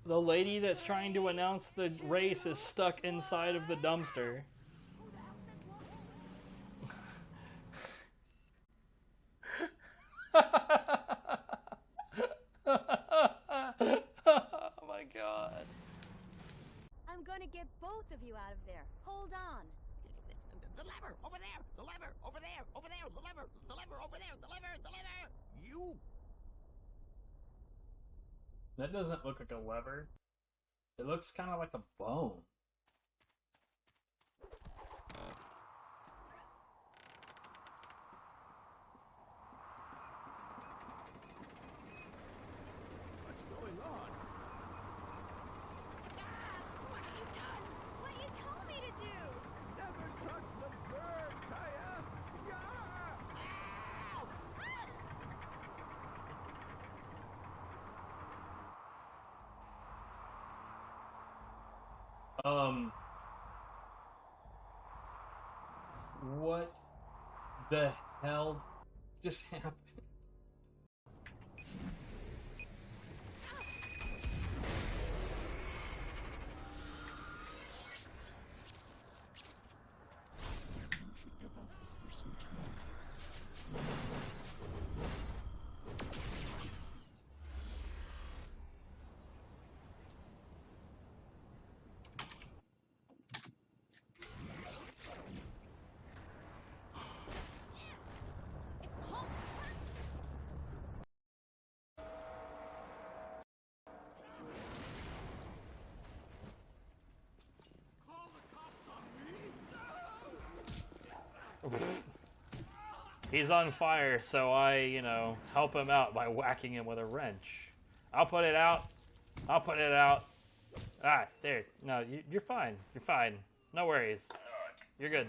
The lady that's trying to announce the race is stuck inside of the dumpster. Oh my god. I'm gonna get both of you out of there. Hold on. The lever! Over there! The lever! Over there! Over there! The lever! The lever! Over there! The lever! The lever! You... That doesn't look like a lever. It looks kind of like a bone. What's going on? Ah! What have you done? What you told me to do! Never trust the bird, Kaya! Yeah! Ow! What the hell just happened? He's on fire, so I, help him out by whacking him with a wrench. I'll put it out. I'll put it out. Ah, there. No, you're fine. You're fine. No worries. You're good.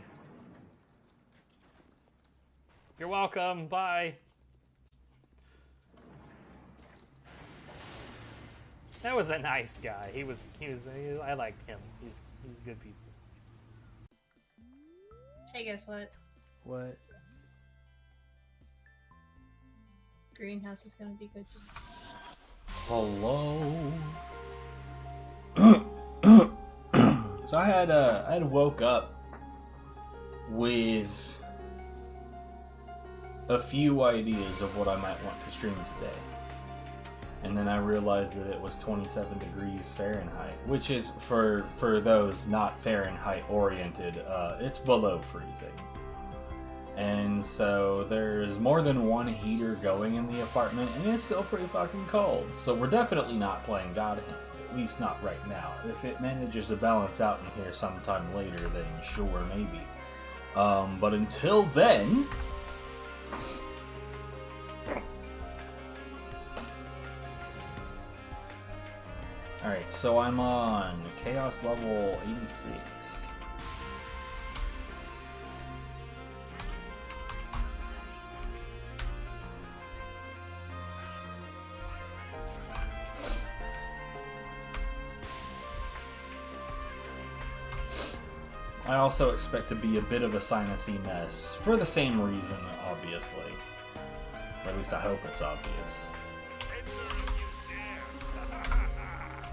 You're welcome. Bye. That was a nice guy. I liked him. He's good people. Hey, guess what? What? Greenhouse is gonna be good. Hello. So I had woke up with a few ideas of what I might want to stream today. And then I realized that it was 27 degrees Fahrenheit, which is, for those not Fahrenheit oriented, it's below freezing. And so there's more than one heater going in the apartment, and it's still pretty fucking cold. So we're definitely not playing God Hand, at least not right now. If it manages to balance out in here sometime later, then sure, maybe. But until then... Alright, so I'm on Chaos level 86. I also expect to be a bit of a sinusy mess, for the same reason, obviously. Or at least I hope it's obvious.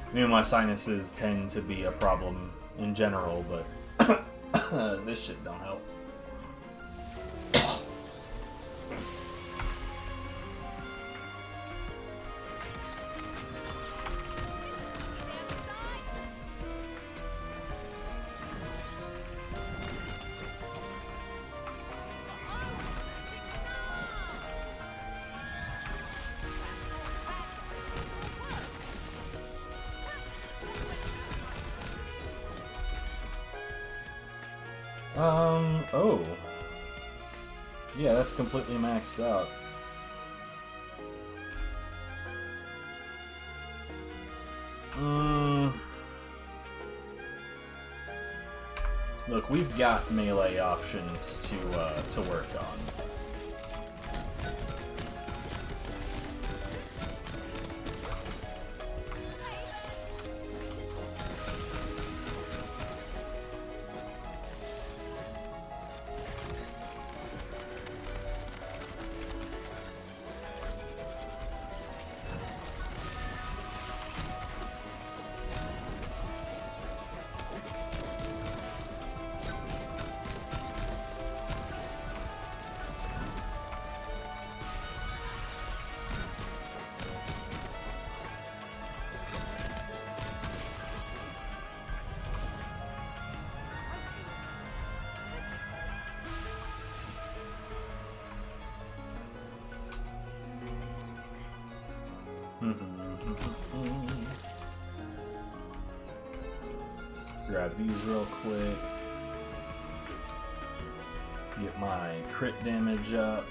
I mean, my sinuses tend to be a problem in general, but this shit don't help. Oh. Yeah, that's completely maxed out. Look, we've got melee options to work on. Grab these real quick. Get my crit damage up.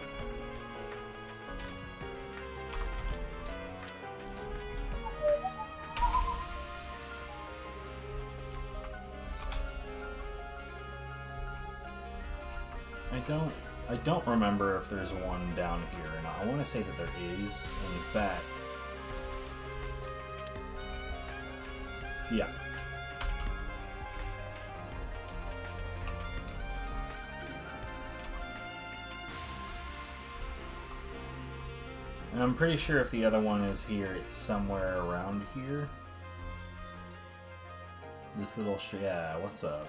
I don't remember if there's one down here or not. I want to say that there is. In fact, yeah. And I'm pretty sure if the other one is here, it's somewhere around here. This little yeah, what's up?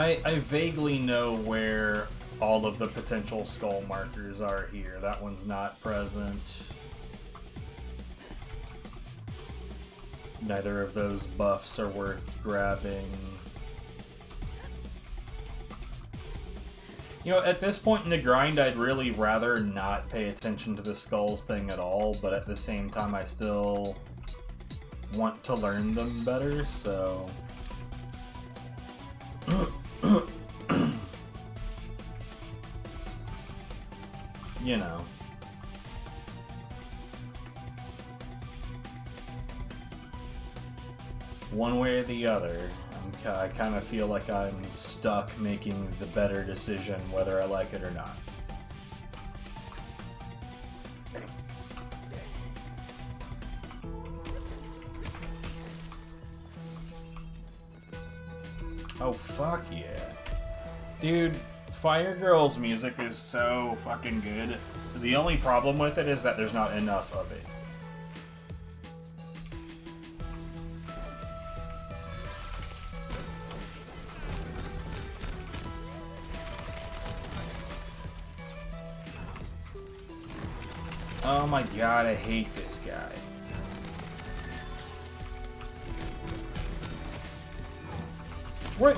I vaguely know where all of the potential skull markers are here. That one's not present. Neither of those buffs are worth grabbing. You know, at this point in the grind, I'd really rather not pay attention to the skulls thing at all, but at the same time, I still want to learn them better, so... you know. One way or the other, I kind of feel like I'm stuck making the better decision whether I like it or not. Oh, fuck yeah. Dude, Fire Girl's music is so fucking good. The only problem with it is that there's not enough of it. Oh my god, I hate this guy. What?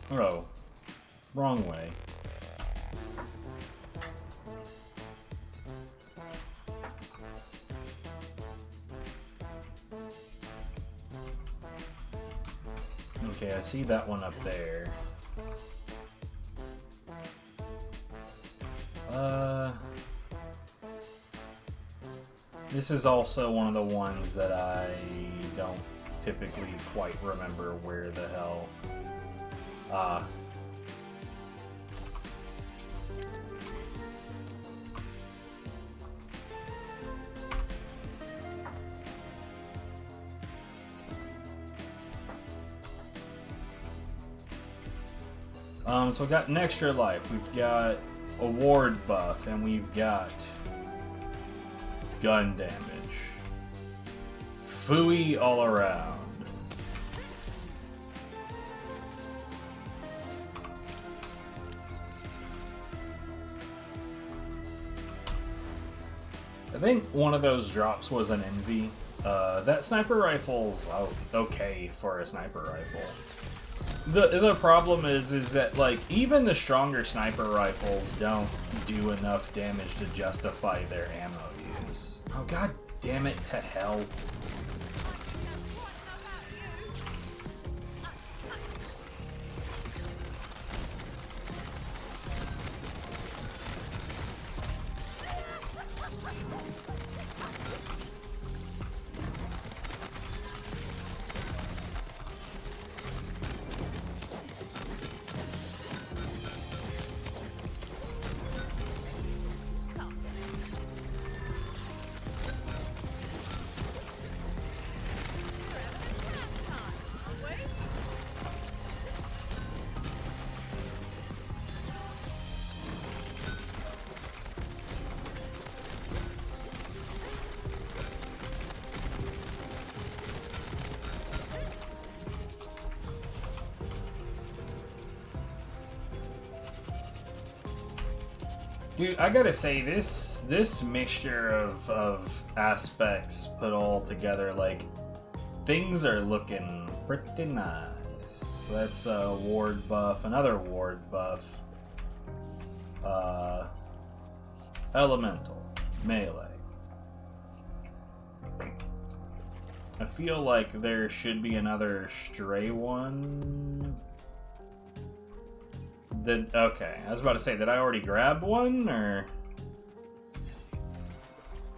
Oh, wrong way. Okay, I see that one up there. This is also one of the ones that I don't typically quite remember where the hell. So we got an extra life, we've got a ward buff, and we've got gun damage. Phooey all around. I think one of those drops was an envy. That sniper rifle's okay for a sniper rifle. The problem is that like even the stronger sniper rifles don't do enough damage to justify their ammo use. Oh god damn it to hell. Dude, I gotta say, this mixture of aspects put all together, like, things are looking pretty nice. That's a ward buff, another ward buff. Elemental, melee. I feel like there should be another stray one. Okay, I was about to say, did I already grab one, or?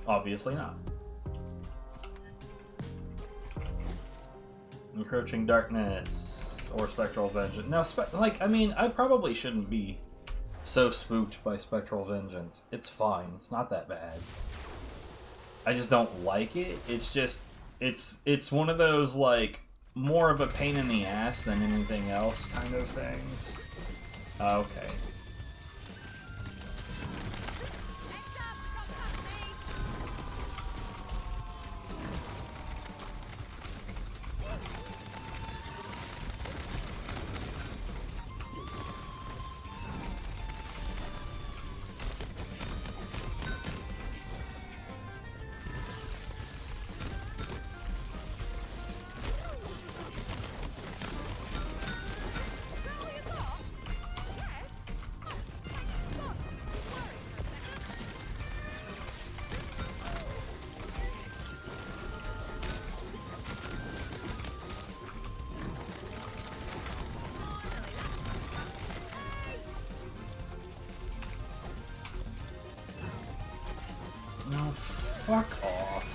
Obviously not. Encroaching Darkness, or Spectral Vengeance. Now, I mean, I probably shouldn't be so spooked by Spectral Vengeance. It's fine, it's not that bad. I just don't like it. It's just, it's one of those, like, more of a pain in the ass than anything else kind of things. Okay. No, fuck off.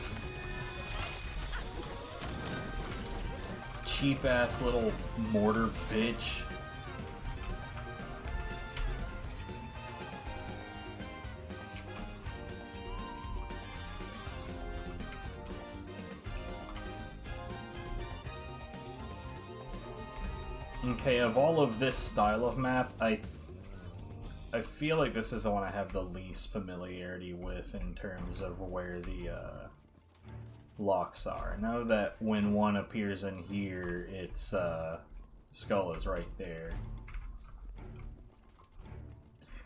Cheap ass little mortar bitch. Okay, of all of this style of map, I feel like this is the one I have the least familiarity with in terms of where the locks are. I know that when one appears in here, its skull is right there.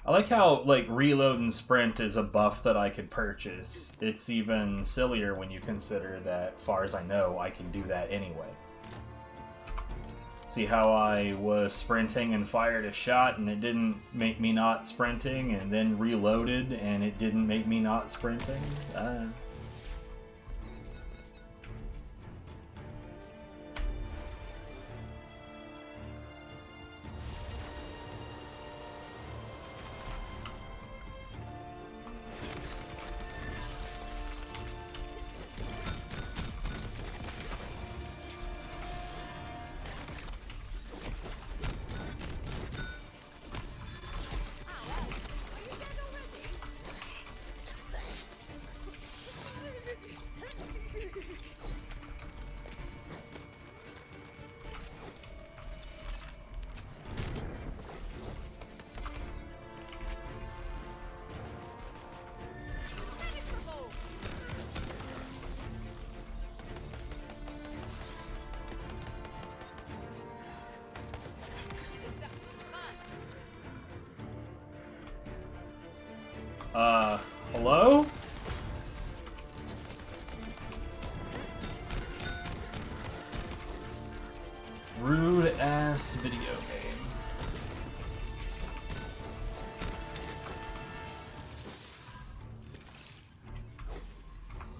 I like how, like, reload and sprint is a buff that I could purchase. It's even sillier when you consider that, far as I know, I can do that anyway. See how I was sprinting and fired a shot and it didn't make me not sprinting, and then reloaded and it didn't make me not sprinting? Hello? Rude ass video game.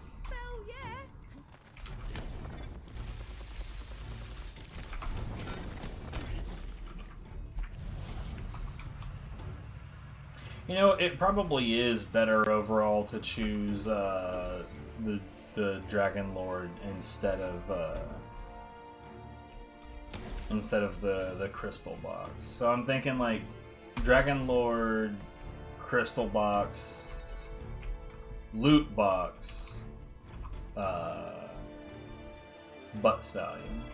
Spell yeah. You know, it probably is better overall to choose the Dragon Lord instead of the Crystal Box. So I'm thinking like Dragon Lord, Crystal Box, Loot Box, Butt Stallion.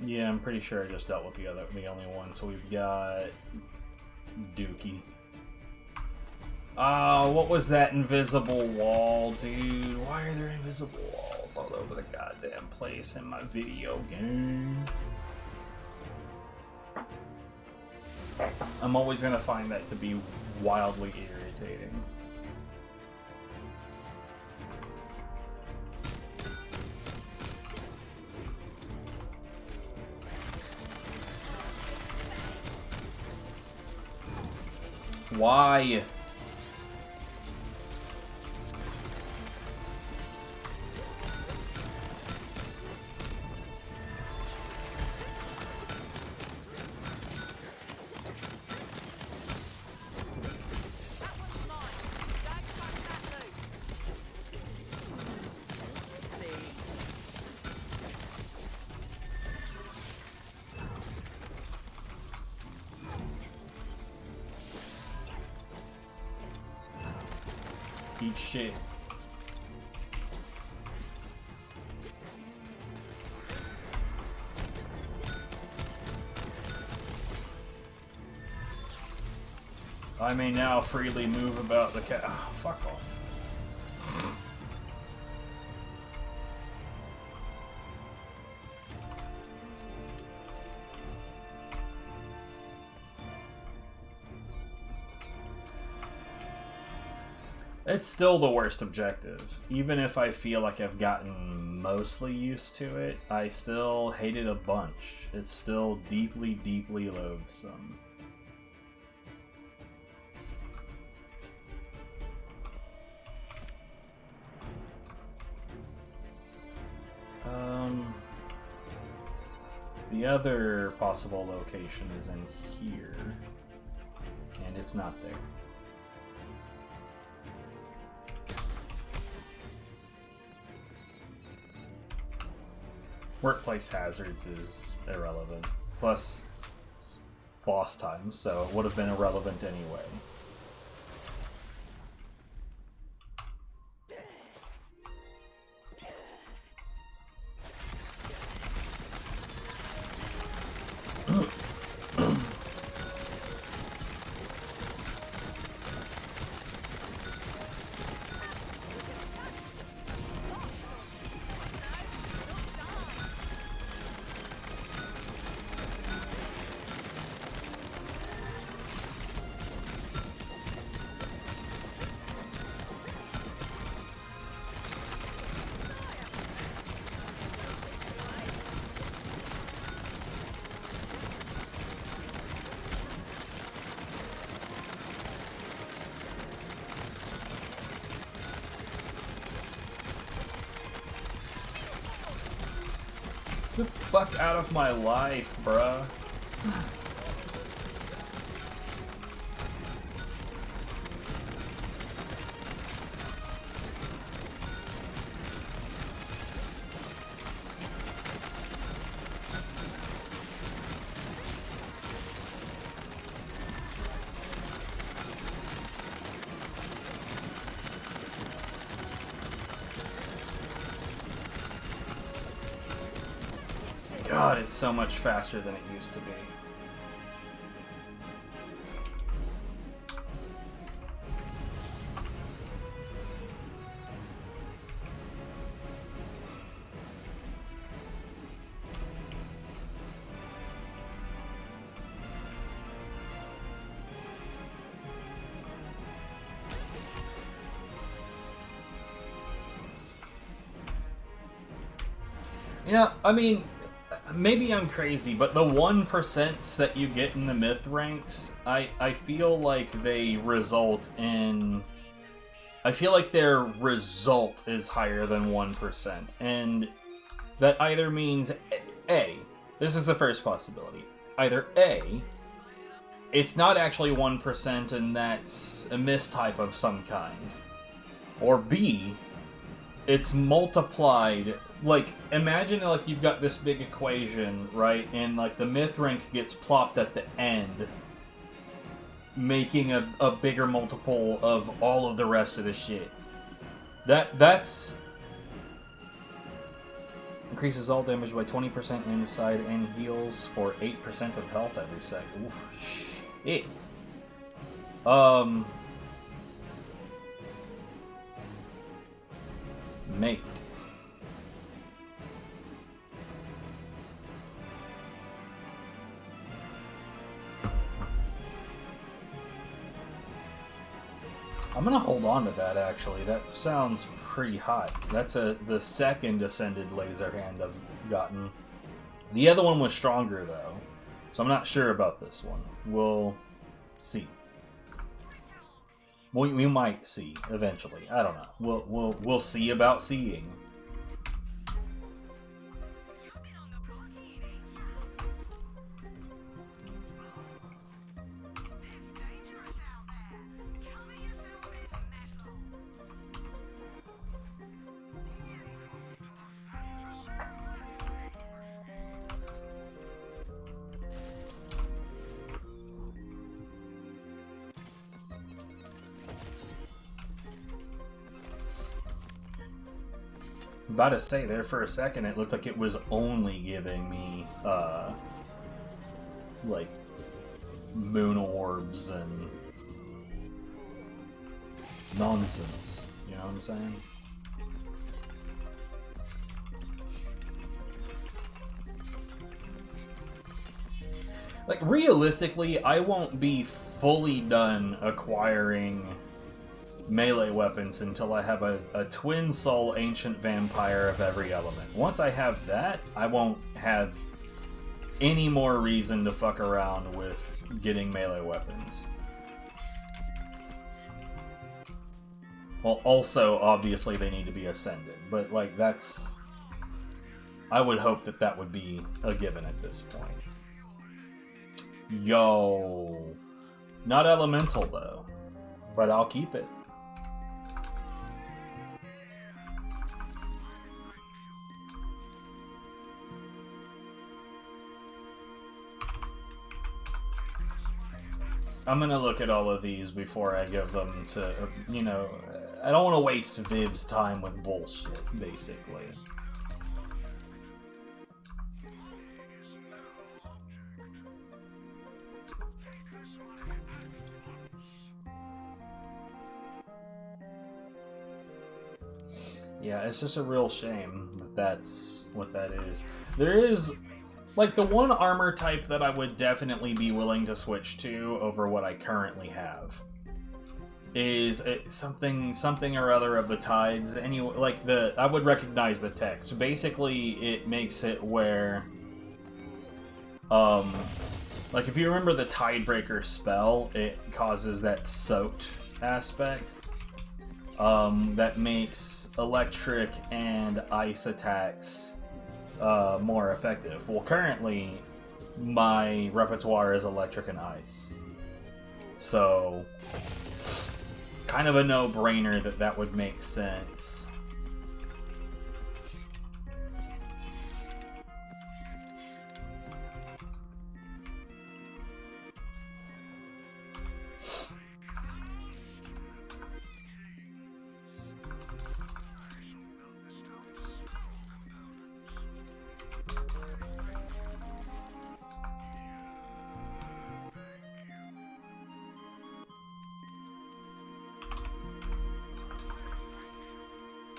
Yeah, I'm pretty sure I just dealt with the only one. So we've got Dookie. What was that invisible wall, dude? Why are there invisible walls all over the goddamn place in my video games? I'm always gonna find that to be wildly irritating. Why? Eat shit. I may now freely move about the Oh, fuck off. It's still the worst objective. Even if I feel like I've gotten mostly used to it, I still hate it a bunch. It's still deeply, deeply loathsome. The other possible location is in here, and it's not there. Workplace hazards is irrelevant. Plus, it's boss time, so it would have been irrelevant anyway. Get the fuck out of my life, bruh. God, it's so much faster than it used to be. Yeah, I mean, maybe I'm crazy, but the 1% that you get in the myth ranks, I feel like they result in... I feel like their result is higher than 1%, and that either means A, this is the first possibility, either A, it's not actually 1% and that's a mistype of some kind, or B, it's multiplied. Like, imagine like you've got this big equation, right, and like the myth rank gets plopped at the end, making a bigger multiple of all of the rest of the shit. That's increases all damage by 20% inside and heals for 8% of health every sec. Oof, shit. Mate. I'm gonna hold on to that, actually. That sounds pretty hot. That's the second ascended laser hand I've gotten. The other one was stronger, though, so I'm not sure about this one. We'll see. We might see eventually. I don't know. We'll see about seeing. About to say, there for a second it looked like it was only giving me like moon orbs and nonsense, you know what I'm saying? Like, realistically, I won't be fully done acquiring melee weapons until I have a twin soul ancient vampire of every element. Once I have that, I won't have any more reason to fuck around with getting melee weapons. Well, also, obviously, they need to be ascended, but, like, that's... I would hope that that would be a given at this point. Yo. Not elemental, though, but I'll keep it. I'm gonna look at all of these before I give them to, you know, I don't want to waste Viv's time with bullshit, basically. Yeah, it's just a real shame that that's what that is. There is... like, the one armor type that I would definitely be willing to switch to over what I currently have is something or other of the tides. Anyway, like, I would recognize the text. Basically, it makes it where, like, if you remember the Tidebreaker spell, it causes that soaked aspect. That makes electric and ice attacks more effective. Well, currently, my repertoire is electric and ice. So, kind of a no-brainer that that would make sense.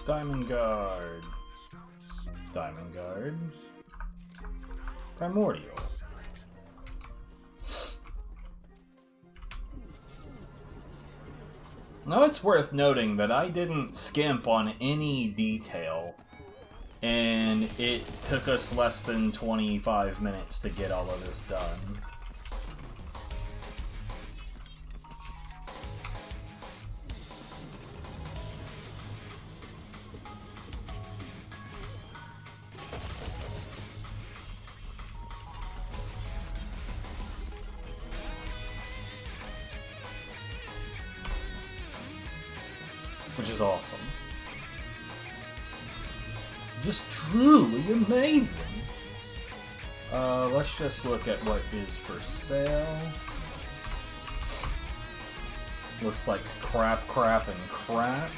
Diamond Guard. Diamond Guard. Primordial. Now it's worth noting that I didn't skimp on any detail And it took us less than 25 minutes to get all of this done. Which is awesome. Just truly amazing. Let's just look at what is for sale. Looks like crap, crap, and crap.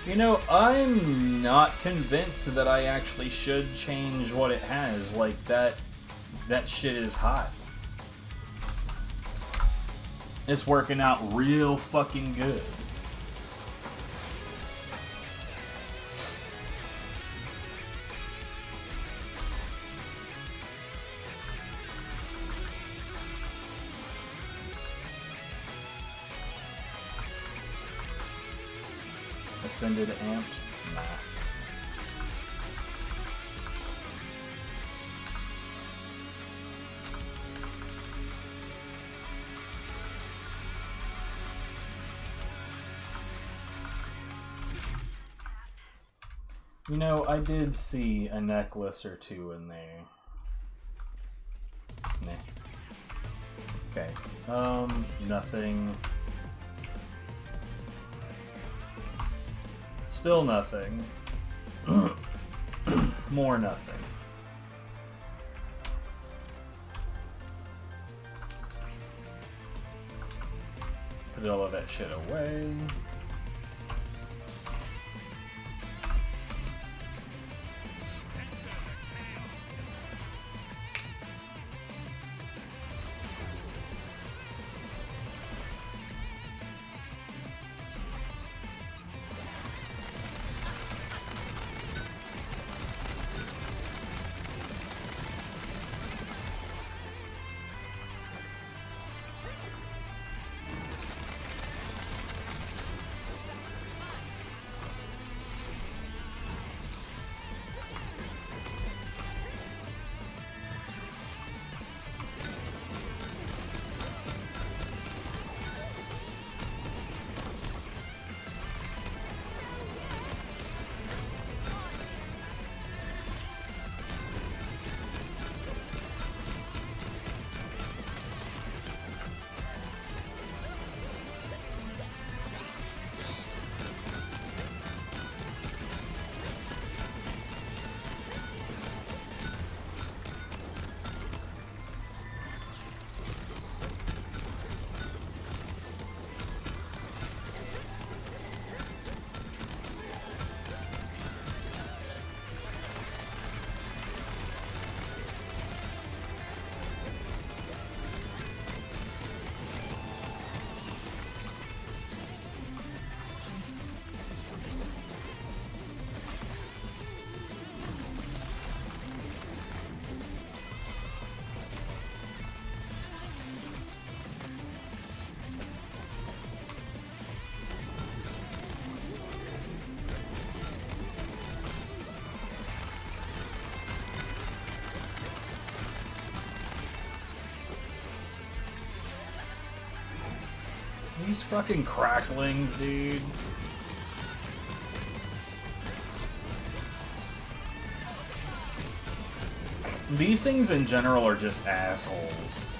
You know, I'm not convinced that I actually should change what it has. Like, that shit is hot. It's working out real fucking good. Ascended amped? Nah. You know, I did see a necklace or two in there. Nah. Okay. Nothing. Still nothing. More nothing. Put all of that shit away. These fucking cracklings, dude. These things in general are just assholes.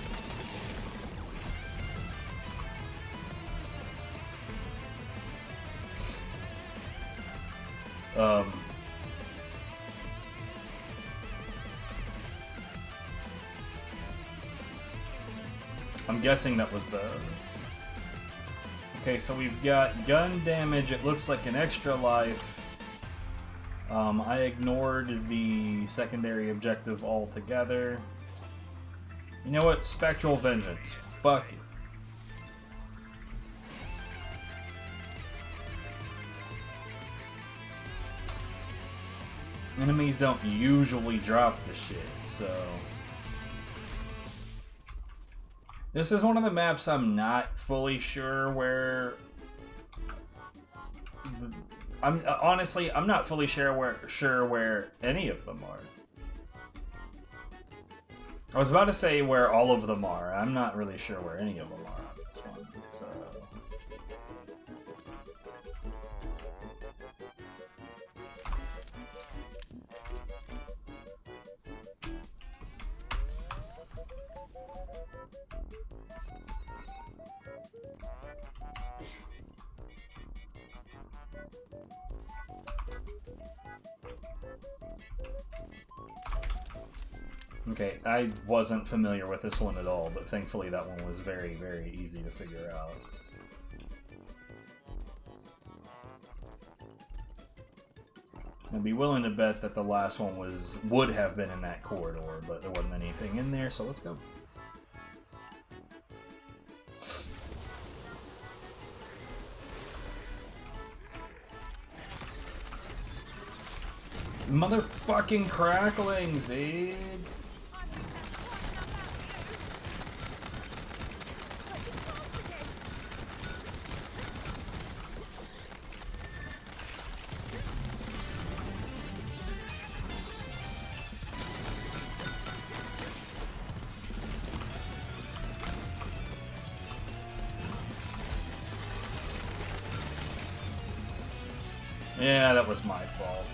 I'm guessing that was those. Okay, so we've got gun damage. It looks like an extra life. I ignored the secondary objective altogether. You know what? Spectral Vengeance. Fuck it. Enemies don't usually drop the shit, so... This is one of the maps I'm not fully sure where... Honestly, I'm not fully sure where any of them are. I was about to say where all of them are. I'm not really sure where any of them are on this one, so... Okay, I wasn't familiar with this one at all, but thankfully that one was very, very easy to figure out. I'd be willing to bet that the last one would have been in that corridor, but there wasn't anything in there, so let's go. Motherfucking cracklings, dude! Yeah, that was my fault.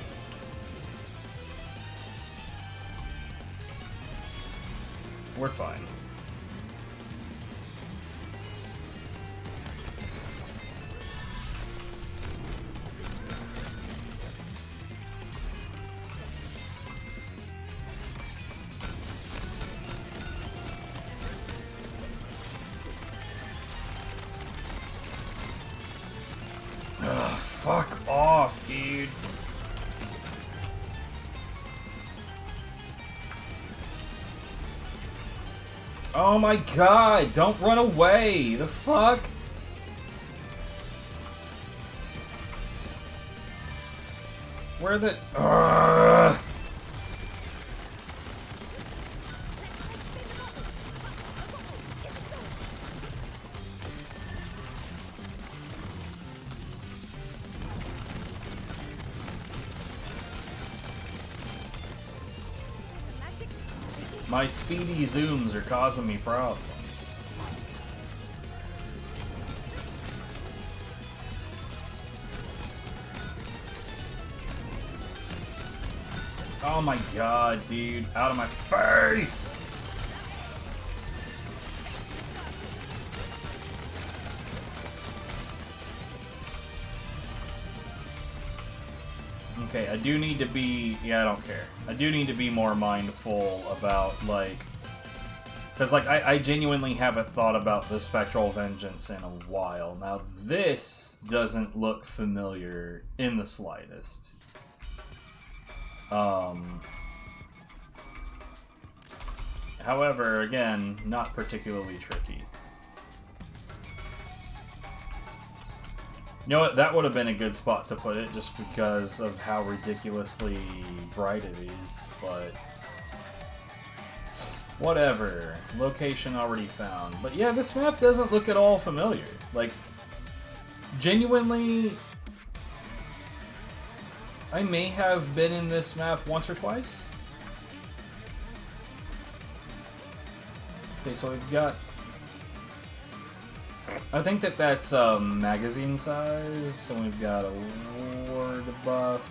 We're fine. Ugh, fuck off, dude. Oh my god, don't run away! The fuck? Where the... Ugh. My speedy zooms are causing me problems. Oh my god, dude. Out of my face! Okay, I do need to be... Yeah, I don't care. I do need to be more mindful about, like... Because, like, I genuinely haven't thought about the Spectral Vengeance in a while. Now, this doesn't look familiar in the slightest. However, again, not particularly tricky. You know what? That would have been a good spot to put it, just because of how ridiculously bright it is, but... Whatever. Location already found. But yeah, this map doesn't look at all familiar. Like, genuinely... I may have been in this map once or twice. Okay, so we've got... I think that's magazine size, so we've got a ward buff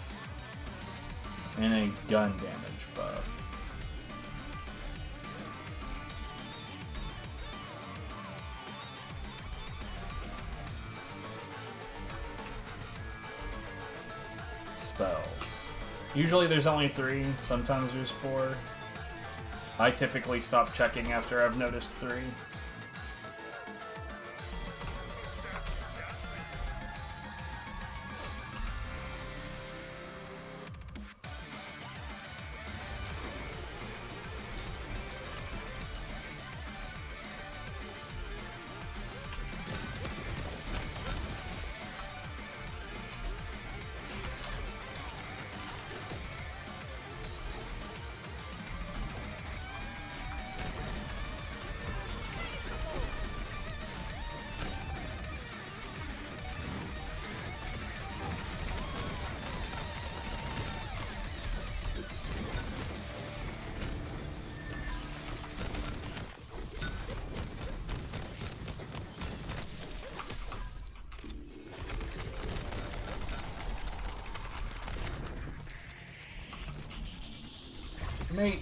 and a gun damage buff. Spells. Usually there's only 3, sometimes there's 4. I typically stop checking after I've noticed 3. Mate.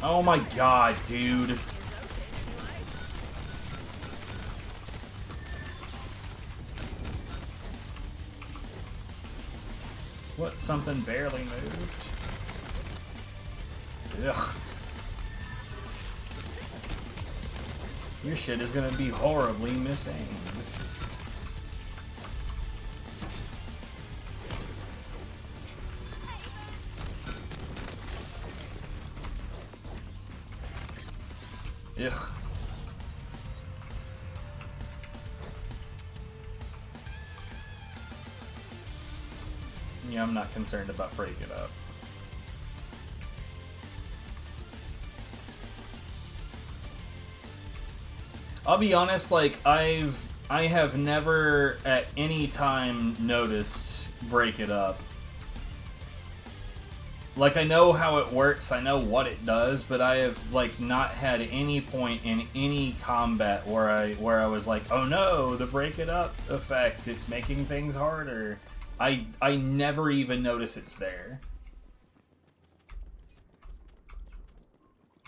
Oh my god, dude. What? Something barely moved? Ugh. Your shit is gonna be horribly missing. Ugh. Yeah, I'm not concerned about break it up. I'll be honest, like, I have never at any time noticed break it up. Like, I know how it works, I know what it does, but I have, like, not had any point in any combat where I was like, oh no, the break it up effect, it's making things harder. I never even notice it's there.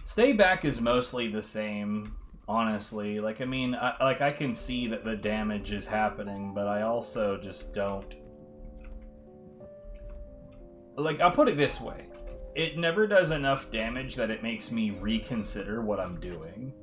Stay back is mostly the same, honestly. Like, I mean, I can see that the damage is happening, but I also just don't. Like, I'll put it this way. It never does enough damage that it makes me reconsider what I'm doing.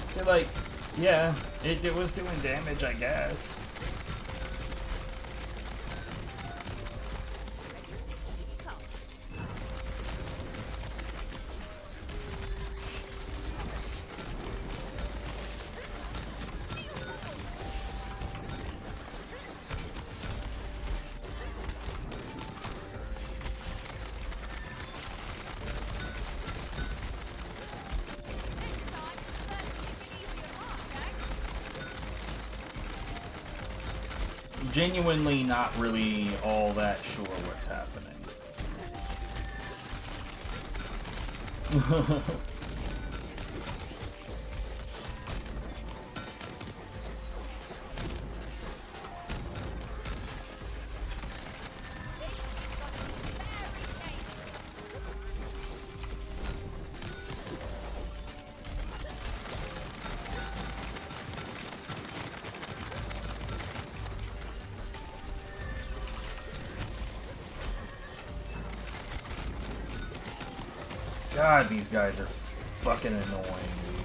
So, like, yeah, it was doing damage, I guess. Genuinely not really all that sure what's happening. God, these guys are fucking annoying, dude.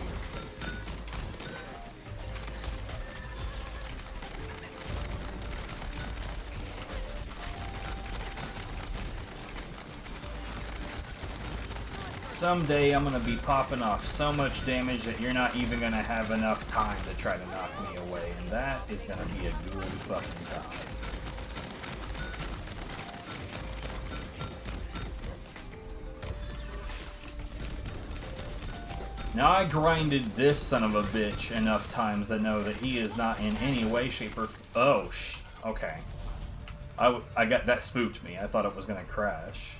Someday I'm gonna be popping off so much damage that you're not even gonna have enough time to try to knock me away, and that is gonna be a good fucking time. Now I grinded this son of a bitch enough times to know that he is not in any way, shape, or... Oh, okay. I got... That spooked me. I thought it was gonna crash.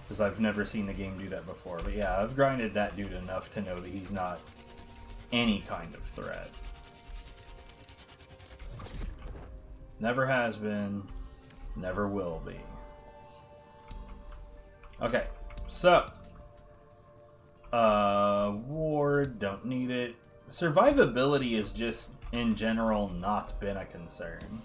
Because I've never seen the game do that before. But yeah, I've grinded that dude enough to know that he's not any kind of threat. Never has been. Never will be. Okay, so... Ward, don't need it. Survivability has just, in general, not been a concern.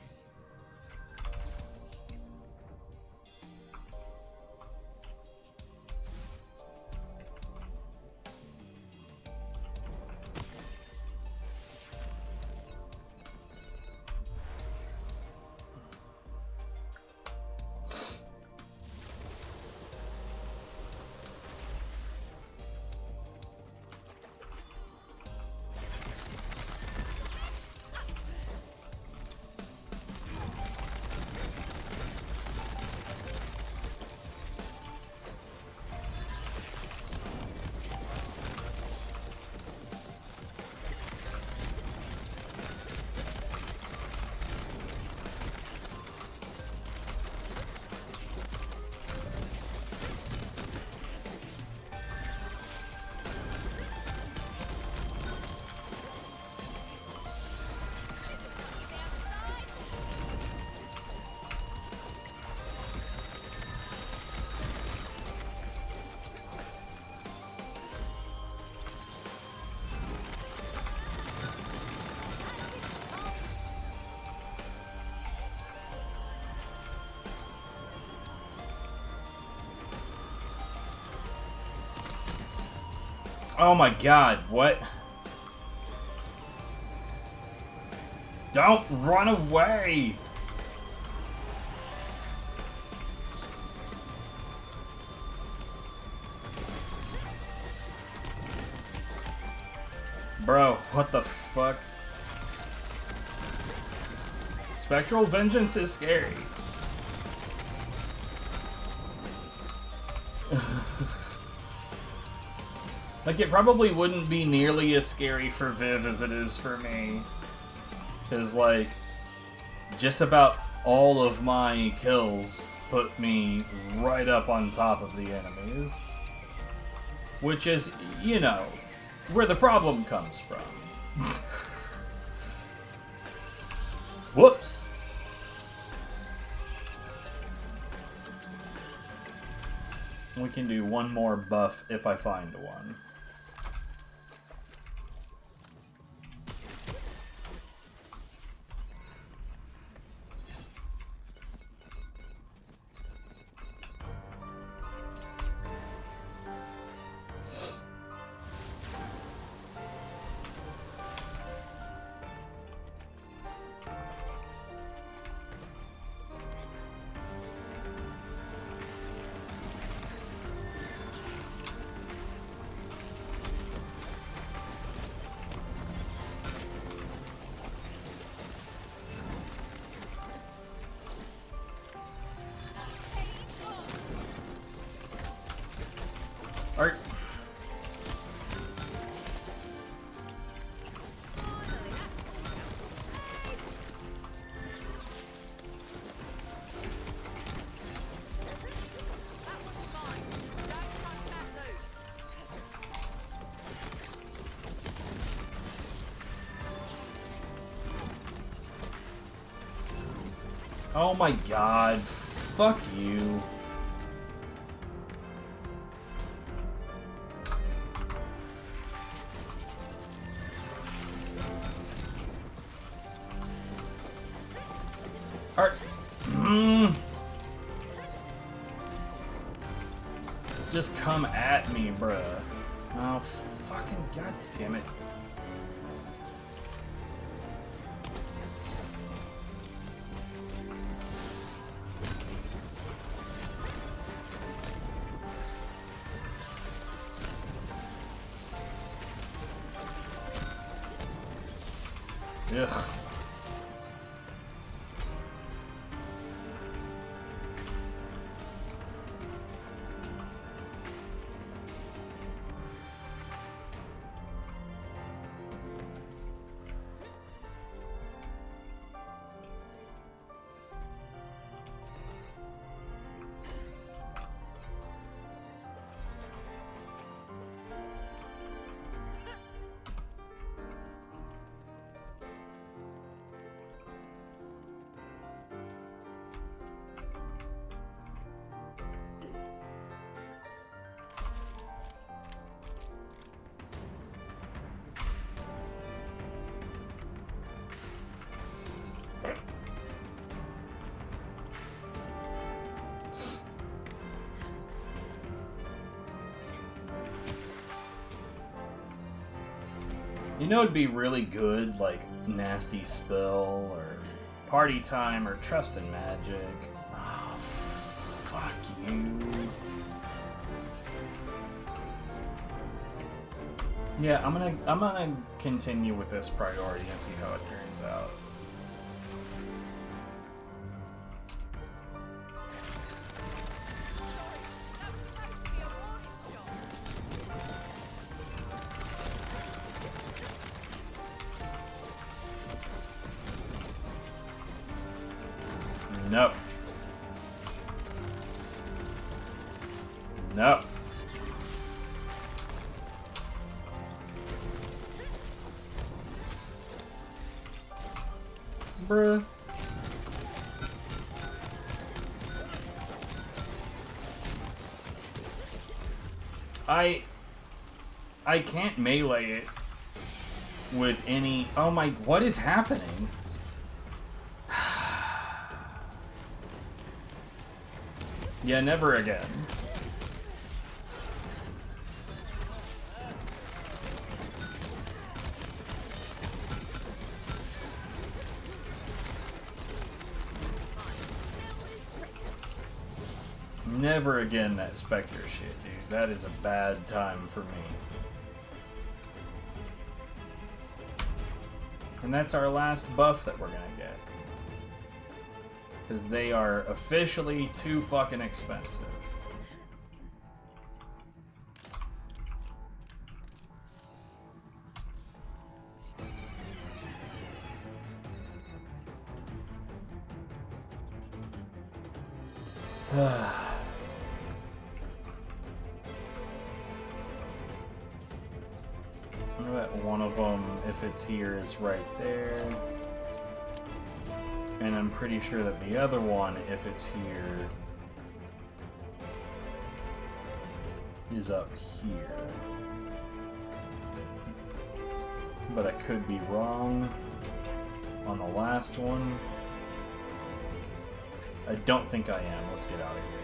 Oh my god, what? Don't run away! Bro, what the fuck? Spectral vengeance is scary. Like, it probably wouldn't be nearly as scary for Viv as it is for me. Because, like, just about all of my kills put me right up on top of the enemies. Which is, you know, where the problem comes from. Whoops! We can do one more buff if I find one. Art. Oh my god, fuck you. Art. Just come at me, bruh. Oh, fucking god damn it. Ugh. You know it'd be really good, like, nasty spell, or party time, or trust in magic. Oh, fuck you. Yeah, I'm gonna continue with this priority and see how it turns out. No. No. Bruh. I can't melee it with any... Oh my... What is happening? Yeah, never again. Never again that Spectre shit, dude. That is a bad time for me. And that's our last buff that we're gonna get. Because they are officially too fucking expensive. I bet one of them, if it's here, is right there. And I'm pretty sure that the other one, if it's here, is up here. But I could be wrong on the last one. I don't think I am. Let's get out of here.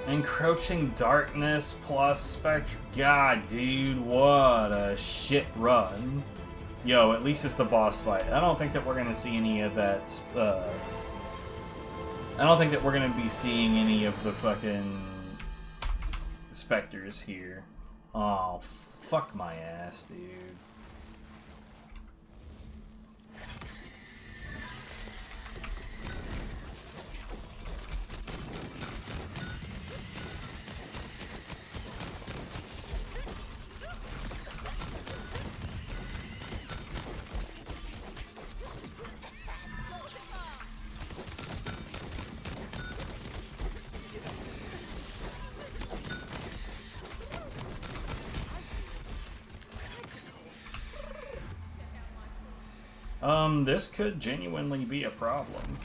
Encroaching Darkness plus Spectre. God, dude, what a shit run. Yo, at least it's the boss fight. I don't think that we're gonna see any of that. I don't think that we're gonna be seeing any of the fucking Spectres here. Oh, fuck my ass, dude. This could genuinely be a problem.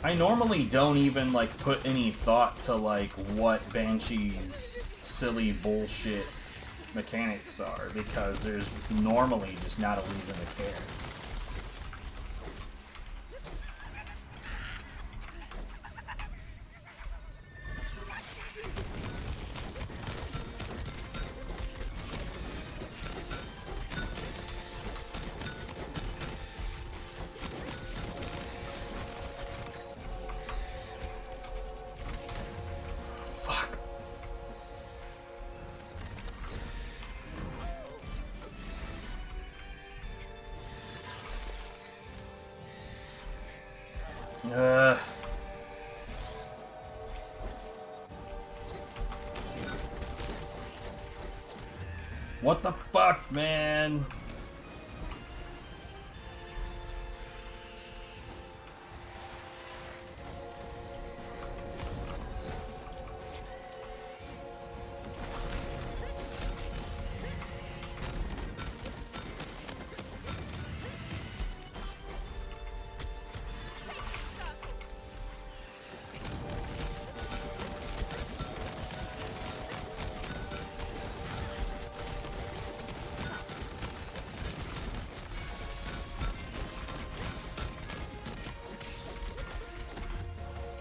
I normally don't even, like, put any thought to, like, what Banshee's silly bullshit mechanics are, because there's normally just not a reason to care. What the fuck, man?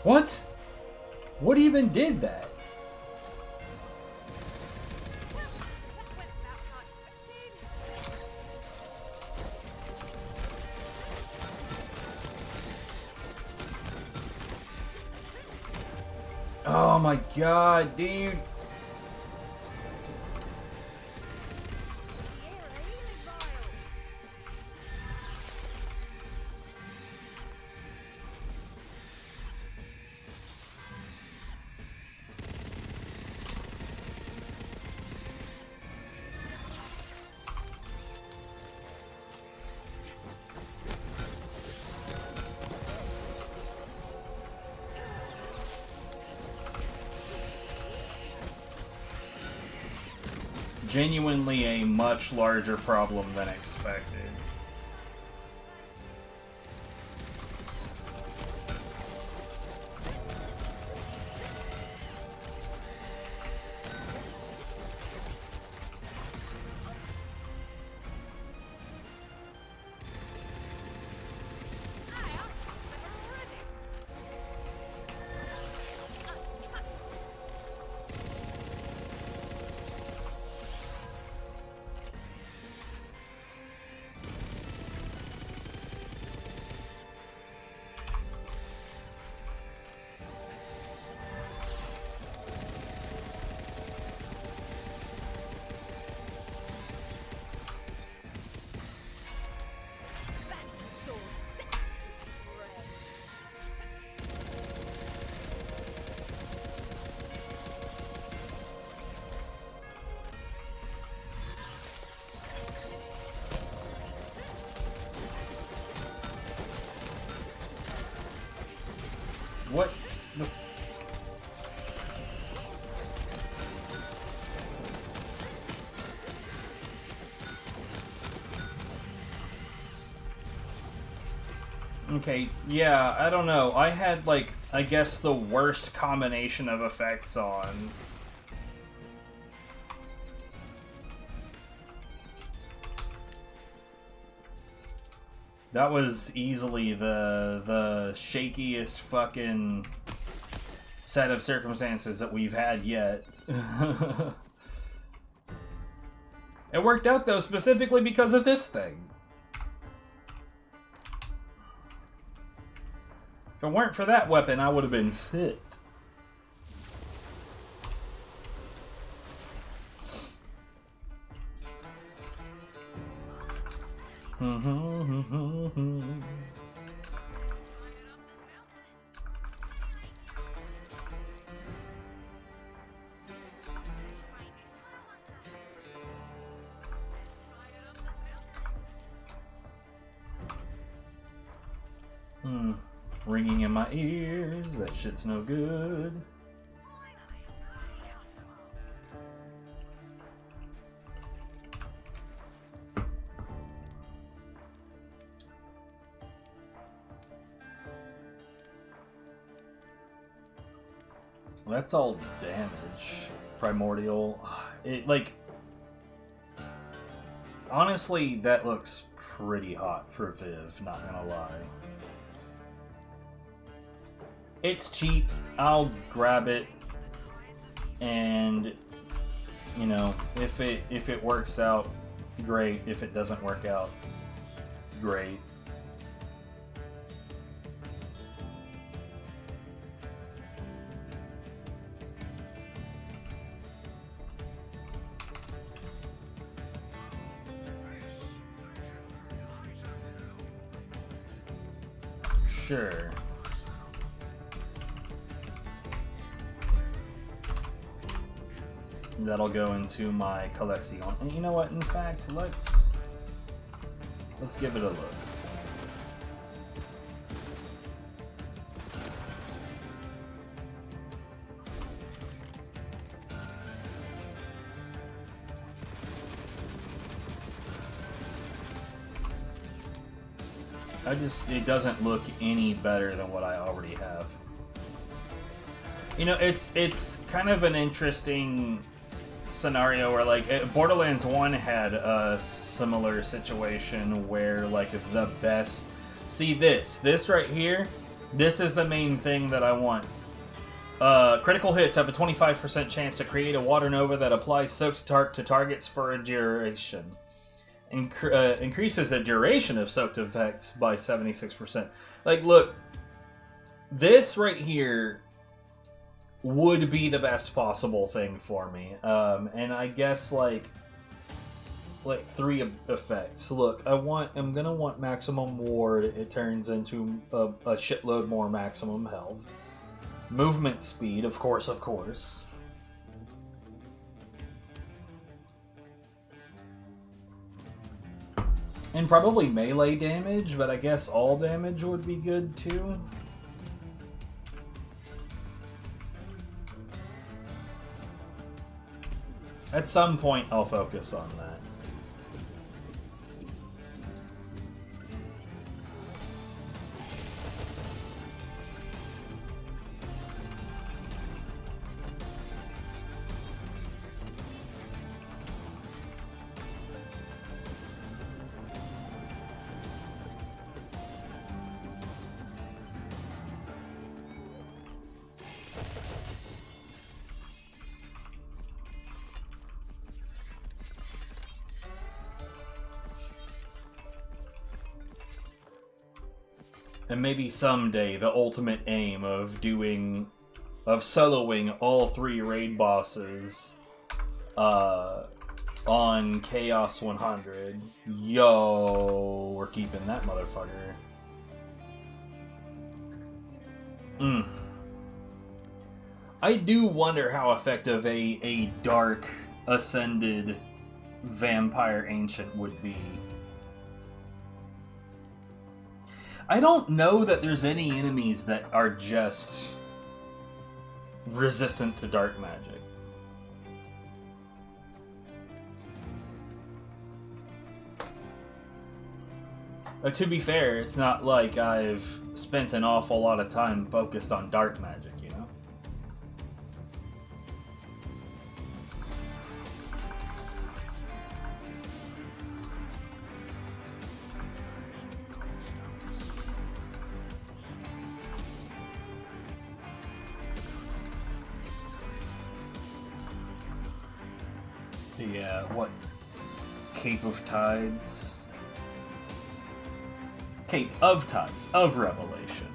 What? What even did that? Oh my god, dude. Genuinely a much larger problem than expected. What the... Okay, yeah, I don't know. I had, like, I guess the worst combination of effects on. That was easily the shakiest fucking set of circumstances that we've had yet. It worked out, though, specifically because of this thing. If it weren't for that weapon, I would have been fit. Ringing in my ears, that shit's no good. That's all damage. Primordial. It, like... Honestly, that looks pretty hot for Viv, not gonna lie. It's cheap. I'll grab it, and you know, if it works out, great. If it doesn't work out, great. Sure. That'll go into my collection. And you know what? In fact, let's give it a look. It doesn't look any better than what I already have. You know, it's kind of an interesting scenario where, like, Borderlands 1 had a similar situation where, like, the best... See this right here? This is the main thing that I want. Critical hits have a 25% chance to create a water nova that applies soak to targets for a duration. Increases the duration of soaked effects by 76%. Like, look, this right here would be the best possible thing for me. And I guess like 3 effects. Look, I'm gonna want maximum ward. It turns into a shitload more maximum health. Movement speed, of course. And probably melee damage, but I guess all damage would be good too. At some point, I'll focus on that. And maybe someday the ultimate aim of soloing all 3 raid bosses on Chaos 100. Yo, we're keeping that motherfucker. I do wonder how effective a dark ascended vampire ancient would be. I don't know that there's any enemies that are just resistant to dark magic. But to be fair, it's not like I've spent an awful lot of time focused on dark magic, you know? The, what? Cape of Tides? Cape of Tides, of Revelation.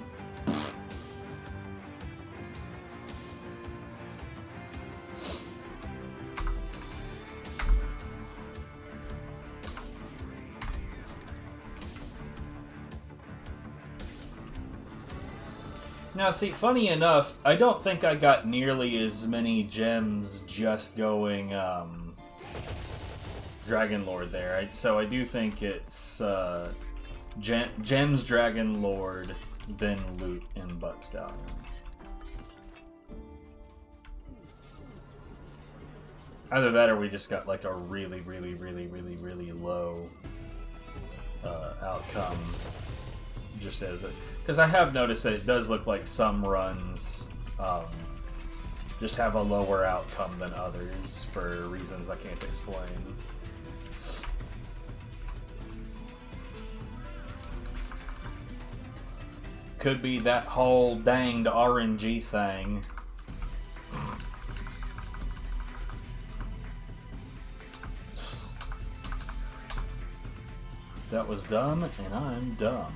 Now, see, funny enough, I don't think I got nearly as many gems just going, Dragon Lord there. So I do think it's, Gems, Dragon Lord, then Loot, and Butt Stallions. Either that or we just got like a really low outcome. Just as it. Because I have noticed that it does look like some runs just have a lower outcome than others for reasons I can't explain. Could be that whole danged RNG thing. That was dumb, and I'm dumb.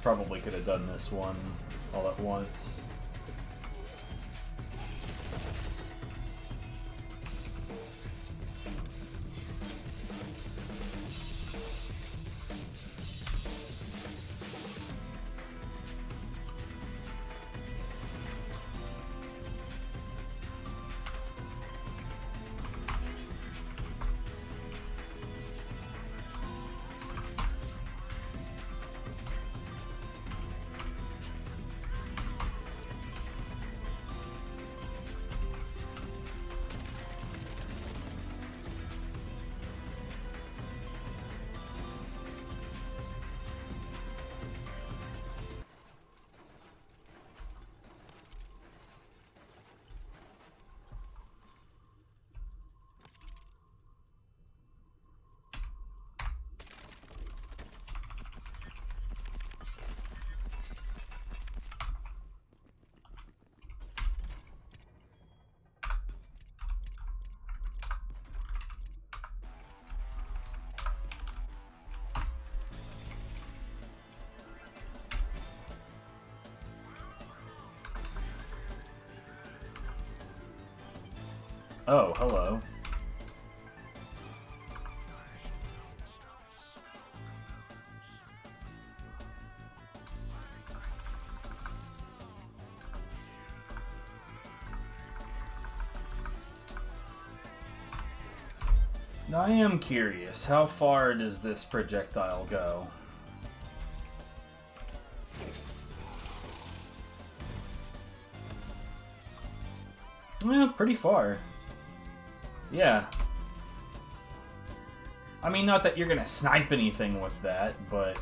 Probably could have done this one all at once. Oh, hello. Now, I am curious, how far does this projectile go? Yeah, pretty far. Yeah. I mean, not that you're gonna snipe anything with that, but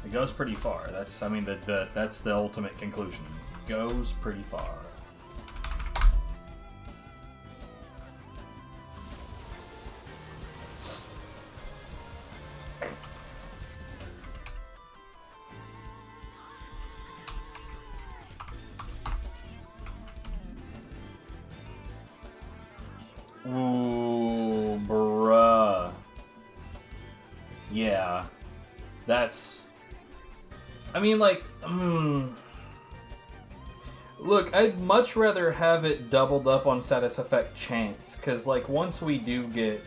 it goes pretty far. That's, I mean, that's the ultimate conclusion. Goes pretty far. Ooh, bruh. Yeah. That's... I mean, like, Look, I'd much rather have it doubled up on status effect chance, because, like, once we do get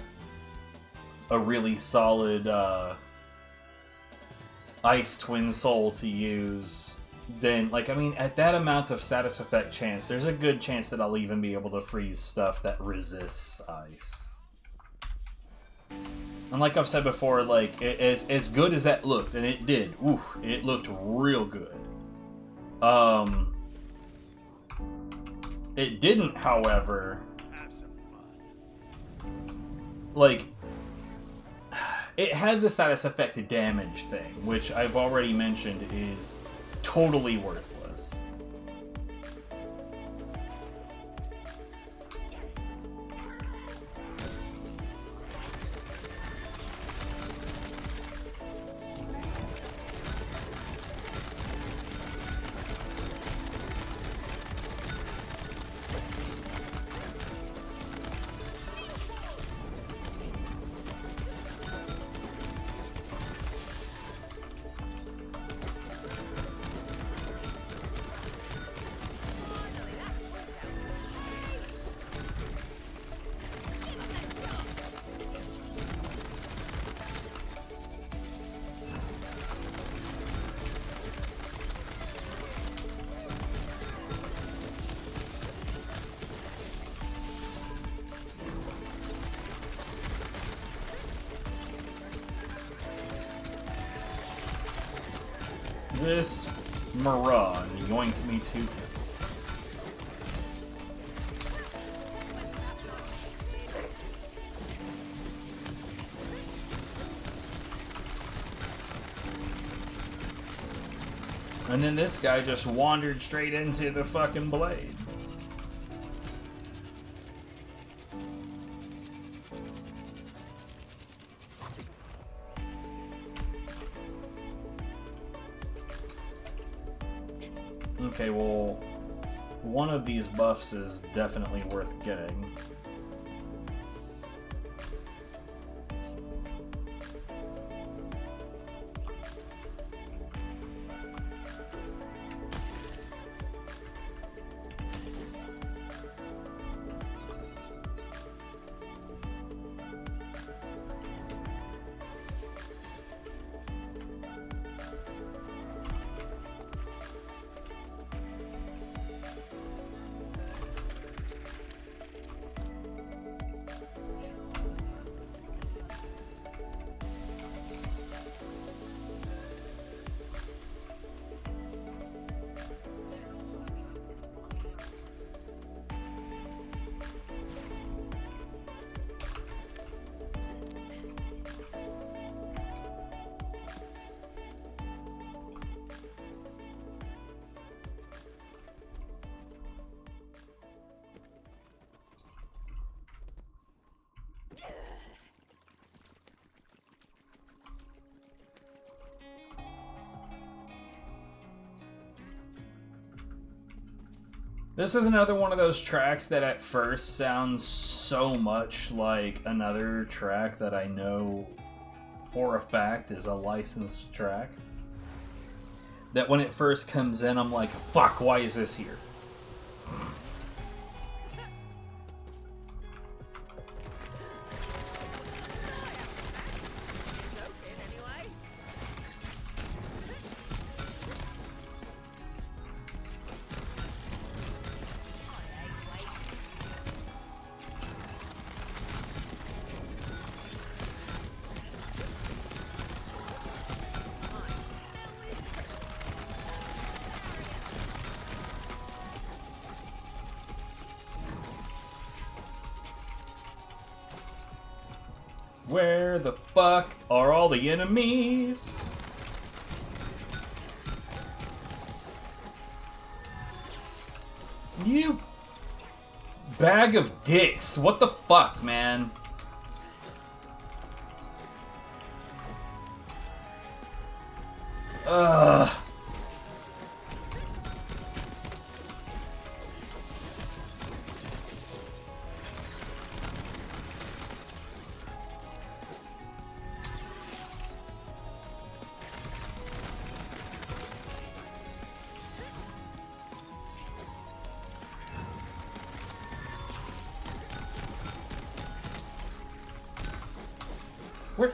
a really solid, Ice Twin Soul to use, then, like, I mean, at that amount of status effect chance, there's a good chance that I'll even be able to freeze stuff that resists ice. And like I've said before, like, as good as that looked, and it did, oof, it looked real good. It didn't, however, like, it had the status effect damage thing, which I've already mentioned is totally worthless. This Mirage yoinked me too. And then this guy just wandered straight into the fucking blade. Okay, well, one of these buffs is definitely worth getting. This is another one of those tracks that at first sounds so much like another track that I know for a fact is a licensed track, that when it first comes in, I'm like, fuck, why is this here? Where the fuck are all the enemies? You bag of dicks. What the fuck, man? Ugh. Where?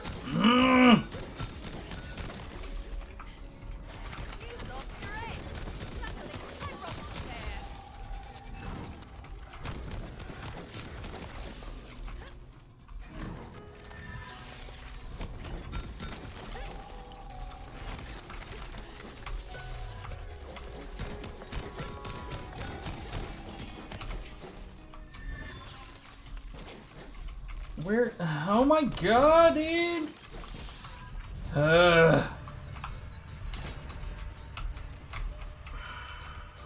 Where? Oh my god, dude!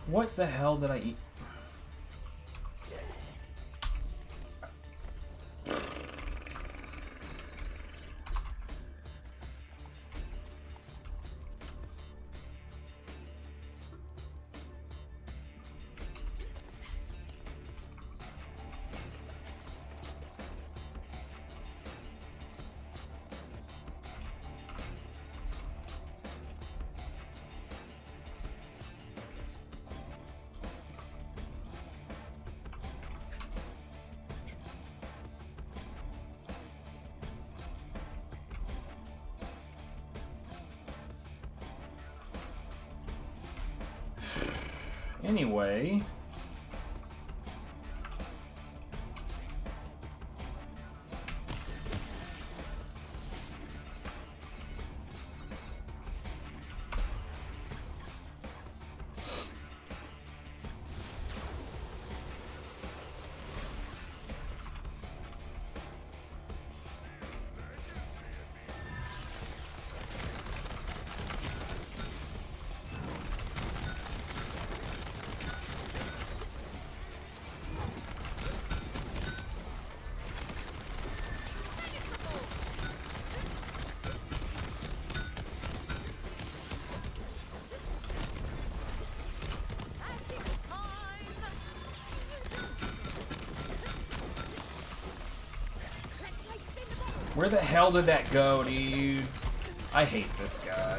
What the hell did I eat? Anyway, where the hell did that go, dude? I hate this guy.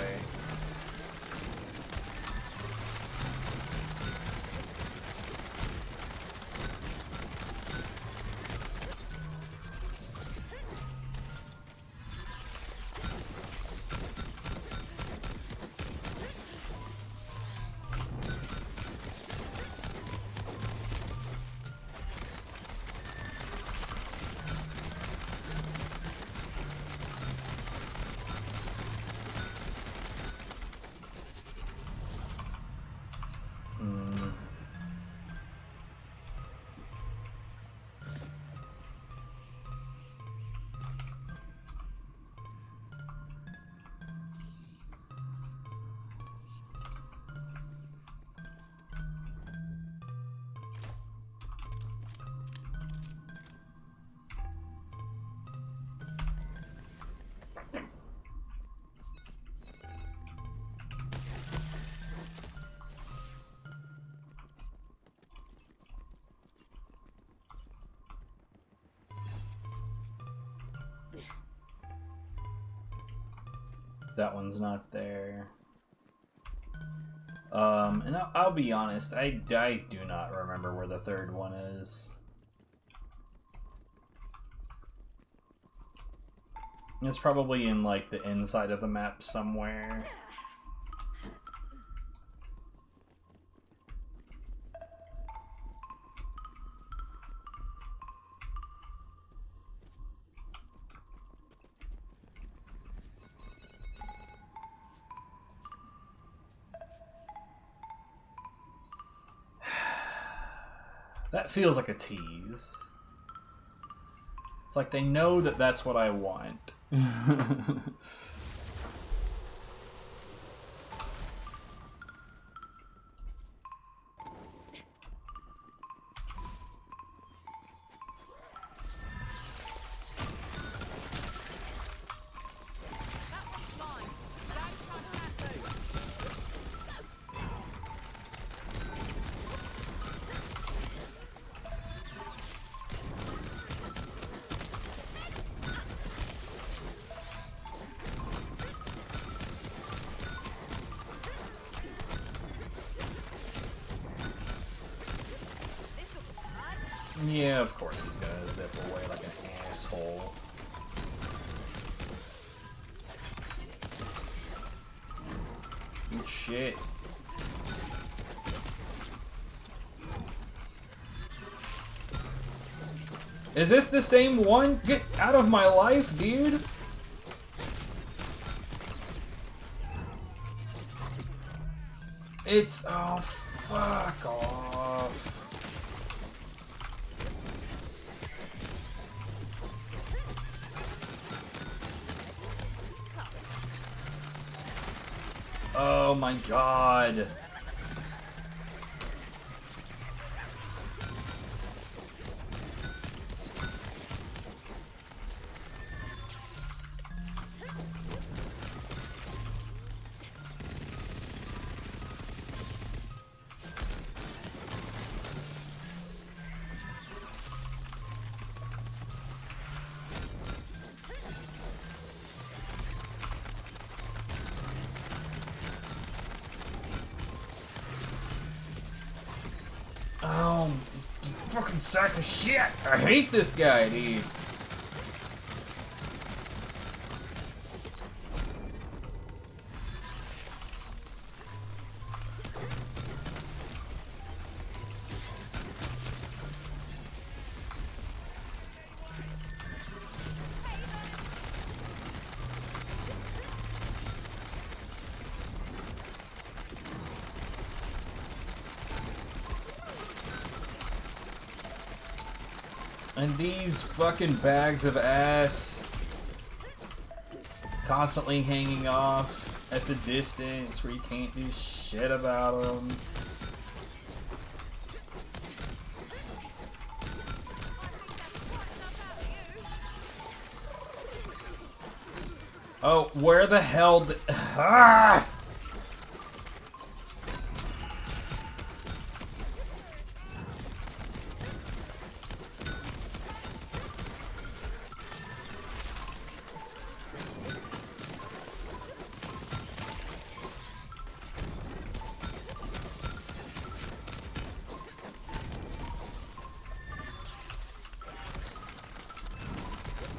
That one's not there. And I'll be honest, I do not remember where the third one is. It's probably in, like, the inside of the map somewhere. That feels like a tease. It's like they know that that's what I want. Yeah, of course he's gonna zip away like an asshole. Good shit. Is this the same one? Get out of my life, dude! It's... oh, fuck off. Oh my god. Oh, you fucking sack of shit! I hate this guy, dude. And these fucking bags of ass constantly hanging off at the distance where you can't do shit about them. Oh, where the hell did... Ah!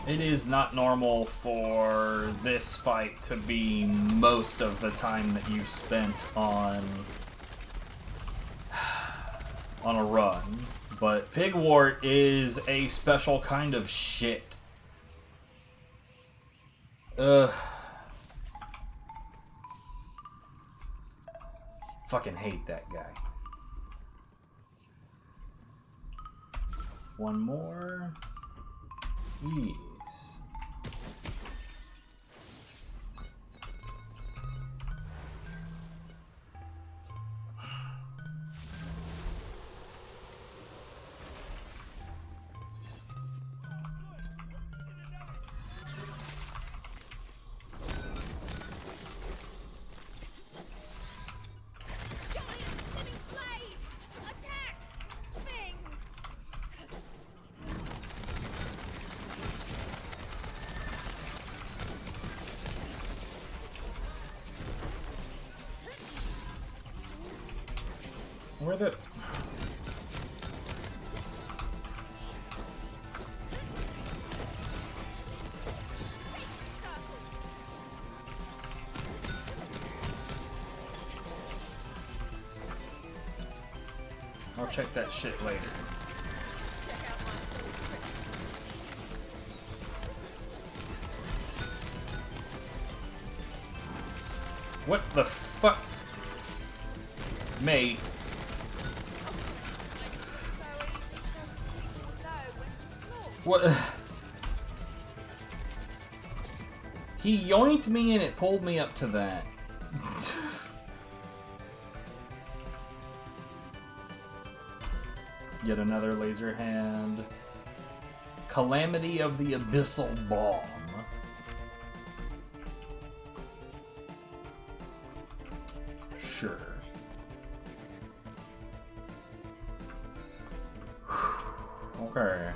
It is not normal for this fight to be most of the time that you've spent on a run, but Pigwort is a special kind of shit. Fucking hate that guy. One more. Yes. Where the... I'll check that shit later. What the fuck? Mate. What? He yoinked me and it pulled me up to that. Yet another laser hand. Calamity of the Abyssal Bomb. Sure. Okay.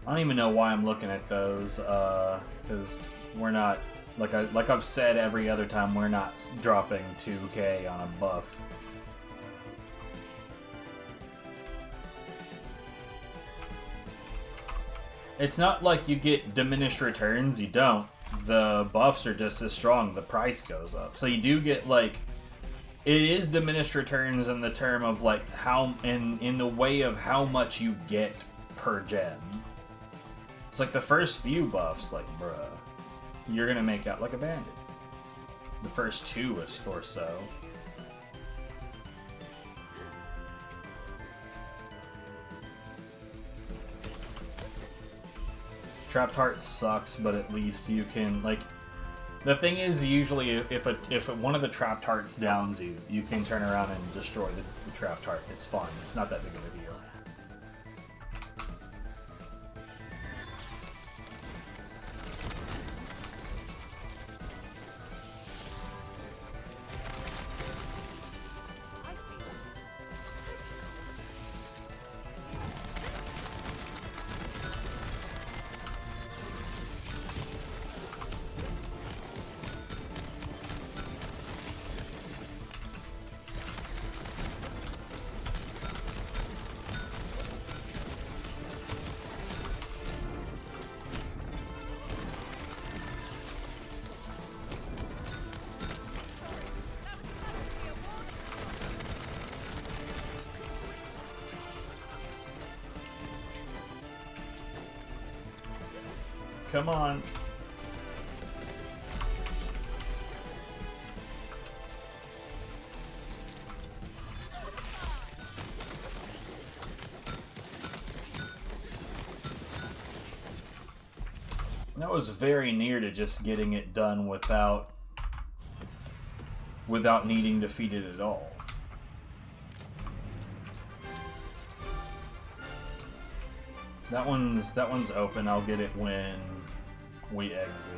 I don't even know why I'm looking at those, because we're not, like I've said every other time, we're not dropping 2k on a buff. It's not like you get diminished returns, you don't. The buffs are just as strong, the price goes up. So you do get, like, it is diminished returns in the term of, like, how, in the way of how much you get per gen. It's like the first few buffs, like, bruh, you're gonna make out like a bandit. The first two or so. Trapped Heart sucks, but at least you can, like... The thing is, usually, if one of the Trapped Hearts downs you, you can turn around and destroy the Trapped Heart. It's fun. It's not that big of a deal. Come on. That was very near to just getting it done without needing to feed it at all. That one's open. I'll get it when we exit.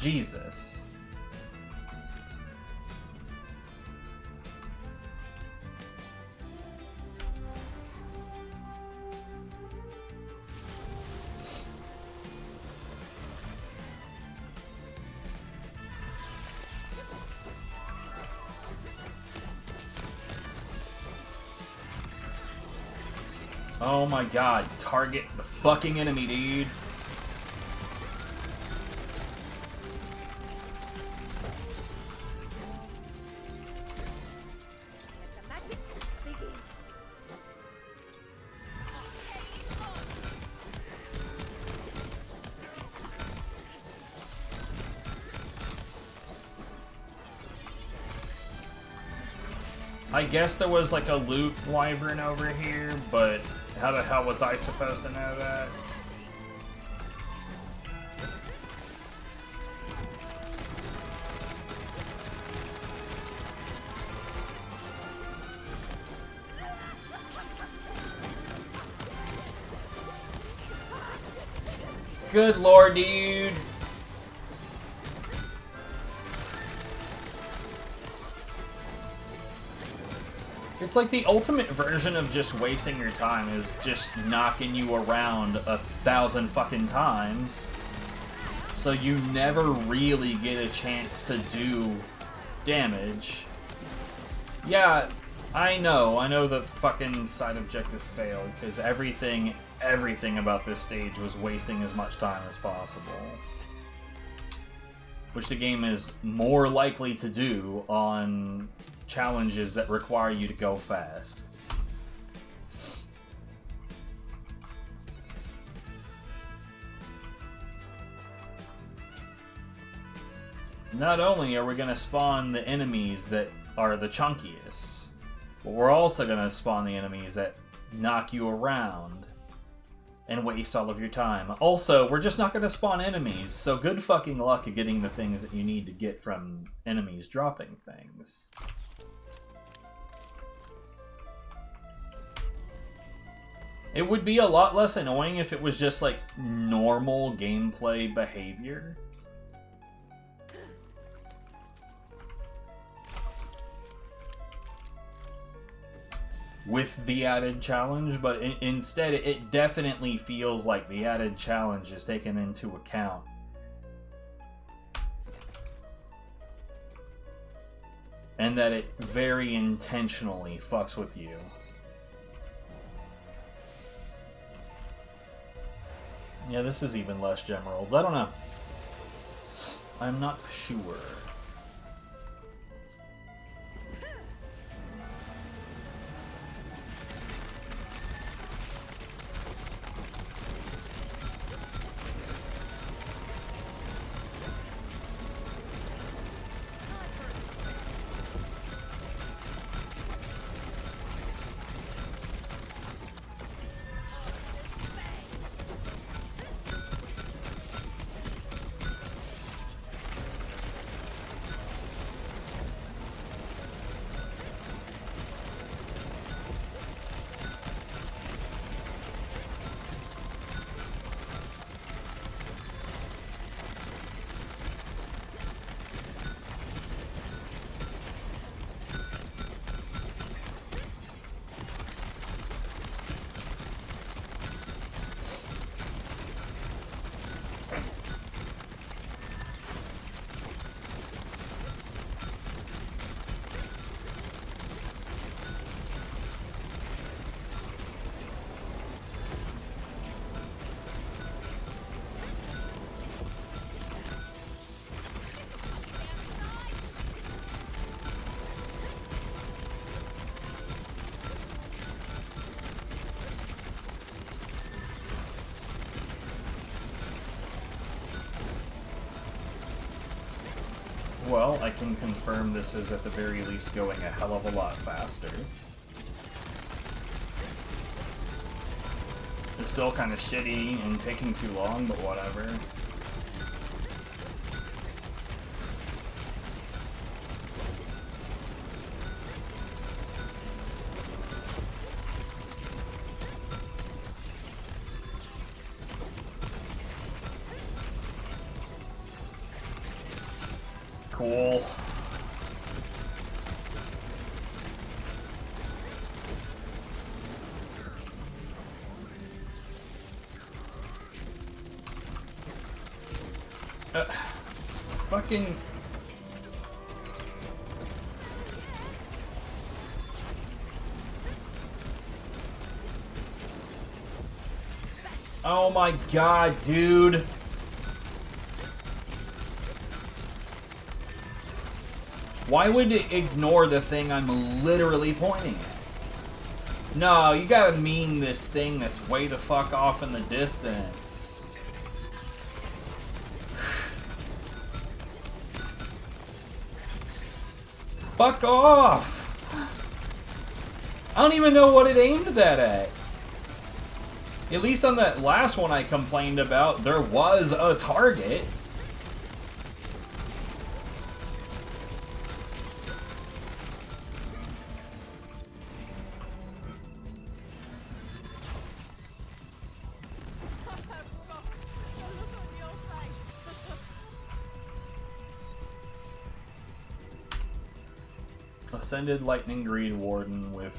Jesus. Oh my god, target the fucking enemy, dude. I guess there was like a loot wyvern over here, but how the hell was I supposed to know that? Good lord, dude. It's like the ultimate version of just wasting your time is just knocking you around 1,000 fucking times. So you never really get a chance to do damage. Yeah, I know the fucking side objective failed because everything about this stage was wasting as much time as possible. Which the game is more likely to do on challenges that require you to go fast. Not only are we going to spawn the enemies that are the chunkiest, but we're also going to spawn the enemies that knock you around and waste all of your time. Also, we're just not going to spawn enemies, so good fucking luck at getting the things that you need to get from enemies dropping things. It would be a lot less annoying if it was just like normal gameplay behavior. with the added challenge, but instead it definitely feels like the added challenge is taken into account. And that it very intentionally fucks with you. Yeah, this is even less gemeralds. I don't know. I'm not sure. Well, I can confirm this is at the very least going a hell of a lot faster. It's still kind of shitty and taking too long, but whatever. Cool. Fucking... Oh my god, dude! Why would it ignore the thing I'm literally pointing at? No, you gotta mean this thing that's way the fuck off in the distance. Fuck off! I don't even know what it aimed that at. At least on that last one I complained about, there was a target. Ascended Lightning Greed Warden with...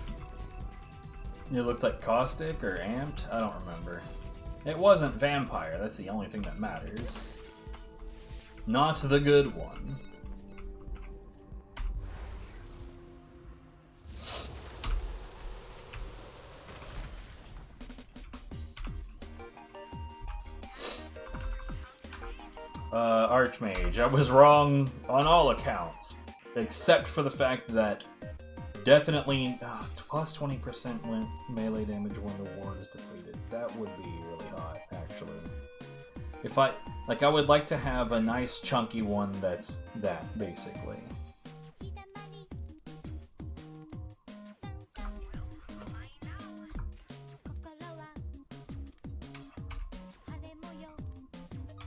It looked like Caustic or Amped? I don't remember. It wasn't Vampire, that's the only thing that matters. Not the good one. Archmage. I was wrong on all accounts. Except for the fact that definitely plus 20% melee damage when the ward is depleted. That would be really hot, actually. If I would like to have a nice chunky one that's that, basically.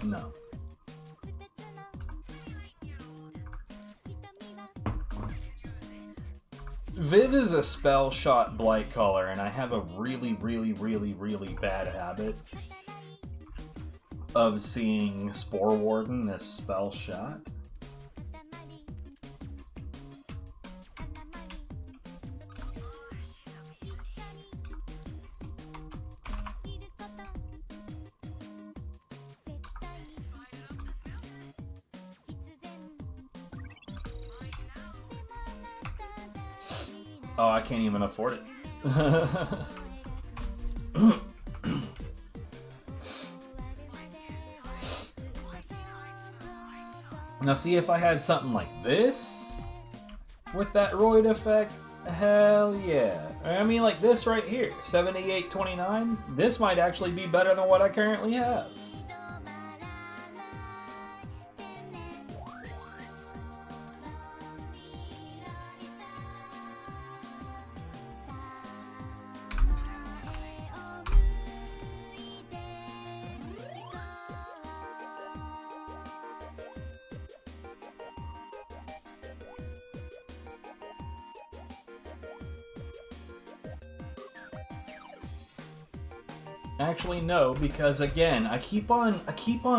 No. Viv is a spell shot blight color, and I have a really bad habit of seeing Spore Warden as spell shot. Oh, I can't even afford it. Now see, if I had something like this with that roid effect, hell yeah. I mean, like this right here, 7829, this might actually be better than what I currently have. Actually, no, because again, I keep on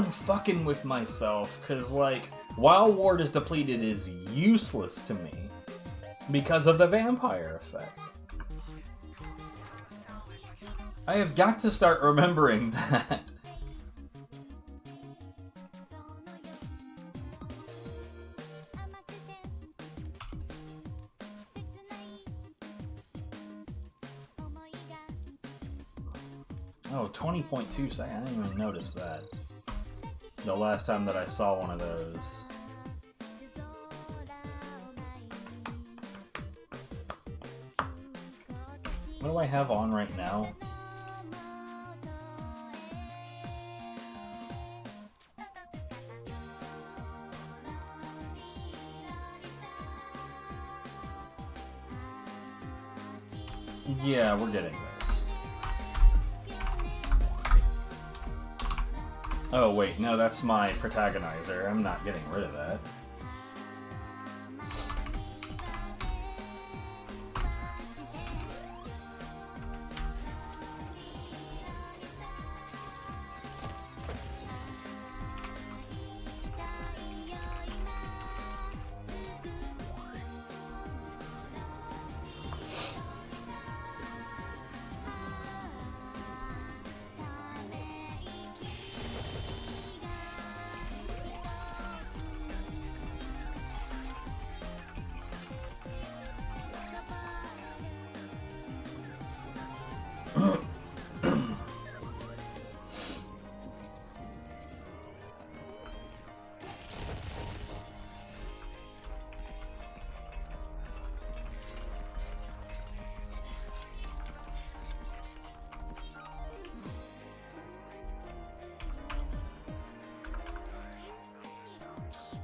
fucking with myself, because like, while ward is depleted is useless to me because of the vampire effect. I have got to start remembering that. Oh, 20.2 seconds. I didn't even notice that. The last time that I saw one of those. What do I have on right now? Yeah, we're getting this. Oh wait, no, that's my protagonizer. I'm not getting rid of that.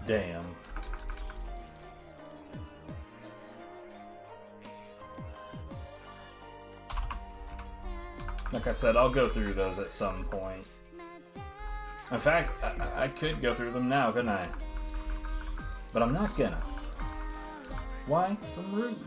Damn. Like I said, I'll go through those at some point. In fact, I could go through them now, couldn't I? But I'm not gonna. Why? 'Cause I'm rude.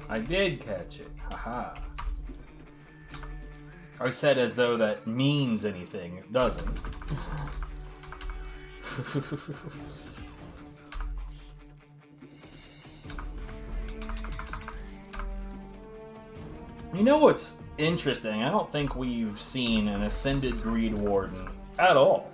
I did catch it. Haha. I said as though that means anything. It doesn't. You know what's interesting? I don't think we've seen an Ascended Greed Warden at all.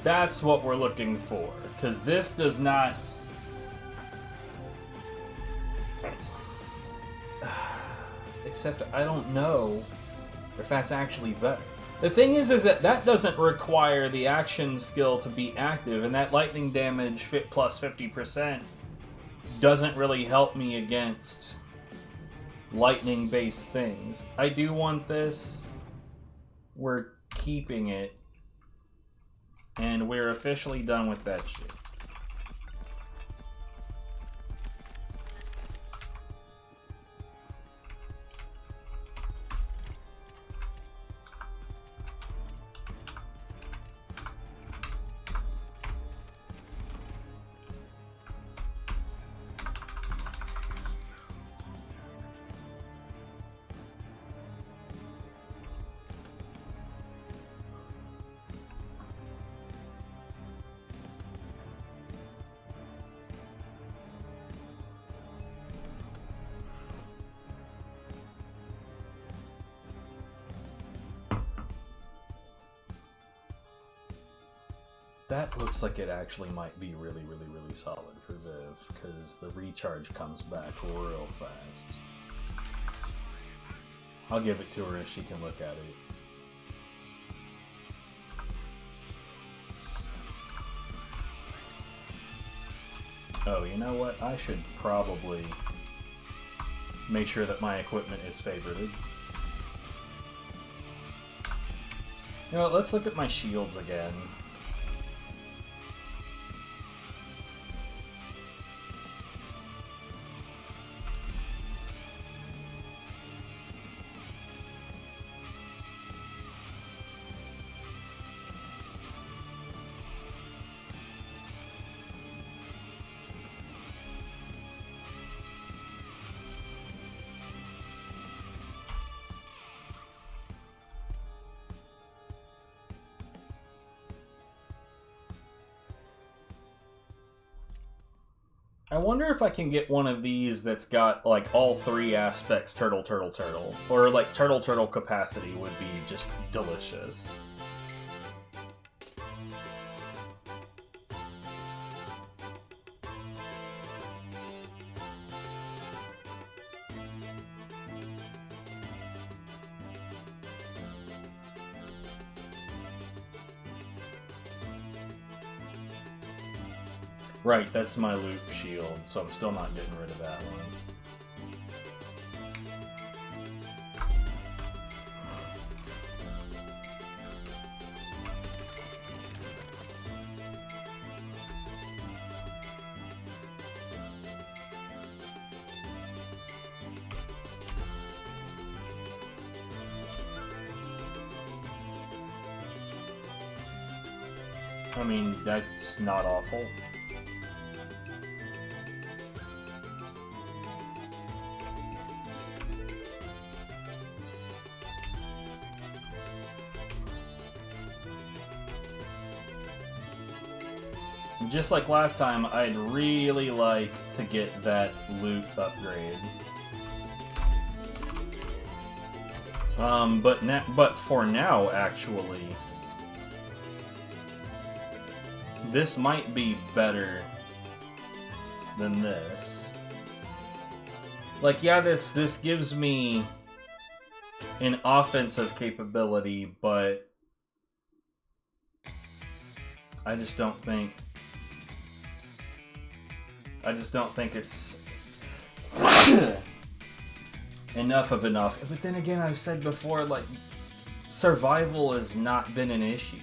That's what we're looking for. Because this does not... Except I don't know if that's actually better. The thing is that that doesn't require the action skill to be active, and that lightning damage plus 50% doesn't really help me against lightning-based things. I do want this. We're keeping it. And we're officially done with that shit. That looks like it actually might be really, really, really solid for Viv, because the recharge comes back real fast. I'll give it to her if she can look at it. Oh, you know what? I should probably make sure that my equipment is favorited. You know what? Let's look at my shields again. I wonder if I can get one of these that's got, like, all three aspects turtle, turtle, turtle. Or, like, turtle, turtle capacity would be just delicious. Right, that's my loop shield, so I'm still not getting rid of that one. I mean, that's not awful. Just like last time, I'd really like to get that loot upgrade. But for now, actually, this might be better than this. Like, yeah, this gives me an offensive capability, but I just don't think it's enough of enough. But then again, I've said before, like, survival has not been an issue.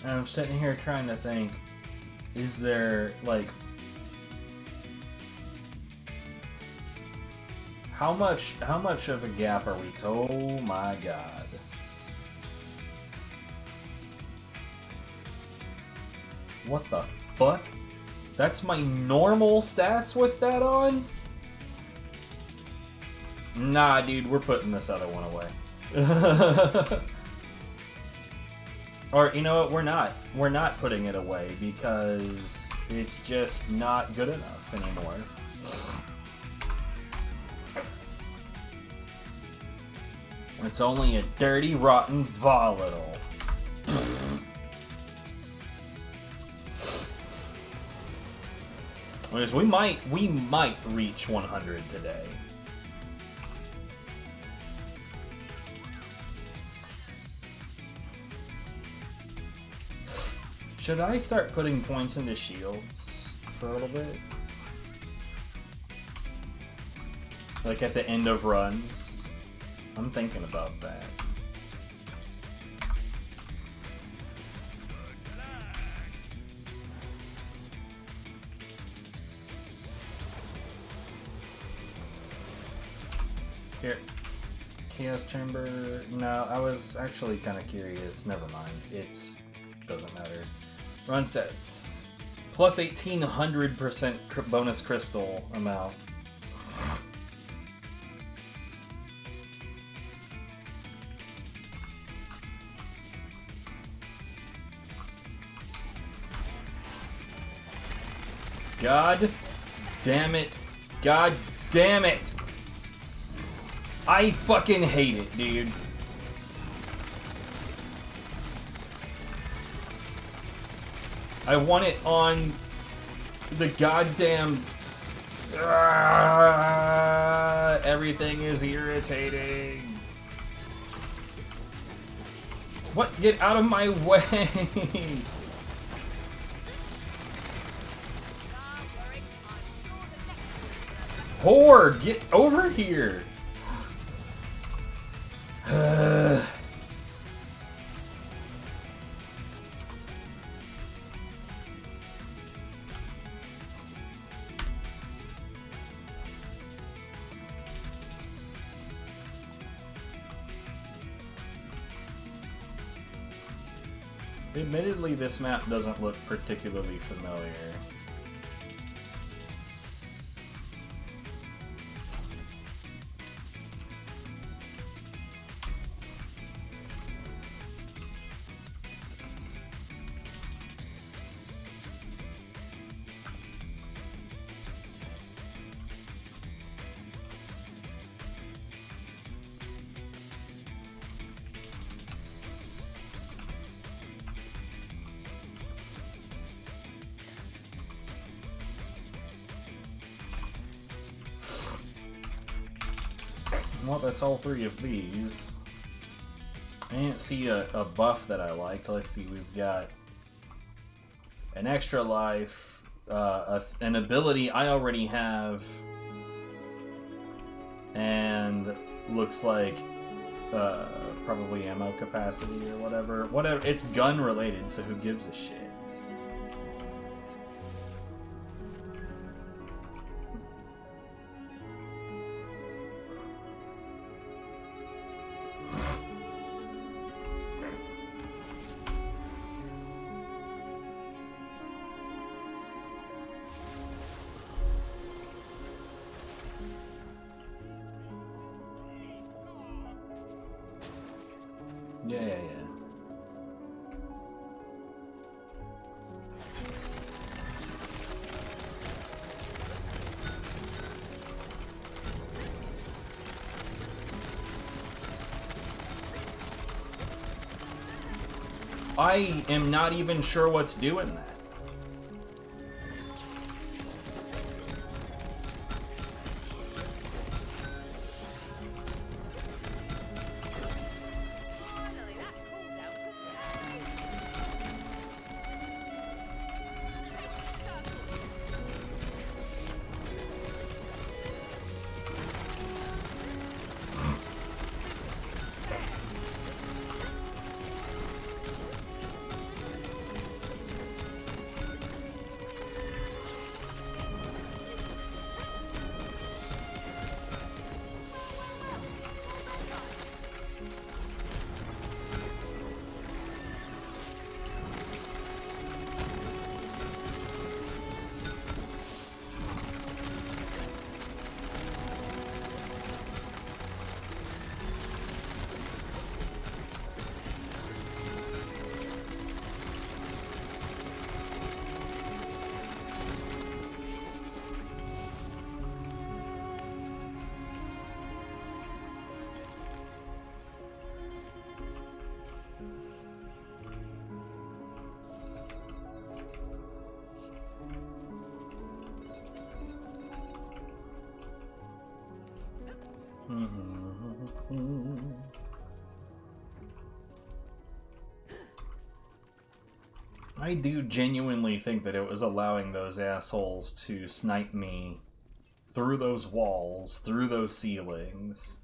And I'm sitting here trying to think, is there, like, how much of a gap are we to? Oh my god. What the fuck? That's my normal stats with that on? Nah, dude, we're putting this other one away. Or, you know what, we're not. We're not putting it away because it's just not good enough anymore. It's only a dirty, rotten volatile. Whereas we might reach 100 today. Should I start putting points into shields for a little bit? Like at the end of runs? I'm thinking about that. Here. Chaos Chamber. No, I was actually kind of curious. Never mind. It's doesn't matter. Run stats. Plus 1800% bonus crystal amount. God damn it. God damn it. I fucking hate it, dude. I want it on the goddamn... everything is irritating. What? Get out of my way! Whore! Get over here! Admittedly, this map doesn't look particularly familiar. Well, that's all three of these. I didn't see a buff that I liked. Let's see, we've got an extra life, an ability I already have, and looks like probably ammo capacity or whatever. Whatever, it's gun related, so who gives a shit? Yeah. I am not even sure what's doing that. I do genuinely think that it was allowing those assholes to snipe me through those walls, through those ceilings.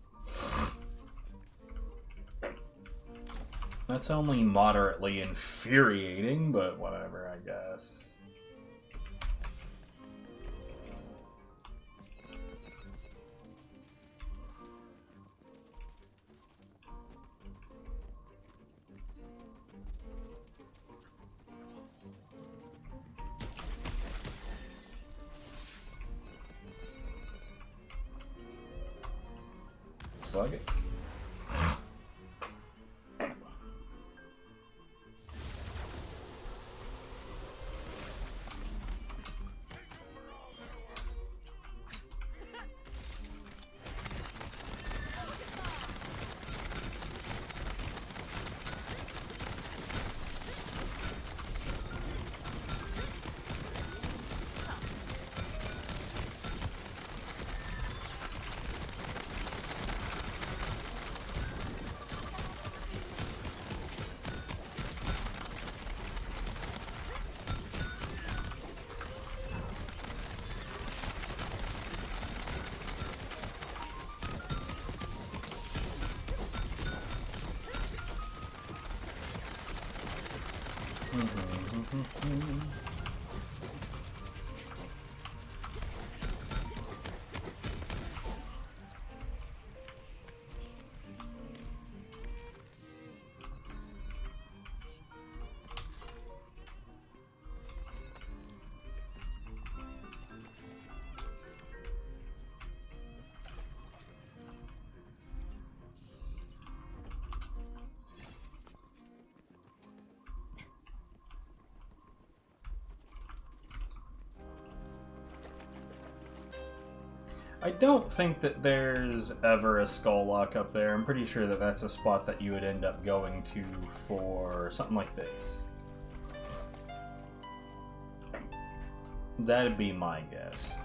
That's only moderately infuriating, but whatever, I guess. Plug it. I don't think that there's ever a skull lock up there. I'm pretty sure that that's a spot that you would end up going to for something like this. That'd be my guess.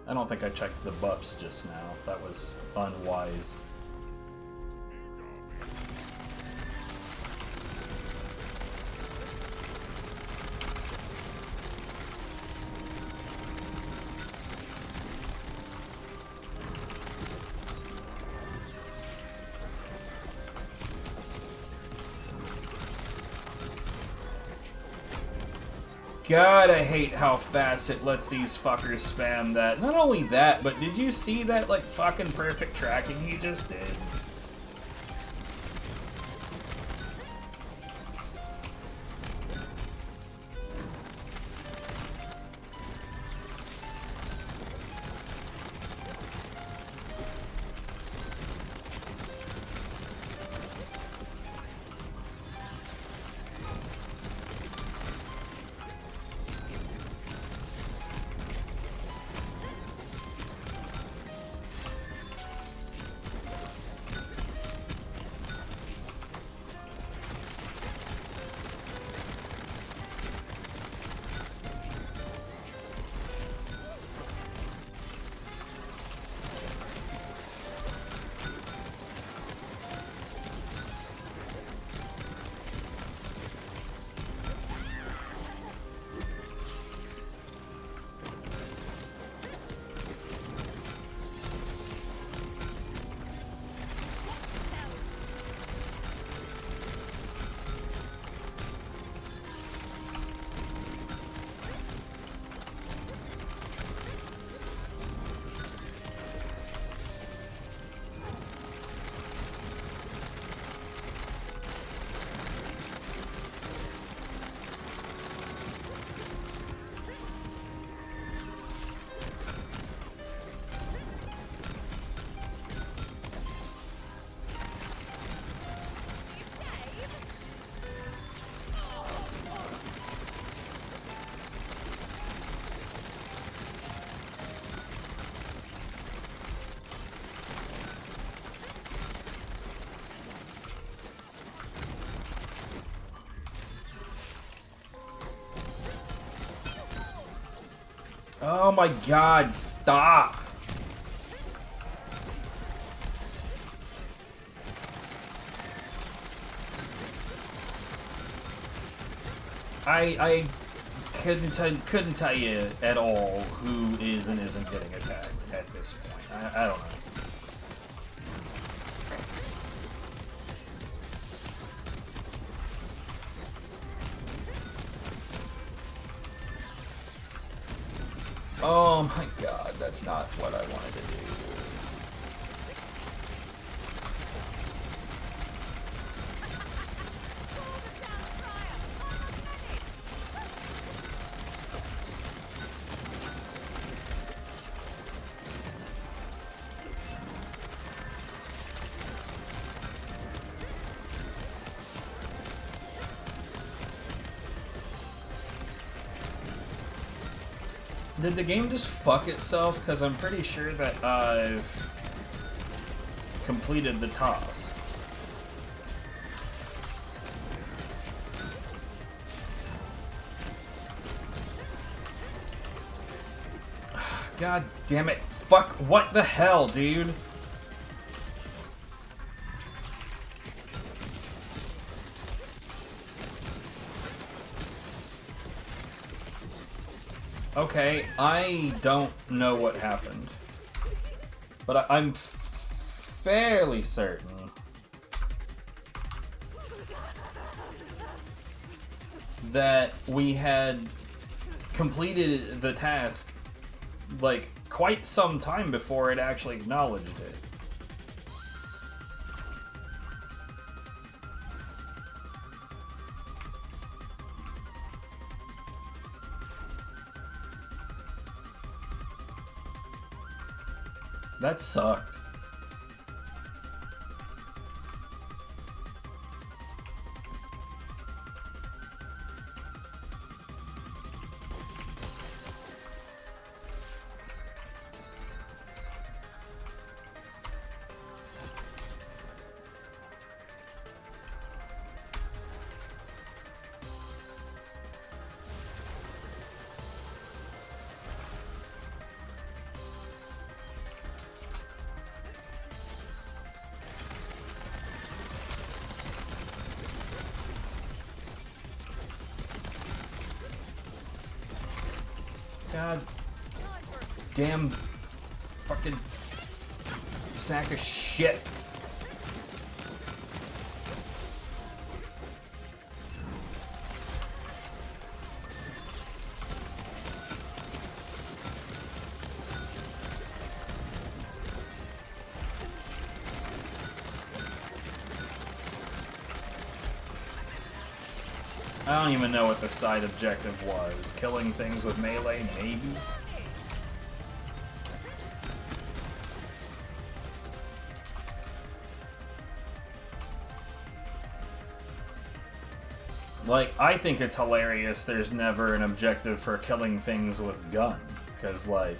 I don't think I checked the buffs just now. That was unwise. God, I hate how fast it lets these fuckers spam that. Not only that, but did you see that, like, fucking perfect tracking he just did? Oh my god, stop! I couldn't tell you at all who is and isn't getting attacked at this point. I don't know. Oh my god, that's not what I wanted to do. Did the game just fuck itself? Because I'm pretty sure that I've completed the task. God damn it. Fuck, what the hell, dude? Okay, I don't know what happened, but I'm fairly certain that we had completed the task like quite some time before it actually acknowledged it. That sucked. God damn fucking sack of shit. I don't even know what the side objective was. Killing things with melee, maybe? Like, I think it's hilarious there's never an objective for killing things with gun. Because, like,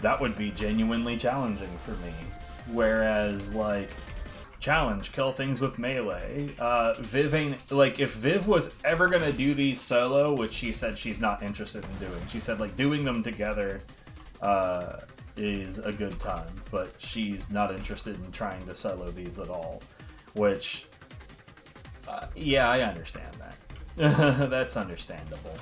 that would be genuinely challenging for me. Whereas, like, challenge, kill things with melee. Viv ain't, like, if Viv was ever gonna do these solo, which she said she's not interested in doing, she said, like, doing them together is a good time, but she's not interested in trying to solo these at all, which, yeah, I understand that. That's understandable.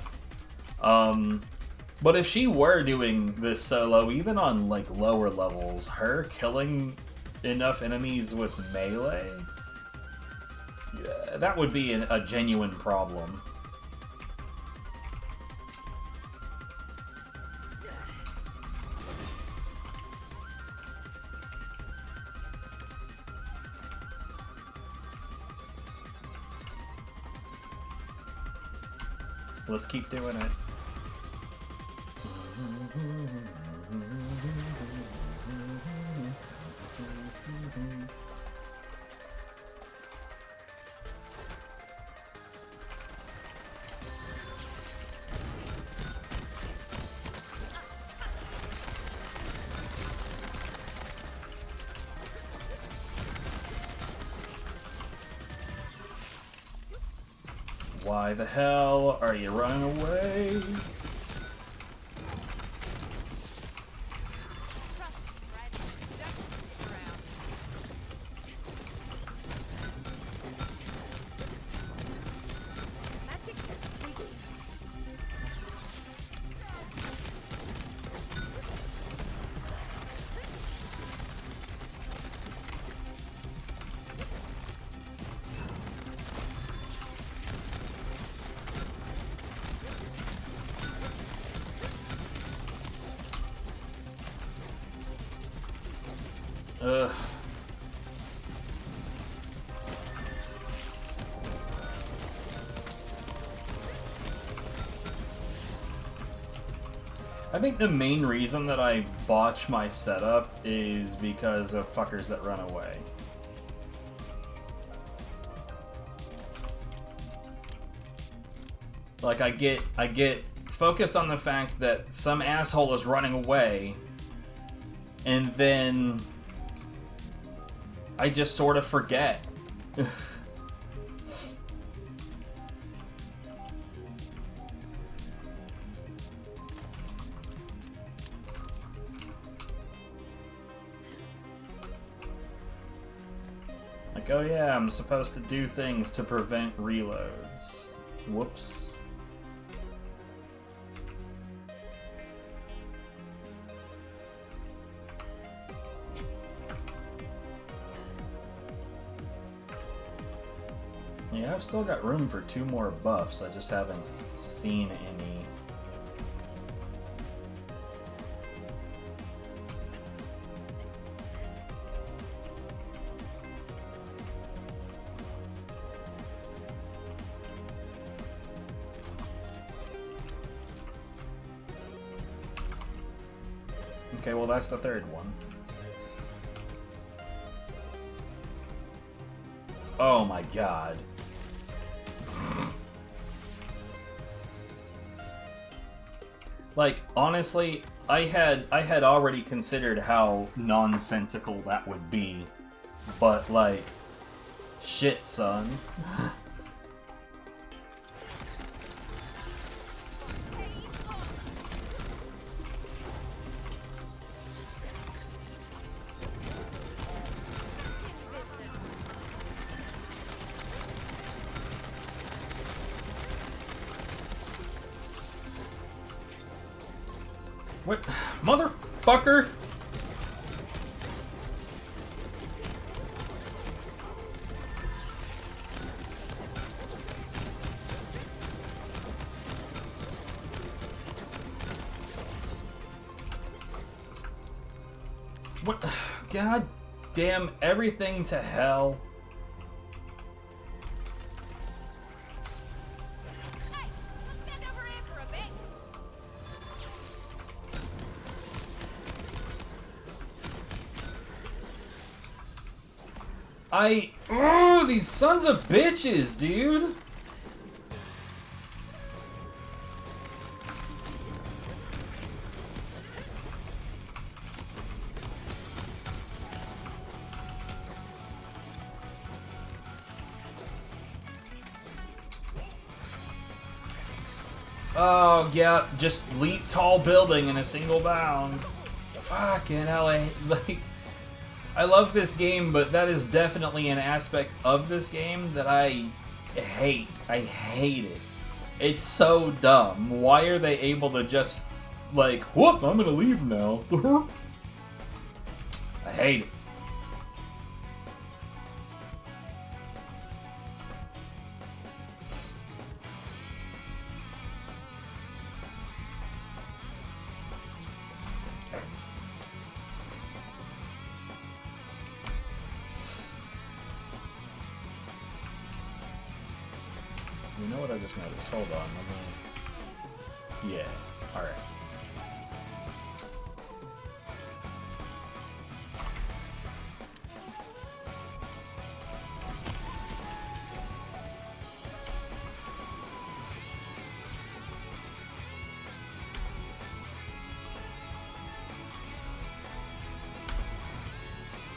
But if she were doing this solo, even on, like, lower levels, her killing enough enemies with melee, yeah, that would be a genuine problem. Let's keep doing it. Why the hell are you running away? Ugh. I think the main reason that I botch my setup is because of fuckers that run away. Like, I get focused on the fact that some asshole is running away, and then I just sort of forget. Like, oh yeah, I'm supposed to do things to prevent reloads. Whoops. Yeah, I've still got room for 2 more buffs, I just haven't seen any. Okay, well that's the 3rd one. Oh my god. Like, honestly, I had already considered how nonsensical that would be, but like, shit, son. What? Motherfucker! What? God damn everything to hell. Oh, these sons of bitches, dude! Oh, yeah, just leap tall building in a single bound. Fucking hell, I love this game, but that is definitely an aspect of this game that I hate. I hate it. It's so dumb. Why are they able to just, like, whoop, I'm gonna leave now. I hate it. You know what I just noticed? Hold on, let me... Yeah, alright.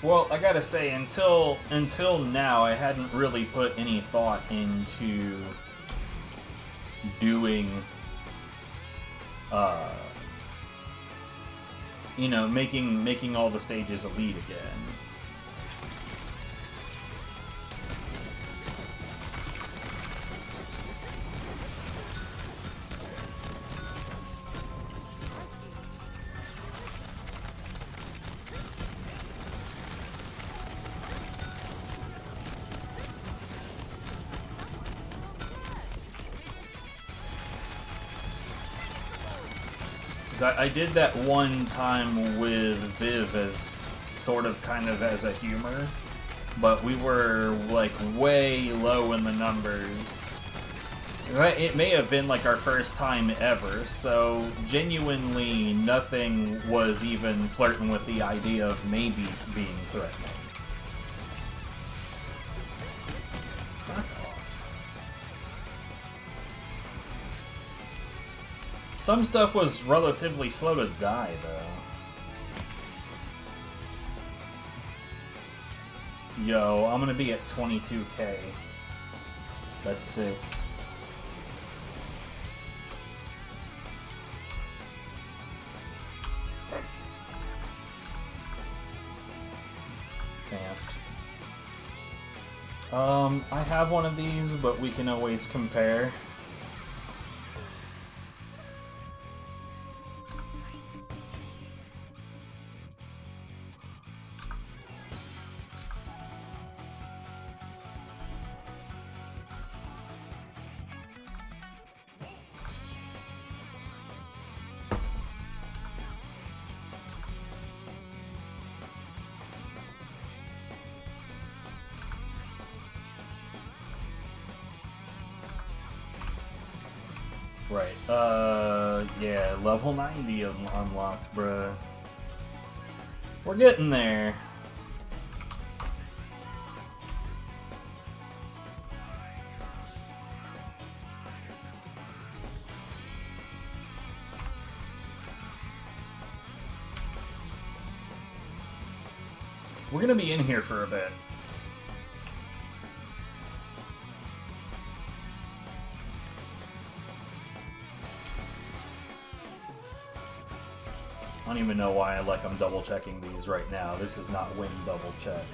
Well, I gotta say, until now, I hadn't really put any thought into doing, you know, making all the stages elite again. I did that one time with Viv as sort of kind of as a humor, but we were like way low in the numbers. It may have been like our first time ever, so genuinely nothing was even flirting with the idea of maybe being threatening. Fuck off. Some stuff was relatively slow to die, though. Yo, I'm gonna be at 22k. That's sick. I have one of these, but we can always compare. Right, yeah, level 90 unlocked, bruh. We're getting there. We're gonna be in here for a bit. I don't even know why I'm double checking these right now. This is not win double check.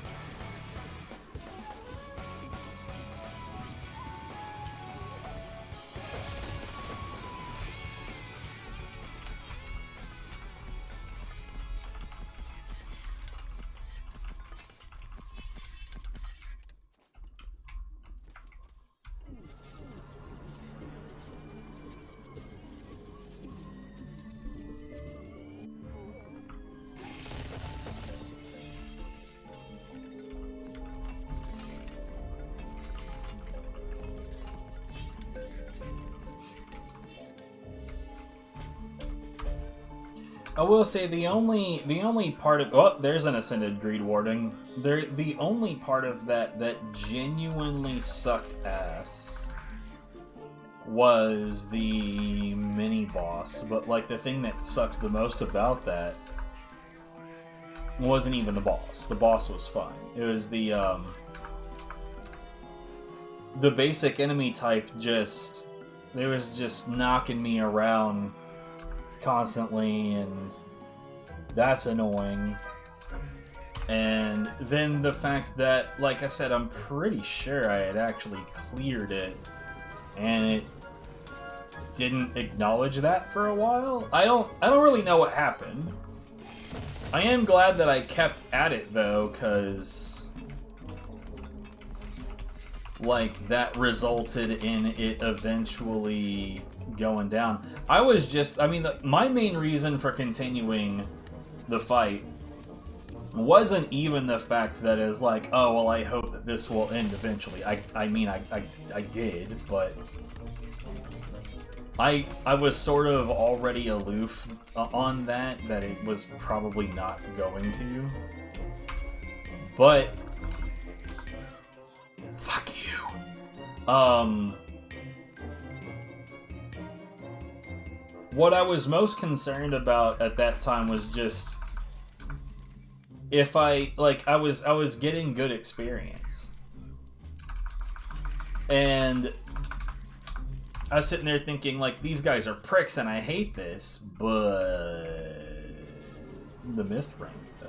I will say the only part of there's an Ascended Greed Warding. The only part of that genuinely sucked ass was the mini boss, but like the thing that sucked the most about that wasn't even the boss. The boss was fine. It was the basic enemy type they was just knocking me around constantly, and that's annoying. And then the fact that, like I said, I'm pretty sure I had actually cleared it, and it didn't acknowledge that for a while. I don't really know what happened. I am glad that I kept at it though, because like that resulted in it eventually going down. My main reason for continuing the fight wasn't even the fact that it's like, oh, well, I hope that this will end eventually. I did, but I was sort of already aloof on that it was probably not going to. But fuck you. What I was most concerned about at that time was just if I was getting good experience. And I was sitting there thinking, like, these guys are pricks and I hate this, but the myth rank though.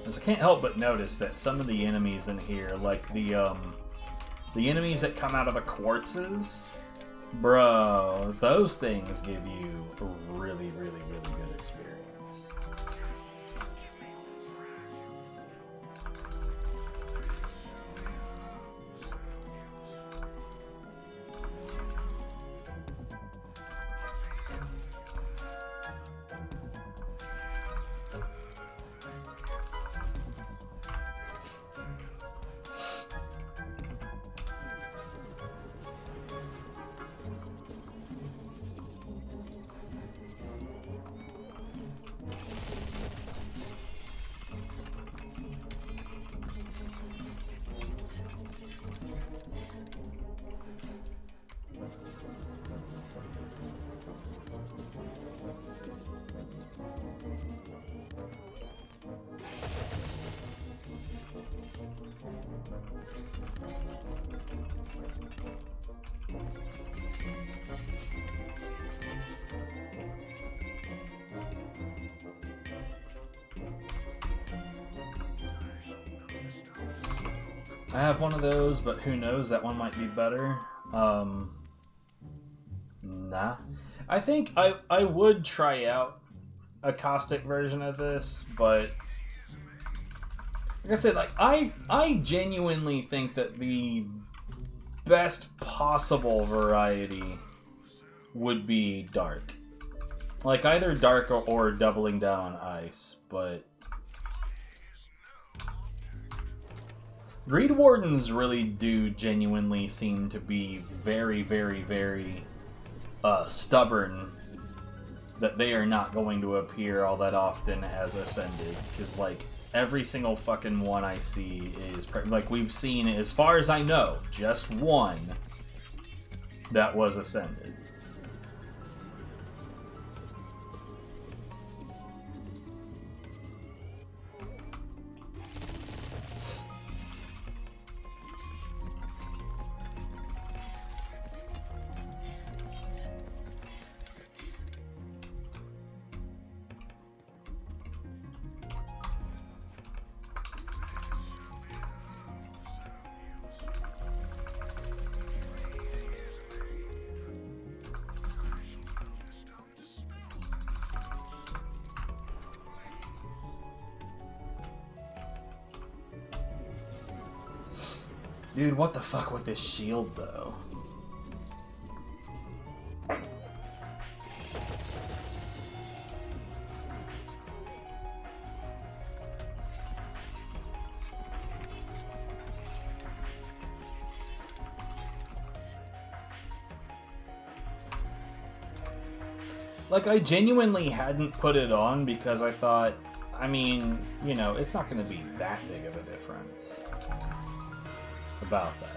I can't help but notice that some of the enemies in here, like the The enemies that come out of the quartzes, bro, those things give you a really, really, really good experience. I have one of those, but who knows, that one might be better. Nah. I think I would try out a caustic version of this, but like I said, like I genuinely think that the best possible variety would be dark. Like either dark or doubling down on ice, but Greed Wardens really do genuinely seem to be very, very, very stubborn that they are not going to appear all that often as Ascended. Because, like, every single fucking one I see is... like, we've seen, as far as I know, just one that was Ascended. Dude, what the fuck with this shield, though? Like, I genuinely hadn't put it on because I thought, I mean, you know, it's not going to be that big of a difference about that.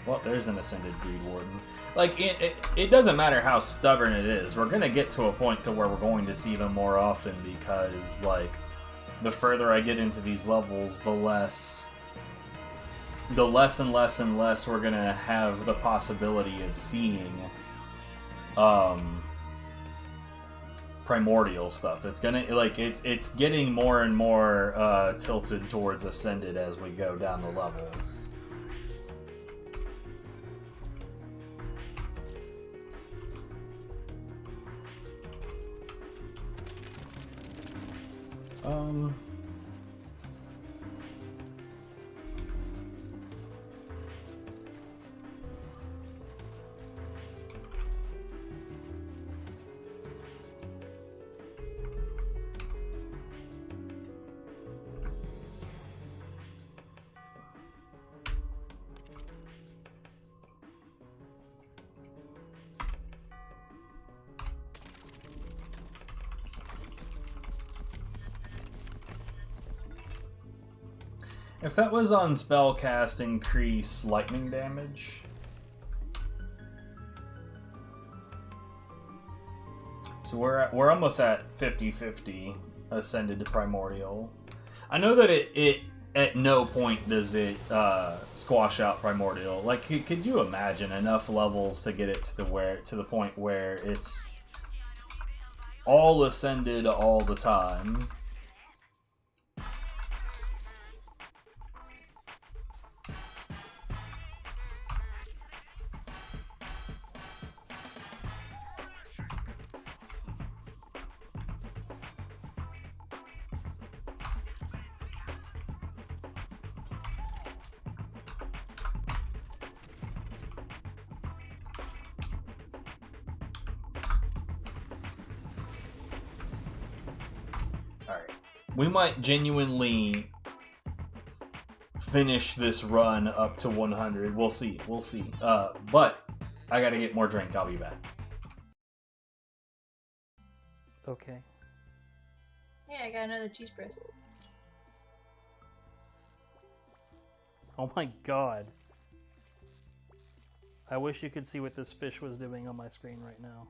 Well, there's an Ascended Greed Warden. Like, it doesn't matter how stubborn it is. We're going to get to a point to where we're going to see them more often because, like, the further I get into these levels, the less and less and less we're going to have the possibility of seeing primordial stuff. It's gonna, like, it's getting more and more tilted towards Ascended as we go down the levels. If that was on spellcast, increase lightning damage. So we're almost at 50-50 Ascended to Primordial. I know that it at no point does it squash out Primordial. Like, could you imagine enough levels to get it to the point where it's all Ascended all the time? We might genuinely finish this run up to 100. We'll see. We'll see. But I gotta get more drink. I'll be back. Okay. Hey, I got another cheese breast. Oh my god. I wish you could see what this fish was doing on my screen right now.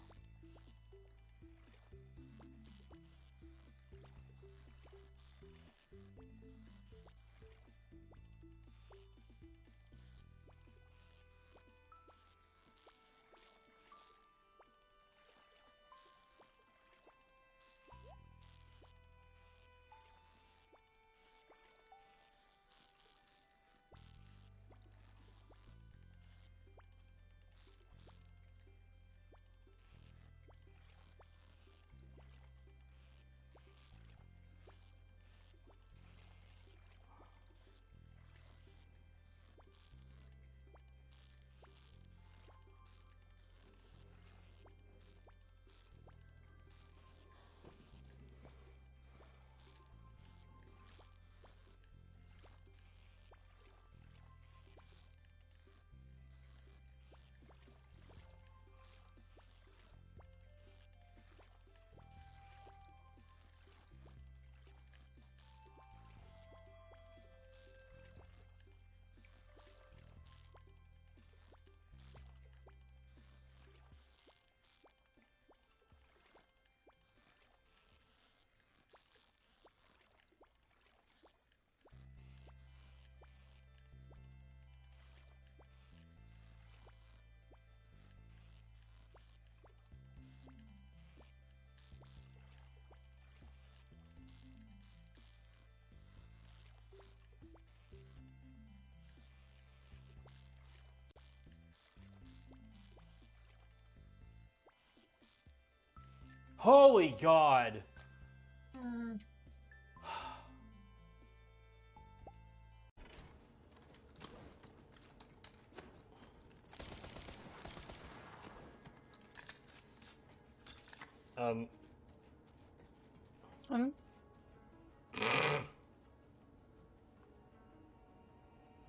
Holy God!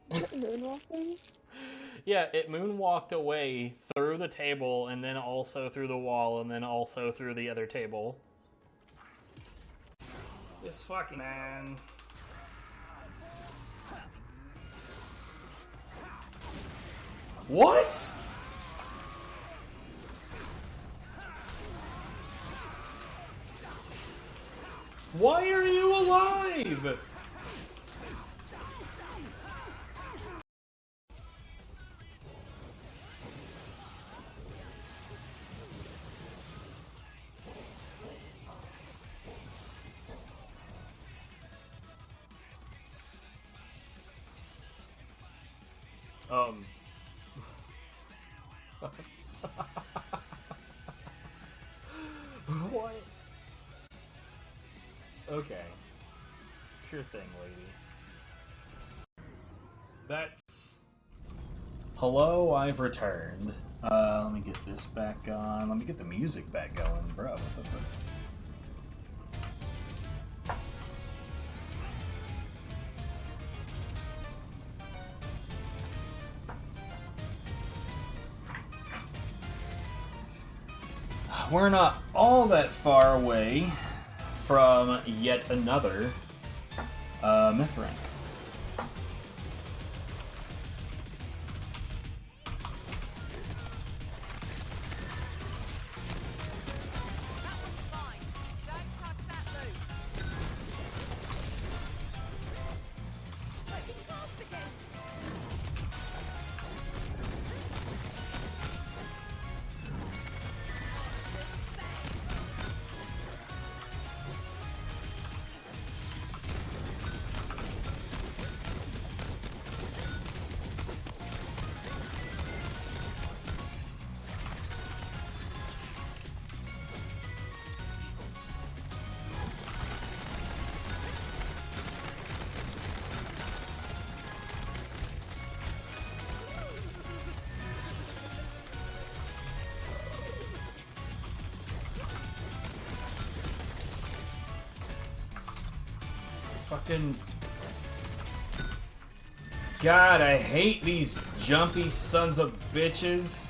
Moonwalking? Yeah, it moonwalked away through the table, and then also through the wall, and then also through the other table. This fucking man. What? Why are you alive? What? Okay. Sure thing, lady. That's... Hello, I've returned. Let me get this back on. Let me get the music back going. Bro, what the fuck? We're not all that far away from yet another myth rank. fucking... God, I hate these jumpy sons of bitches.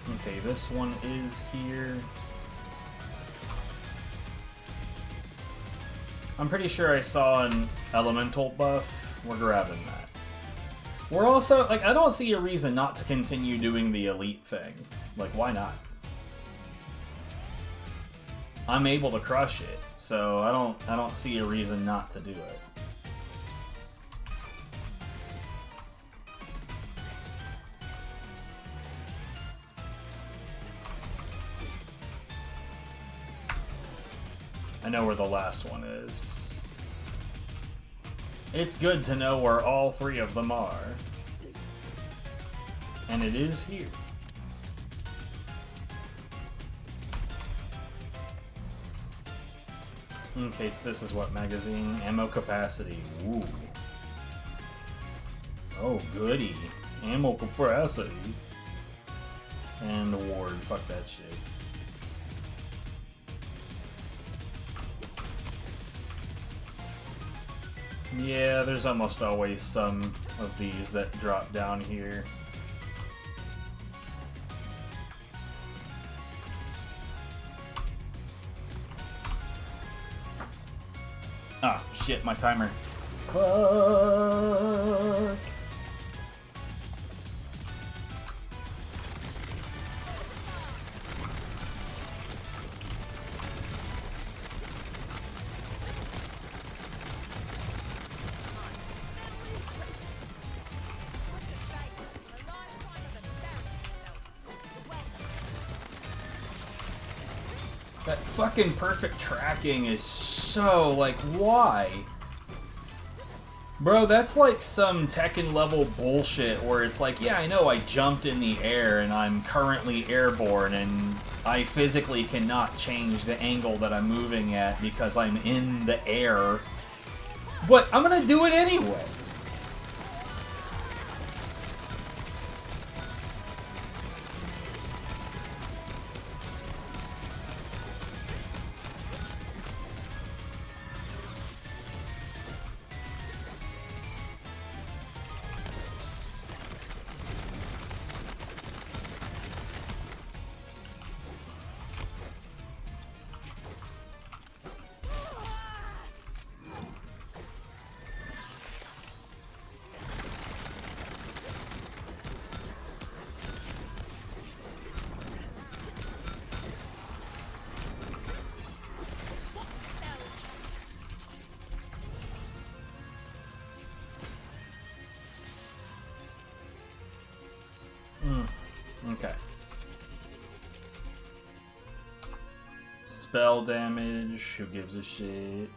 Okay, this one is here. I'm pretty sure I saw an elemental buff. We're grabbing that. We're also, like, I don't see a reason not to continue doing the elite thing. Like, why not? I'm able to crush it, so I don't see a reason not to do it. I know where the last one is. It's good to know where all three of them are. And it is here. In case this is what magazine? Ammo capacity. Ooh. Oh, goody. Ammo capacity. And award. Fuck that shit. Yeah, there's almost always some of these that drop down here. Ah, shit, my timer. Fuck. That fucking perfect tracking is so, like, why? Bro, that's like some Tekken level bullshit where it's like, yeah, I know I jumped in the air and I'm currently airborne and I physically cannot change the angle that I'm moving at because I'm in the air, but I'm gonna do it anyway. Okay. Spell damage, who gives a shit?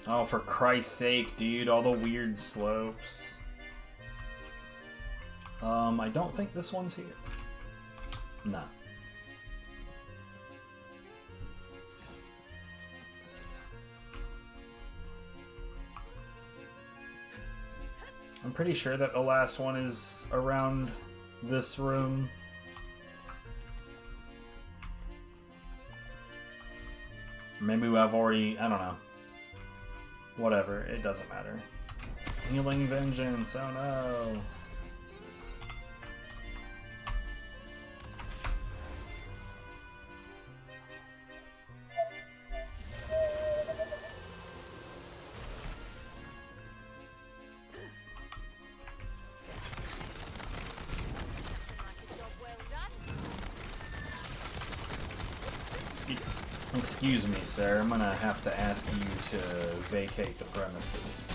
Oh, for Christ's sake, dude, all the weird slopes. I don't think this one's here. No. I'm pretty sure that the last one is around this room. Maybe I've already, I don't know. Whatever, it doesn't matter. Healing Vengeance, oh no. Excuse me, sir. I'm gonna have to ask you to vacate the premises.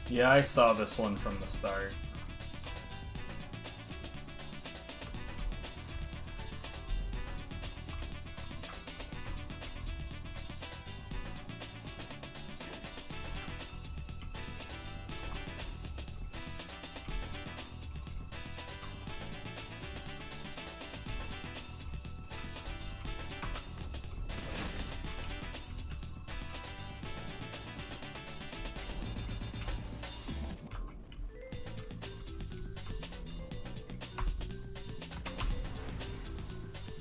Yeah, I saw this one from the start.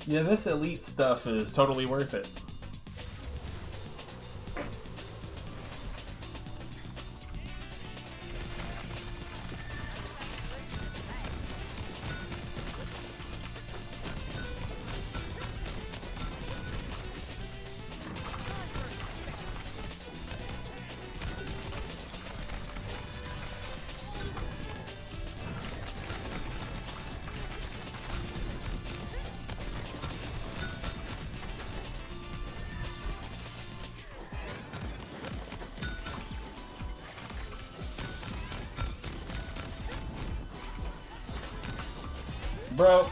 Yeah, this elite stuff is totally worth it. Bro.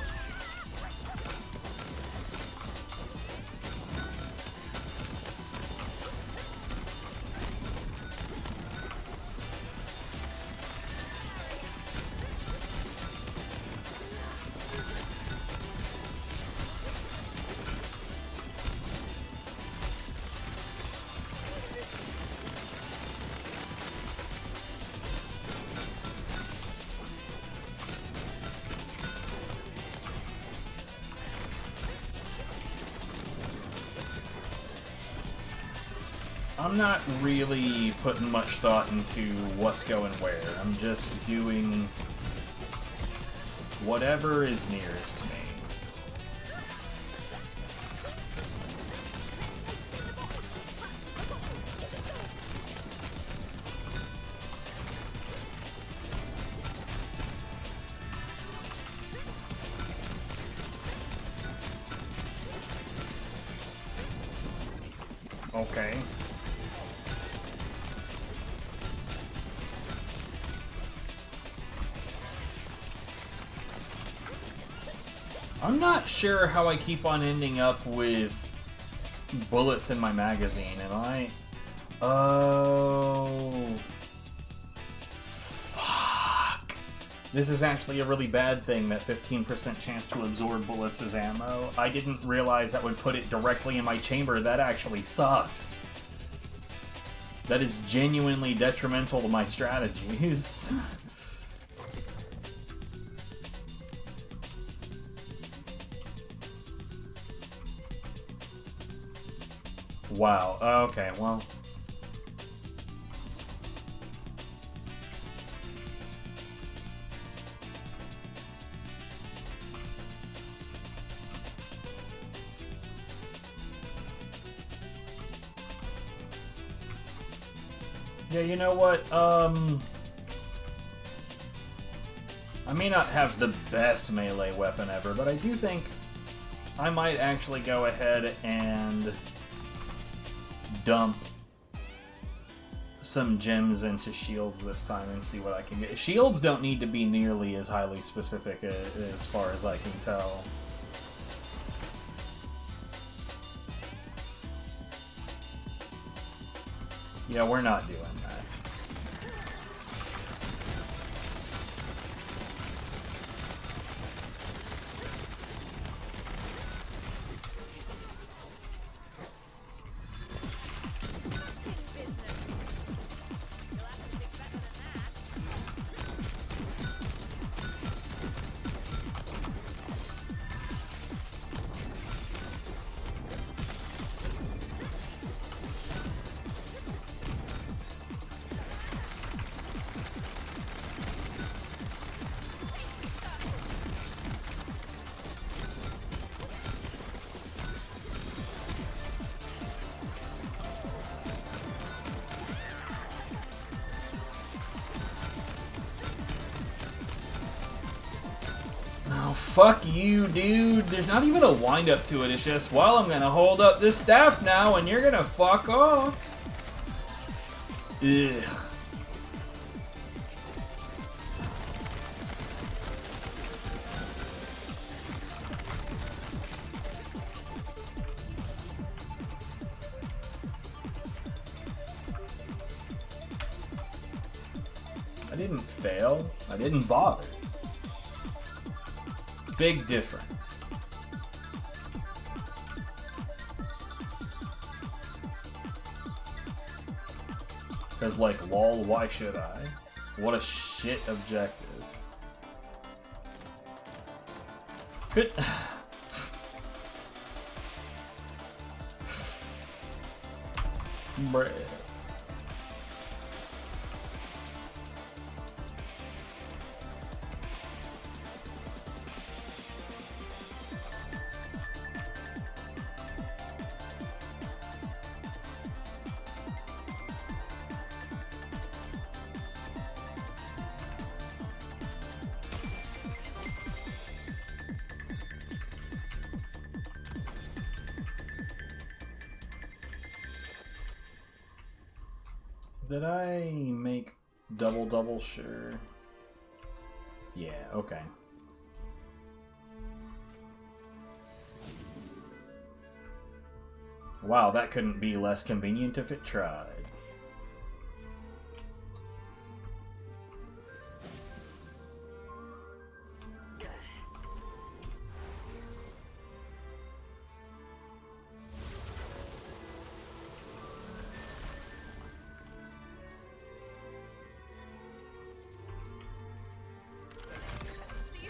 I'm not really putting much thought into what's going where. I'm just doing whatever is nearest to me. Okay. I'm not sure how I keep on ending up with bullets in my magazine. Am I? Oh. Fuck. This is actually a really bad thing, that 15% chance to absorb bullets as ammo. I didn't realize that would put it directly in my chamber. That actually sucks. That is genuinely detrimental to my strategies. Wow, okay, well. Yeah, you know what, I may not have the best melee weapon ever, but I do think I might actually go ahead and dump some gems into shields this time and see what I can get. Shields don't need to be nearly as highly specific as far as I can tell. Yeah, we're not doing that. Oh, fuck you, dude. There's not even a wind-up to it. It's just, well, I'm gonna hold up this staff now, and you're gonna fuck off. Ugh. I didn't fail. I didn't bother. Big difference. Because, like, lol, why should I? What a shit objective. Good. Bruh. Did I make double sure? Yeah, okay. Wow, that couldn't be less convenient if it tried.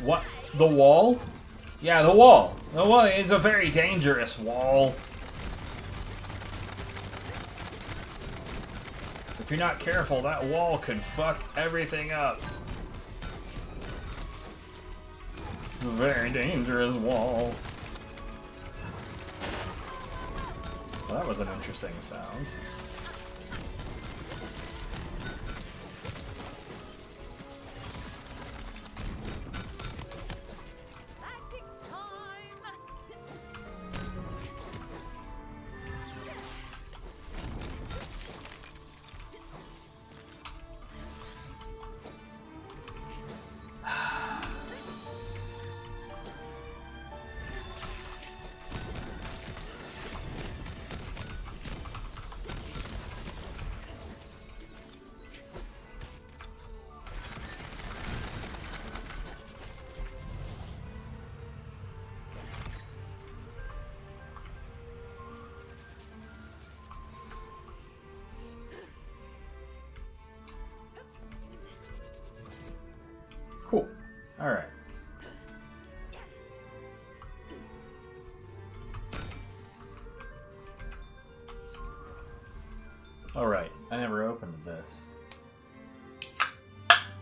What? The wall? Yeah, the wall. The wall is a very dangerous wall. If you're not careful, that wall could fuck everything up. It's a very dangerous wall. Well, that was an interesting sound. Cool. All right. All right. I never opened this.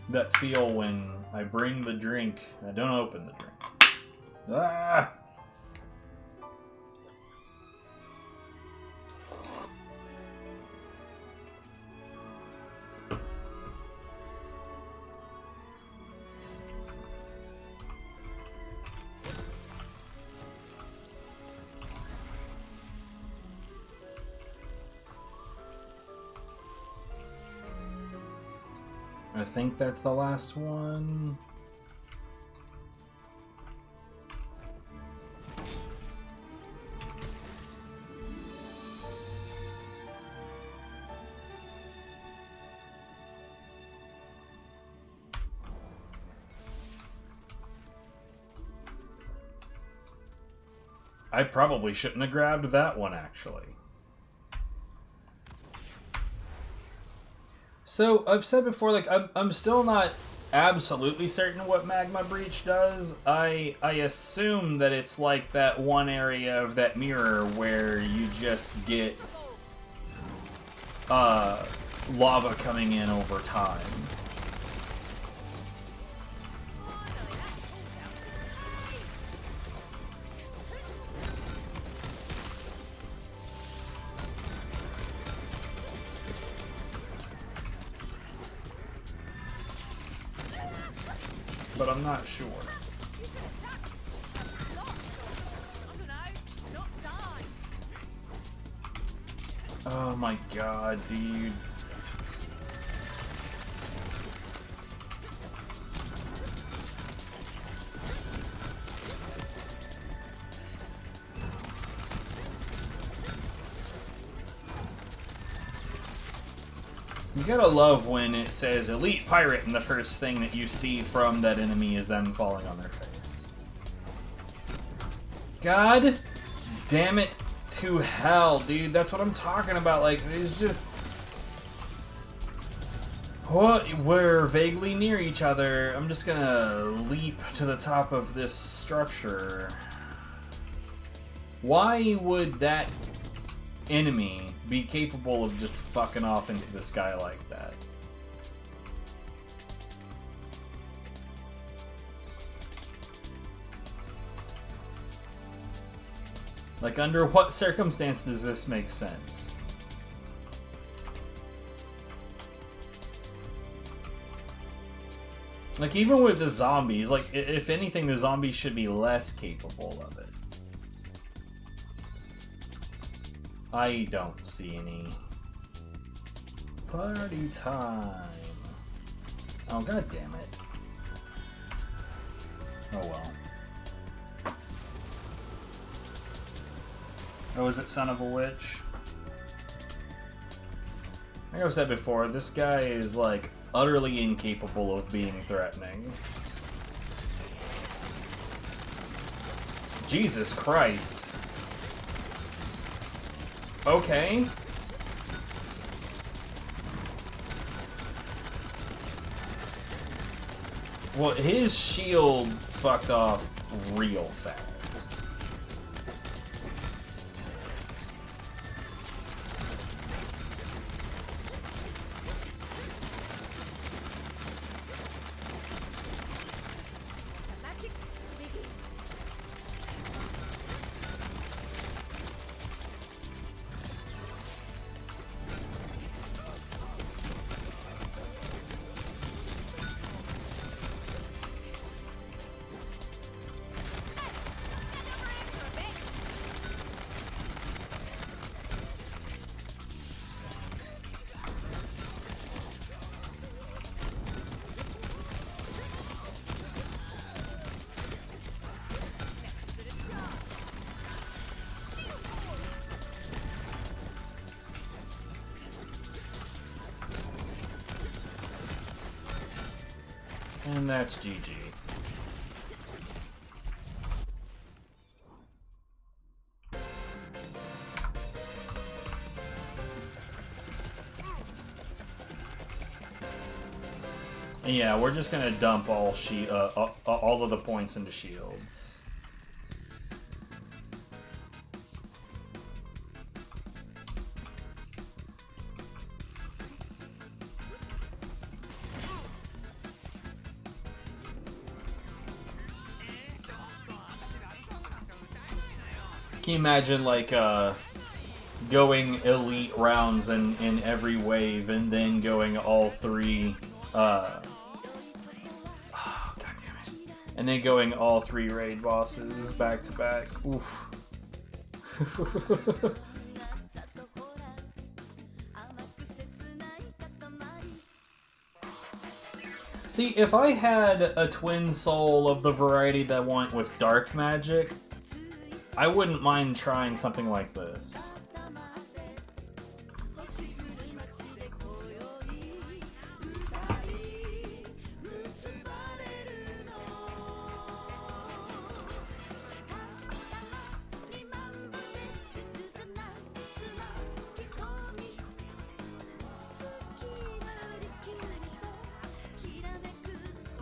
That feel when I bring the drink, I don't open the drink. Ah! I think that's the last one. I probably shouldn't have grabbed that one, actually. So, I've said before, like, I'm still not absolutely certain what Magma Breach does. I assume that it's like that one area of that mirror where you just get lava coming in over time. But I'm not sure. Oh my god, dude. You gotta love when it says Elite Pirate and the first thing that you see from that enemy is them falling on their face. God damn it to hell, dude. That's what I'm talking about. Like, it's just... What? We're vaguely near each other. I'm just gonna leap to the top of this structure. Why would that enemy be capable of just fucking off into the sky like that? Like, under what circumstance does this make sense? Like, even with the zombies, like, if anything, the zombies should be less capable of it. I don't see any. Party time. Oh, god damn it. Oh well. Oh, is it Son of a Witch? Like I've said before, this guy is, like, utterly incapable of being threatening. Jesus Christ. Okay. Well, his shield fucked off real fast. And that's GG. And yeah, we're just gonna dump all of the points into shields. Can you imagine, like, going elite rounds in every wave and then going all three, oh, God damn it. And then going all three raid bosses back to back. Oof. See, if I had a twin soul of the variety that went with dark magic, I wouldn't mind trying something like this.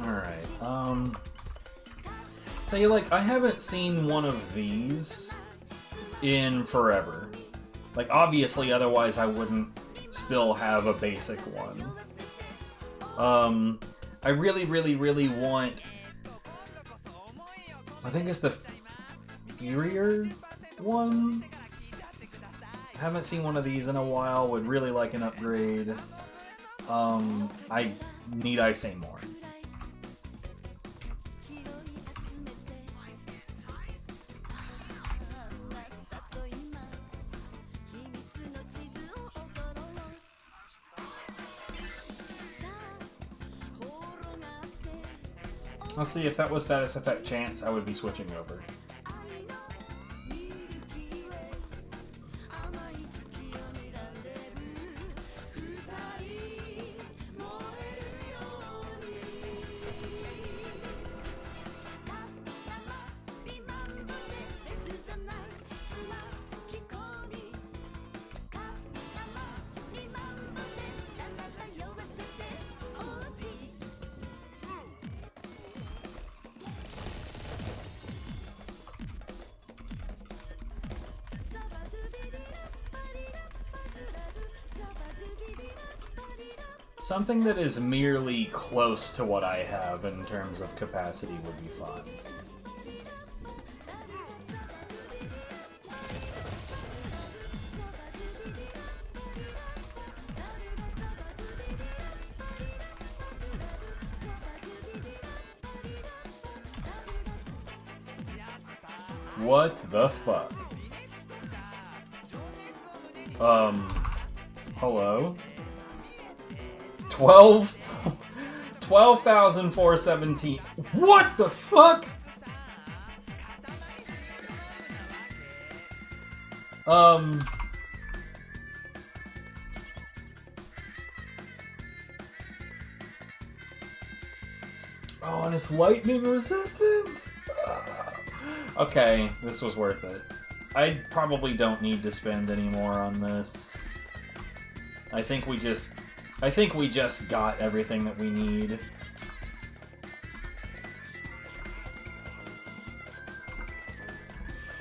Alright, so you like, I haven't seen one of these in forever. Like, obviously, otherwise I wouldn't still have a basic one. I really, really, really want... I think it's the Furier one? I haven't seen one of these in a while, would really like an upgrade. Need I say more? Let's see, if that was status effect chance, I would be switching over. Something that is merely close to what I have in terms of capacity would be fun. What the fuck? Hello? 12,417. What the fuck? Oh, and it's lightning resistant? Okay, this was worth it. I probably don't need to spend any more on this. I think we just got everything that we need.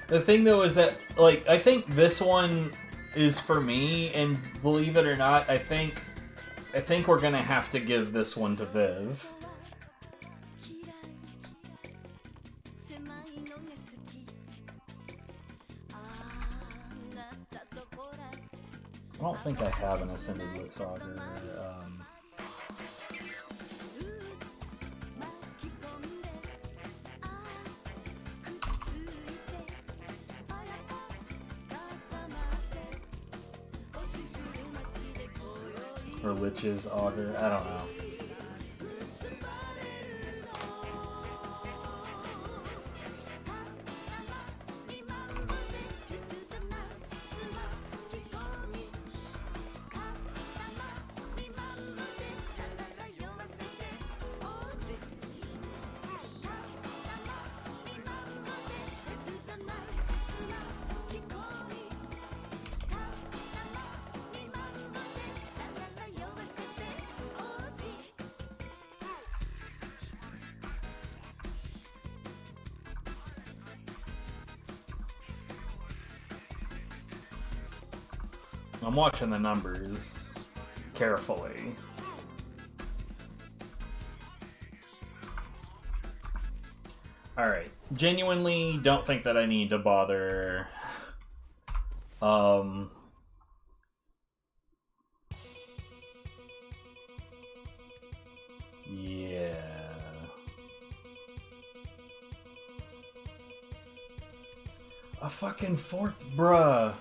The thing though is that, like, I think this one is for me, and believe it or not, I think we're gonna have to give this one to Viv. I don't think I have an Ascended Witch Auger. Or Lich's Auger, I don't know. I'm watching the numbers carefully. Alright. Genuinely don't think that I need to bother. Yeah. A fucking fourth, bruh.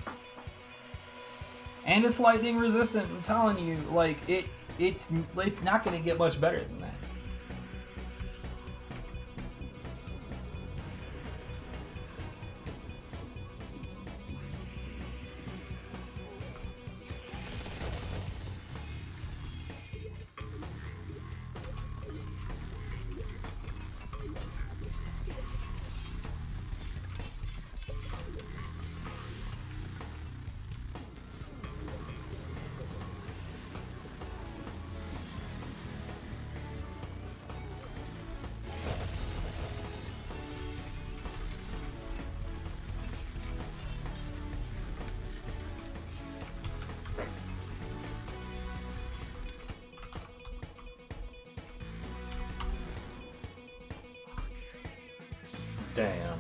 And it's lightning resistant, I'm telling you, like, it's not gonna get much better than that. Damn.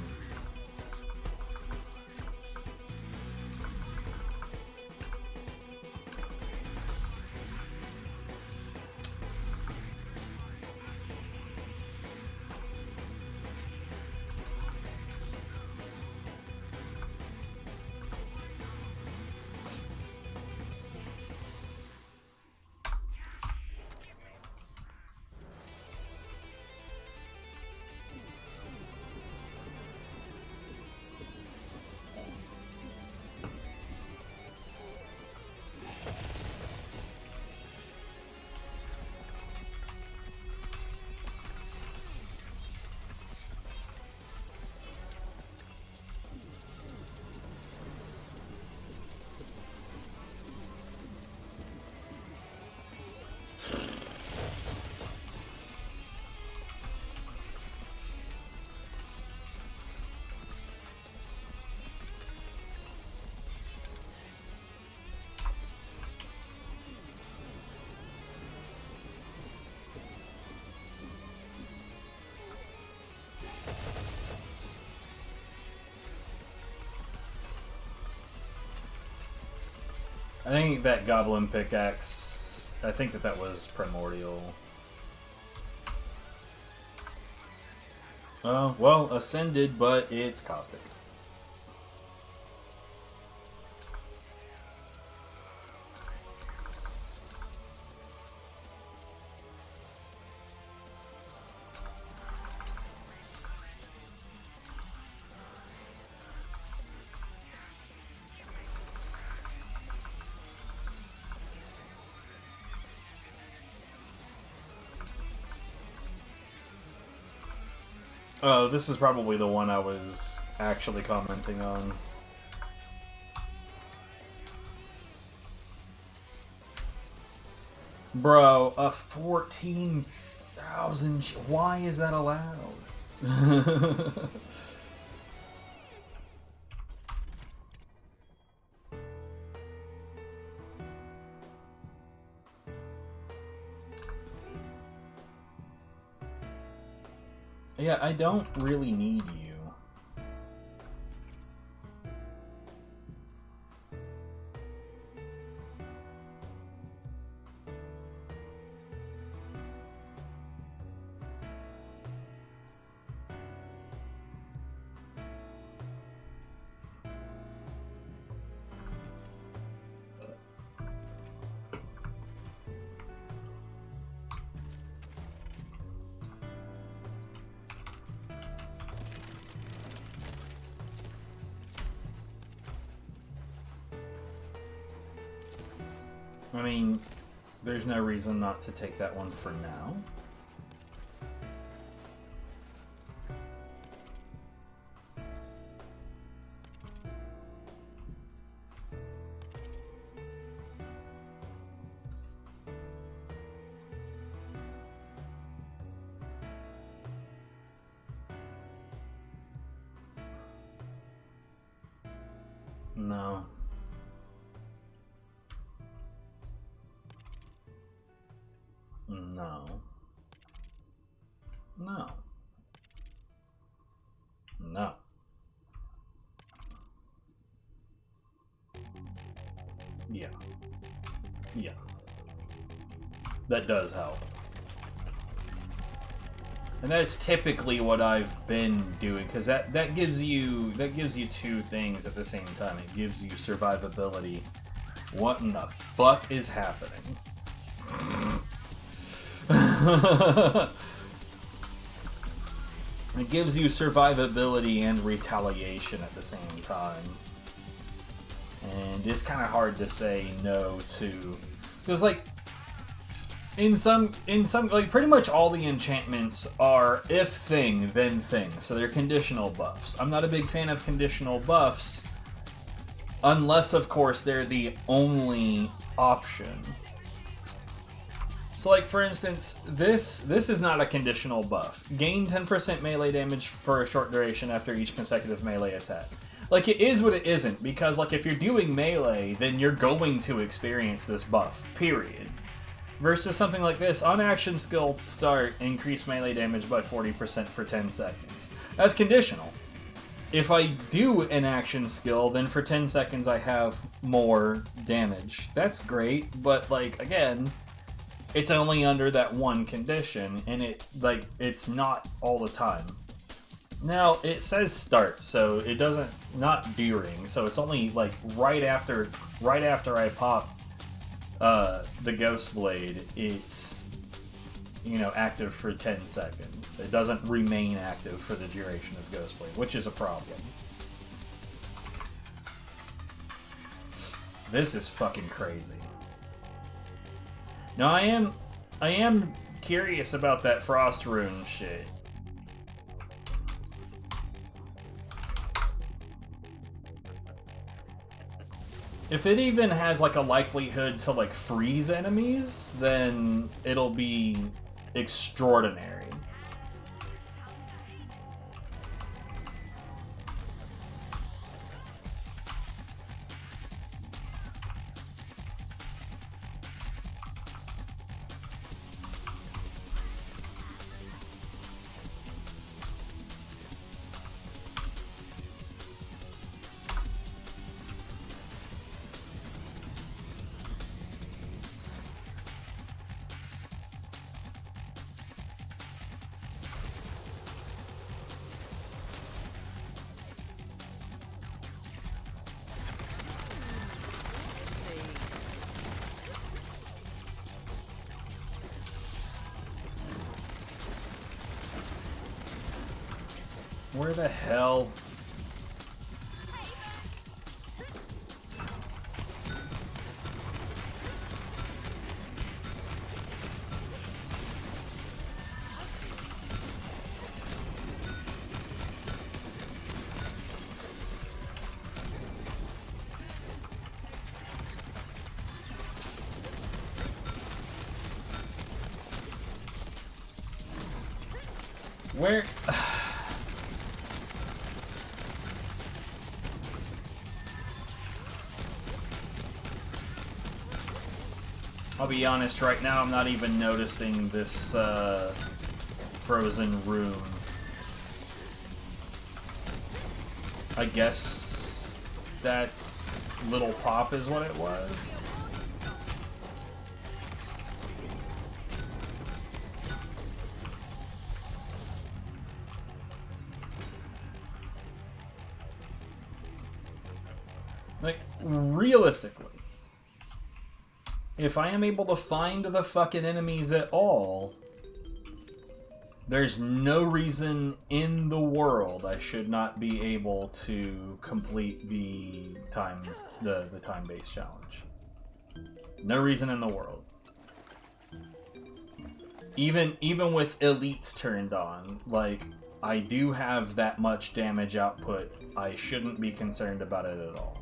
I think that goblin pickaxe, I think that was primordial. Oh, well, ascended, but it's caustic. Oh, this is probably the one I was actually commenting on. Bro, a 14,000... Why is that allowed? Yeah, I don't really need you. I mean, there's no reason not to take that one for now. No. No. No. No. Yeah. Yeah. That does help. And that's typically what I've been doing, because that gives you two things at the same time. It gives you survivability. What in the fuck is happening? It gives you survivability and retaliation at the same time. And it's kind of hard to say no to, because like in some like pretty much all the enchantments are if thing then thing, so they're conditional buffs. I'm not a big fan of conditional buffs unless of course they're the only option. So like for instance, this is not a conditional buff. Gain 10% melee damage for a short duration after each consecutive melee attack. Like, it is what it isn't, because like if you're doing melee, then you're going to experience this buff, period. Versus something like this, on action skill start, increase melee damage by 40% for 10 seconds. That's conditional. If I do an action skill, then for 10 seconds I have more damage. That's great, but like again, it's only under that one condition, and it's not all the time. Now it says start, so it doesn't, not during, so it's only like right after I pop the Ghost Blade, it's, you know, active for 10 seconds. It doesn't remain active for the duration of Ghost Blade, which is a problem. This is fucking crazy. Now I am curious about that Frost Rune shit. If it even has like a likelihood to like freeze enemies, then it'll be extraordinary. Where the hell? Where? I'll be honest, right now I'm not even noticing this frozen rune. I guess that little pop is what it was. Like, realistically, if I am able to find the fucking enemies at all, there's no reason in the world I should not be able to complete the time-based challenge. No reason in the world. Even with elites turned on, like, I do have that much damage output. I shouldn't be concerned about it at all.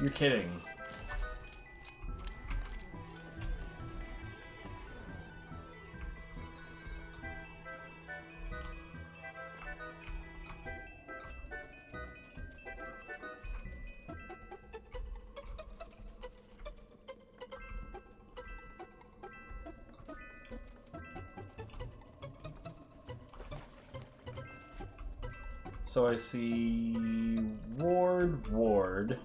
You're kidding. So I see ward.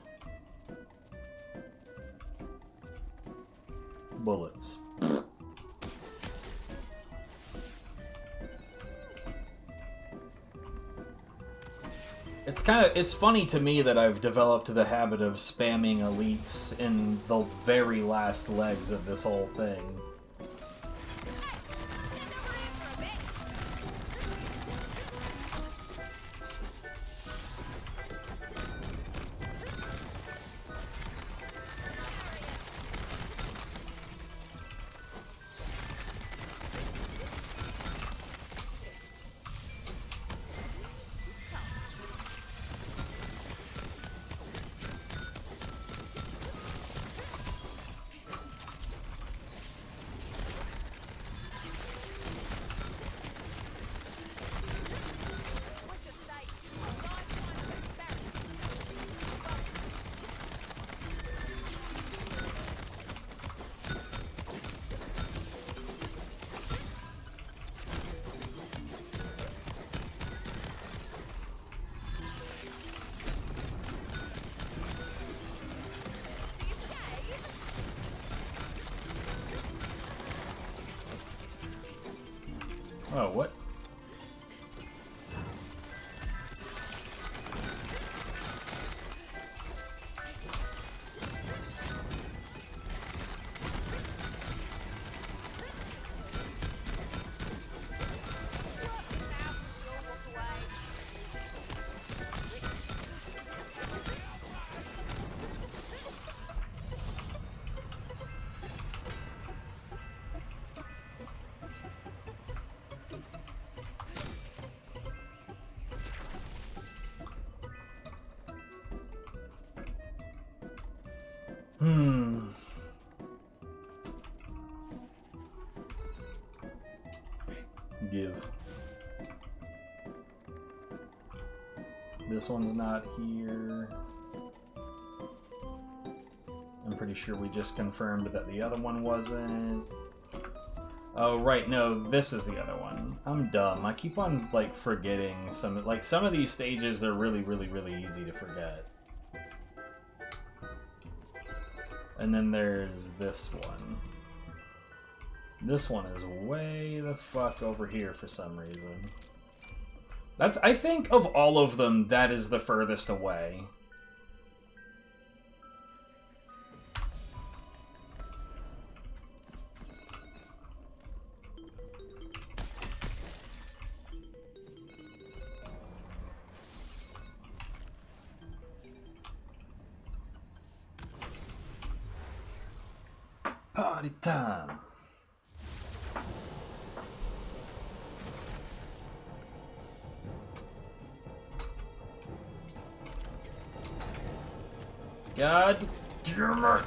Bullets. It's funny to me that I've developed the habit of spamming elites in the very last legs of this whole thing. Oh, what? Give. This one's not here. I'm pretty sure we just confirmed that the other one wasn't. Oh, right, no, this is the other one. I'm dumb. I keep on, like, forgetting some of these stages are really, really, really easy to forget. And then there's this one. This one is way the fuck over here for some reason. I think of all of them, that is the furthest away. Party time. God damn it.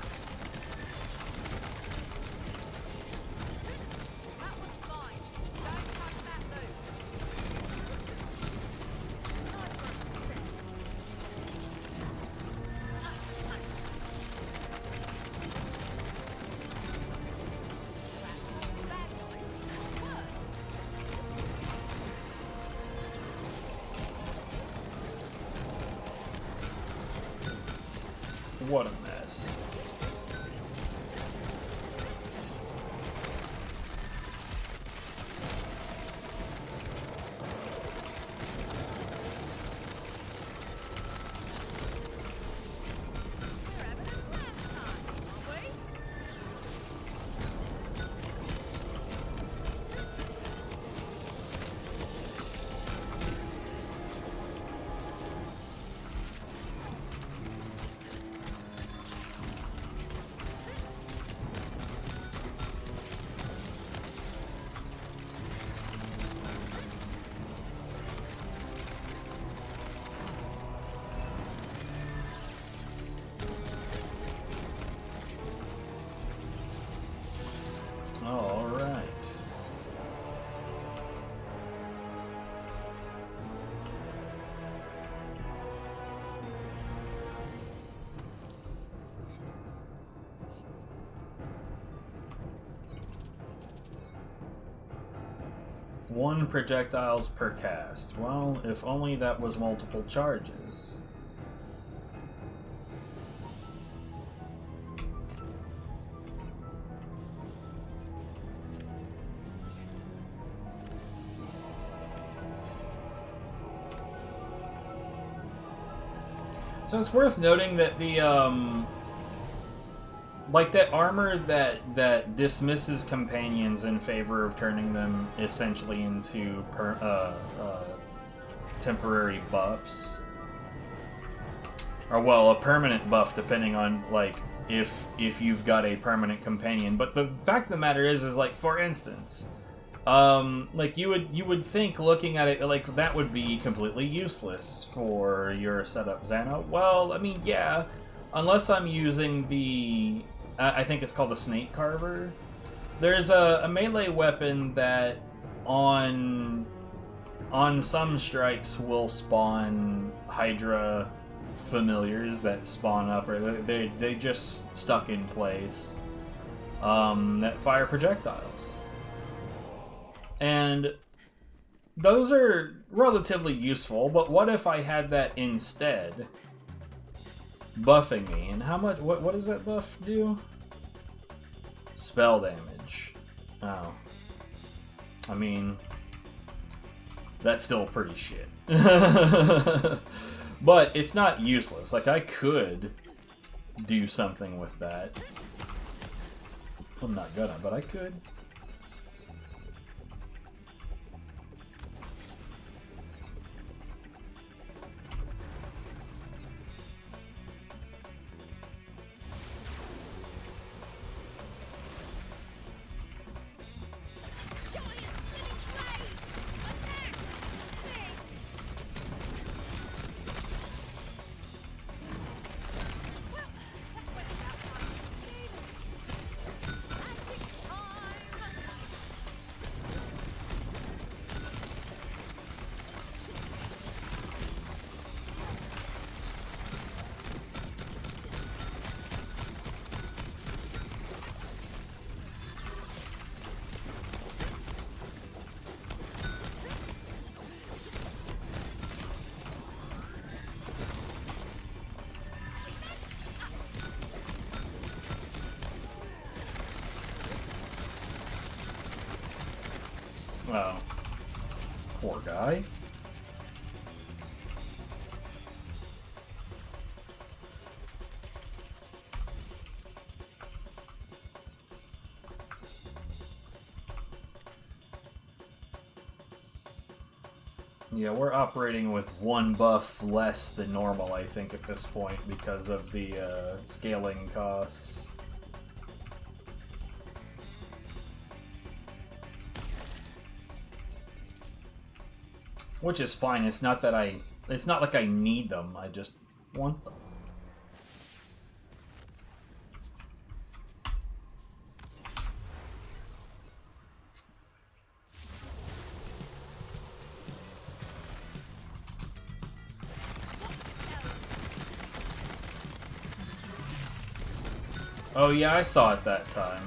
What a mess. All right. One projectiles per cast. Well, if only that was multiple charges. So it's worth noting that the like that armor that dismisses companions in favor of turning them essentially into temporary buffs, or well, a permanent buff depending on like if you've got a permanent companion. But the fact of the matter is like, for instance, like you would think, looking at it, like that would be completely useless for your setup, Xano. Well, I mean, yeah, unless I'm using the I think it's called the Snake Carver. There's a melee weapon that on some strikes will spawn Hydra familiars that spawn up, or they just stuck in place, that fire projectiles. And those are relatively useful, but what if I had that instead buffing me? And how much, what does that buff do? Spell damage. Oh. I mean, that's still pretty shit. But it's not useless. Like, I could do something with that. I'm not gonna, but I could. Oh. Poor guy. Yeah, we're operating with one buff less than normal, I think, at this point because of the scaling costs. Which is fine. It's not that it's not like I need them. I just want them. Oh yeah, I saw it that time.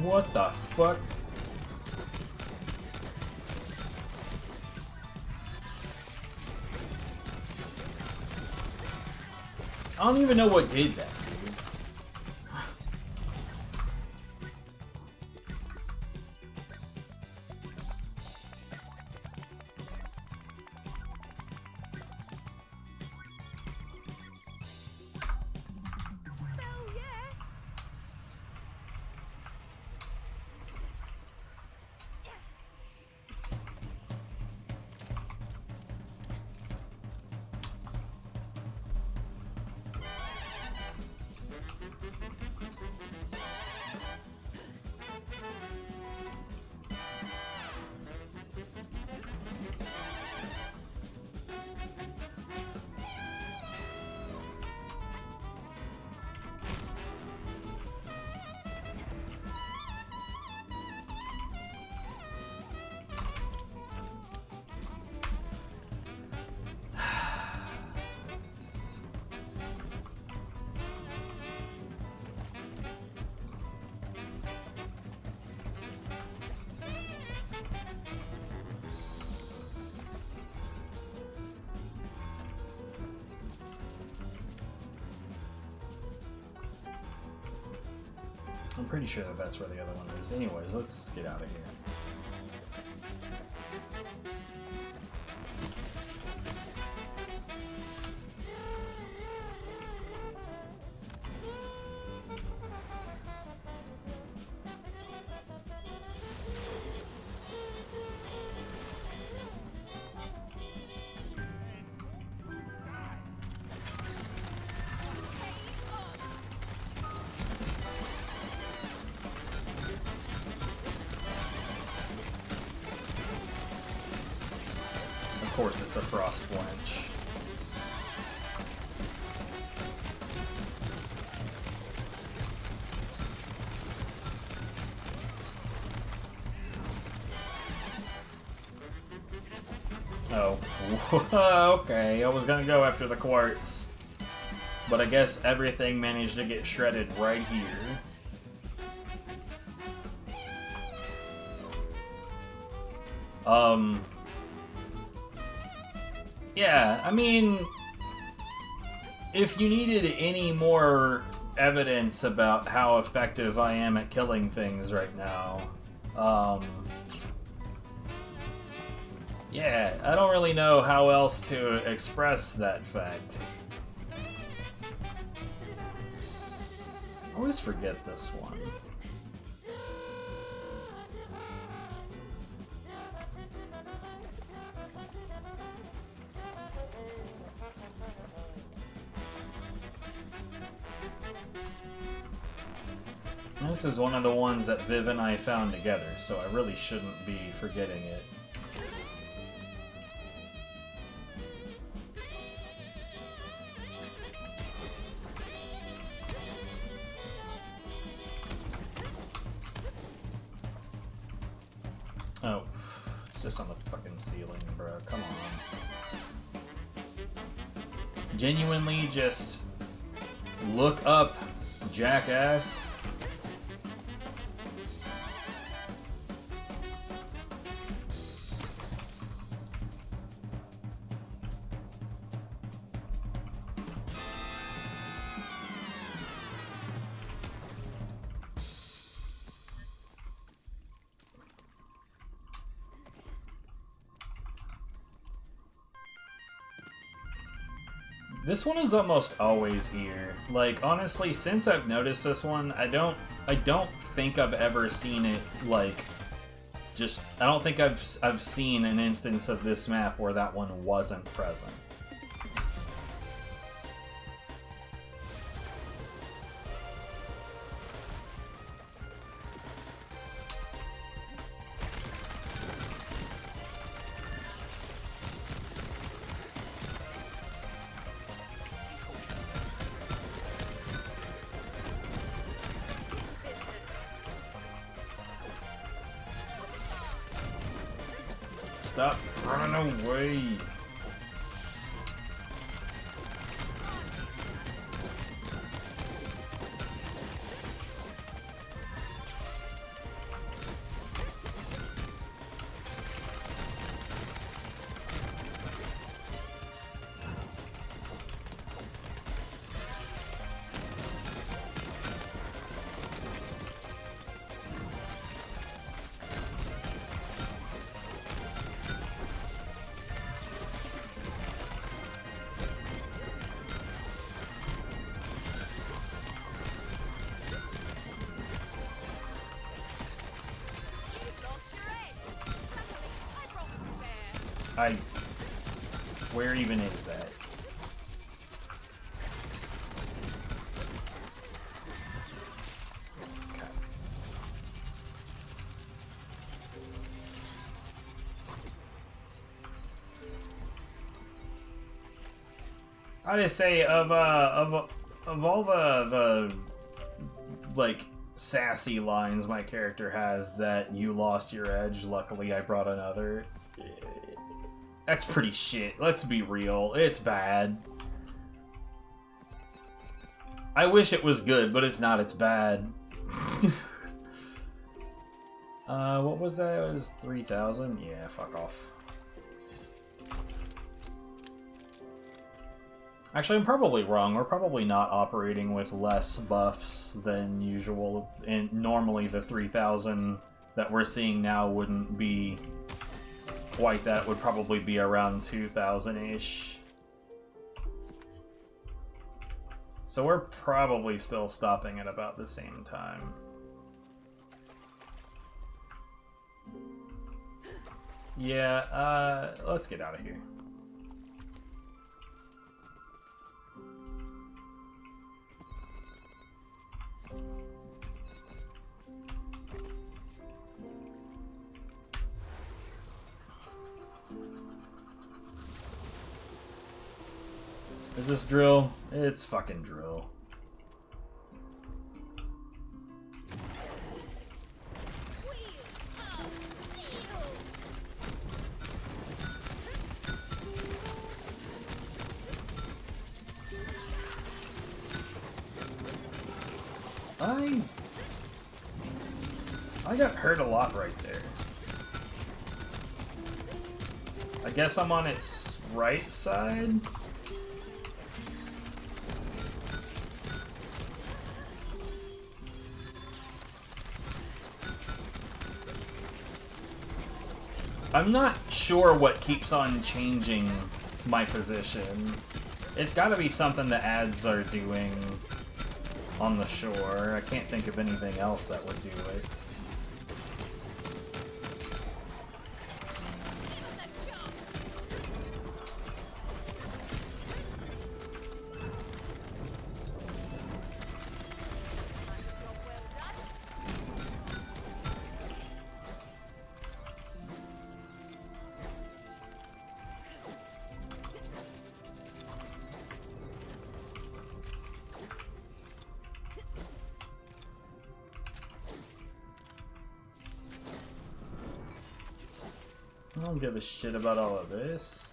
What the fuck? I don't even know what did that, dude. I'm pretty sure that that's where the other one is. Anyways, let's get out of here. Of course it's a frost blanch. Oh, okay. I was gonna go after the quartz. But I guess everything managed to get shredded right here. Yeah, I mean, if you needed any more evidence about how effective I am at killing things right now, yeah, I don't really know how else to express that fact. I always forget this one. This is one of the ones that Viv and I found together, so I really shouldn't be forgetting it. Oh, it's just on the fucking ceiling, bro. Come on. Genuinely just look up, jackass. This one is almost always here. Like, honestly, since I've noticed this one, I don't think I've ever seen it, like, just, I don't think I've seen an instance of this map where that one wasn't present. Stop running away! Where even is that? Okay. I just say of all the like sassy lines my character has that you lost your edge, luckily I brought another. That's pretty shit. Let's be real. It's bad. I wish it was good, but it's not. It's bad. What was that? It was 3,000? Yeah, fuck off. Actually, I'm probably wrong. We're probably not operating with less buffs than usual. And normally the 3,000 that we're seeing now wouldn't be quite that. Would probably be around 2,000-ish. So we're probably still stopping at about the same time. Yeah, let's get out of here. Is this drill? It's fucking drill. I got hurt a lot right there. I guess I'm on its right side? I'm not sure what keeps on changing my position. It's gotta be something the ads are doing on the shore. I can't think of anything else that would do it. I don't give a shit about all of this.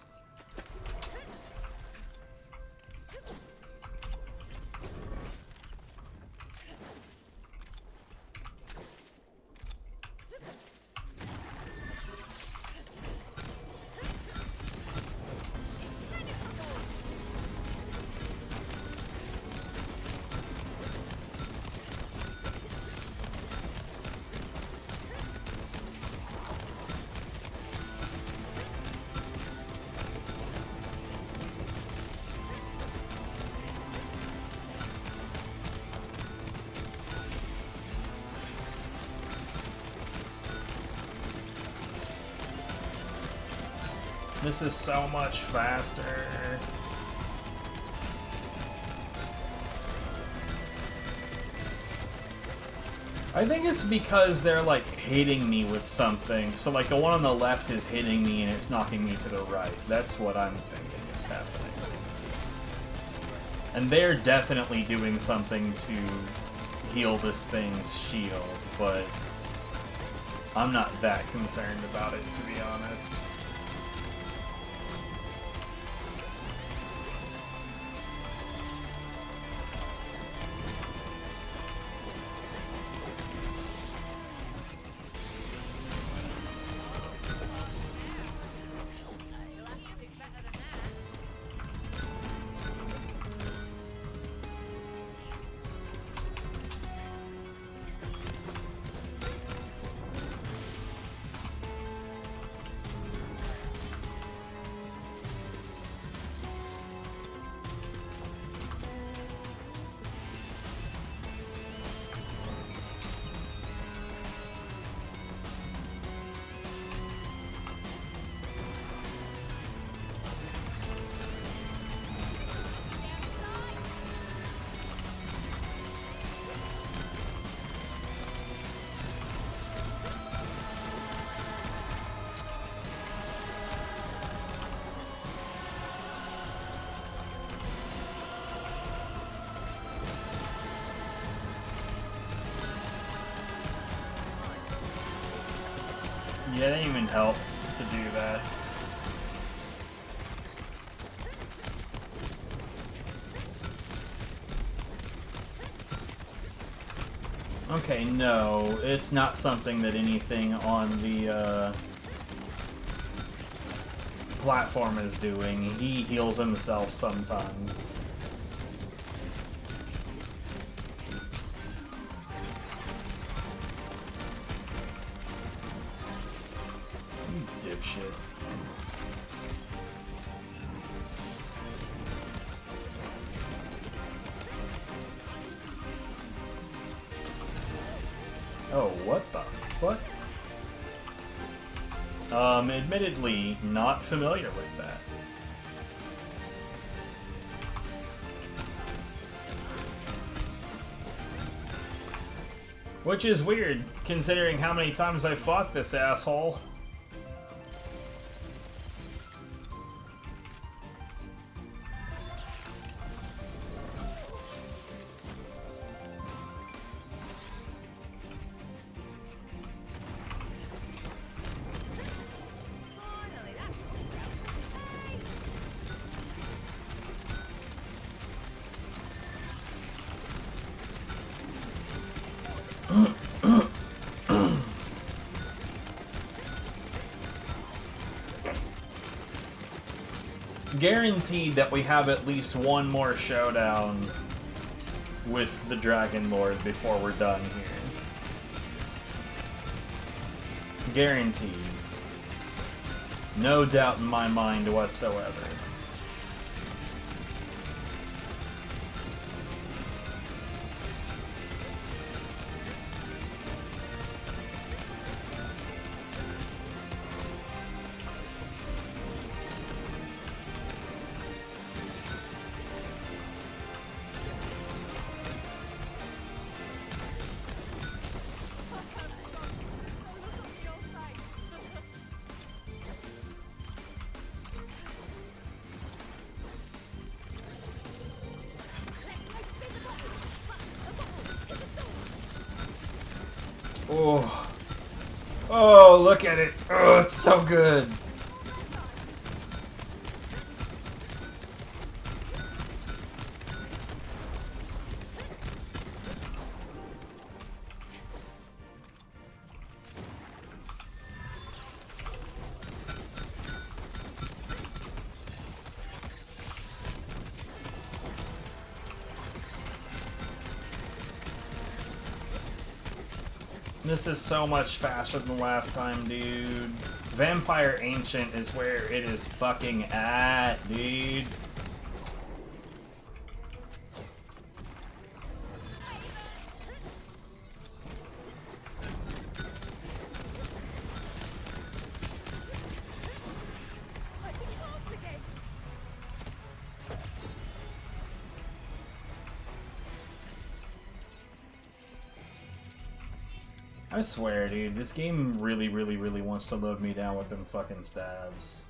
This is so much faster. I think it's because they're like hitting me with something. So like the one on the left is hitting me and it's knocking me to the right. That's what I'm thinking is happening. And they're definitely doing something to heal this thing's shield, but I'm not that concerned about it, to be honest. Yeah, it didn't even help to do that. Okay, no, it's not something that anything on the platform is doing. He heals himself sometimes. Dipshit. Oh, what the fuck? Admittedly, not familiar with that. Which is weird, considering how many times I fought this asshole. guaranteed that we have at least one more showdown with the Dragon Lord before we're done here. Guaranteed. No doubt in my mind whatsoever. Oh. Oh, look at it. Oh, it's so good. This is so much faster than last time, dude. Vampire Ancient is where it is fucking at, dude. I swear, dude, this game really, really, really wants to load me down with them fucking stabs.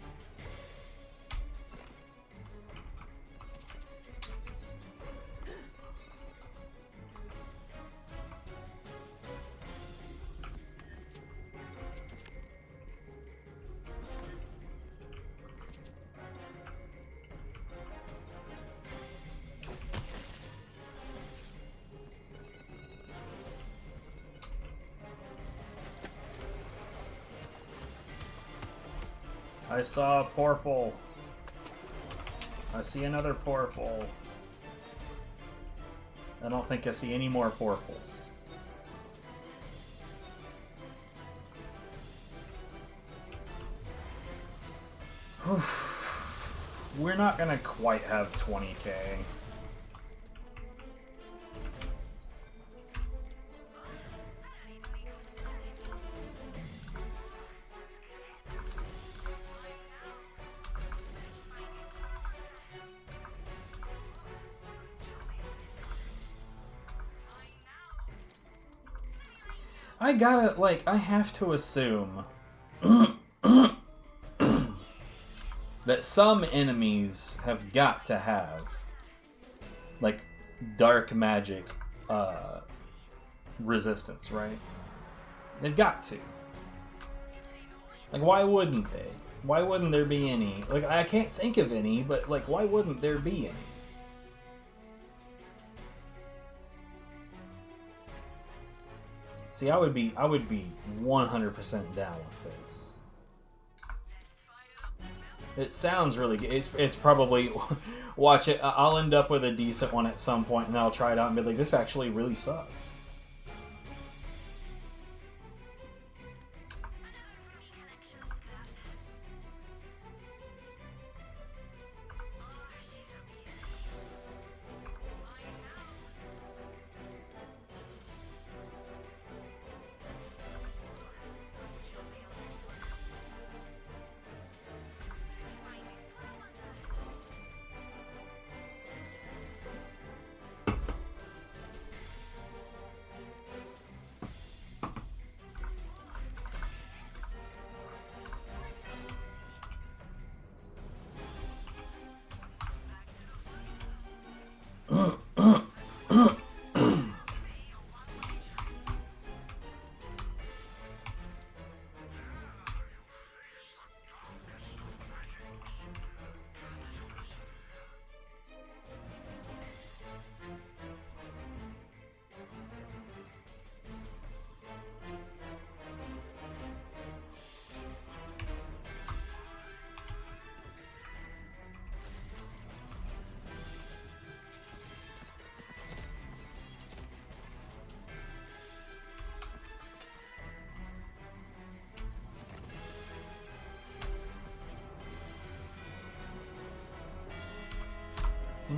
I saw a purple. I see another purple. I don't think I see any more purples. We're not gonna quite have 20k. I gotta, like, I have to assume that some enemies have got to have, like, dark magic resistance, right? They've got to. Like, why wouldn't they? Why wouldn't there be any? Like, I can't think of any, but, like, why wouldn't there be any? See, I would be 100% down with this. It sounds really good. It's probably, watch it, I'll end up with a decent one at some point and I'll try it out and be like, this actually really sucks.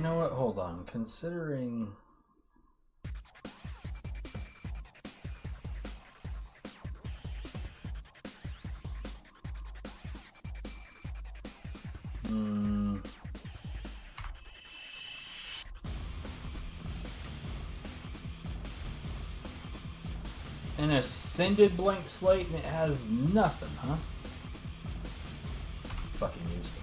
know what? Hold on. Considering... An ascended blank slate and it has nothing, huh? Fucking useless.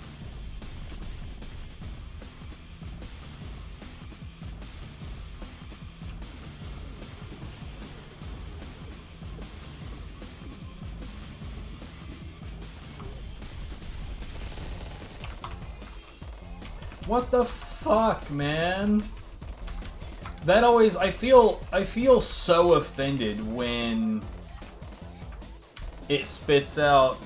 What the fuck, man? That always, I feel so offended when it spits out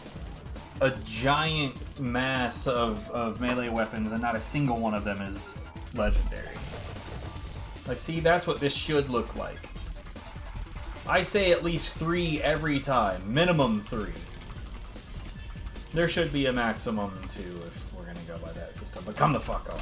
a giant mass of melee weapons and not a single one of them is legendary. Like, see, that's what this should look like. I say at least 3 every time, minimum 3. There should be a maximum 2 if we're gonna go by that system, but come the fuck on.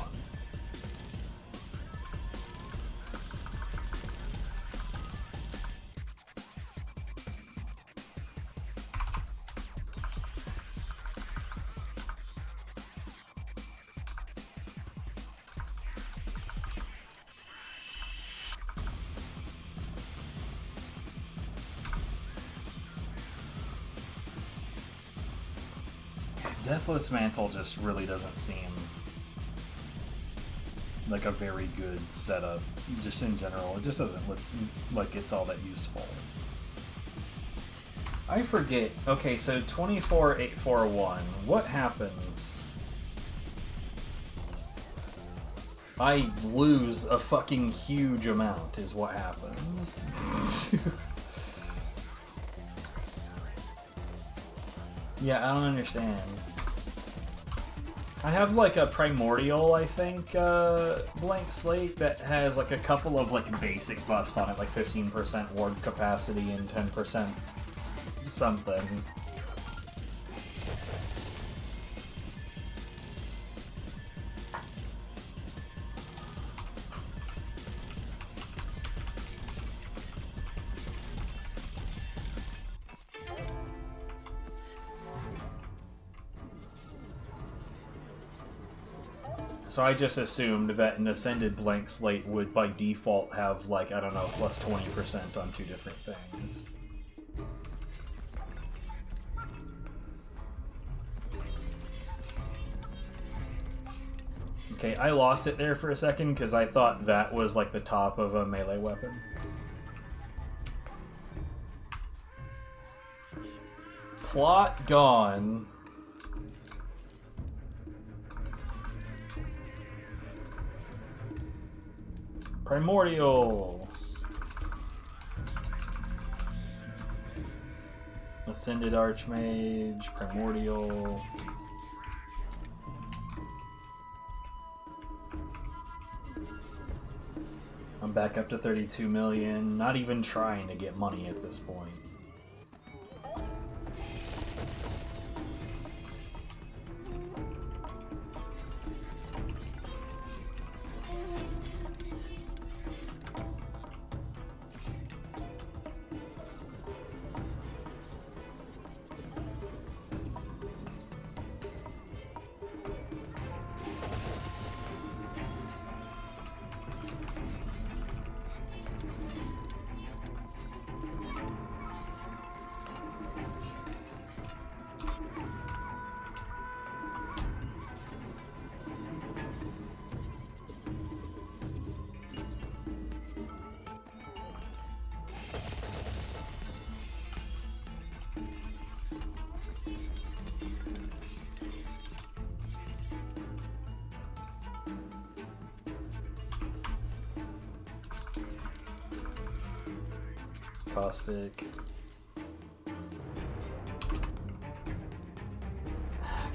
Deathless Mantle just really doesn't seem like a very good setup, just in general. It just doesn't look like it's all that useful. I forget. Okay, so 24841. What happens? I lose a fucking huge amount is what happens. Yeah, I don't understand. I have like a Primordial, I think, blank slate that has like a couple of like basic buffs on it, like 15% ward capacity and 10% something. So I just assumed that an Ascended blank slate would, by default, have, like, I don't know, plus 20% on 2 different things. Okay, I lost it there for a second because I thought that was, like, the top of a melee weapon. Plot gone. Primordial! Ascended Archmage, Primordial. I'm back up to 32 million, not even trying to get money at this point. Caustic.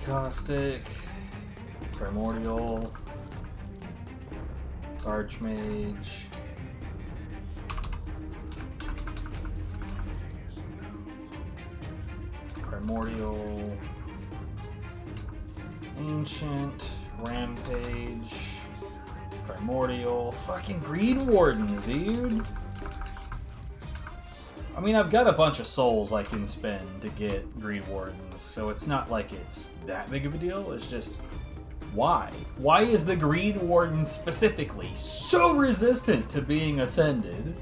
Caustic. Primordial. Archmage. Primordial. Ancient. Rampage. Primordial. Fucking Greed Wardens, dude. I mean, I've got a bunch of souls I can spend to get Greed Wardens, so it's not like it's that big of a deal. It's just, why? Why is the Greed Warden specifically so resistant to being ascended?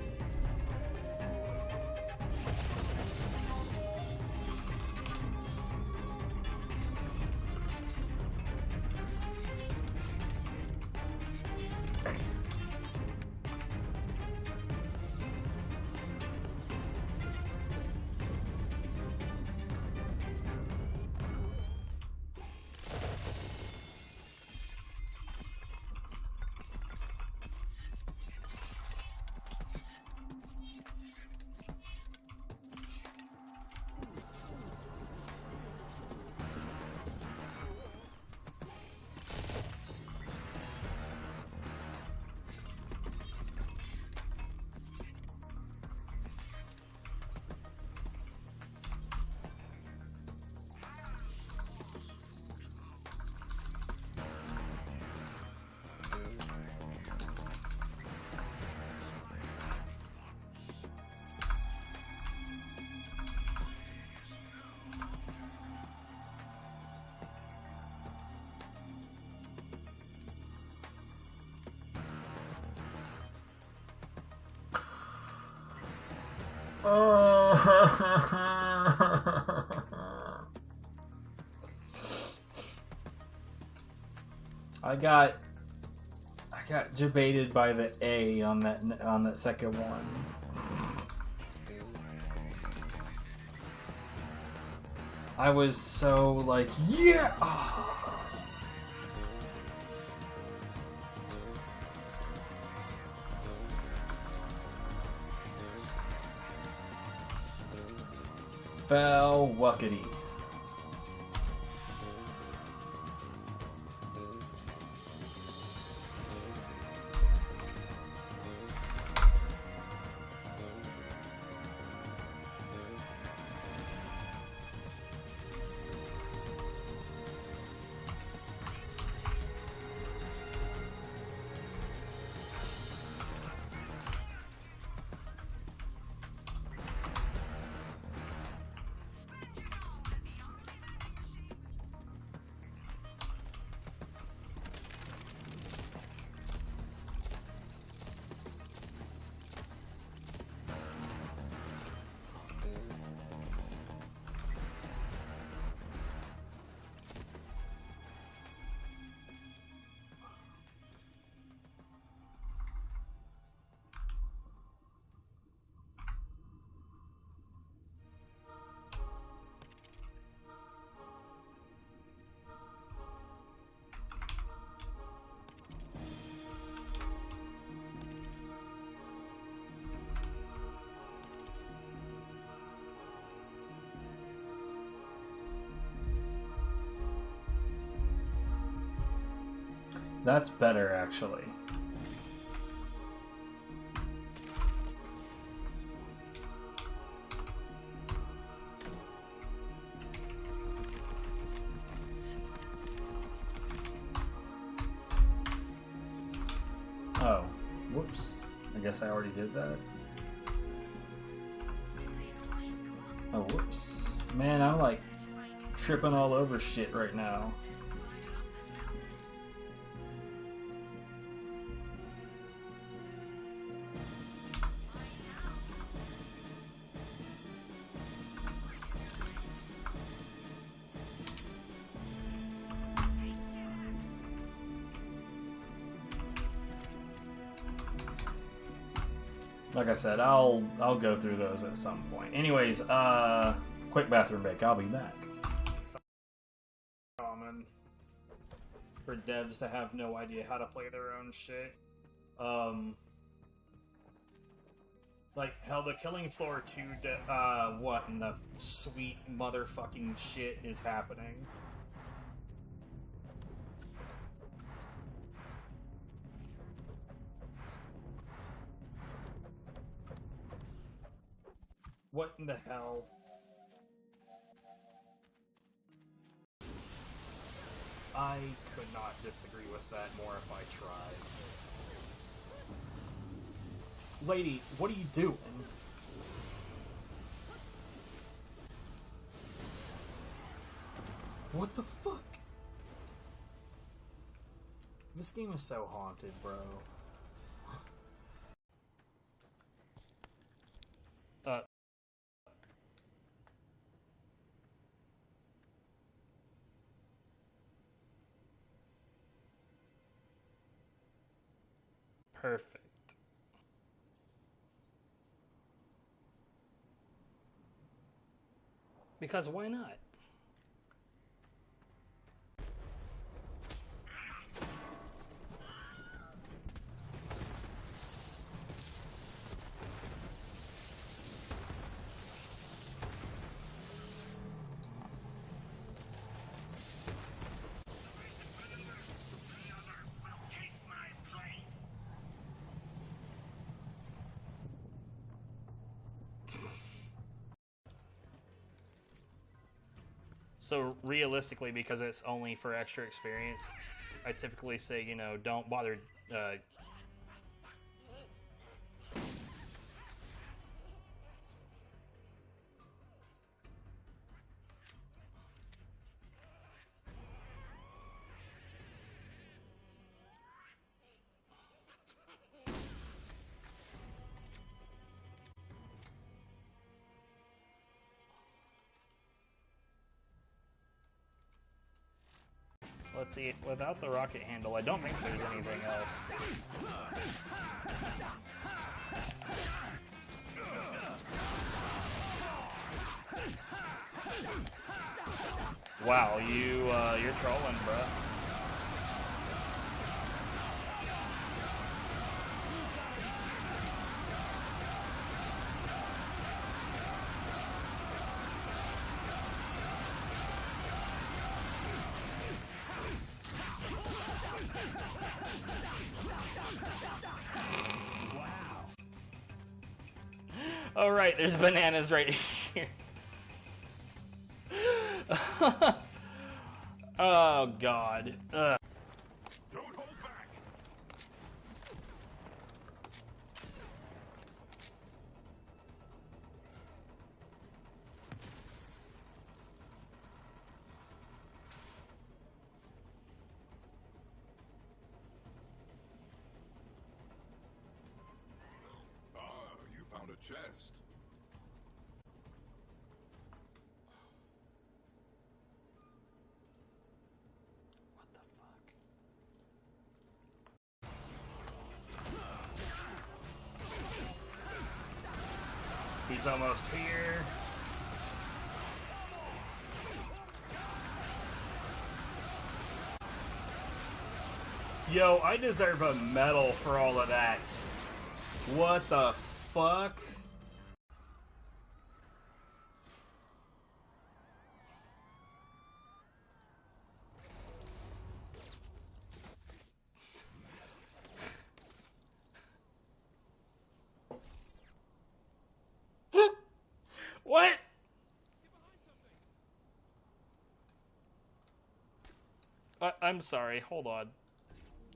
I got debated by the A on that second one. I was so like, yeah. Fell wuckety. That's better, actually. Oh, whoops. I guess I already did that. Oh, whoops. Man, I'm like tripping all over shit right now. Like I said, I'll go through those at some point. Anyways, quick bathroom break. I'll be back. Common for devs to have no idea how to play their own shit. Like how the Killing Floor 2 what in the sweet motherfucking shit is happening? What in the hell? I could not disagree with that more if I tried. Lady, what are you doing? What the fuck? This game is so haunted, bro. Perfect. Because why not? So realistically, because it's only for extra experience, I typically say, you know, don't bother. Let's see, without the rocket handle, I don't think there's anything else. Wow, you're trolling, bruh. Oh right, there's bananas right here. Oh god. Ugh. Don't hold back. You found a chest. What the fuck? He's almost here. Yo, I deserve a medal for all of that. What the fuck? What? I'm sorry. Hold on.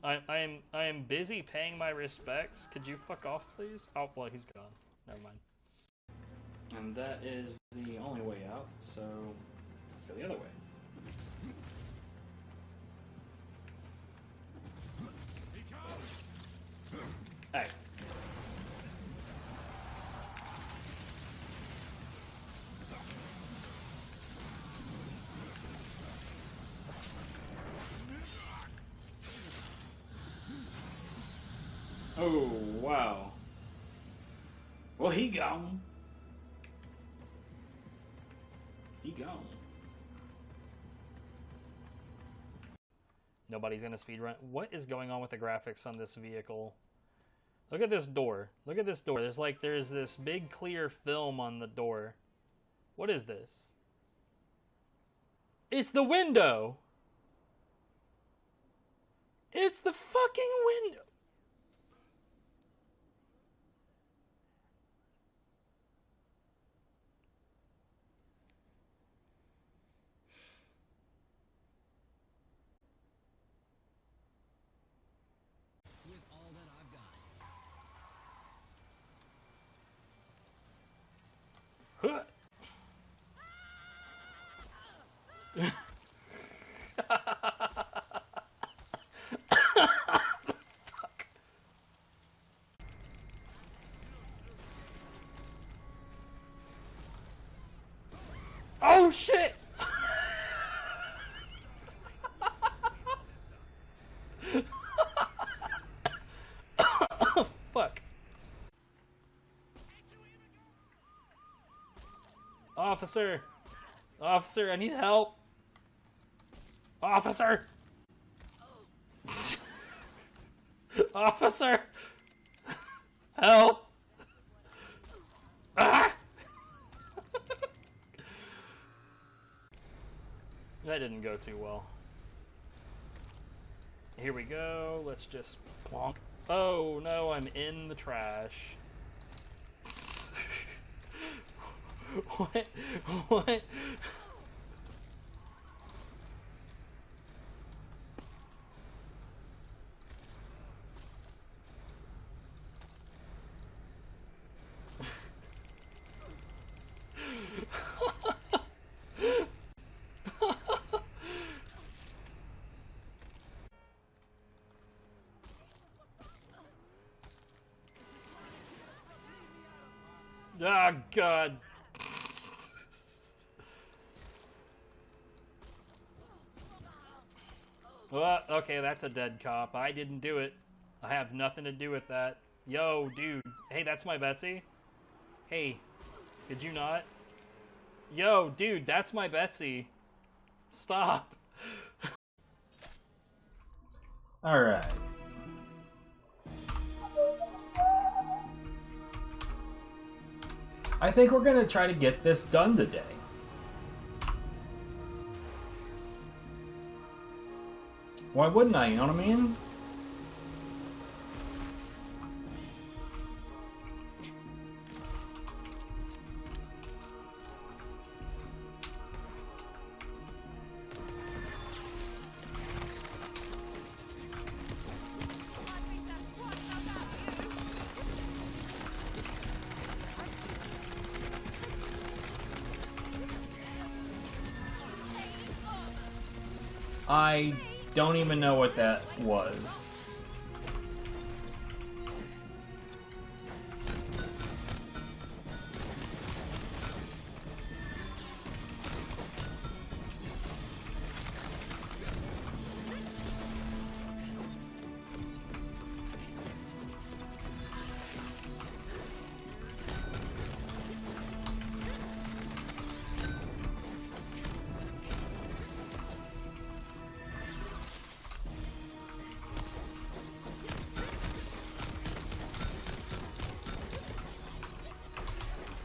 I am busy paying my respects. Could you fuck off, please? Oh, well, he's gone. Never mind. And that is the only way out, so let's go the other way. Hey. Oh, wow. Well, he gone. He gone. Nobody's gonna speedrun. What is going on with the graphics on this vehicle? Look at this door. Look at this door. There's this big clear film on the door. What is this? It's the window. It's the fucking window. Huh. Fuck. Oh shit! Fuck. Officer! Officer, I need help! Officer! Officer! Help! Ah! That didn't go too well. Here we go. Let's just plonk. Oh no, I'm in the trash. What? What? Oh god. Well, okay, that's a dead cop. I didn't do it. I have nothing to do with that. Yo, dude. Hey, that's my Betsy. Hey, did you not? Yo, dude, that's my Betsy. Stop. Alright. I think we're gonna try to get this done today. Why wouldn't I, you know what I mean? I don't even know what that was.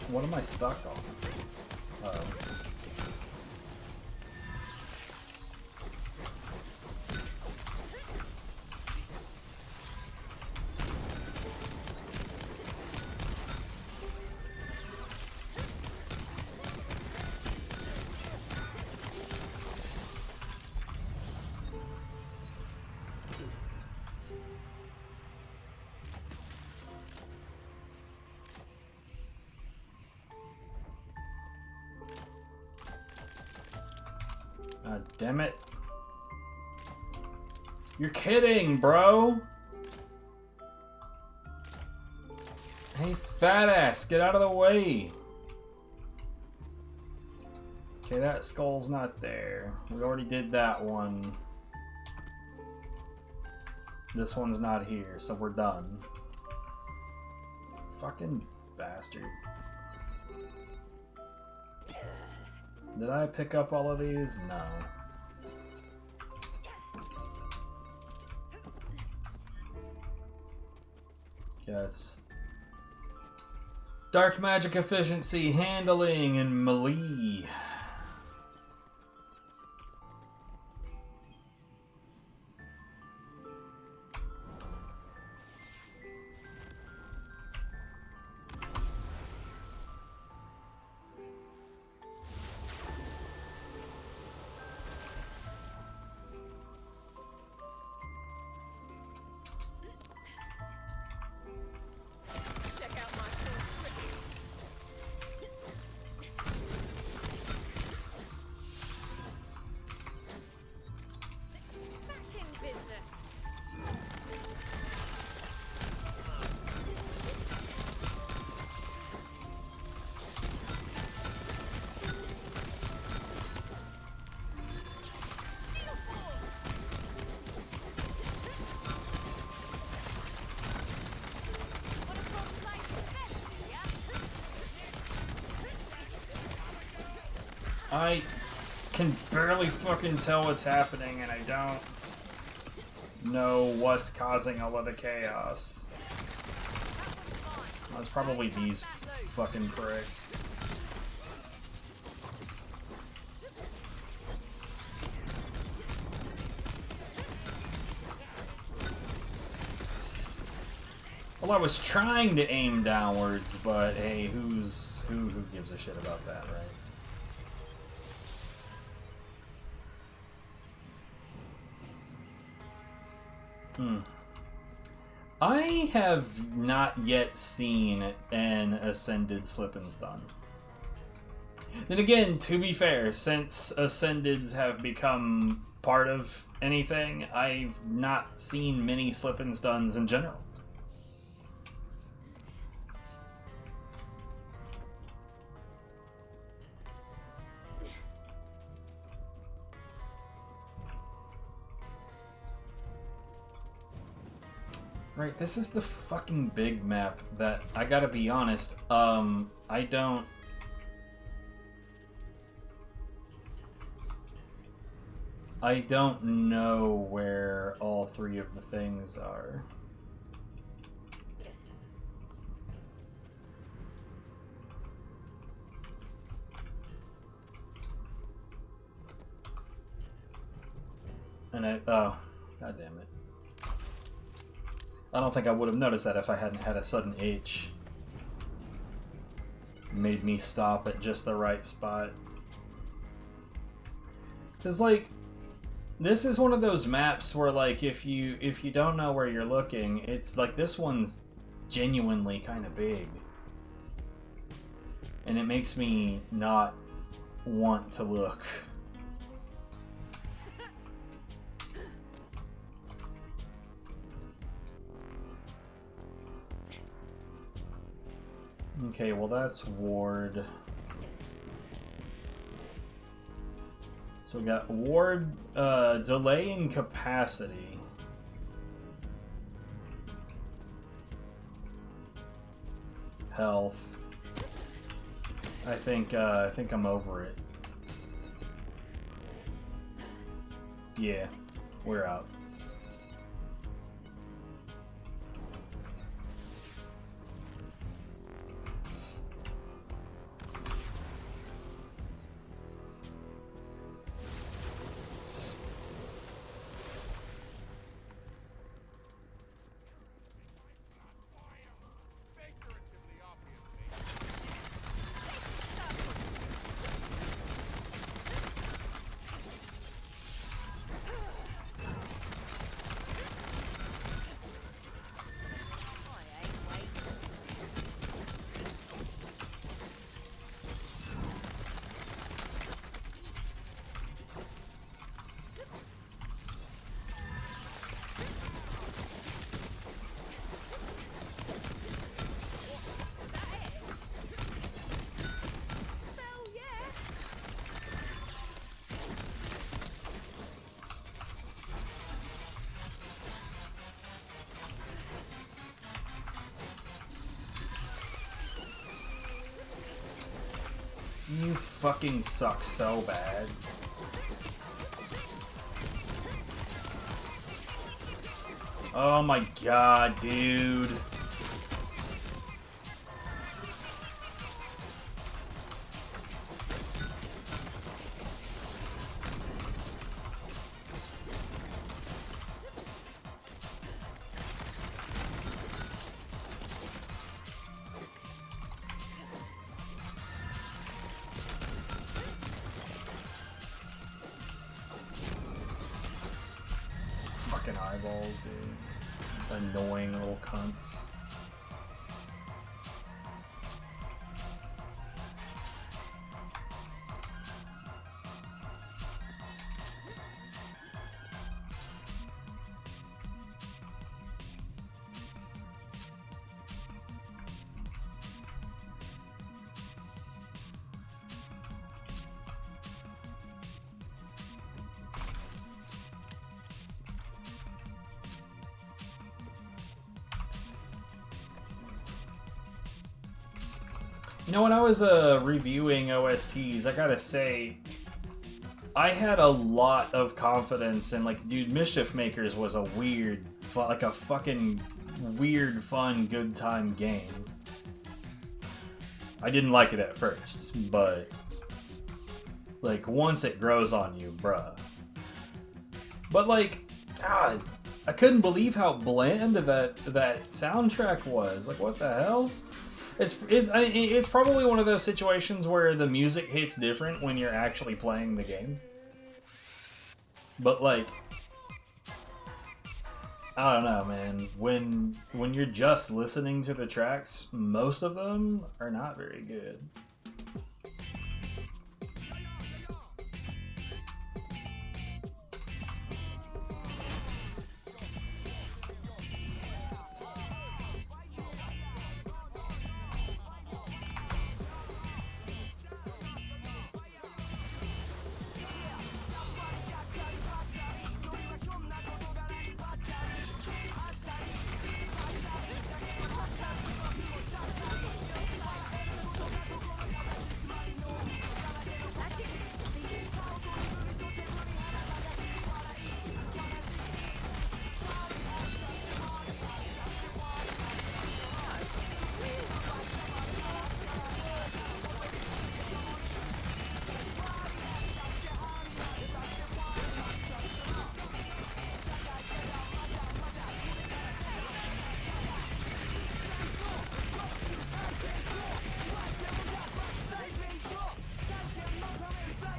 What am I stuck on? Oh. God damn it. You're kidding, bro! Hey, fat ass, get out of the way! Okay, that skull's not there. We already did that one. This one's not here, so we're done. Fucking bastard. Did I pick up all of these? No. Yes. Dark magic efficiency, handling, and melee. I can barely fucking tell what's happening, and I don't know what's causing all of the chaos. Well, it's probably these fucking pricks. Well, I was trying to aim downwards, but hey, who gives a shit about that, right? I have not yet seen an Ascended Slip and Stun. Then again, to be fair, since Ascendeds have become part of anything, I've not seen many Slip and Stuns in general. Right, this is the fucking big map that, I gotta be honest, I don't know where all three of the things are. And oh, god damn it. I don't think I would have noticed that if I hadn't had a sudden H. Made me stop at just the right spot. Cause like, this is one of those maps where like if you don't know where you're looking, it's like this one's genuinely kind of big. And it makes me not want to look. Okay, well that's Ward. So we got Ward, delay in capacity. Health. I think I'm over it. Yeah, we're out. You fucking suck so bad. Oh my god, dude. Fucking eyeballs, dude. Annoying little cunts. You know, when I was reviewing OSTs, I gotta say, I had a lot of confidence in, like, dude, Mischief Makers was a weird, like a fucking weird, fun, good time game. I didn't like it at first, but, like, once it grows on you, bruh. But, like, God, I couldn't believe how bland that soundtrack was. Like, what the hell? It's probably one of those situations where the music hits different when you're actually playing the game. But like, I don't know, man. When you're just listening to the tracks, most of them are not very good.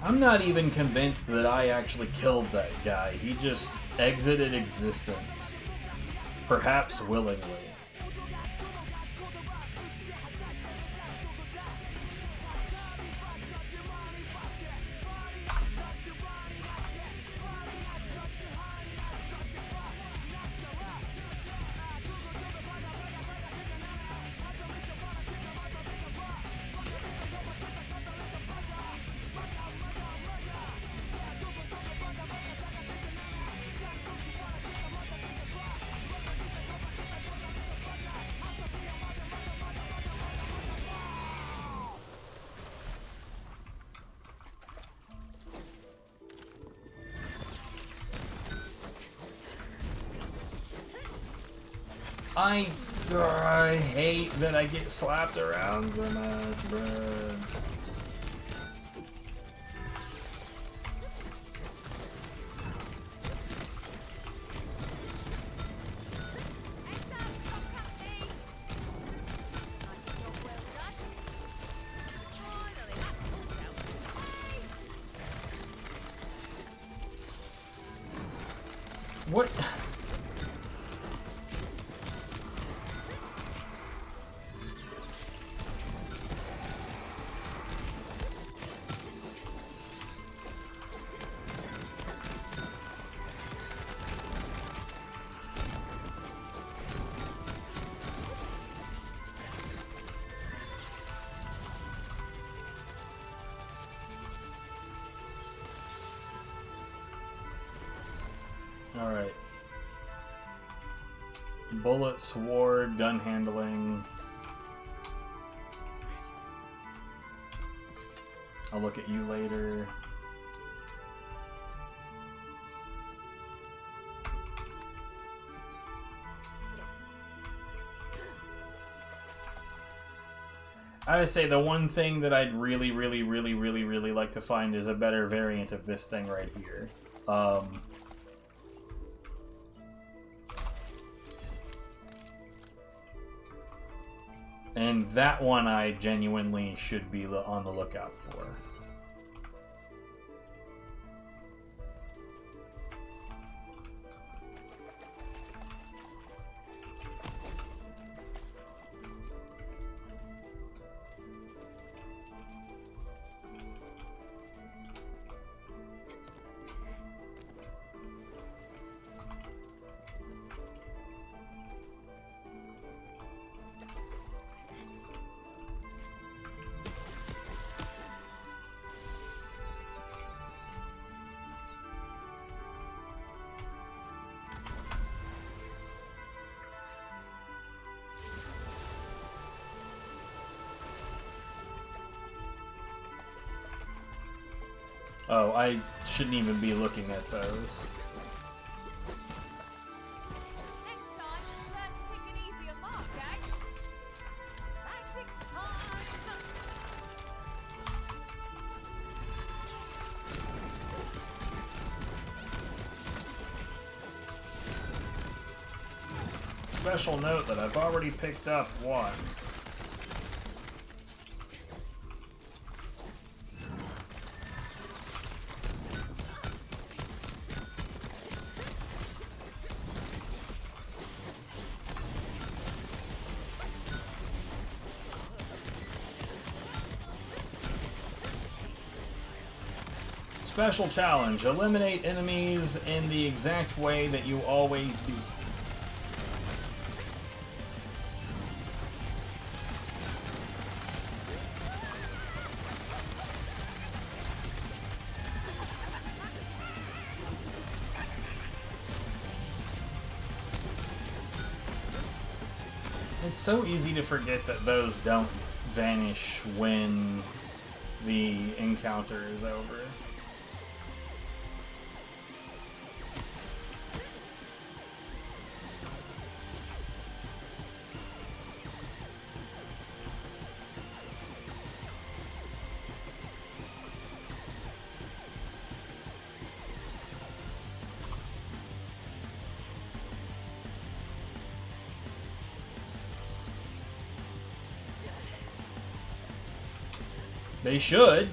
I'm not even convinced that I actually killed that guy. He just exited existence. Perhaps willingly. I hate that I get slapped around so much, bruh. What? Alright. Bullet, sword, gun handling. I'll look at you later. I would say the one thing that I'd really like to find is a better variant of this thing right here. And that one I genuinely should be on the lookout for. Oh, I shouldn't even be looking at those. Next time, learn to pick an easier mark, gang. Magic time! Special note that I've already picked up one. Special challenge. Eliminate enemies in the exact way that you always do. It's so easy to forget that those don't vanish when the encounter is over. They should,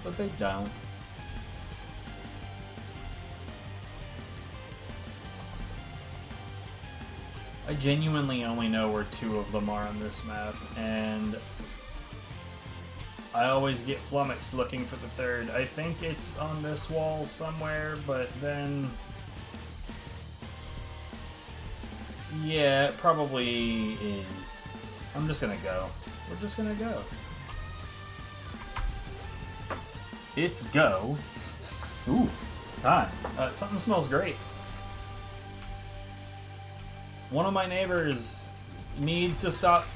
but they don't. I genuinely only know where 2 of them are on this map, and I always get flummoxed looking for the 3rd. I think it's on this wall somewhere, but then... yeah, it probably is. I'm just gonna go. We're just gonna go. It's go. Ooh, time. Something smells great. One of my neighbors needs to stop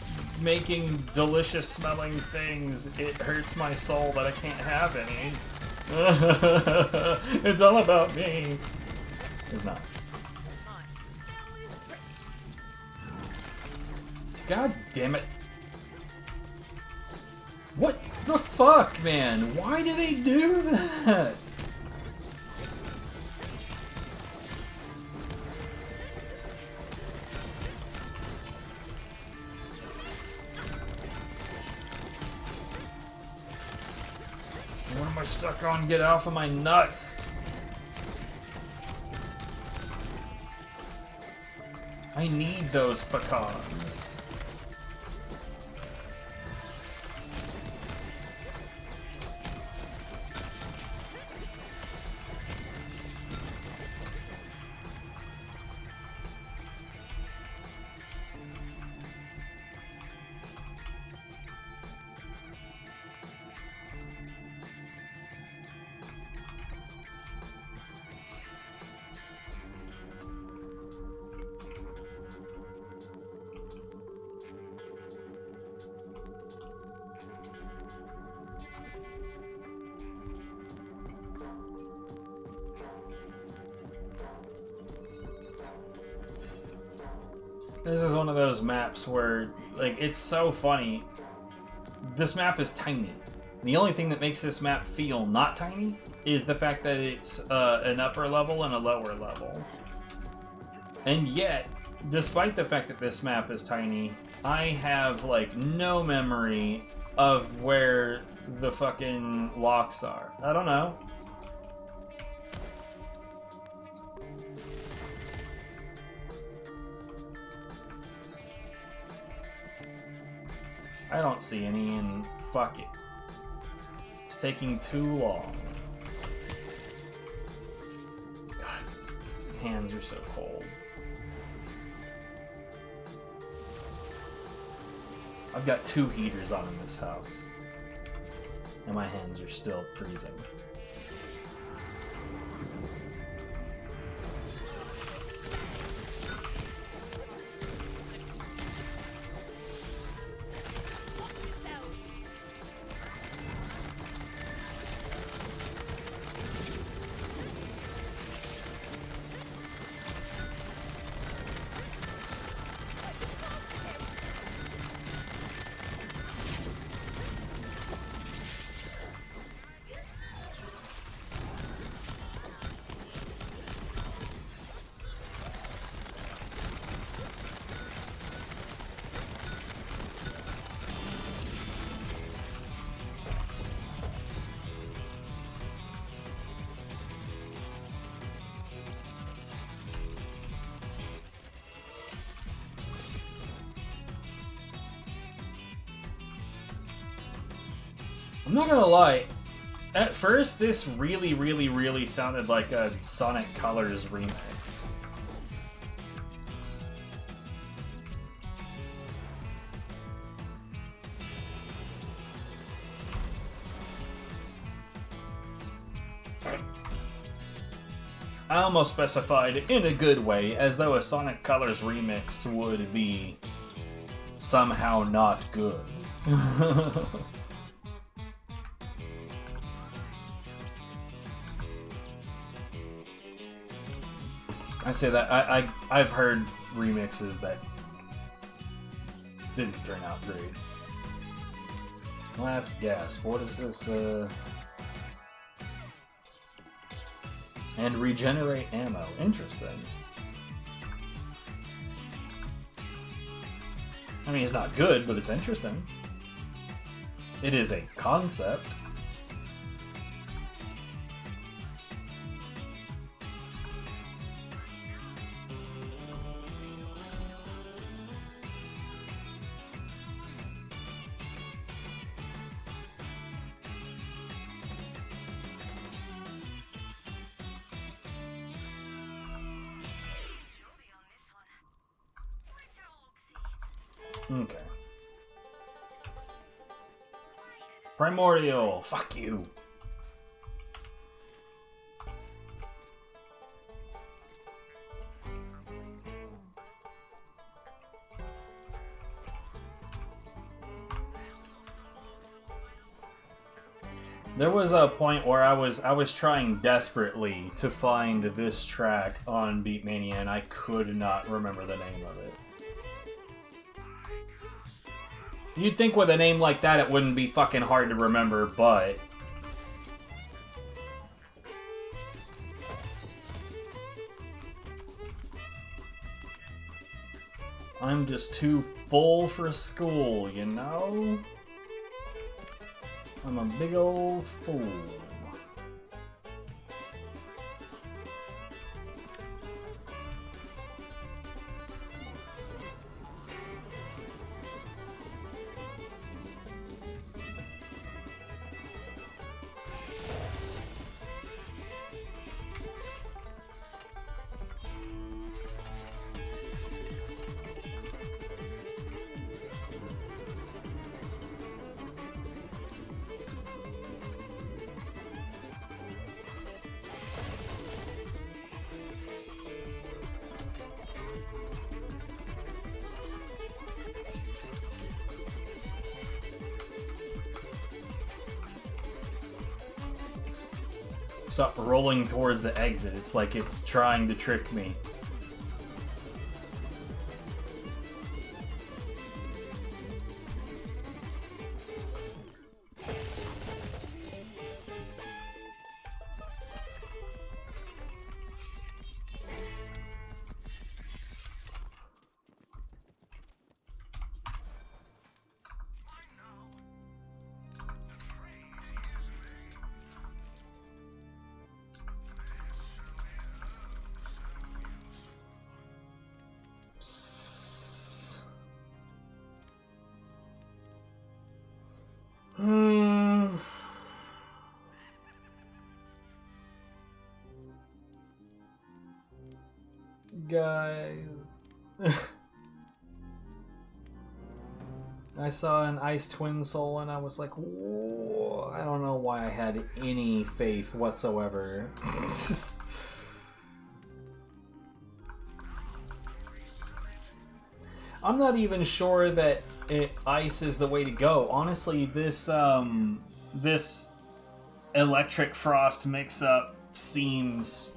making delicious smelling things. It hurts my soul that I can't have any. It's all about me. It's not. God damn it. What the fuck, man? Why do they do that? What am I stuck on? Get off of my nuts. I need those pecans. This is one of those maps where, like, it's so funny. This map is tiny. The only thing that makes this map feel not tiny is the fact that it's an upper level and a lower level. And yet, despite the fact that this map is tiny, I have, like, no memory of where the fucking locks are. I don't know. I don't see any, and fuck it. It's taking too long. God, my hands are so cold. I've got 2 heaters on in this house, and my hands are still freezing. I'm not gonna lie. At first, this really sounded like a Sonic Colors remix. I almost specified in a good way, as though a Sonic Colors remix would be somehow not good. I say that I've heard remixes that didn't turn out great. Last gasp. What is this? And regenerate ammo. Interesting. I mean, it's not good, but it's interesting. It is a concept. Okay. Primordial, fuck you. There was a point where I was trying desperately to find this track on Beatmania and I could not remember the name of it. You'd think with a name like that it wouldn't be fucking hard to remember, but... I'm just too full for school, you know? I'm a big old fool. Stop rolling towards the exit. It's like it's trying to trick me. Guys. I saw an Ice Twin Soul and I was like, whoa, I don't know why I had any faith whatsoever. I'm not even sure that ice is the way to go. Honestly, this this electric frost mix-up seems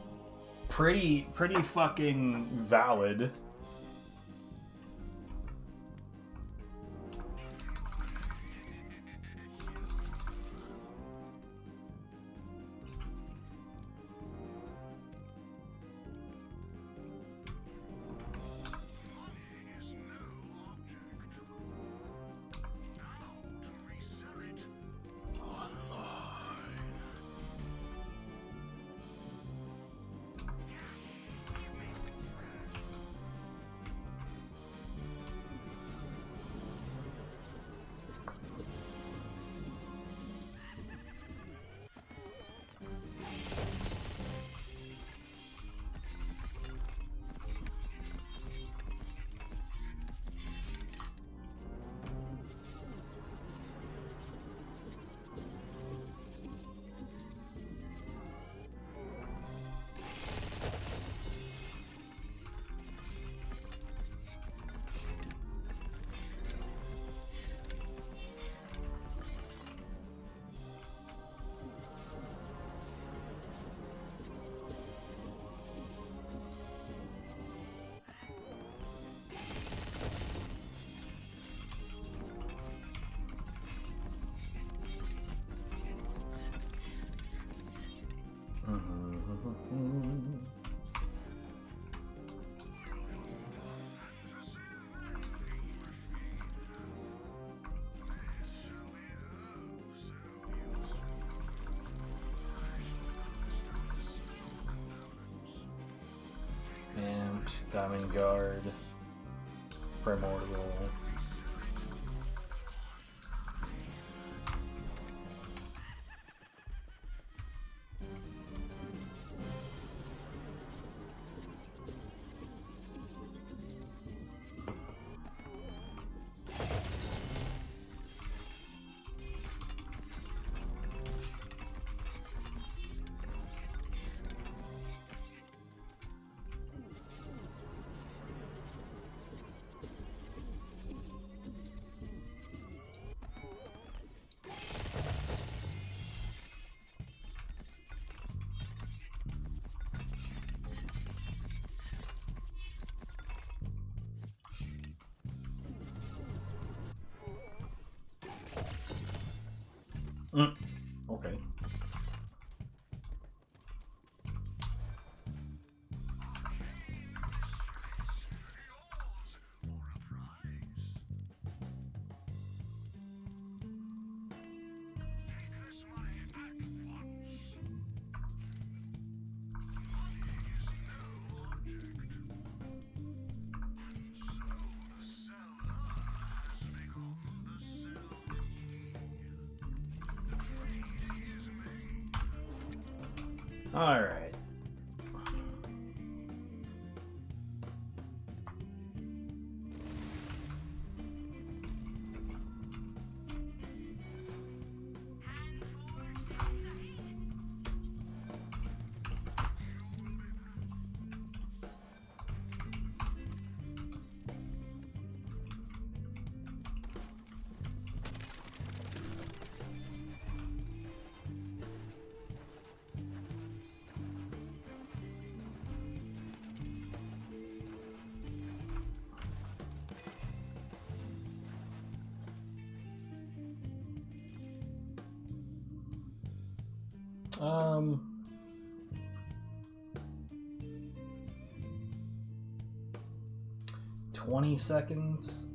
pretty fucking valid. Diamond Guard, Primordial. Okay. All right. Um, 20 seconds.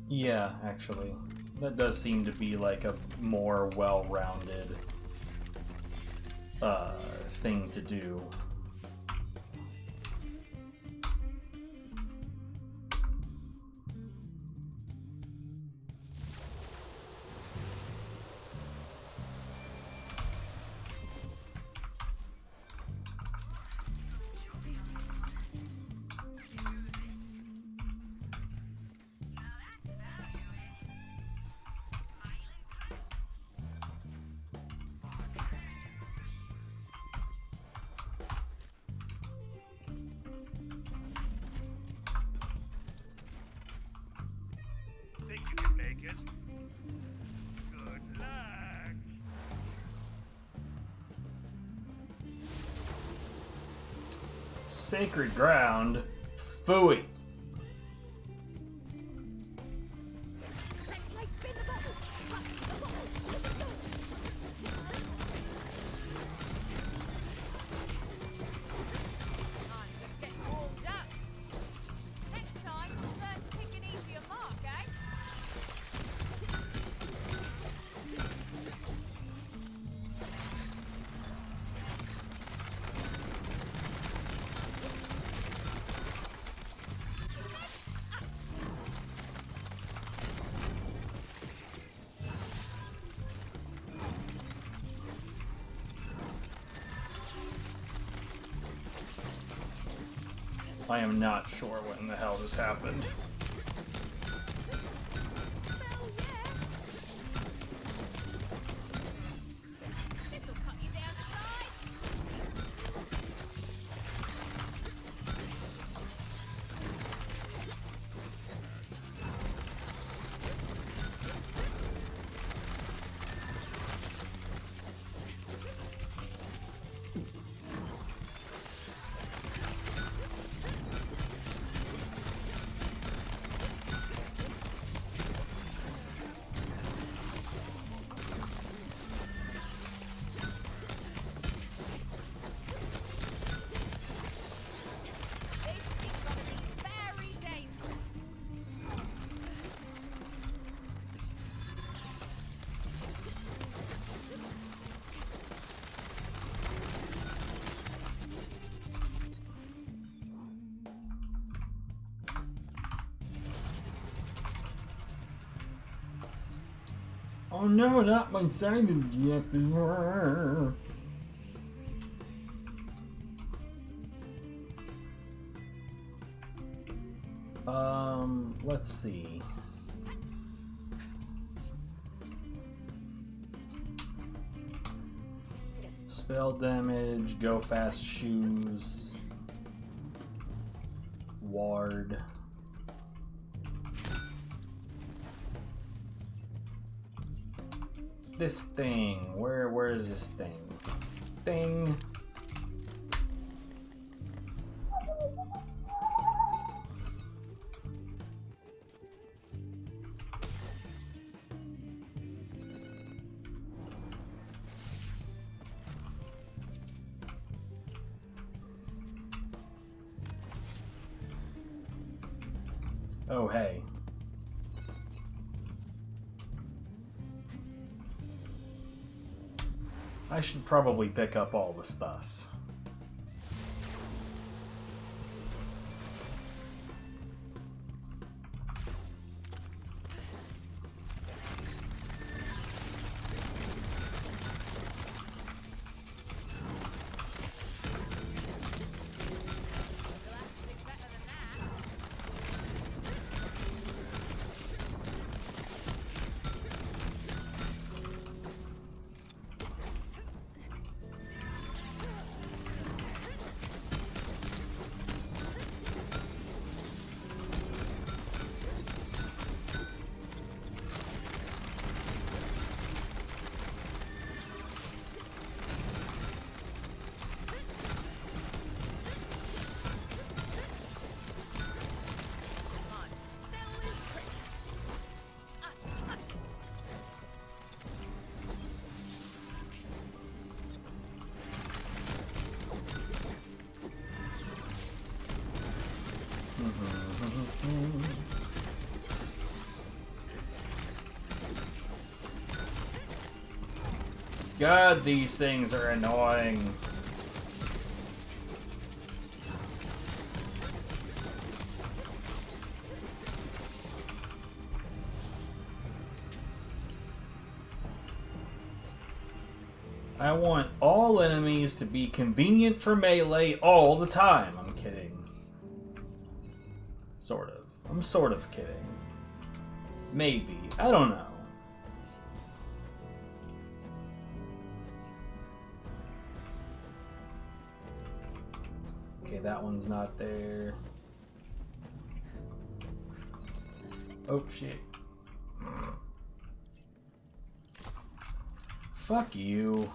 Yeah, actually. That does seem to be like a more well-rounded thing to do. Think you can make it? Good luck. Sacred ground. Phooey. Let's play spin the bottle. Pop the bottle. I'm just getting warmed up. Next time, learn to pick an easier mark, eh? I am not sure what in the hell just happened. Smell, yeah. This'll cut you down to size. Oh no, not my Simon Jack. Let's see. Spell damage, go fast shoes, ward. This thing, where is this thing? Thing. Oh, hey. I should probably pick up all the stuff. God, these things are annoying. I want all enemies to be convenient for melee all the time. I'm kidding. Sort of. I'm sort of kidding. Maybe. I don't know. Okay, that one's not there. Oh, shit. Fuck you.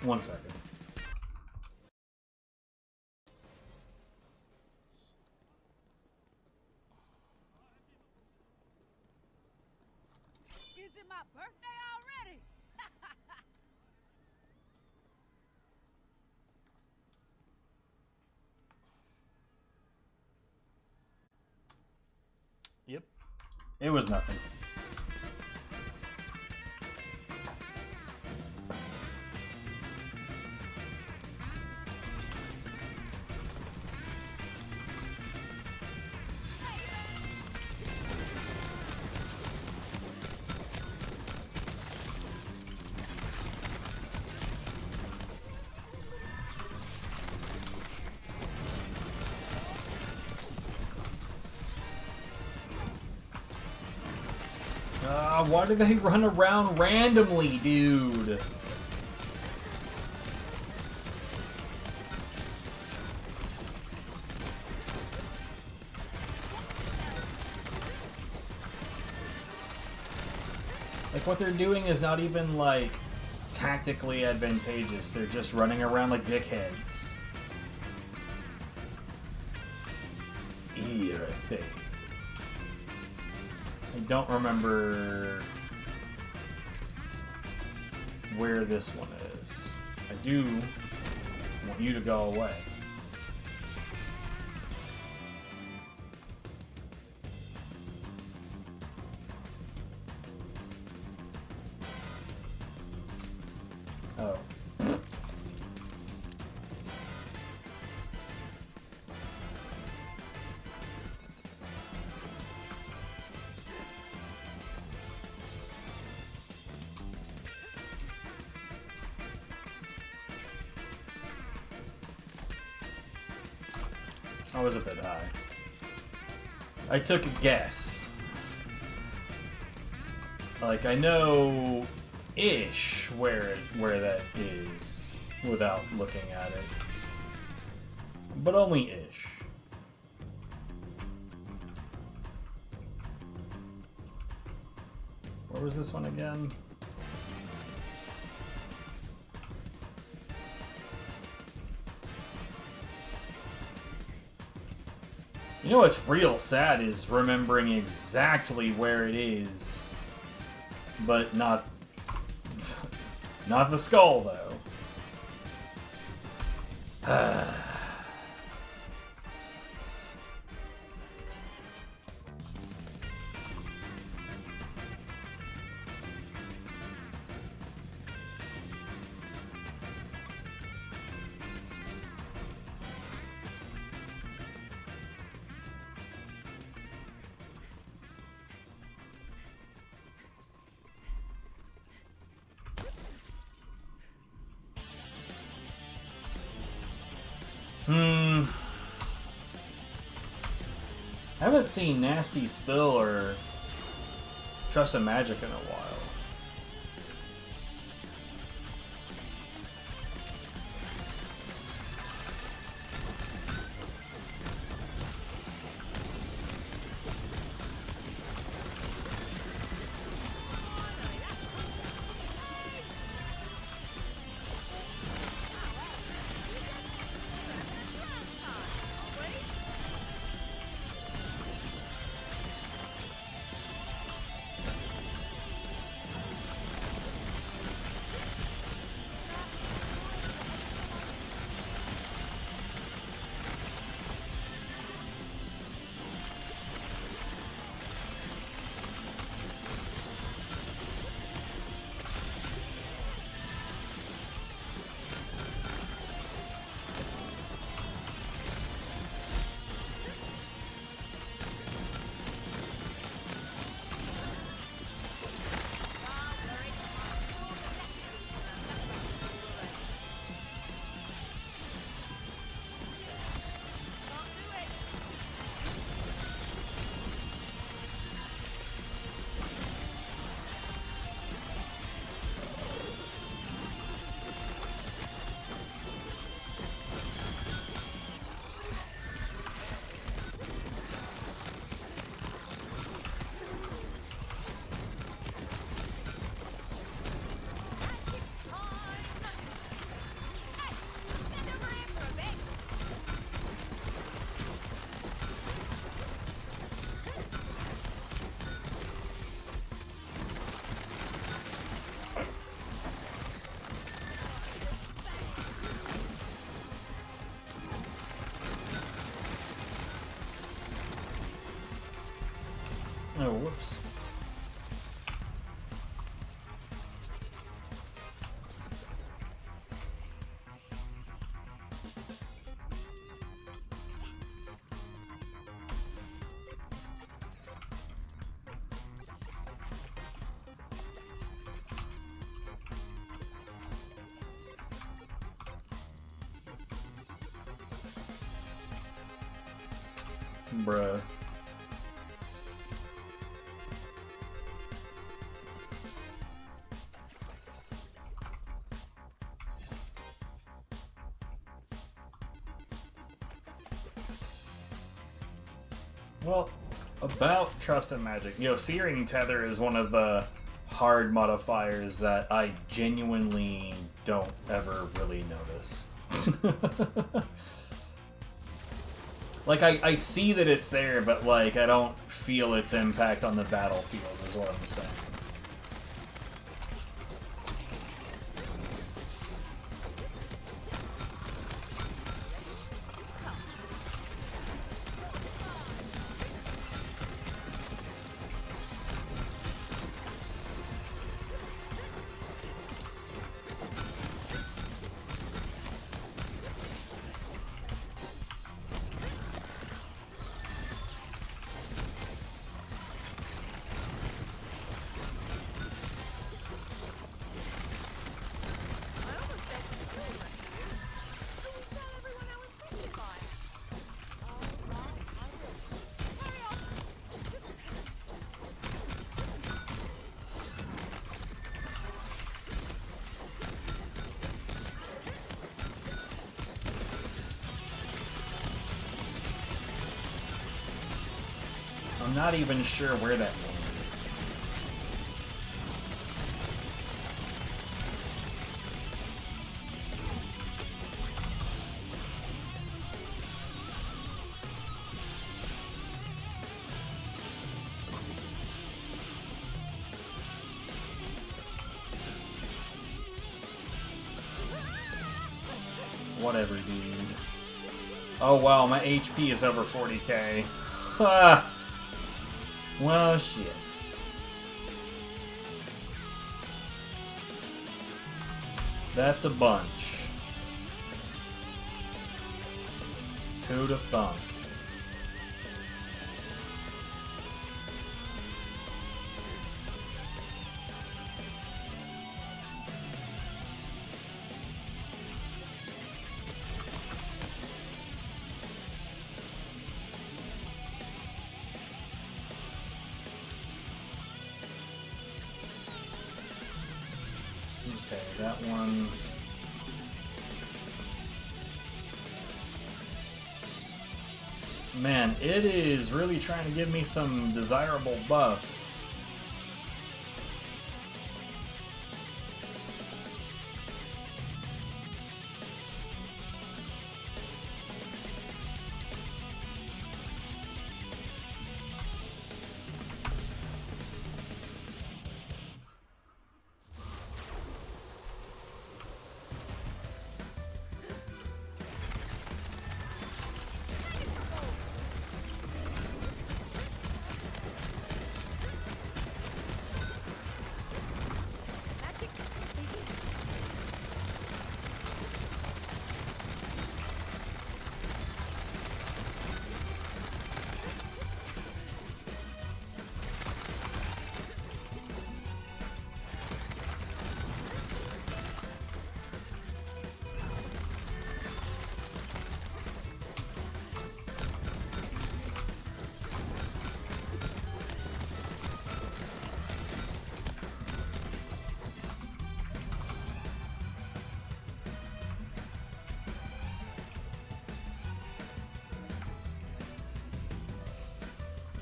One second. Is it my birthday already? Yep. It was nothing. God, why do they run around randomly, dude? Like, what they're doing is not even, like, tactically advantageous. They're just running around like dickheads. Irate. I don't remember where this one is. I do want you to go away. Oh. I was a bit high. I took a guess. Like, I know ish where that is without looking at it. But only ish. Where was this one again? You know what's real sad is remembering exactly where it is, but not the skull though. I haven't seen Nasty Spill or Trusted Magic in a while. Oh, whoops. Bruh. Well, about Trust and Magic, you know, Searing Tether is one of the hard modifiers that I genuinely don't ever really notice. Like, I see that it's there, but, like, I don't feel its impact on the battlefield, is what I'm saying. I almost said to the school yesterday. Can we tell everyone I was thinking about it? Oh, right, I will. Hurry up! I'm not even sure where that landed. Whatever, dude. Oh wow, my HP is over 40k. Ah. Well, shit. That's a bunch. Who'd have thunk? Okay, that one. Man, it is really trying to give me some desirable buffs.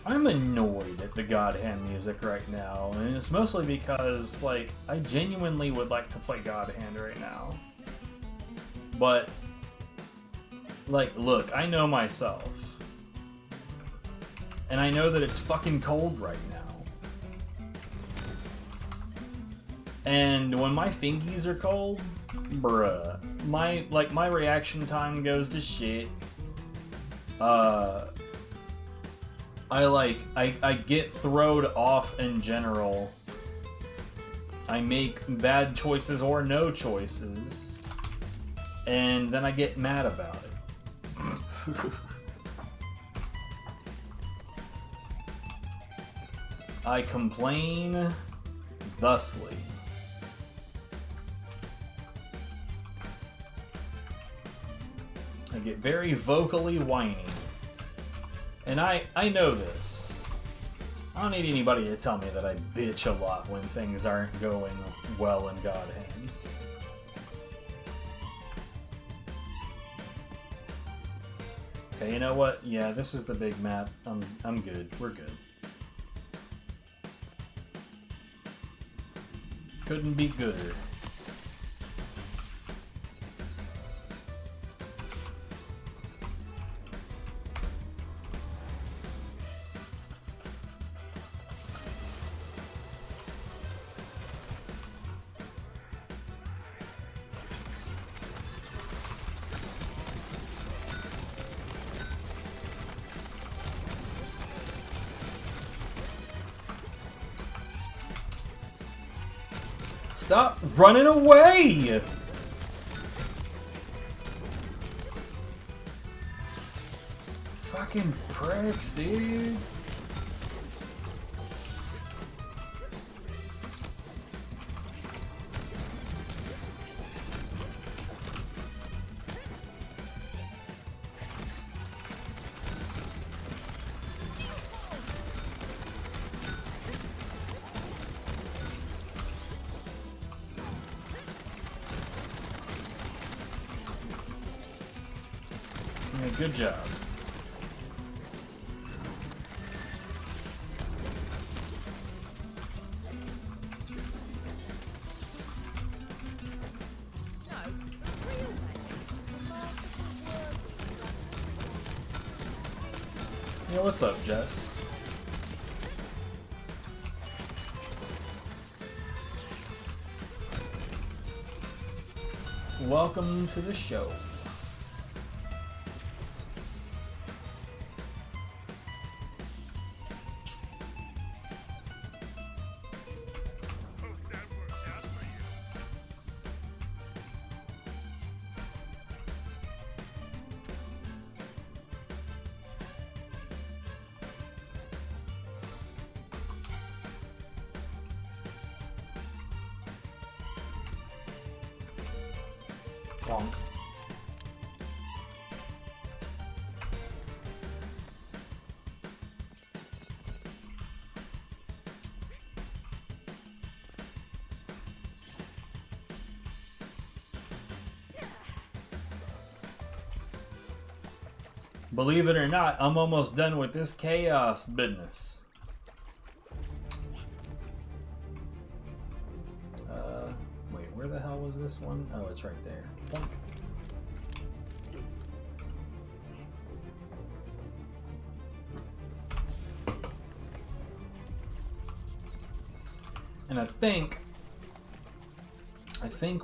I'm annoyed at the God Hand music right now, and it's mostly because, like, I genuinely would like to play God Hand right now. But, like, look, I know myself. And I know that it's fucking cold right now. And when my fingies are cold, bruh, my reaction time goes to shit. I get throwed off in general. I make bad choices or no choices. And then I get mad about it. I complain thusly. I get very vocally whiny. And I know this. I don't need anybody to tell me that I bitch a lot when things aren't going well in God Hand. Okay, you know what? Yeah, this is the big map. I'm good. We're good. Couldn't be gooder. Stop running away! Fucking pricks, dude. Yeah, good job. No, the real magic is the masterful work. Yeah, what's up, Jess? Welcome to the show. Hope that worked out for you. Bonk. Believe it or not, I'm almost done with this chaos business. Wait, where the hell was this one? Oh, it's right there. Bonk. And I think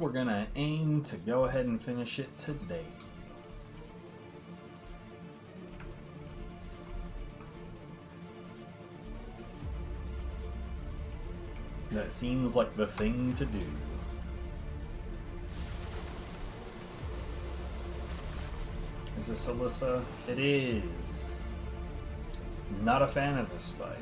we're gonna aim to go ahead and finish it today. That seems like the thing to do. Is this Alyssa? It is. Not a fan of this fight.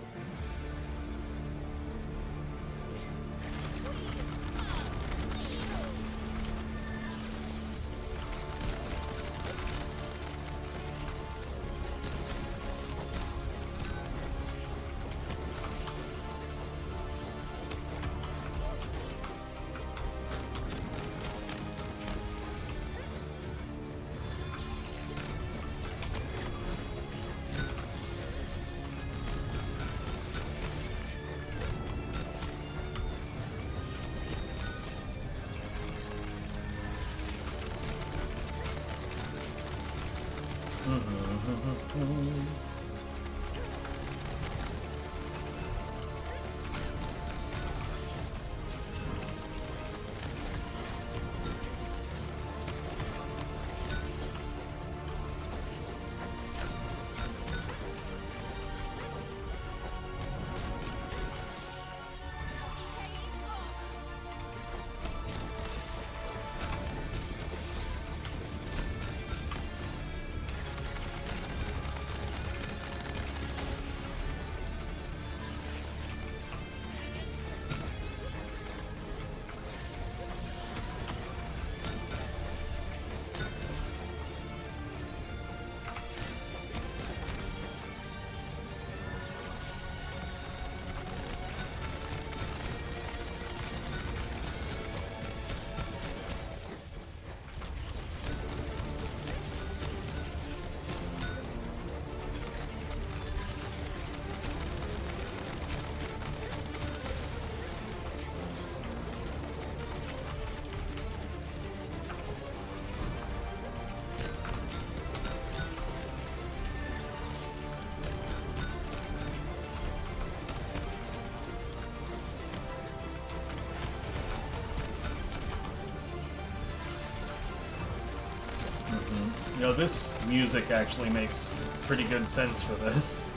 You know, this music actually makes pretty good sense for this.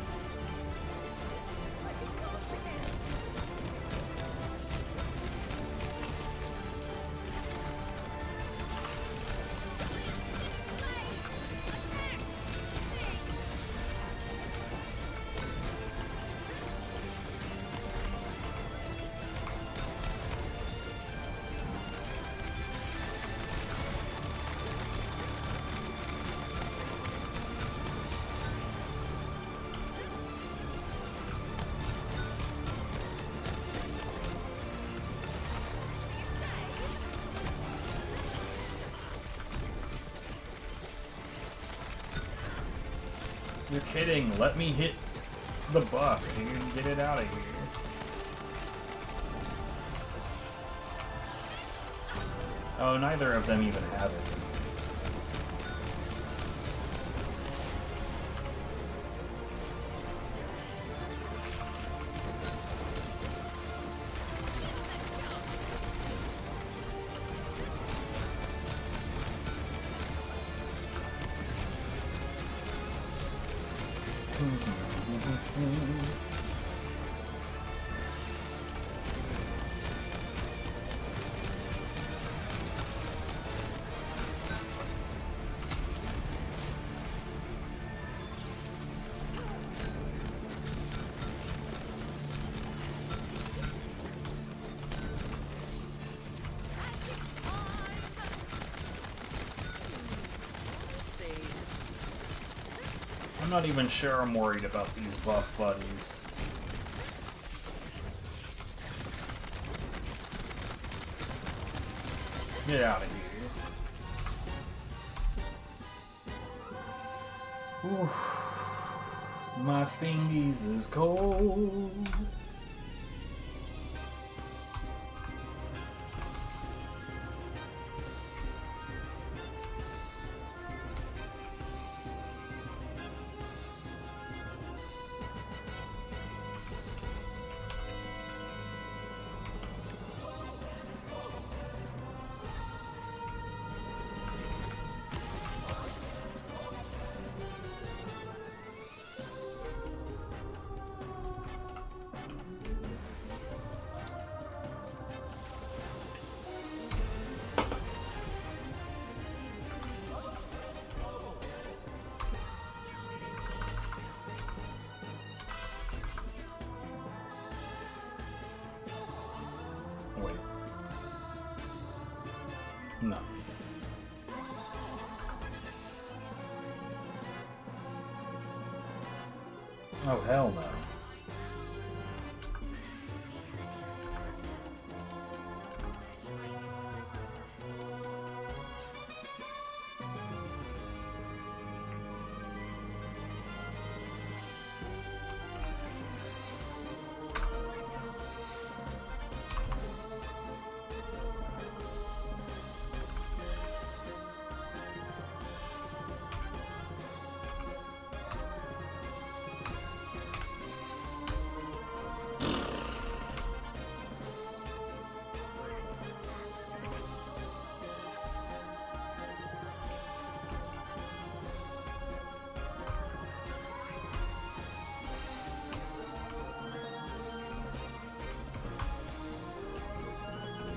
You're kidding. Let me hit the buff, dude. Get it out of here. Oh, neither of them even have it. I'm not even sure I'm worried about these buff buddies. Get out of here. Oof. My fingies is cold. Wait. No. Oh, hell no.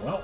Well.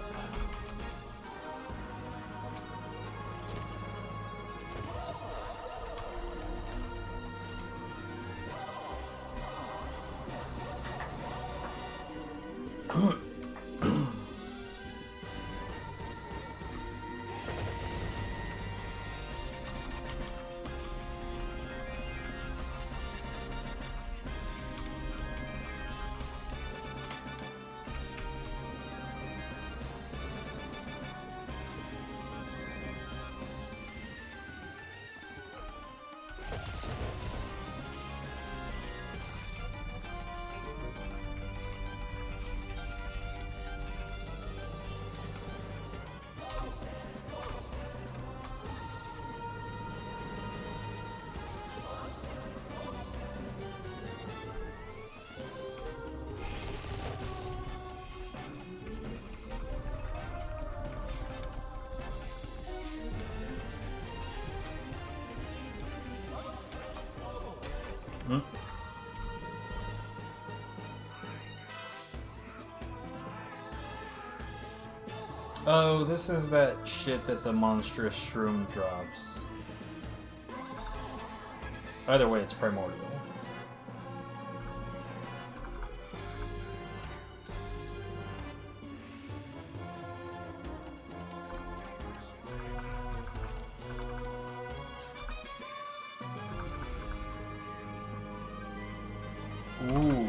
Oh, this is that shit that the monstrous shroom drops. Either way, it's primordial. Ooh.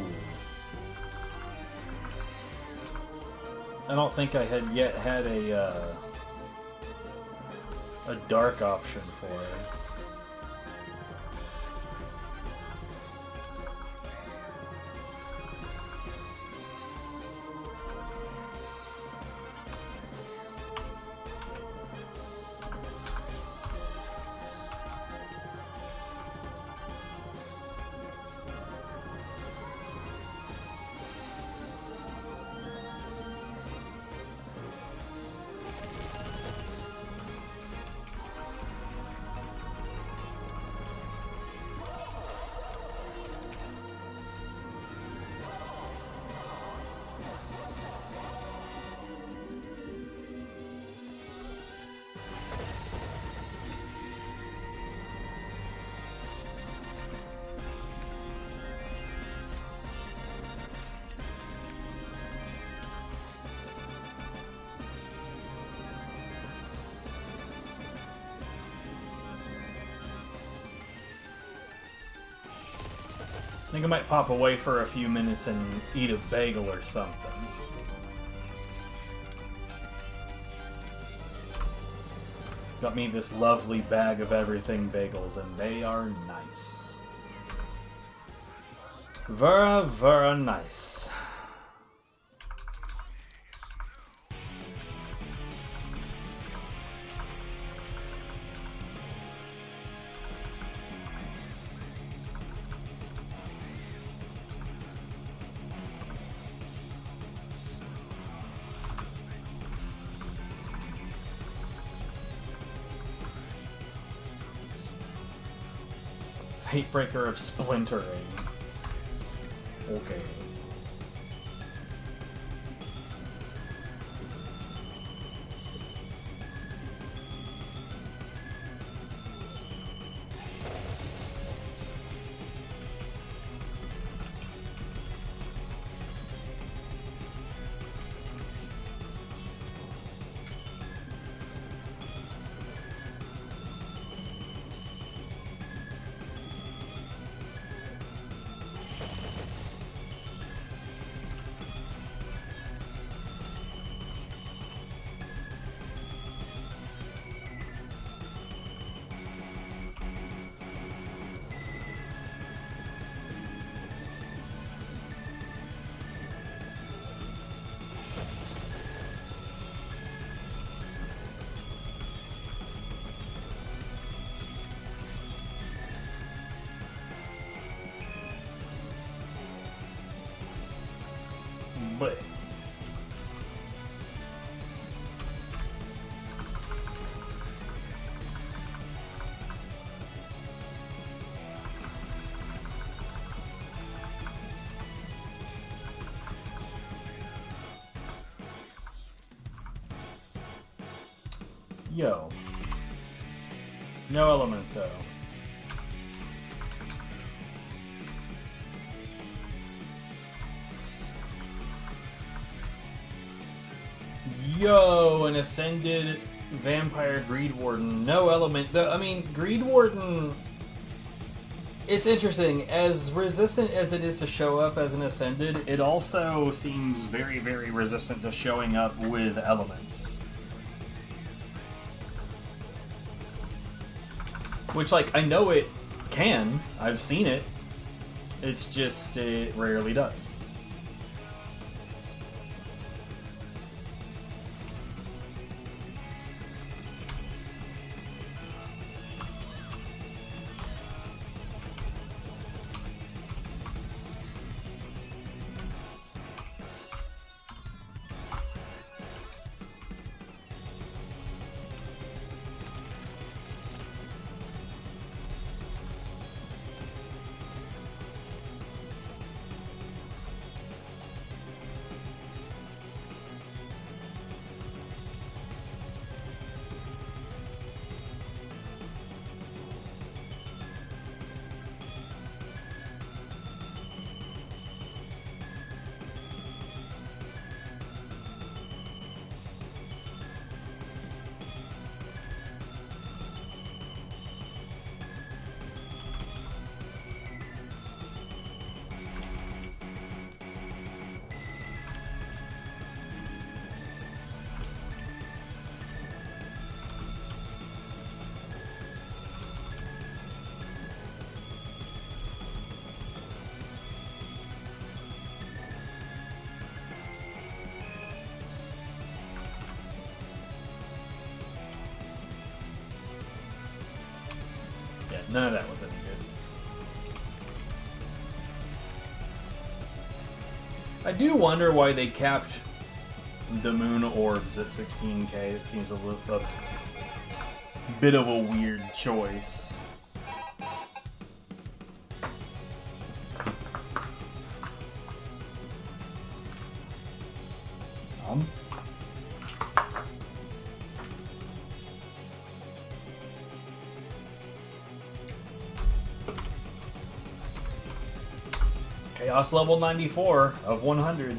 I don't think I had yet had a dark option for it. I think I might pop away for a few minutes and eat a bagel or something. Got me this lovely bag of everything bagels, and they are nice. Vera nice. Hatebreaker of splintering. Okay. But yo, no element though. Yo, an Ascended Vampire Greed Warden. No element. I mean, Greed Warden... It's interesting. As resistant as it is to show up as an Ascended, it also seems very, very resistant to showing up with elements. Which, like, I know it can. I've seen it. It's just, it rarely does. None of that was any good. I do wonder why they capped the moon orbs at 16k. It seems a bit of a weird choice. Chaos level 94 of 100.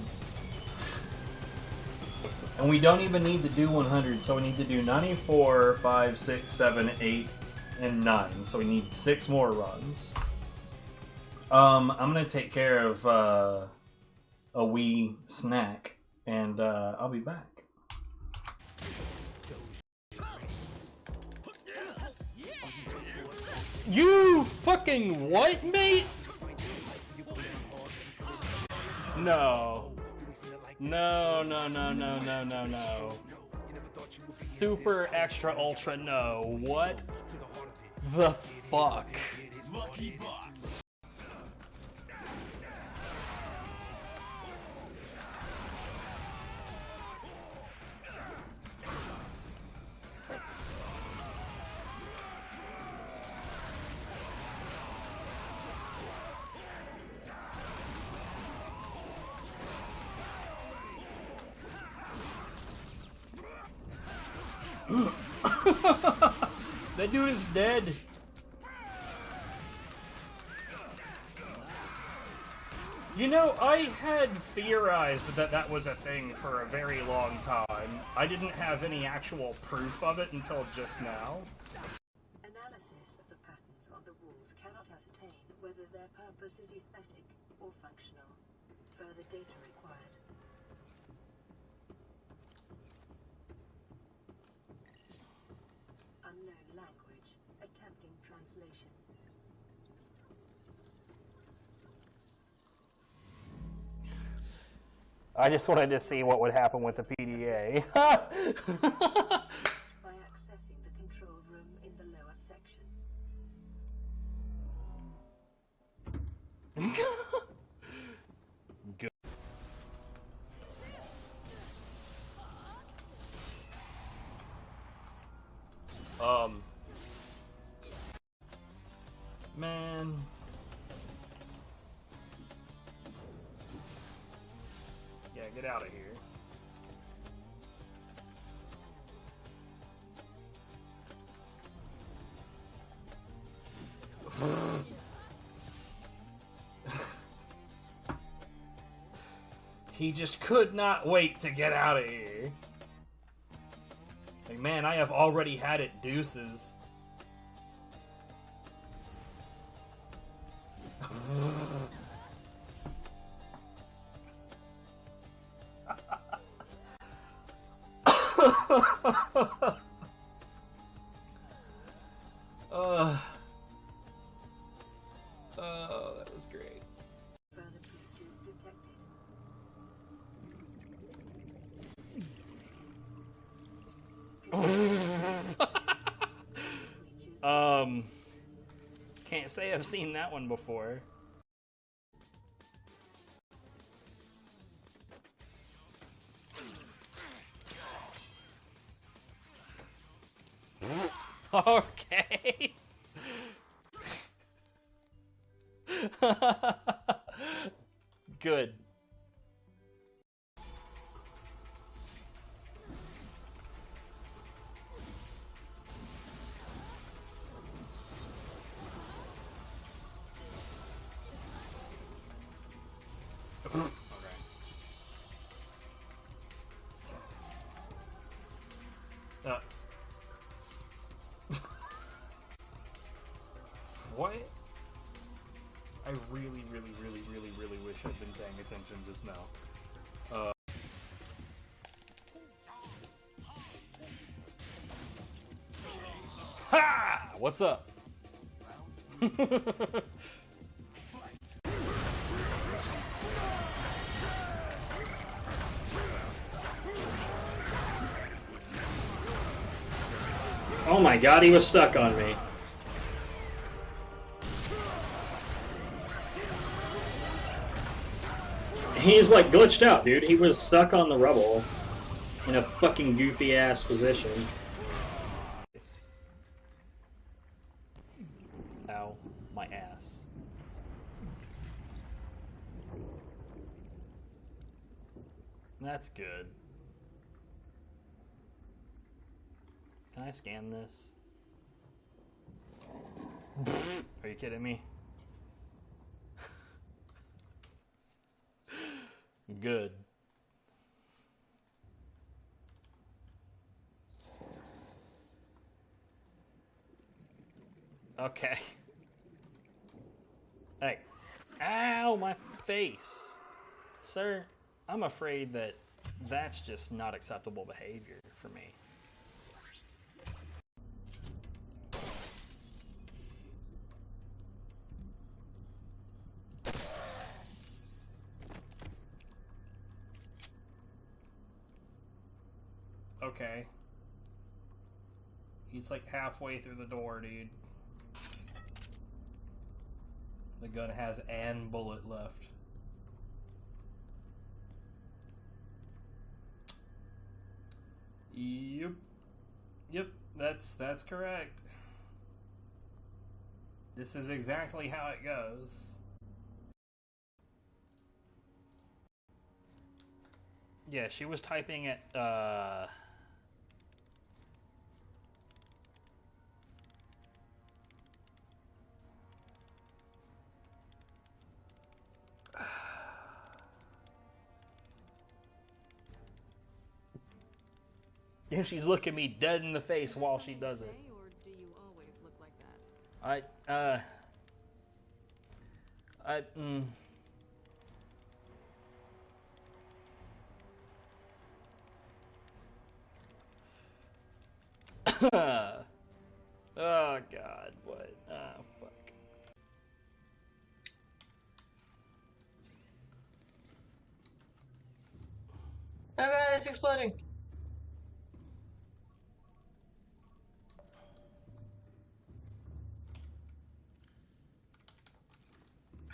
And we don't even need to do 100, so we need to do 94, 5, 6, 7, 8, and 9. So we need 6 more runs. I'm gonna take care of a wee snack, and I'll be back. You fucking what, mate? No. No. Super extra ultra no. What the fuck? That dude is dead. You know, I had theorized that that was a thing for a very long time. I didn't have any actual proof of it until just now. Analysis of the patterns on the walls cannot ascertain whether their purpose is aesthetic or functional. Further data required. Unknown language. Attempting translation. I just wanted to see what would happen with the PDA. By accessing the control room in the lower section. Good. Man. Yeah, get out of here. He just could not wait to get out of here. Like, man, I have already had it deuces. Oh, that was great. Further features detected. Can't say I've seen that one before. Okay. Good. What? I really wish I'd been paying attention just now. Ha! What's up? Oh my god, he was stuck on me. He's like glitched out, dude. He was stuck on the rubble in a fucking goofy ass position. Ow, my ass. That's good. Can I scan this? Are you kidding me? Good. Okay. Hey. Ow, my face. Sir, I'm afraid that that's just not acceptable behavior for me. Okay. He's like halfway through the door, dude. The gun has an bullet left. Yep. Yep, that's correct. This is exactly how it goes. Yeah, she was typing it, and she's looking me dead in the face while she does it. Or do you always look like that? Oh god, what? Ah, fuck. Oh god, it's exploding.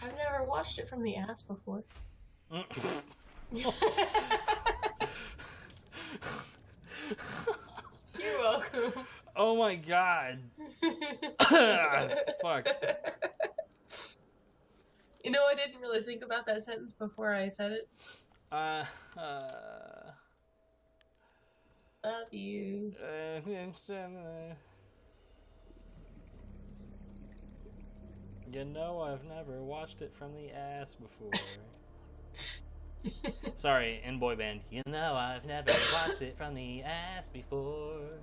I've never watched it from the ass before. You're welcome. Oh my god. Fuck. You know, I didn't really think about that sentence before I said it. Love you. You know, I've never watched it from the ass before. Sorry, in boy band. You know, I've never watched it from the ass before.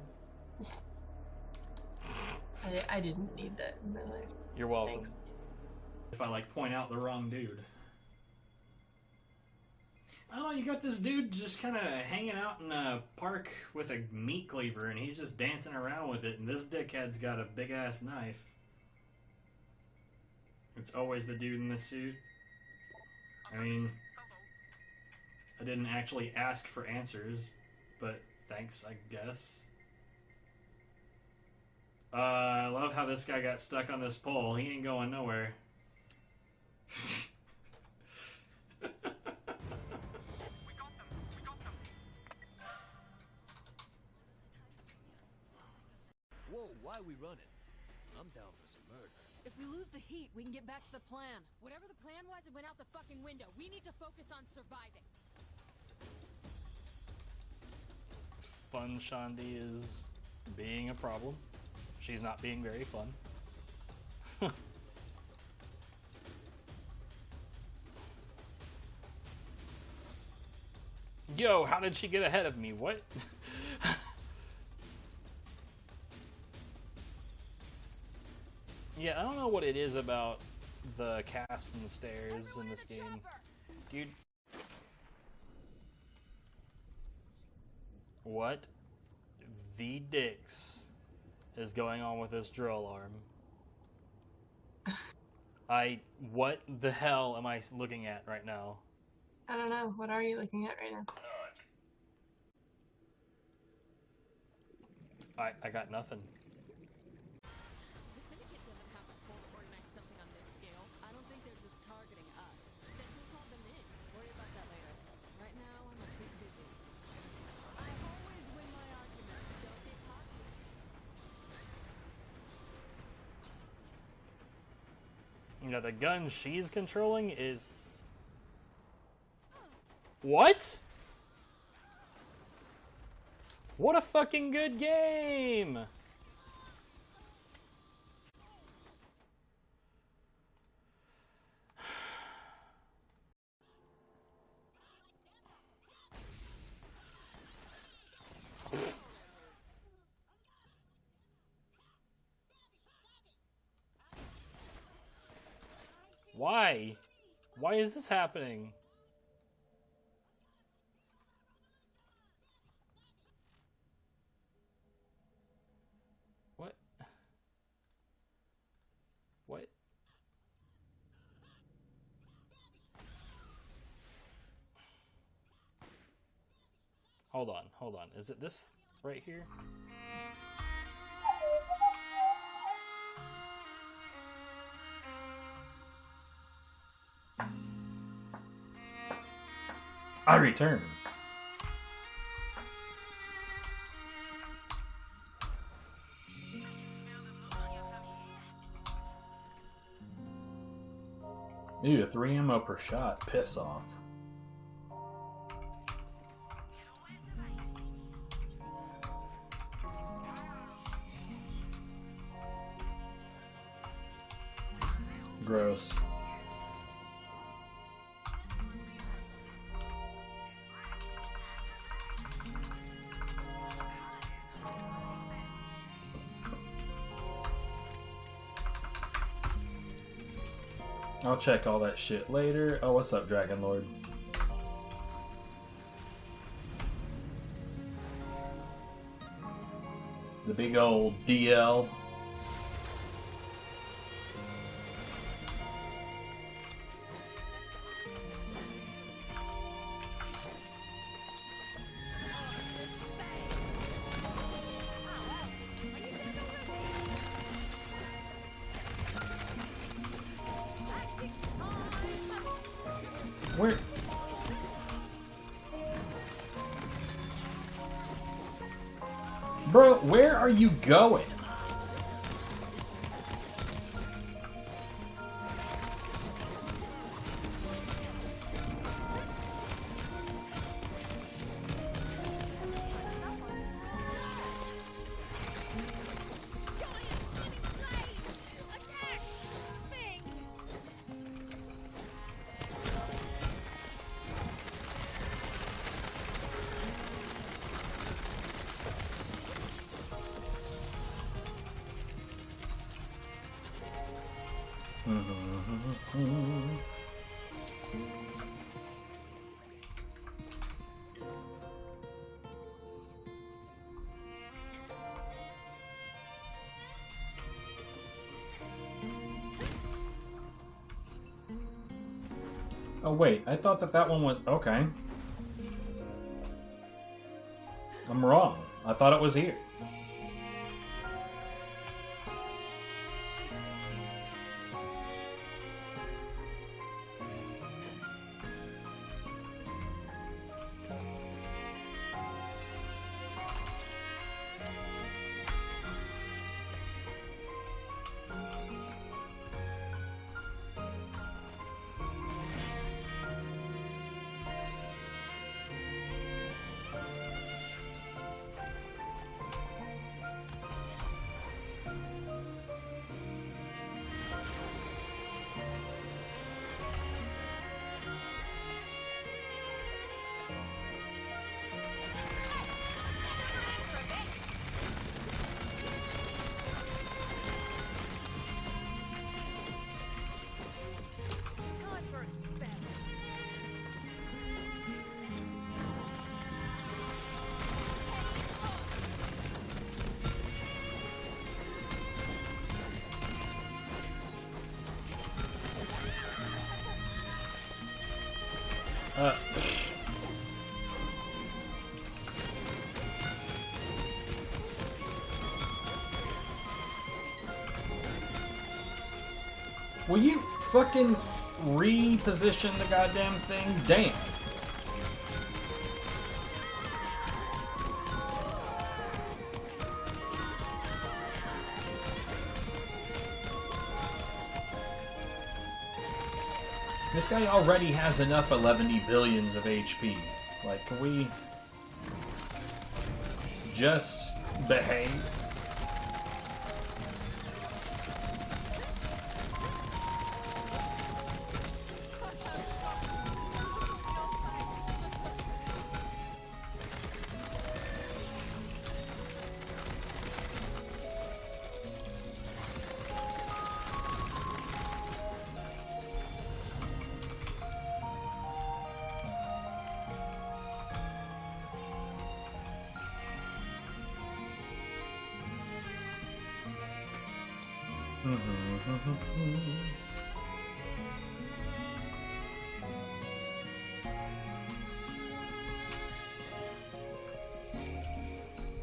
I didn't need that in my life. You're welcome. Thanks. If I like point out the wrong dude. I don't know, you got this dude just kind of hanging out in a park with a meat cleaver and he's just dancing around with it, and this dickhead's got a big ass knife. It's always the dude in the suit. I mean, I didn't actually ask for answers, but thanks, I guess. I love how this guy got stuck on this pole. He ain't going nowhere. Whoa, why are we running? I'm down for some murder. If we lose the heat, we can get back to the plan. Whatever the plan was, it went out the fucking window. We need to focus on surviving. Fun Shandi is being a problem. She's not being very fun. Yo, how did she get ahead of me? What? Yeah, I don't know what it is about the cast and the stairs in this game. Dude. What the dicks is going on with this drill arm? What the hell am I looking at right now? I don't know. What are you looking at right now? I got nothing. The Syndicate doesn't have the pull to organize something on this scale. I don't think they're just targeting us. Then who called them in? Worry about that You know, the gun she's controlling is... What? What a fucking good game! Why? Why is this happening? What? What? Hold on, hold on. Is it this right here? I return. Ooh, 3 ammo per shot. Piss off. Gross. I'll check all that shit later. Oh, what's up, Dragon Lord? The big old DL. Where? Bro, where are you going? Oh wait, I thought that one was... Okay. I'm wrong. I thought it was here. Time for a spell. Will you fucking reposition the goddamn thing? Damn. This guy already has enough 11 billions of HP. Like, can we just behave?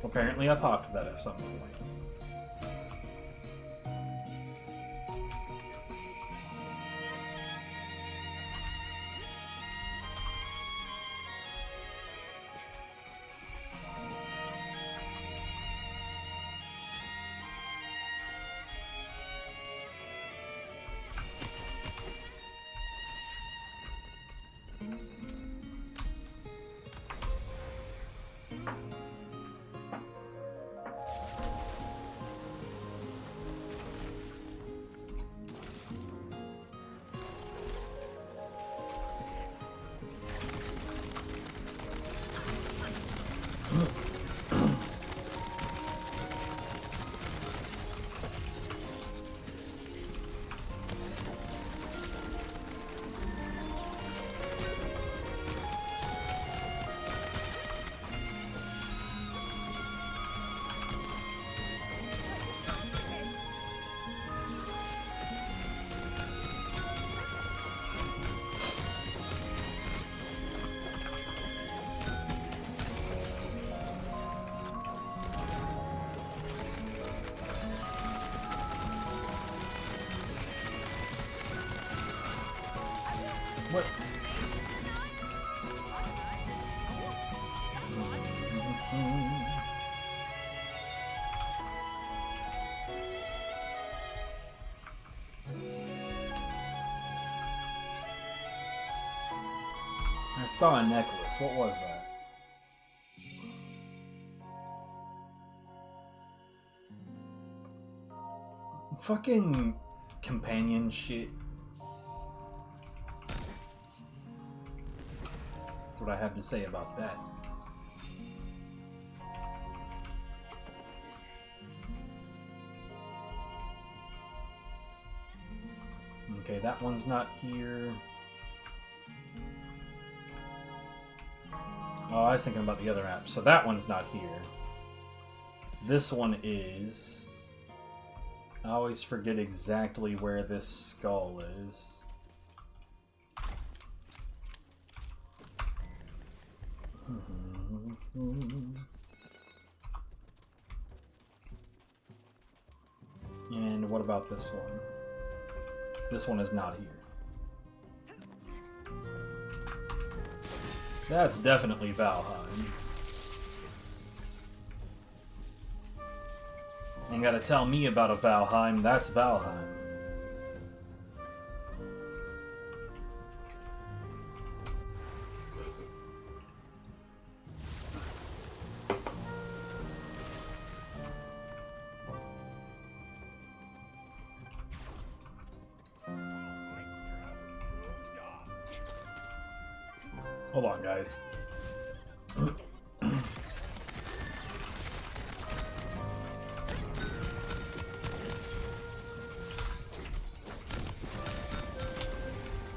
Apparently I popped that at some point. What? I saw a necklace. What was that? Fucking companion shit. That's what I have to say about that. Okay, that one's not here. Oh, I was thinking about the other app. So that one's not here. This one is. I always forget exactly where this skull is. And what about this one? This one is not here. That's definitely Valheim. Ain't gotta tell me about a Valheim, that's Valheim. Hold on, guys.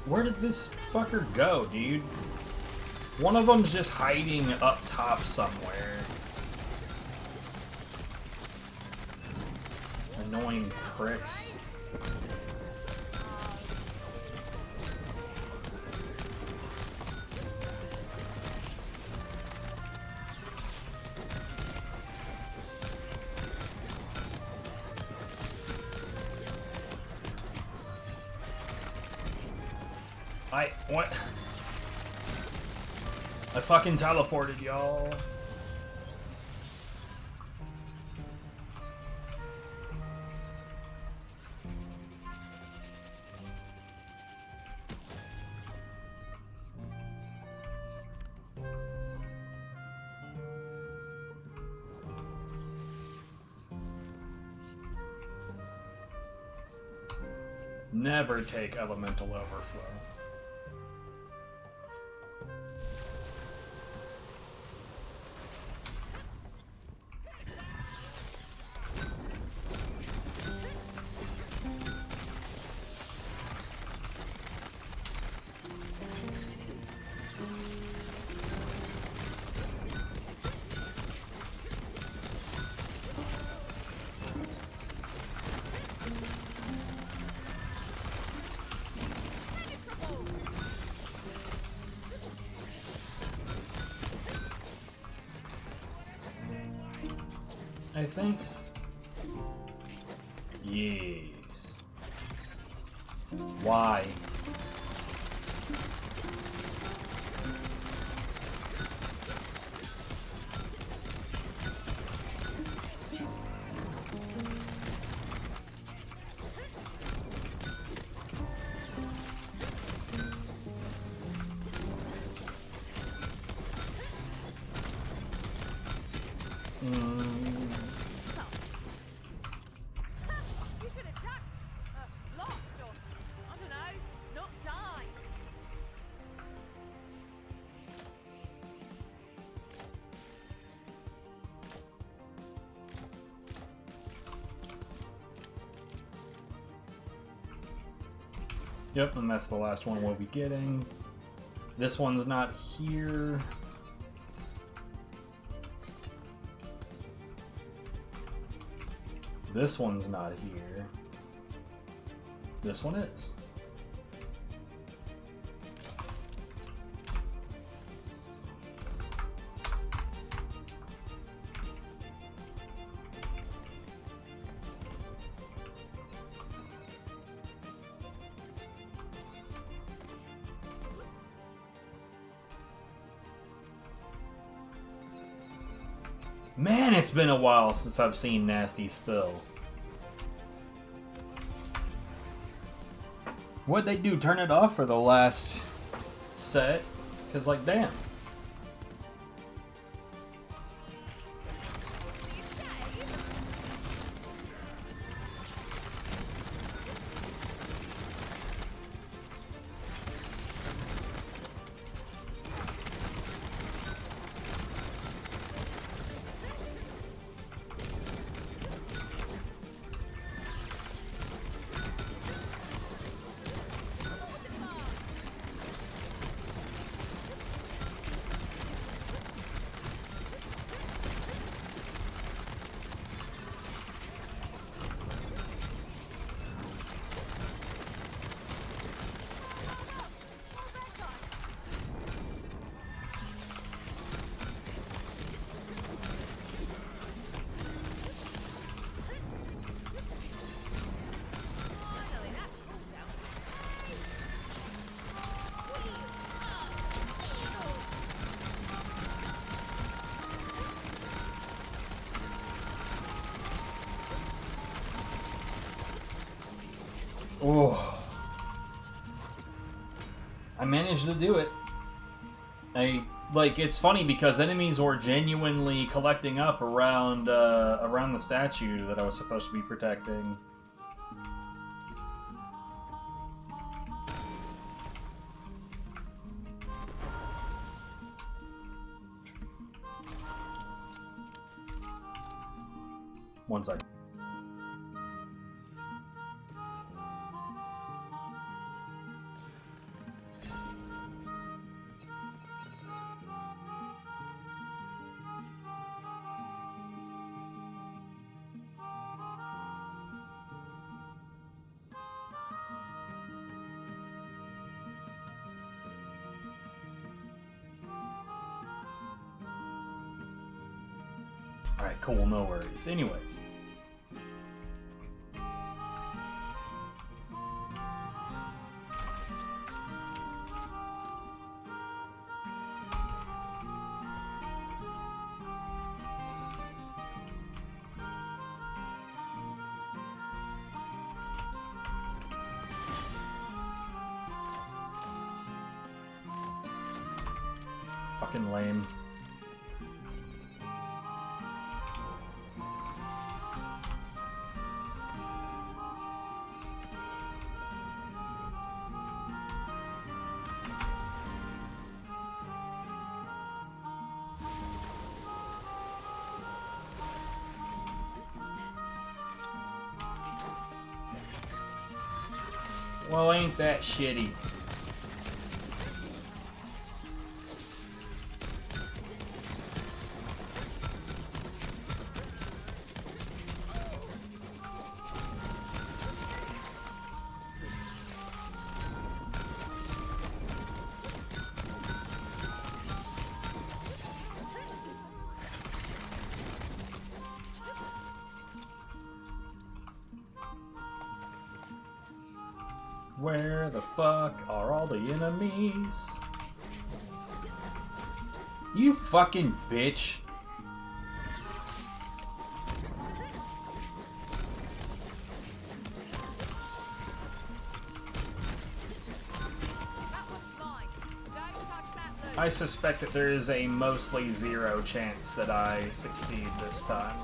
Where did this fucker go, dude? One of them's just hiding up top somewhere. Annoying pricks. What? I fucking teleported, y'all. Never take elemental overflow. I think. Yes. Why? You should have ducked, blocked, or I don't know, not died. Yep, and that's the last one we'll be getting. This one's not here. This one's not here. This one is. Man, it's been a while since I've seen Nasty spill. What'd they do? Turn it off for the last set? Because, like, damn. Oh. I managed to do it. It's funny because enemies were genuinely collecting up around around the statue that I was supposed to be protecting. One second. Alright, cool, no worries. Anyways. Fucking lame. Well, ain't that shitty? Where the fuck are all the enemies? You fucking bitch. That one's mine. Don't touch that loot. I suspect that there is a mostly 0 chance that I succeed this time.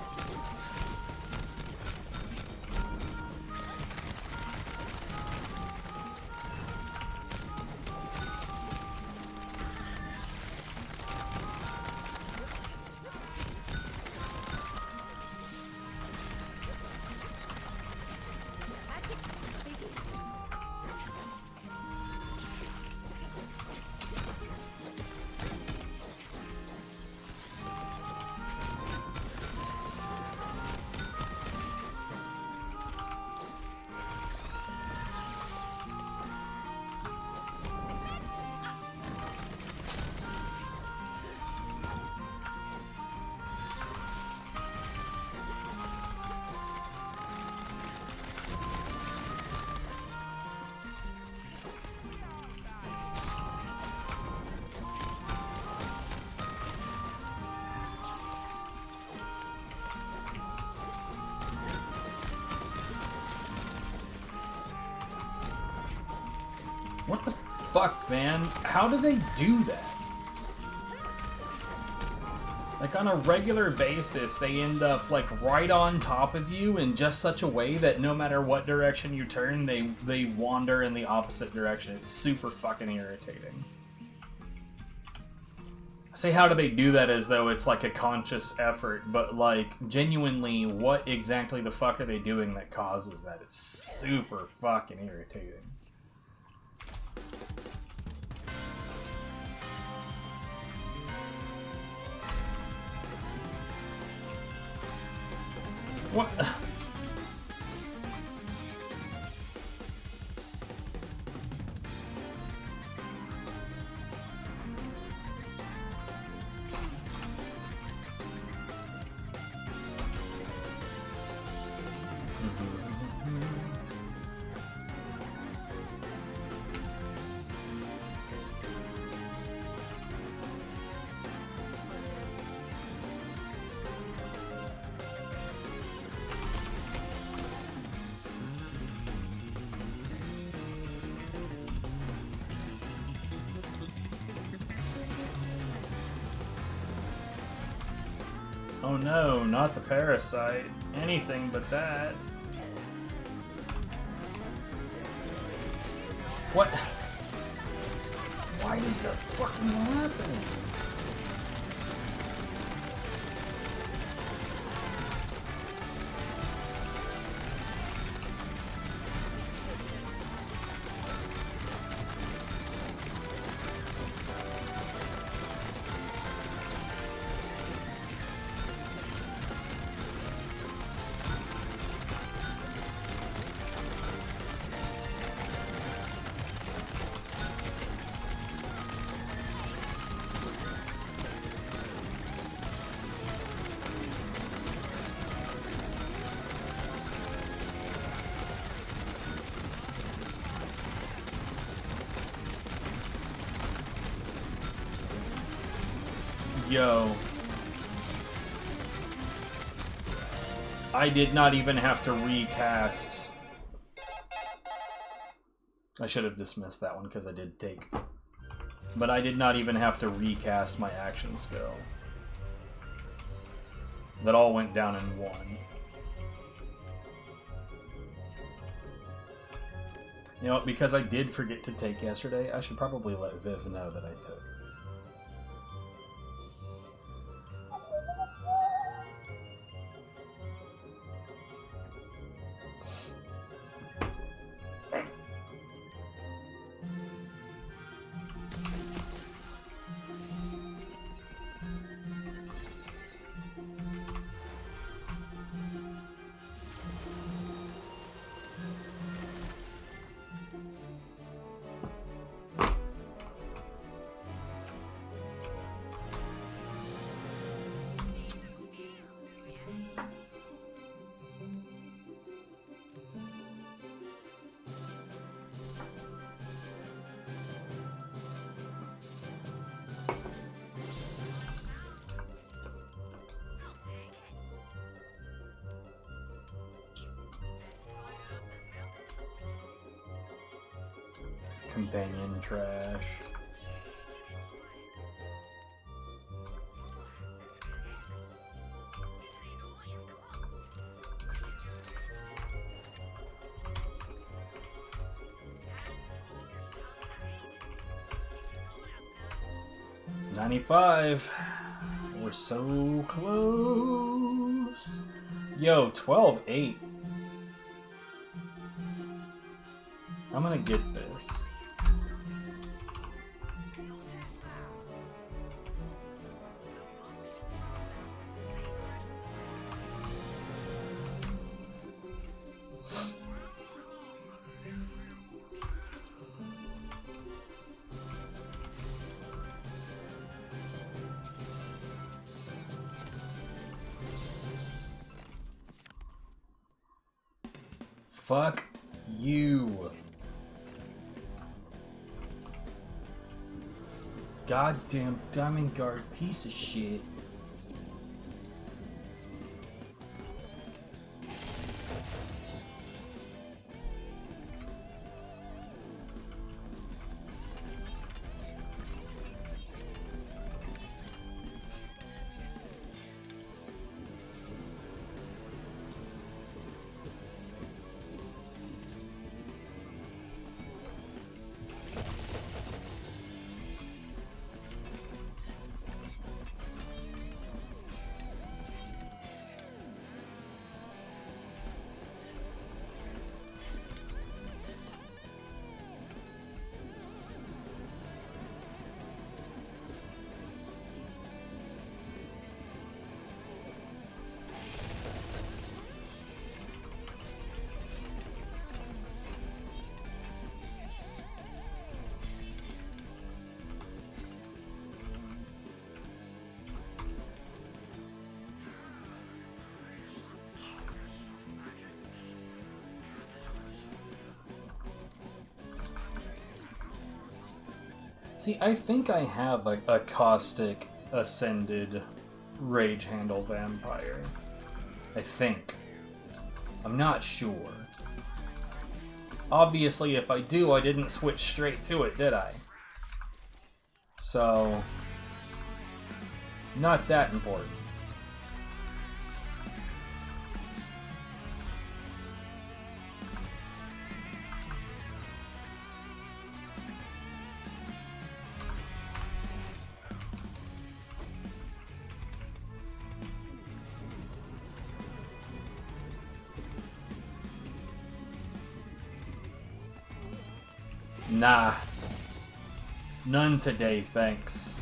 What the fuck, man? How do they do that? Like, on a regular basis, they end up, like, right on top of you in just such a way that no matter what direction you turn, they wander in the opposite direction. It's super fucking irritating. I say, how do they do that as though it's, like, a conscious effort, but, like, genuinely, what exactly the fuck are they doing that causes that? It's super fucking irritating. What? Oh no, not the parasite. Anything but that. What? Why does that fucking happen? Yo. I did not even have to recast. I should have dismissed that one because I did take. But I did not even have to recast my action skill. That all went down in one. You know, because I did forget to take yesterday, I should probably let Viv know that I took. companion trash. $95. We're so close. Yo, 12-8. I'm gonna get this. Fuck you. Goddamn Diamond Guard piece of shit. See, I think I have a caustic ascended rage handle vampire. I think. I'm not sure. Obviously, if I do, I didn't switch straight to it, did I? So, not that important. Nah. None today, thanks.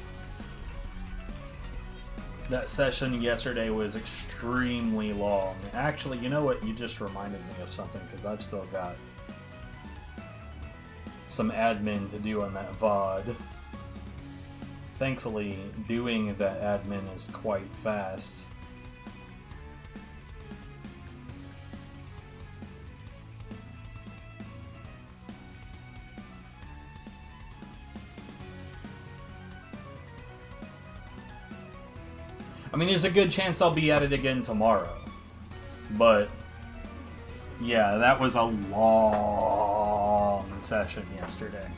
That session yesterday was extremely long. Actually, you know what? You just reminded me of something, because I've still got some admin to do on that VOD. Thankfully, doing that admin is quite fast. I mean, there's a good chance I'll be at it again tomorrow. But, yeah, that was a long session yesterday.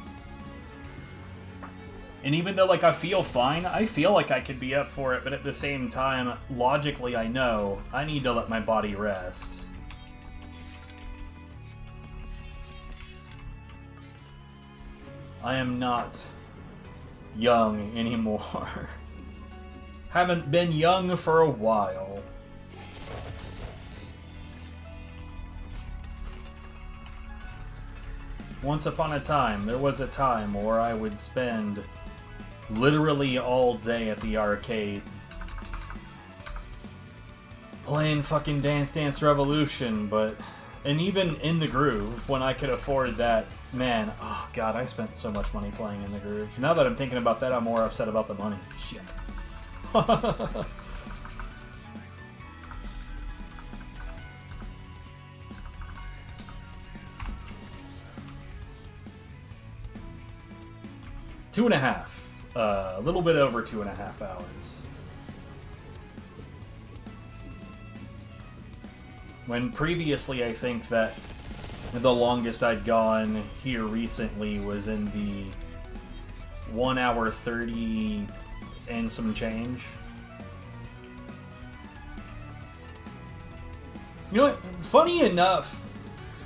And even though, like, I feel fine, I feel like I could be up for it, but at the same time, logically I know I need to let my body rest. I am not young anymore. Haven't been young for a while. Once upon a time, there was a time where I would spend literally all day at the arcade playing fucking Dance Dance Revolution, and even In the Groove, when I could afford that, man, oh god, I spent so much money playing In the Groove. Now that I'm thinking about that, I'm more upset about the money. Shit. Two and a half. A little bit over 2.5 hours. When previously I think that The longest I'd gone here recently was in the 1 hour 30 and some change. You know what? Funny enough,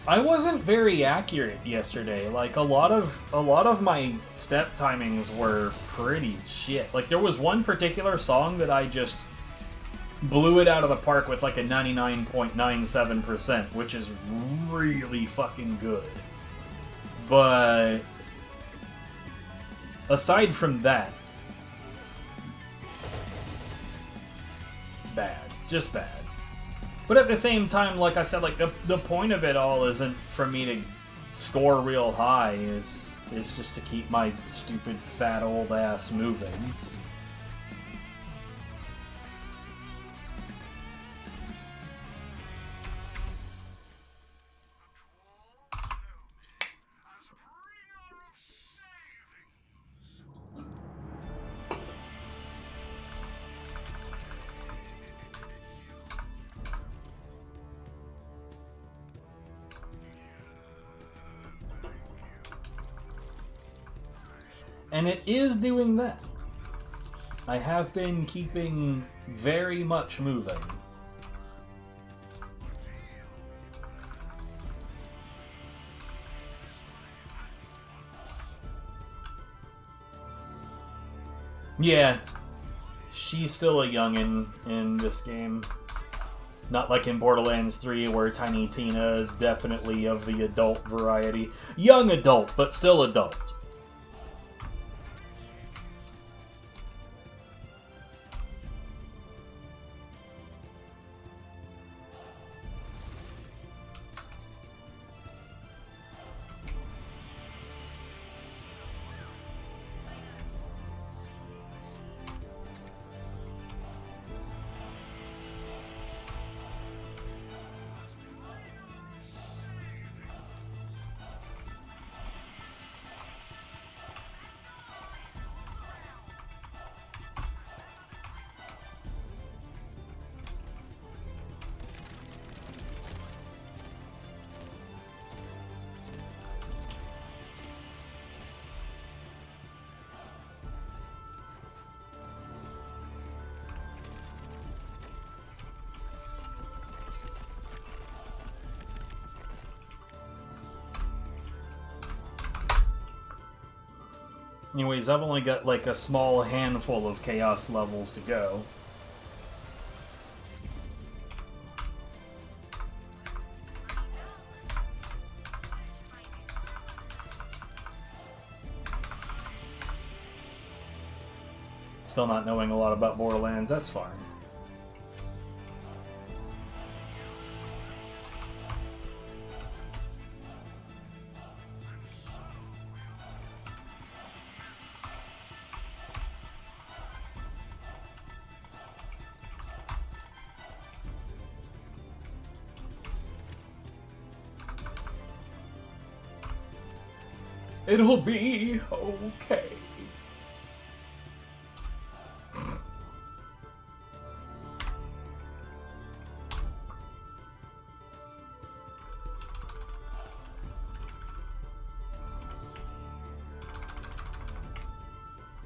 I wasn't very accurate yesterday. Like a lot of my step timings were pretty shit. Like there was one particular song that I just blew it out of the park with like a 99.97%, which is really fucking good. But aside from that, bad. Just bad. But at the same time, like I said, like the point of it all isn't for me to score real high. It's just to keep my stupid fat old ass moving. And it is doing that. I have been keeping very much moving. Yeah, she's still a youngin' in this game. Not like in Borderlands 3, where Tiny Tina is definitely of the adult variety. Young adult, but still adult. Anyways, I've only got like a small handful of chaos levels to go. Still not knowing a lot about Borderlands, that's fine. It'll be okay.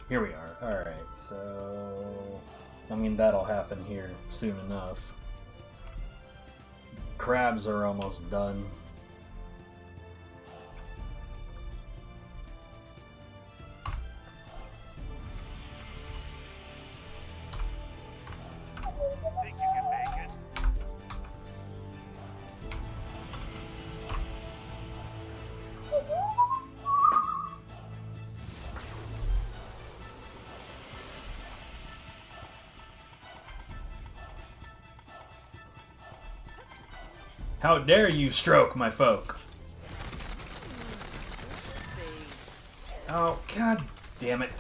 Here we are. Alright, so... I mean, that'll happen here soon enough. Crabs are almost done. Think you can make it? How dare you stroke my folk? Oh, god damn it.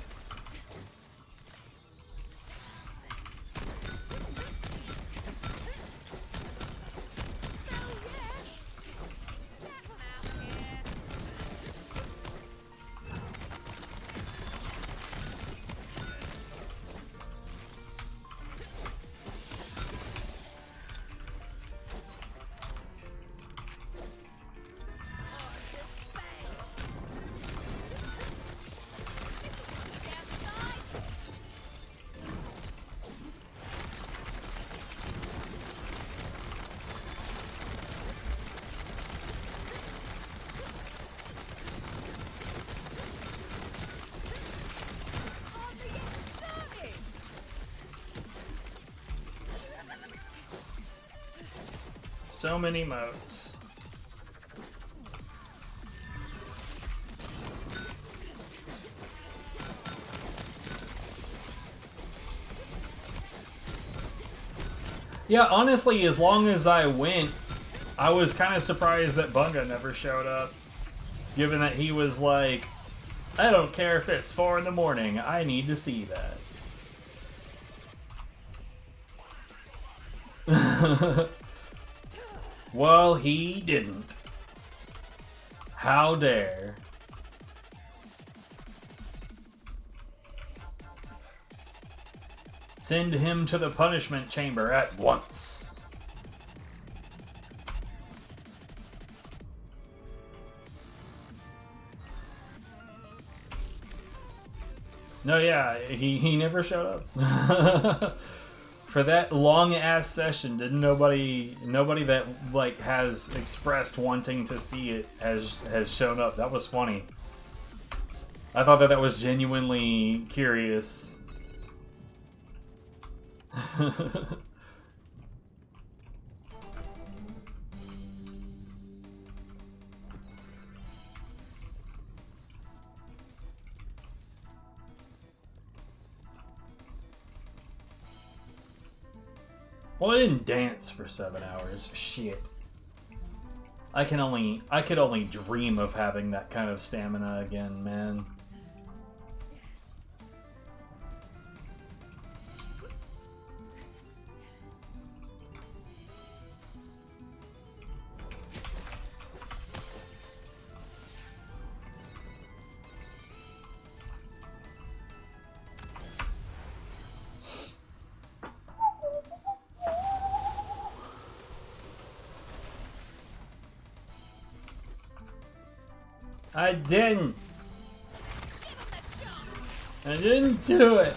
So many modes. Yeah, honestly, as long as I went, I was kind of surprised that Bunga never showed up. Given that he was like, I don't care if it's 4 in the morning, I need to see that. Well, he didn't. How dare. Send him to the punishment chamber at once. No, yeah, he never showed up. For that long ass session, didn't nobody that like has expressed wanting to see it has shown up. That was funny. I thought that was genuinely curious. Well, I didn't dance for 7 hours. Shit. I could only dream of having that kind of stamina again, man. I didn't. I didn't do it.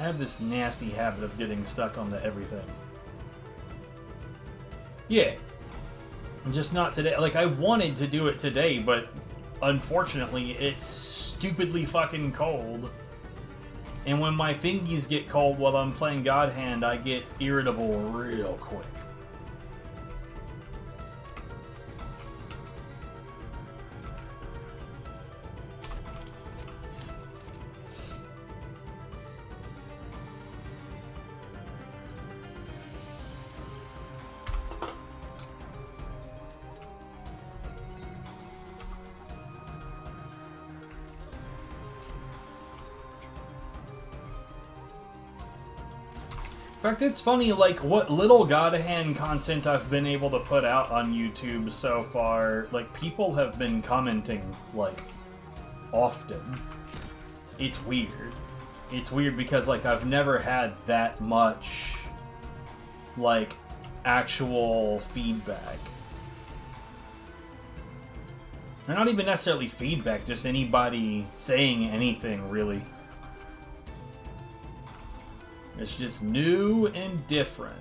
I have this nasty habit of getting stuck onto everything. Yeah. Just not today. Like, I wanted to do it today, but unfortunately, it's stupidly fucking cold. And when my fingies get cold while I'm playing God Hand, I get irritable real quick. In fact, it's funny, like, what little God Hand content I've been able to put out on YouTube so far, like, people have been commenting, like, often. It's weird. It's weird because, like, I've never had that much, like, actual feedback. Or not even necessarily feedback, just anybody saying anything, really. It's just new and different.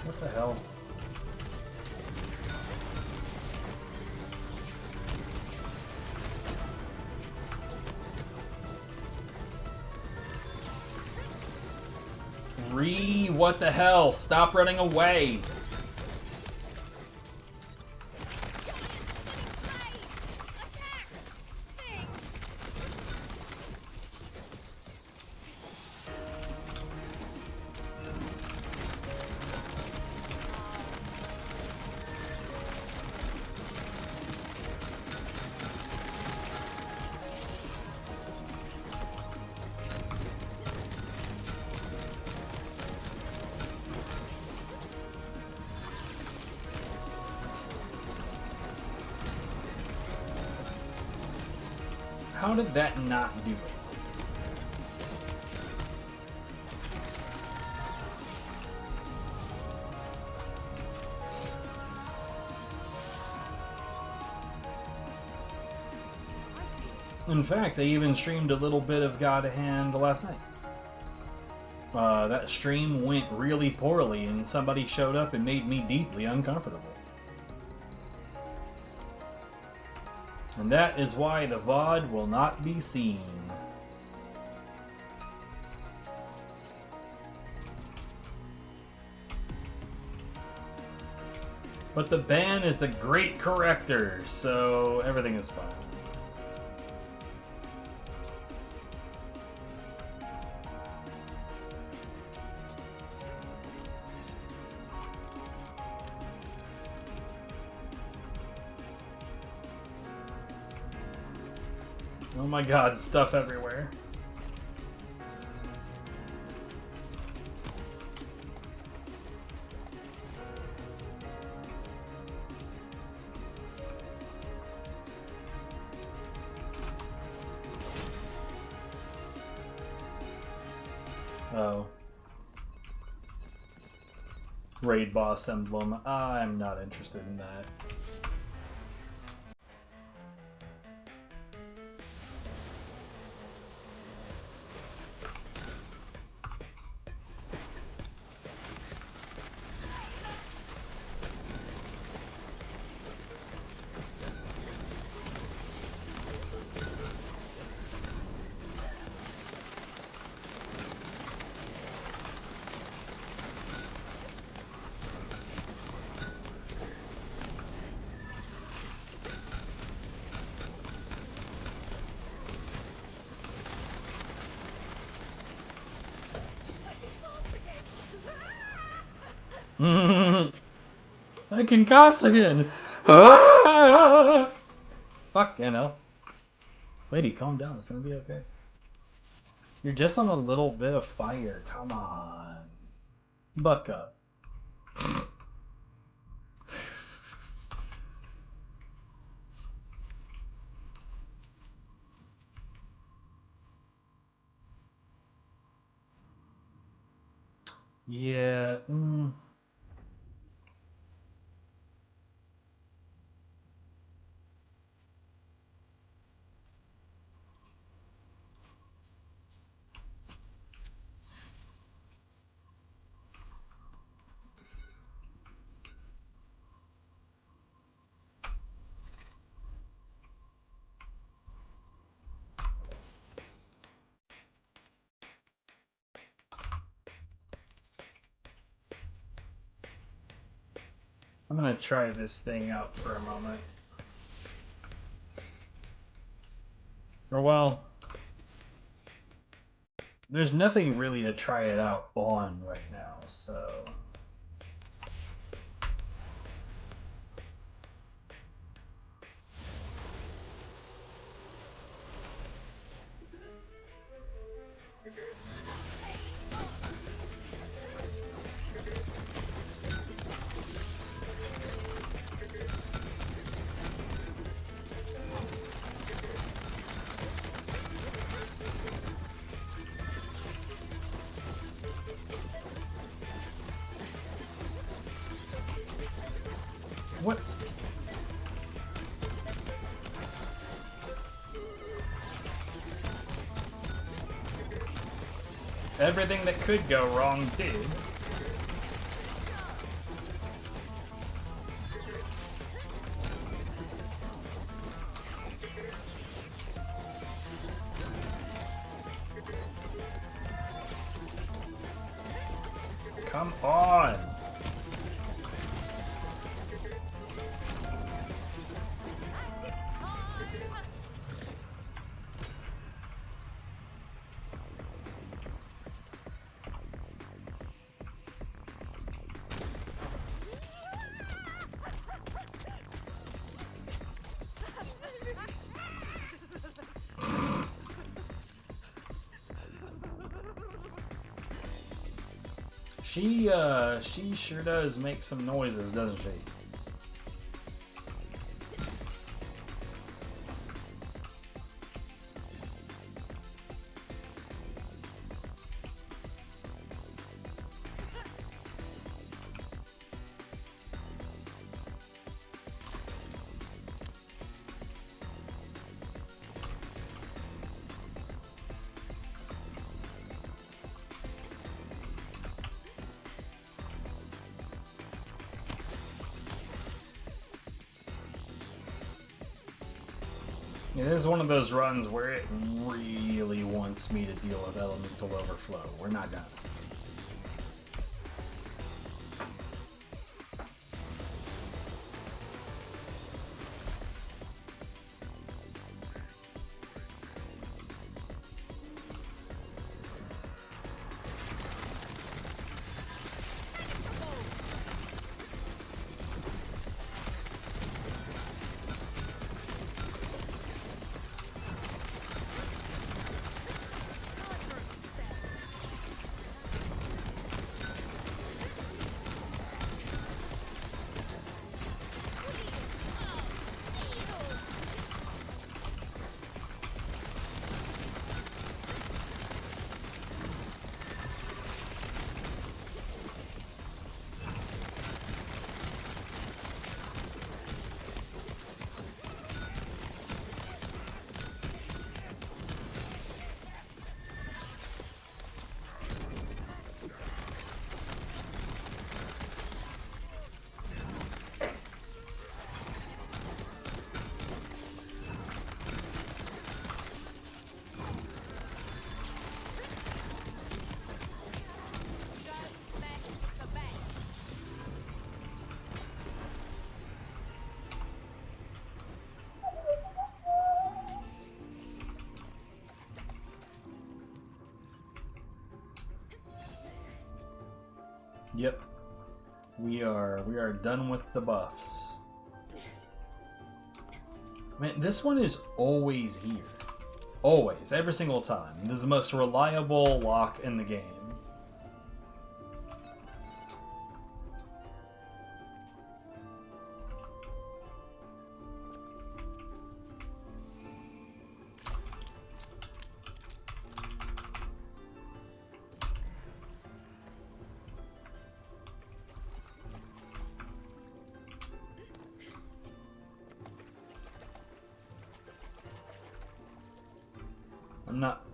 What the hell? What the hell? Stop running away! How did that not do it? In fact, they even streamed a little bit of God Hand last night. That stream went really poorly, and somebody showed up and made me deeply uncomfortable. And that is why the VOD will not be seen. But the ban is the great corrector, so everything is fine. Oh my god, stuff everywhere. Oh. Raid boss emblem. I'm not interested in that. I can cast again. Fuck, you know. Lady, calm down. It's gonna be okay. You're just on a little bit of fire. Come on. Buck up. Yeah. I'm gonna try this thing out for a moment. Or well, there's nothing really to try it out on right now, so. Everything that could go wrong did. Come on! She sure does make some noises, doesn't she? It is one of those runs where it really wants me to deal with elemental overflow. We're not gonna. Yep. We are done with the buffs. Man, this one is always here. Always, every single time. This is the most reliable lock in the game. I'm not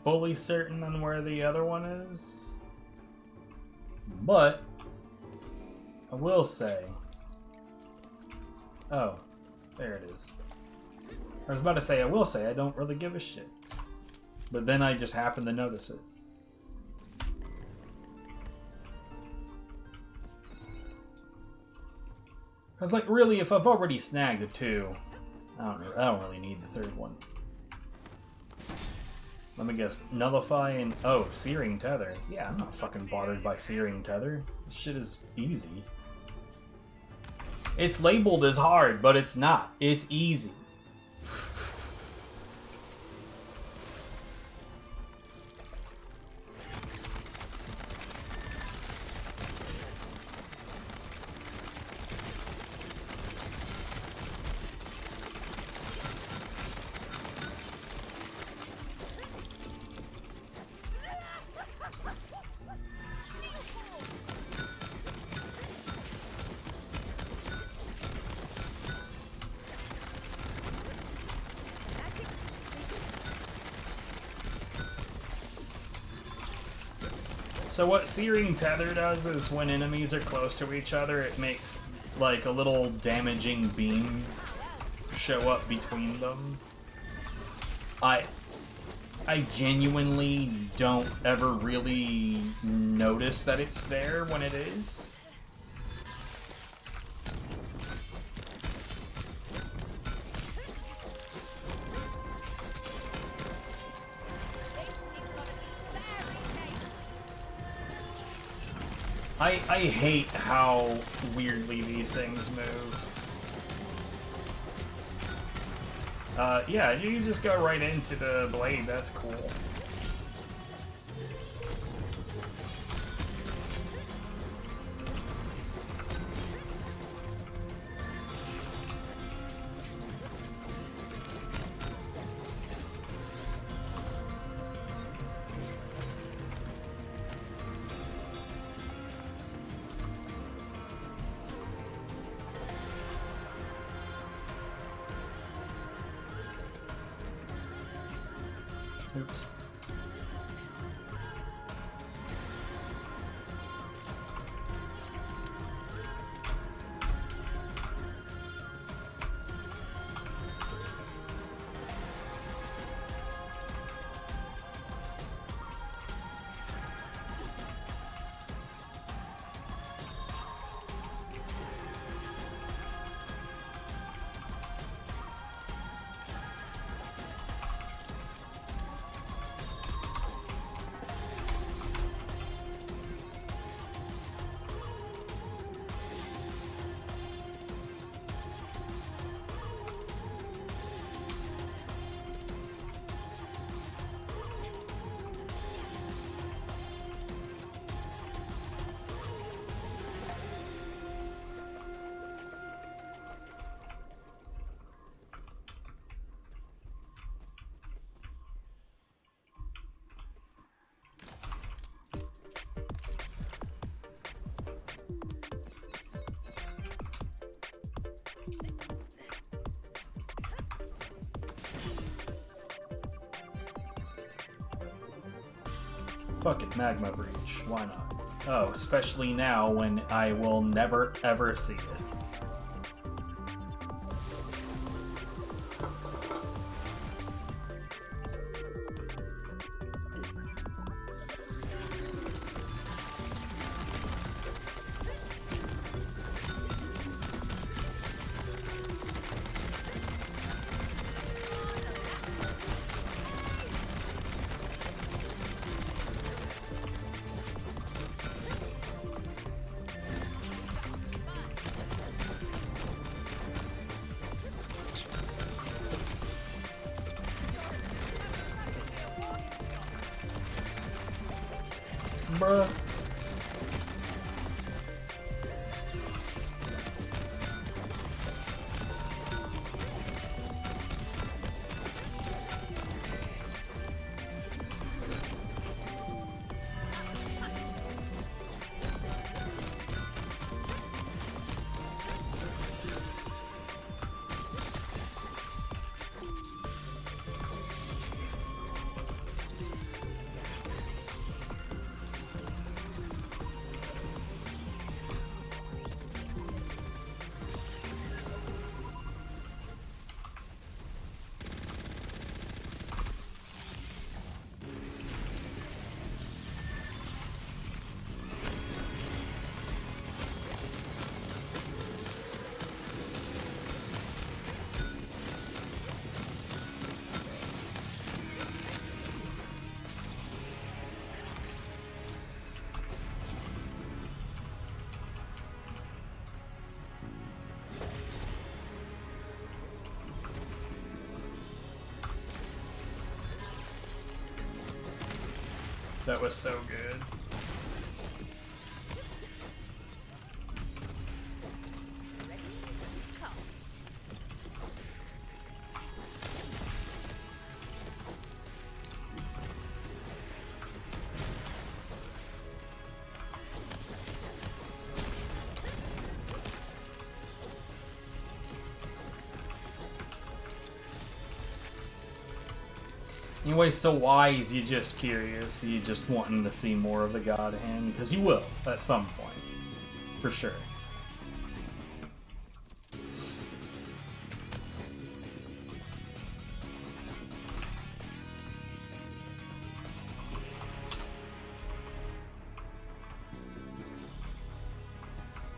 fully certain on where the other one is, but I will say, oh, there it is. I was about to say, I will say, I don't really give a shit, but then I just happened to notice it. I was like, really, if I've already snagged the two, I don't really need the third one. Let me guess, nullify and... oh, searing tether. Yeah, I'm not fucking bothered by searing tether. This shit is easy. It's labeled as hard, but it's not. It's easy. So what Searing Tether does is when enemies are close to each other, it makes like a little damaging beam show up between them. I genuinely don't ever really notice that it's there when it is. I hate how weirdly these things move. Yeah, you can just go right into the blade, that's cool. Oops. Fuck it, Magma Breach. Why not? Oh, especially now when I will never ever see it. Bruh. That was so good. Anyway, so why is you just curious? You just wanting to see more of the God Hand? Because you will, at some point. For sure.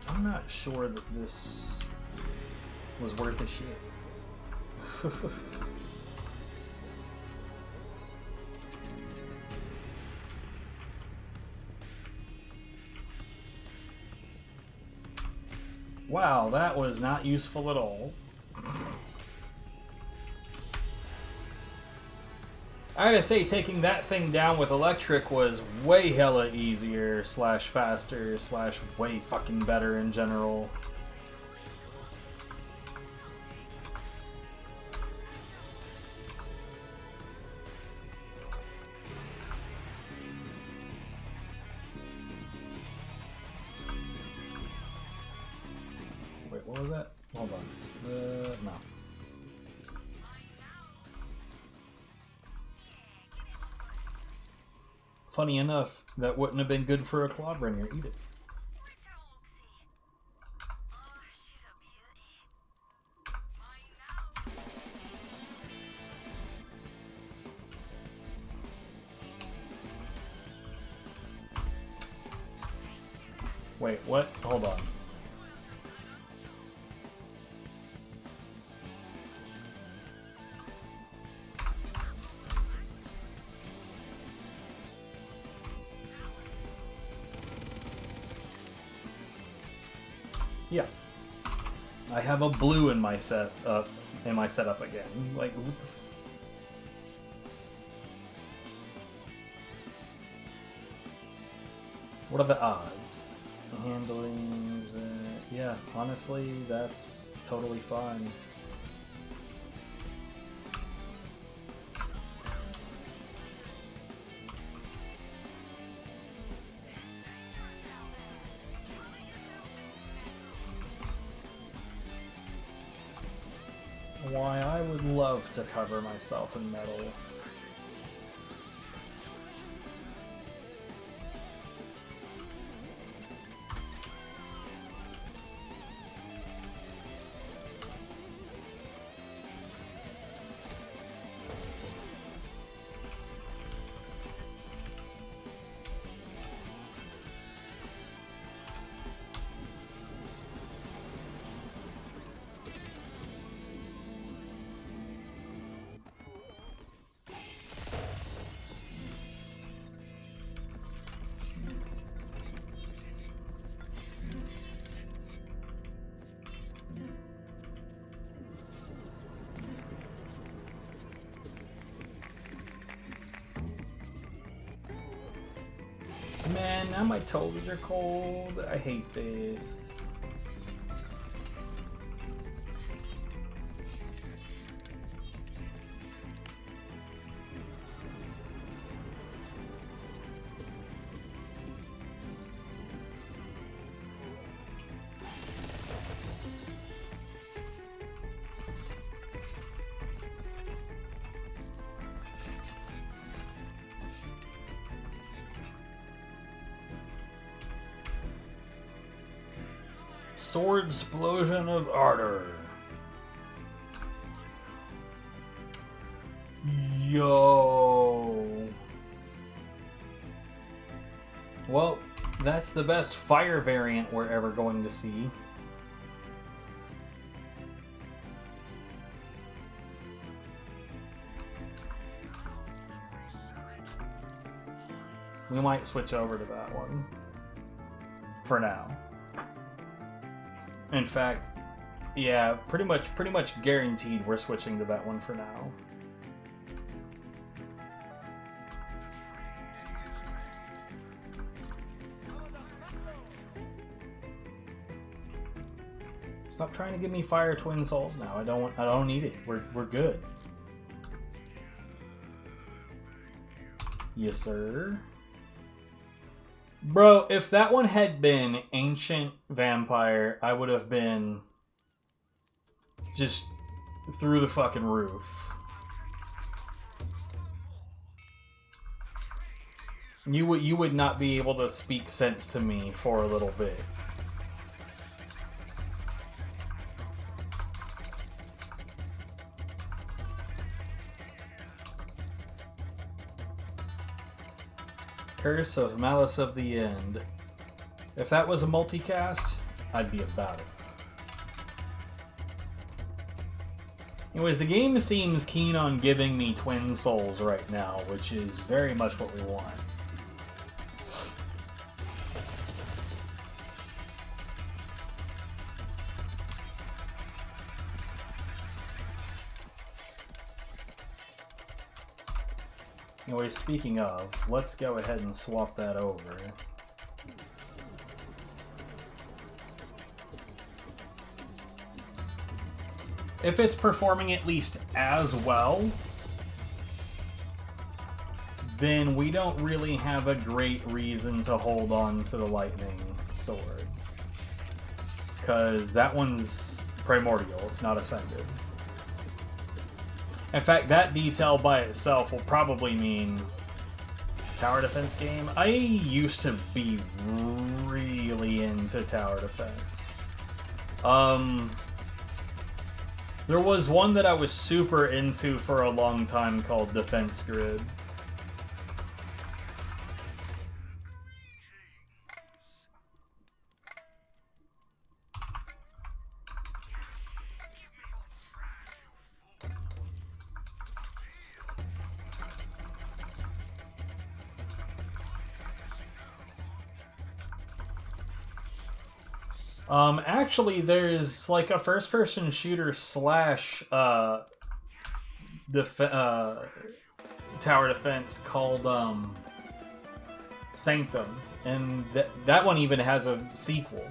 I'm not sure that this was worth a shit. Wow, that was not useful at all. I gotta say, taking that thing down with electric was way hella easier, slash faster, slash way fucking better in general. Wait, what was that? Hold on. No. Funny enough, that wouldn't have been good for a Clawbringer. Eat it. Wait, what? Hold on. Yeah, I have a blue in my setup again. Like, what the what are the odds? Handling, yeah, honestly, that's totally fine. Why, I would love to cover myself in metal. Man, now my toes are cold. I hate this. Sword explosion of ardor. Yo. Well, that's the best fire variant we're ever going to see. We might switch over to that one. For now. In fact, yeah, pretty much guaranteed we're switching to that one for now. Stop trying to give me fire twin souls now. I don't need it. We're good. Yes, sir. Bro, if that one had been Ancient Vampire, I would have been just through the fucking roof. You would not be able to speak sense to me for a little bit. Curse of Malice of the End. If that was a multicast, I'd be about it. Anyways, the game seems keen on giving me twin souls right now, which is very much what we want. Anyway, speaking of, let's go ahead and swap that over. If it's performing at least as well, then we don't really have a great reason to hold on to the lightning sword. Because that one's primordial, it's not ascended. In fact, that detail by itself will probably mean tower defense game. I used to be really into tower defense. There was one that I was super into for a long time called Defense Grid. Actually, there's like a first-person shooter slash tower defense called Sanctum, and that one even has a sequel.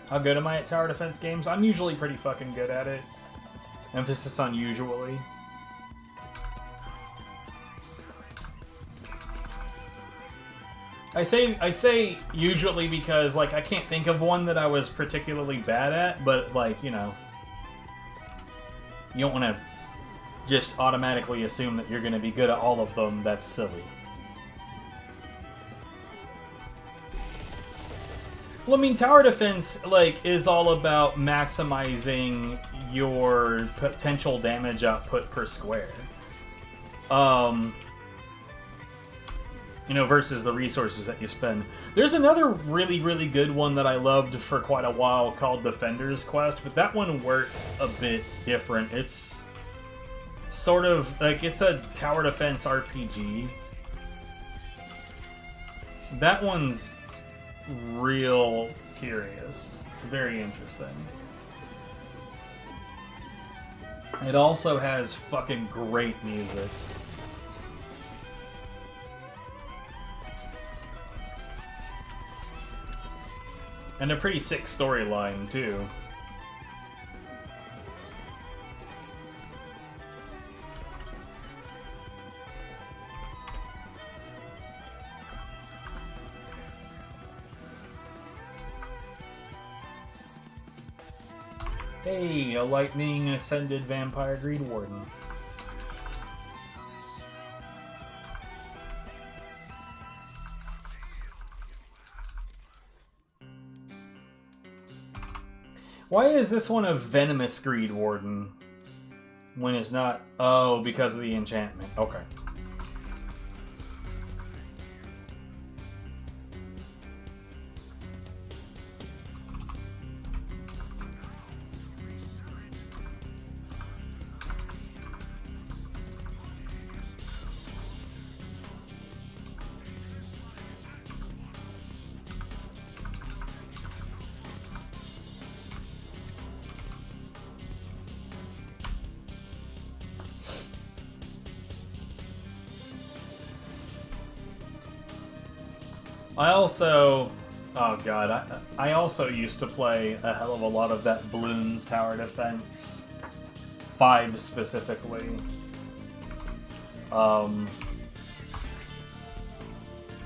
How good am I at tower defense games? I'm usually pretty fucking good at it. Emphasis on usually. I say usually because, like, I can't think of one that I was particularly bad at, but, like, you know, you don't want to just automatically assume that you're going to be good at all of them. That's silly. Well, I mean, tower defense, like, is all about maximizing your potential damage output per square. You know, versus the resources that you spend. There's another really, really good one that I loved for quite a while called Defender's Quest, but that one works a bit different. It's sort of, like, it's a tower defense RPG. That one's real curious. It's very interesting. It also has fucking great music. And a pretty sick storyline, too. Hey, a lightning ascended vampire greed warden. Why is this one a venomous greed warden when it's not? Oh, because of the enchantment. Okay. I also, oh god, I also used to play a hell of a lot of that Bloons Tower Defense 5 specifically.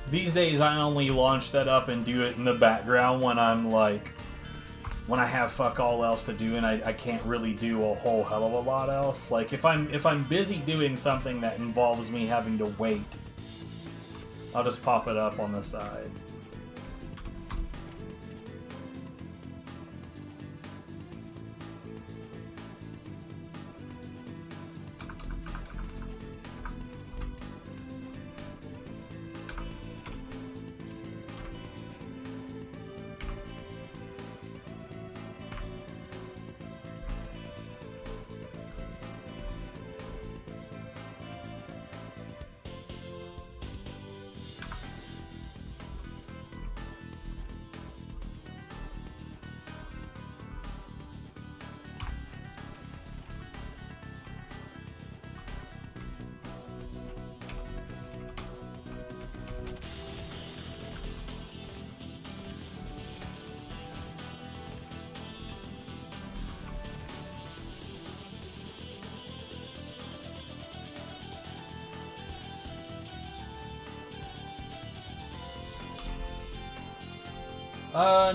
These days I only launch that up and do it in the background when I'm like when I have fuck all else to do and I can't really do a whole hell of a lot else. Like if I'm busy doing something that involves me having to wait, I'll just pop it up on the side.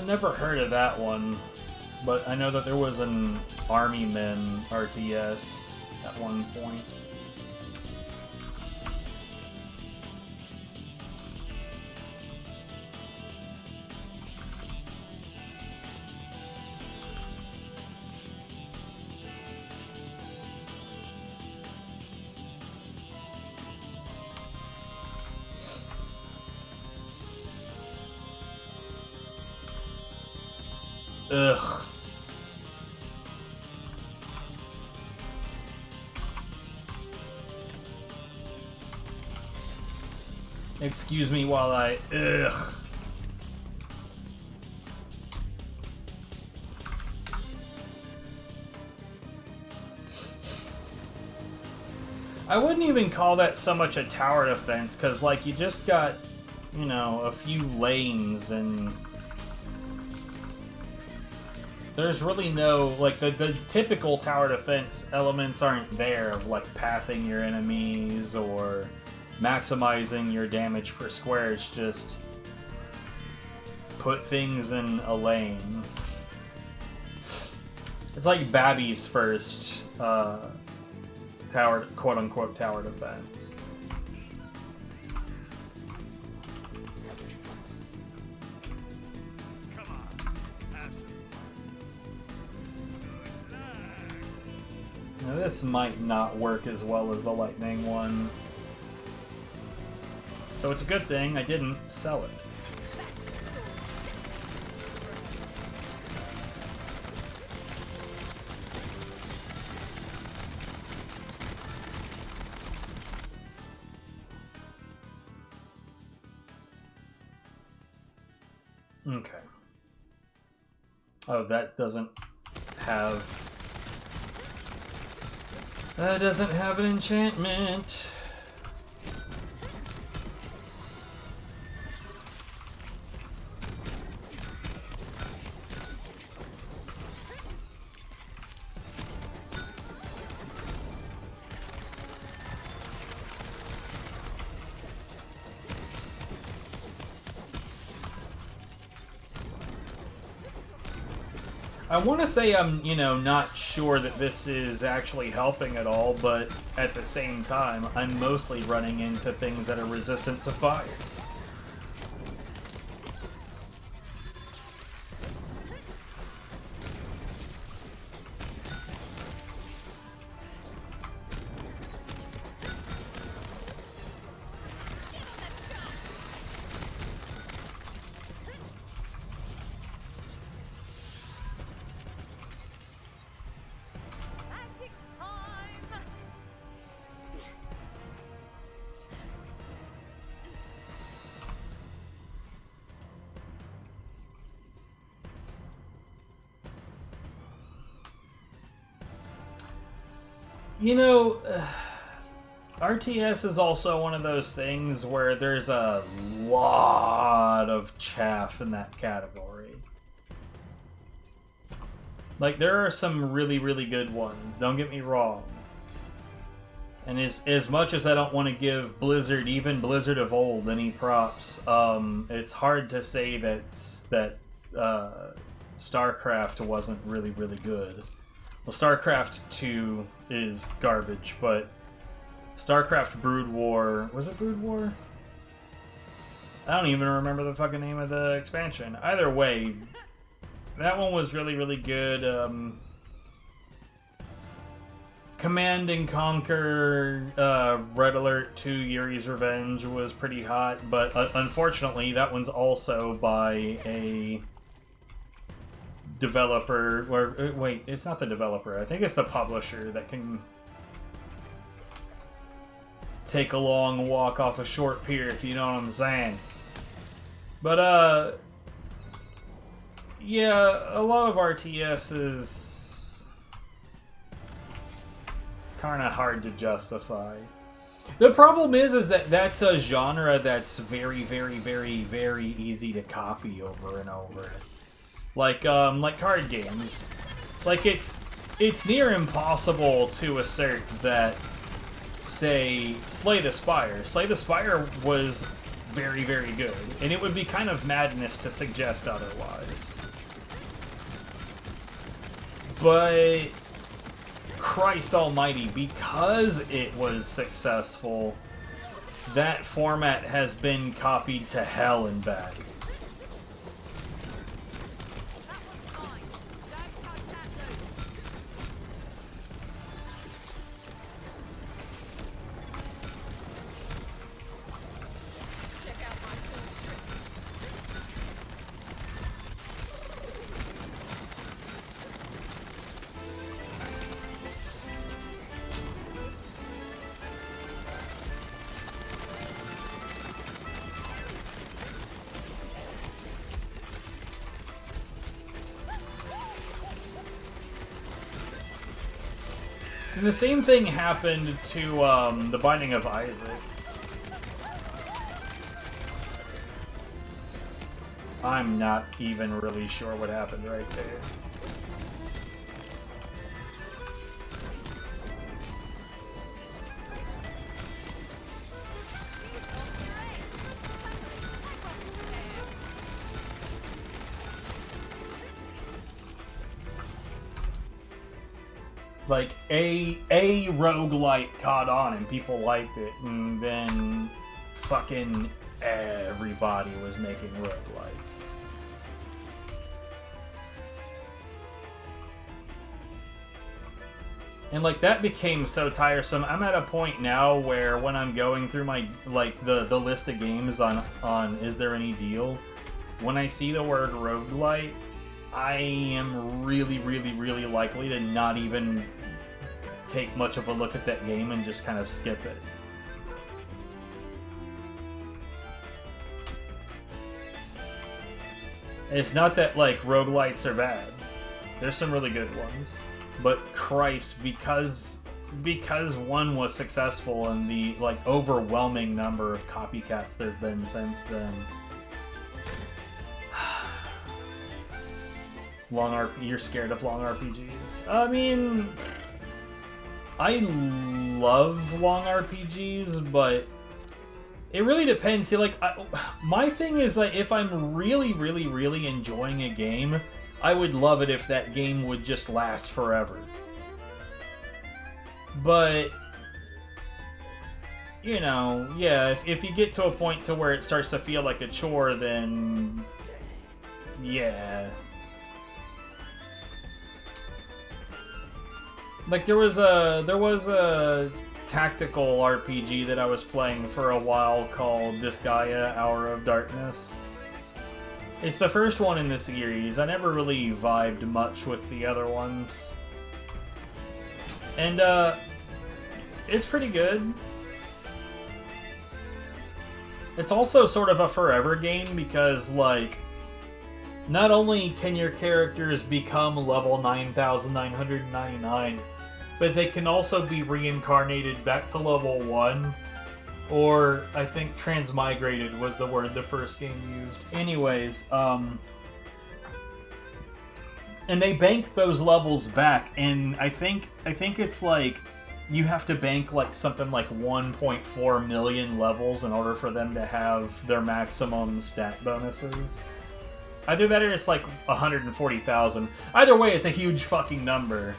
Never heard of that one, but I know that there was an Army Men RTS at one point. Ugh. Excuse me while I... Ugh. I wouldn't even call that so much a tower defense, because, like, you just got, you know, a few lanes and... There's really no, like, the typical tower defense elements aren't there of, like, pathing your enemies or maximizing your damage per square. It's just put things in a lane. It's like Babby's first tower, quote-unquote, tower defense. Now this might not work as well as the lightning one. So it's a good thing I didn't sell it. Okay. Oh, that doesn't have... That doesn't have an enchantment. I want to say I'm, you know, not sure that this is actually helping at all, but at the same time, I'm mostly running into things that are resistant to fire. Magic time! You know, RTS is also one of those things where there's a lot of chaff in that category. Like, there are some really, really good ones, don't get me wrong. And as much as I don't want to give Blizzard, even Blizzard of old, any props, it's hard to say that StarCraft wasn't really good. Well, StarCraft 2 is garbage, but StarCraft Brood War... Was it Brood War? I don't even remember the fucking name of the expansion. Either way, that one was really good. Command and Conquer, Red Alert 2, Yuri's Revenge was pretty hot, but unfortunately that one's also by a developer, or wait, it's not the developer, I think it's the publisher that can take a long walk off a short pier, if you know what I'm saying. But, yeah, a lot of RTS is kind of hard to justify. The problem is that that's a genre that's very easy to copy over and over. Like card games. Like, it's near impossible to assert that, say, Slay the Spire. Slay the Spire was very good, and it would be kind of madness to suggest otherwise. But Christ almighty, because it was successful, that format has been copied to hell and back. And the same thing happened to The Binding of Isaac. I'm not even really sure what happened right there. Like, a roguelite caught on and people liked it, and then fucking everybody was making roguelites. And, like, that became so tiresome. I'm at a point now where when I'm going through my, like, the list of games on Is There Any Deal, when I see the word roguelite, I am really likely to not even take much of a look at that game and just kind of skip it. It's not that, like, roguelites are bad. There's some really good ones. But Christ, because one was successful and the, like, overwhelming number of copycats there's been since then. You're scared of long RPGs? I mean, I love long RPGs, but it really depends. See, like, my thing is, like, if I'm really enjoying a game, I would love it if that game would just last forever. But, you know, yeah, if you get to a point to where it starts to feel like a chore, then yeah. Like, there was a tactical RPG that I was playing for a while called Disgaea: Hour of Darkness. It's the first one in the series. I never really vibed much with the other ones. And, it's pretty good. It's also sort of a forever game because, like, not only can your characters become level 9,999, but they can also be reincarnated back to level 1, or I think transmigrated was the word the first game used. Anyways, and they bank those levels back, and I think it's like you have to bank like something like 1.4 million levels in order for them to have their maximum stat bonuses. Either that or it's like 140,000. Either way, it's a huge fucking number.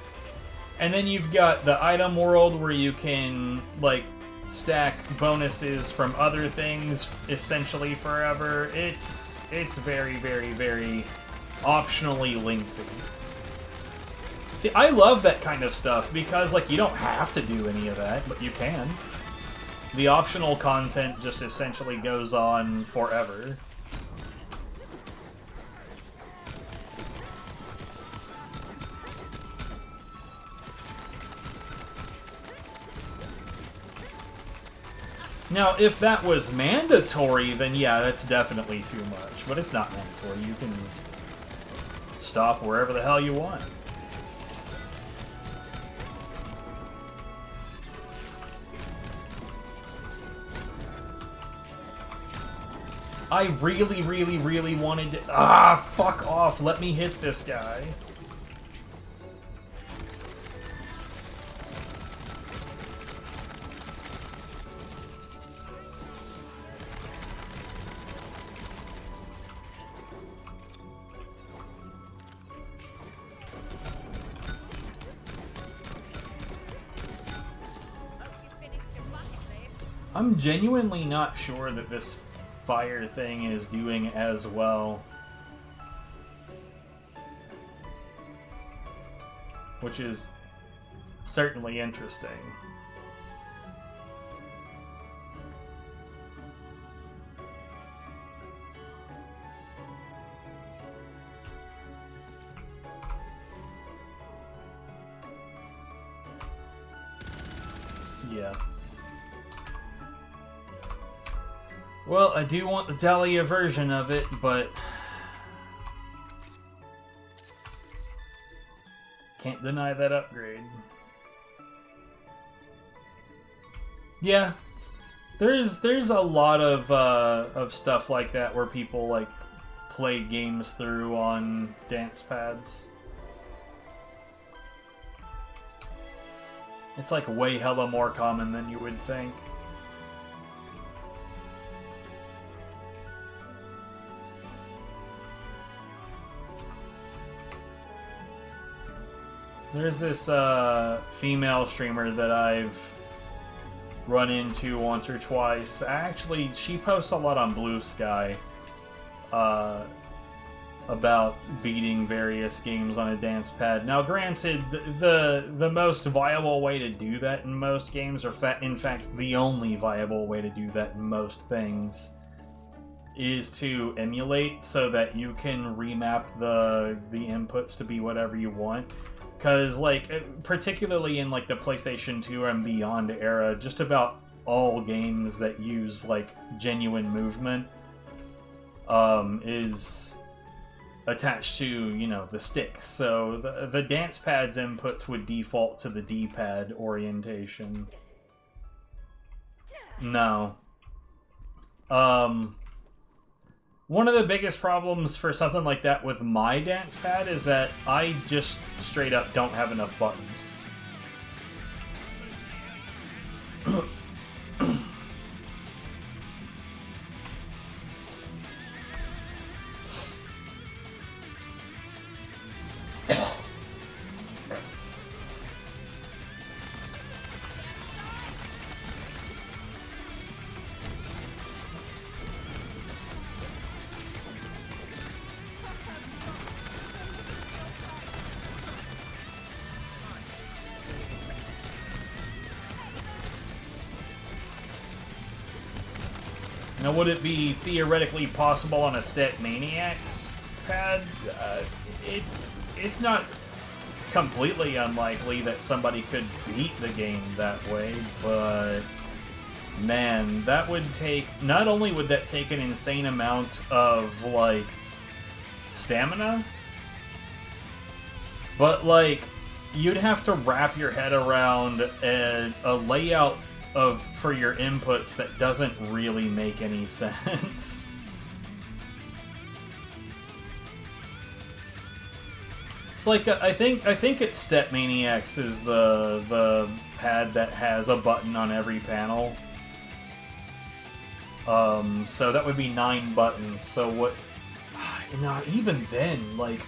And then you've got the item world where you can, like, stack bonuses from other things essentially forever. It's very, very, very optionally lengthy. See, I love that kind of stuff because, like, you don't have to do any of that, but you can. The optional content just essentially goes on forever. Now, if that was mandatory, then yeah, that's definitely too much. But it's not mandatory. You can stop wherever the hell you want. I really, really, really wanted to... Ah, fuck off. Let me hit this guy. I'm genuinely not sure that this fire thing is doing as well. Which is certainly interesting. Yeah. Well, I do want the Dahlia version of it, but can't deny that upgrade. Yeah, there's a lot of stuff like that where people like play games through on dance pads. It's like way hella more common than you would think. There's this female streamer that I've run into once or twice. Actually, she posts a lot on Blue Sky about beating various games on a dance pad. Now, granted, the most viable way to do that in most games, or in fact, the only viable way to do that in most things, is to emulate so that you can remap the inputs to be whatever you want. Because, like, particularly in, like, the PlayStation 2 and beyond era, just about all games that use, like, genuine movement is attached to, you know, the stick. So the dance pad's inputs would default to the D-pad orientation. No. One of the biggest problems for something like that with my dance pad is that I just straight up don't have enough buttons. Now, would it be theoretically possible on a Step Maniacs pad? It's not completely unlikely that somebody could beat the game that way, but man, that would take... Not only would that take an insane amount of, like, stamina, but, like, you'd have to wrap your head around a layout for your inputs that doesn't really make any sense. It's like I think it's Step Maniacs is the pad that has a button on every panel. So that would be 9 buttons. So what? not even then, like,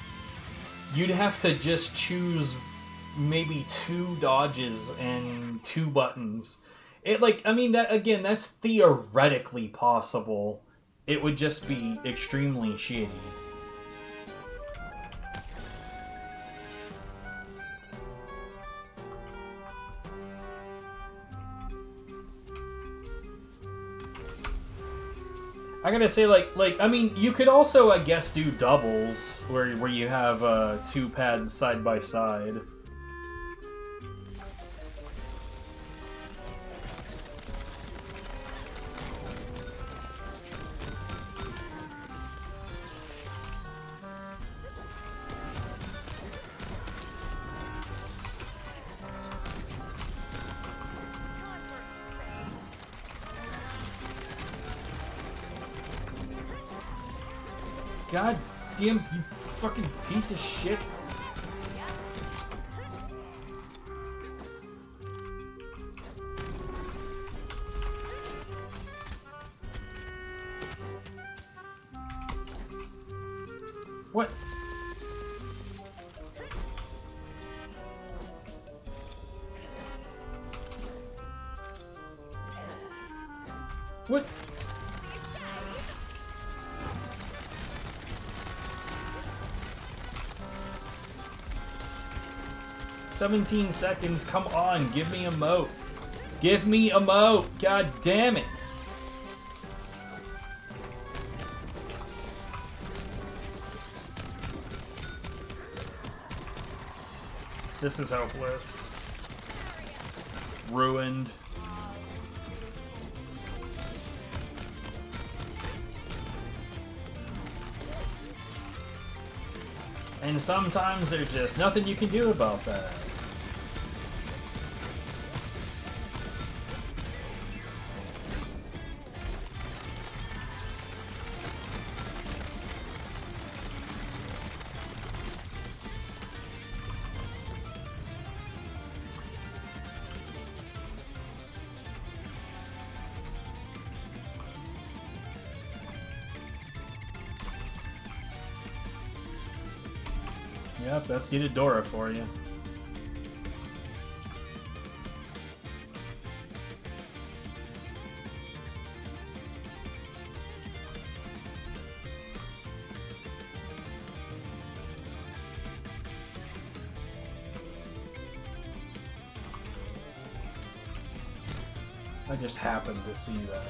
you'd have to just choose maybe 2 dodges and 2 buttons. It, like, I mean, that again, that's theoretically possible. It would just be extremely shitty. I gotta say, like, I mean, you could also, I guess, do doubles where you have 2 pads side by side. God damn, you fucking piece of shit. What? What? "17 seconds, come on, give me a moat. Give me a moat, god damn it." This is hopeless. Ruined. And sometimes there's just nothing you can do about that. Yep, that's Ghidorah for you. I just happened to see that.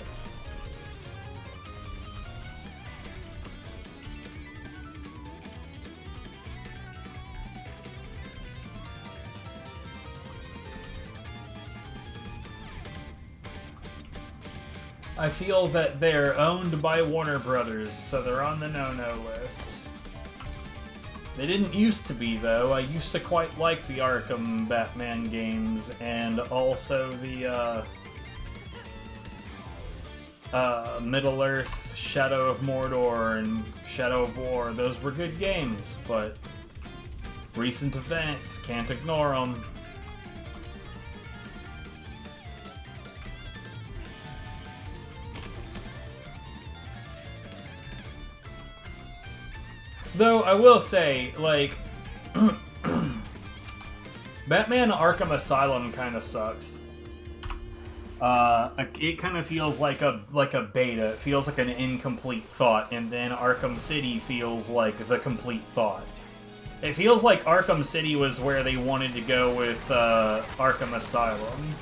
I feel that they're owned by Warner Brothers, so they're on the no-no list. They didn't used to be, though. I used to quite like the Arkham Batman games, and also the, Middle-earth, Shadow of Mordor, and Shadow of War. Those were good games, but recent events, can't ignore them. Though, I will say, like, Batman Arkham Asylum kind of sucks. It kind of feels like a beta. It feels like an incomplete thought, and then Arkham City feels like the complete thought. It feels like Arkham City was where they wanted to go with Arkham Asylum.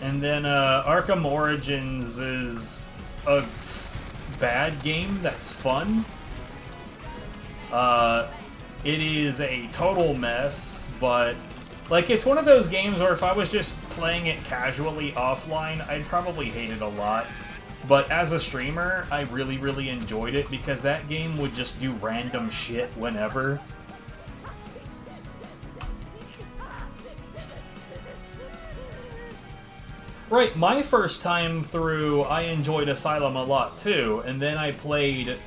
And then Arkham Origins is a bad game that's fun. It is a total mess, but like it's one of those games where if I was just playing it casually offline, I'd probably hate it a lot. But as a streamer, I really, really enjoyed it because that game would just do random shit whenever. Right, my first time through, I enjoyed Asylum a lot too, and then I played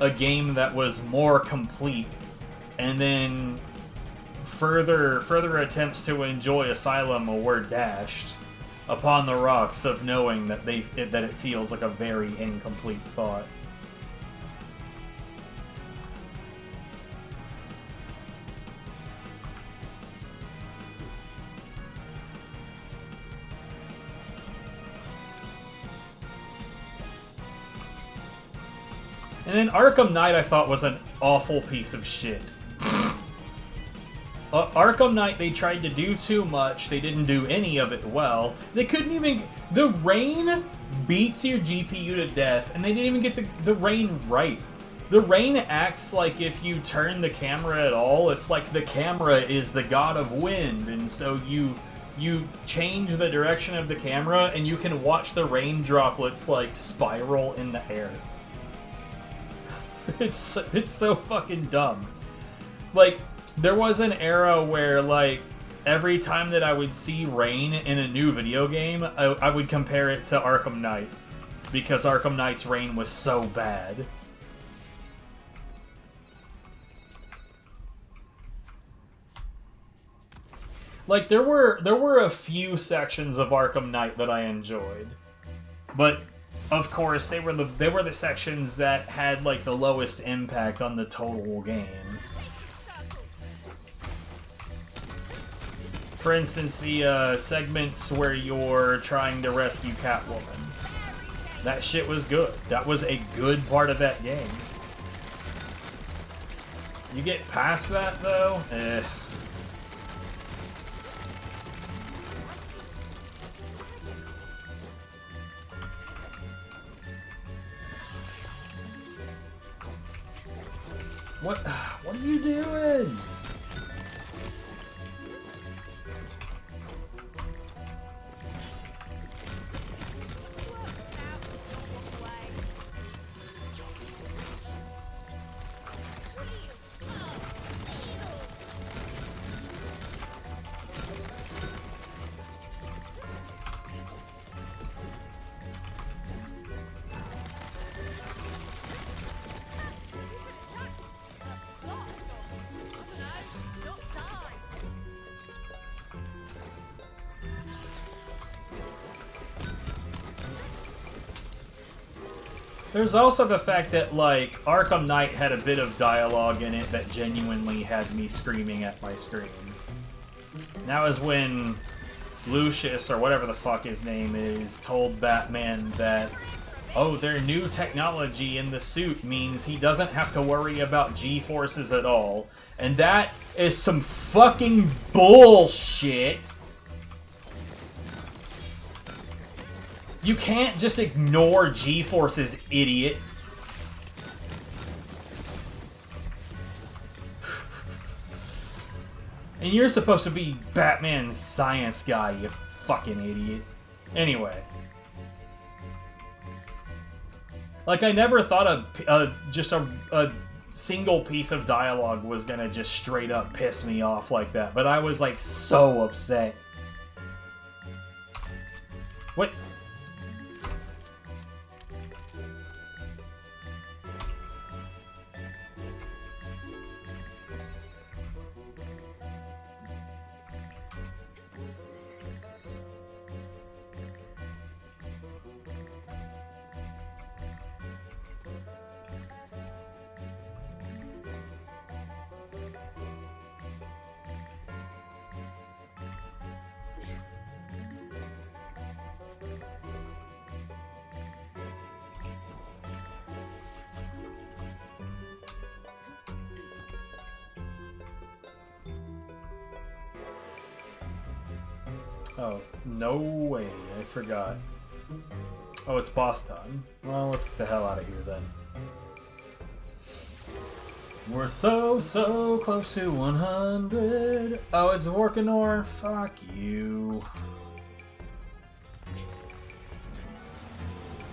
a game that was more complete, and then further attempts to enjoy Asylum were dashed upon the rocks of knowing that that it feels like a very incomplete thought. And then Arkham Knight I thought was an awful piece of shit. Arkham Knight, they tried to do too much. They didn't do any of it well. They couldn't even... The rain beats your GPU to death, and they didn't even get the rain right. The rain acts like if you turn the camera at all, it's like the camera is the god of wind, and so you change the direction of the camera, and you can watch the rain droplets, like, spiral in the air. It's so fucking dumb. Like, there was an era where, like, every time that I would see rain in a new video game, I would compare it to Arkham Knight. Because Arkham Knight's rain was so bad. Like, there were a few sections of Arkham Knight that I enjoyed. But... of course, they were the sections that had, like, the lowest impact on the total game. For instance, the segments where you're trying to rescue Catwoman. That shit was good. That was a good part of that game. You get past that, though? What are you doing? There's also the fact that, like, Arkham Knight had a bit of dialogue in it that genuinely had me screaming at my screen. And that was when Lucius, or whatever the fuck his name is, told Batman that, oh, their new technology in the suit means he doesn't have to worry about G-forces at all. And that is some fucking bullshit. You can't just ignore G-forces, idiot. And you're supposed to be Batman's science guy, you fucking idiot. Anyway. Like, I never thought just a single piece of dialogue was gonna just straight up piss me off like that, but I was, like, so upset. What? Oh, no way. I forgot. Oh, it's boss time. Well, let's get the hell out of here then. We're so close to 100. Oh, it's Vorkanor? Fuck you.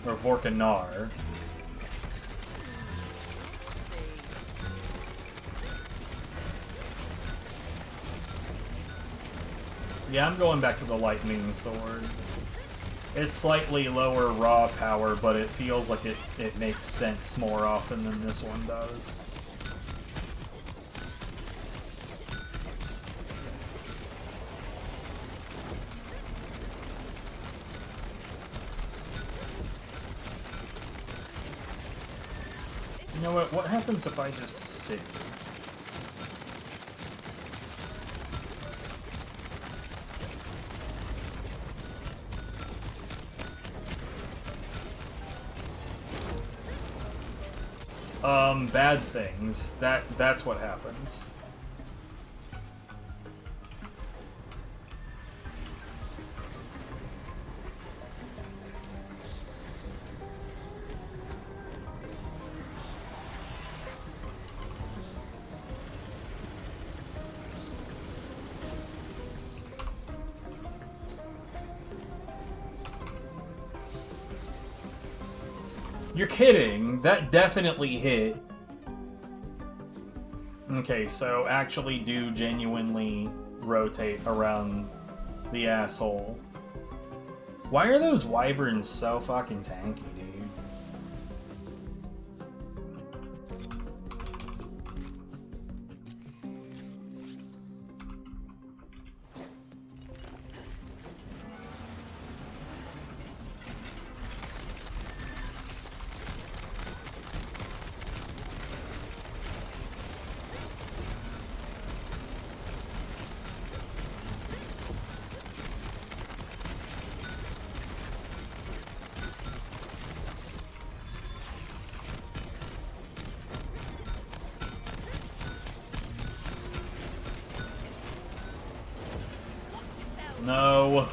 Or Vorkanar. Yeah, I'm going back to the lightning sword. It's slightly lower raw power, but it feels like it makes sense more often than this one does. You know what? What happens if I just sit? Bad things. That's what happens. You're kidding. That definitely hit. Okay, so actually do genuinely rotate around the asshole. Why are those wyverns so fucking tanky, dude? No.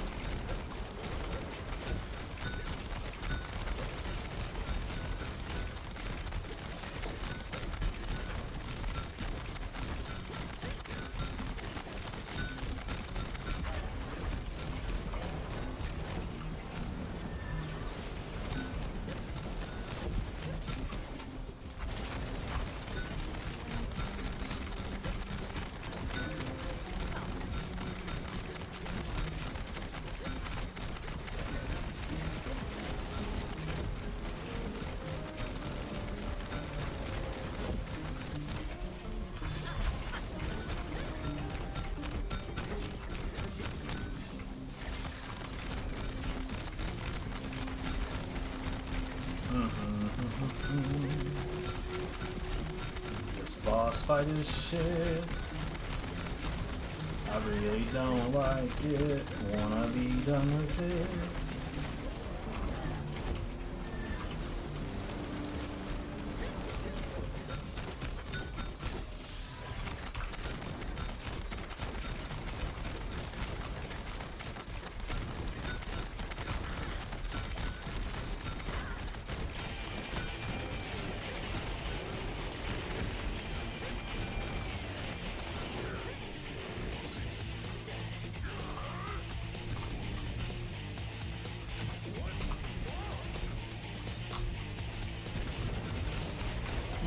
This boss fight is shit. I really don't like it. Wanna be done with it.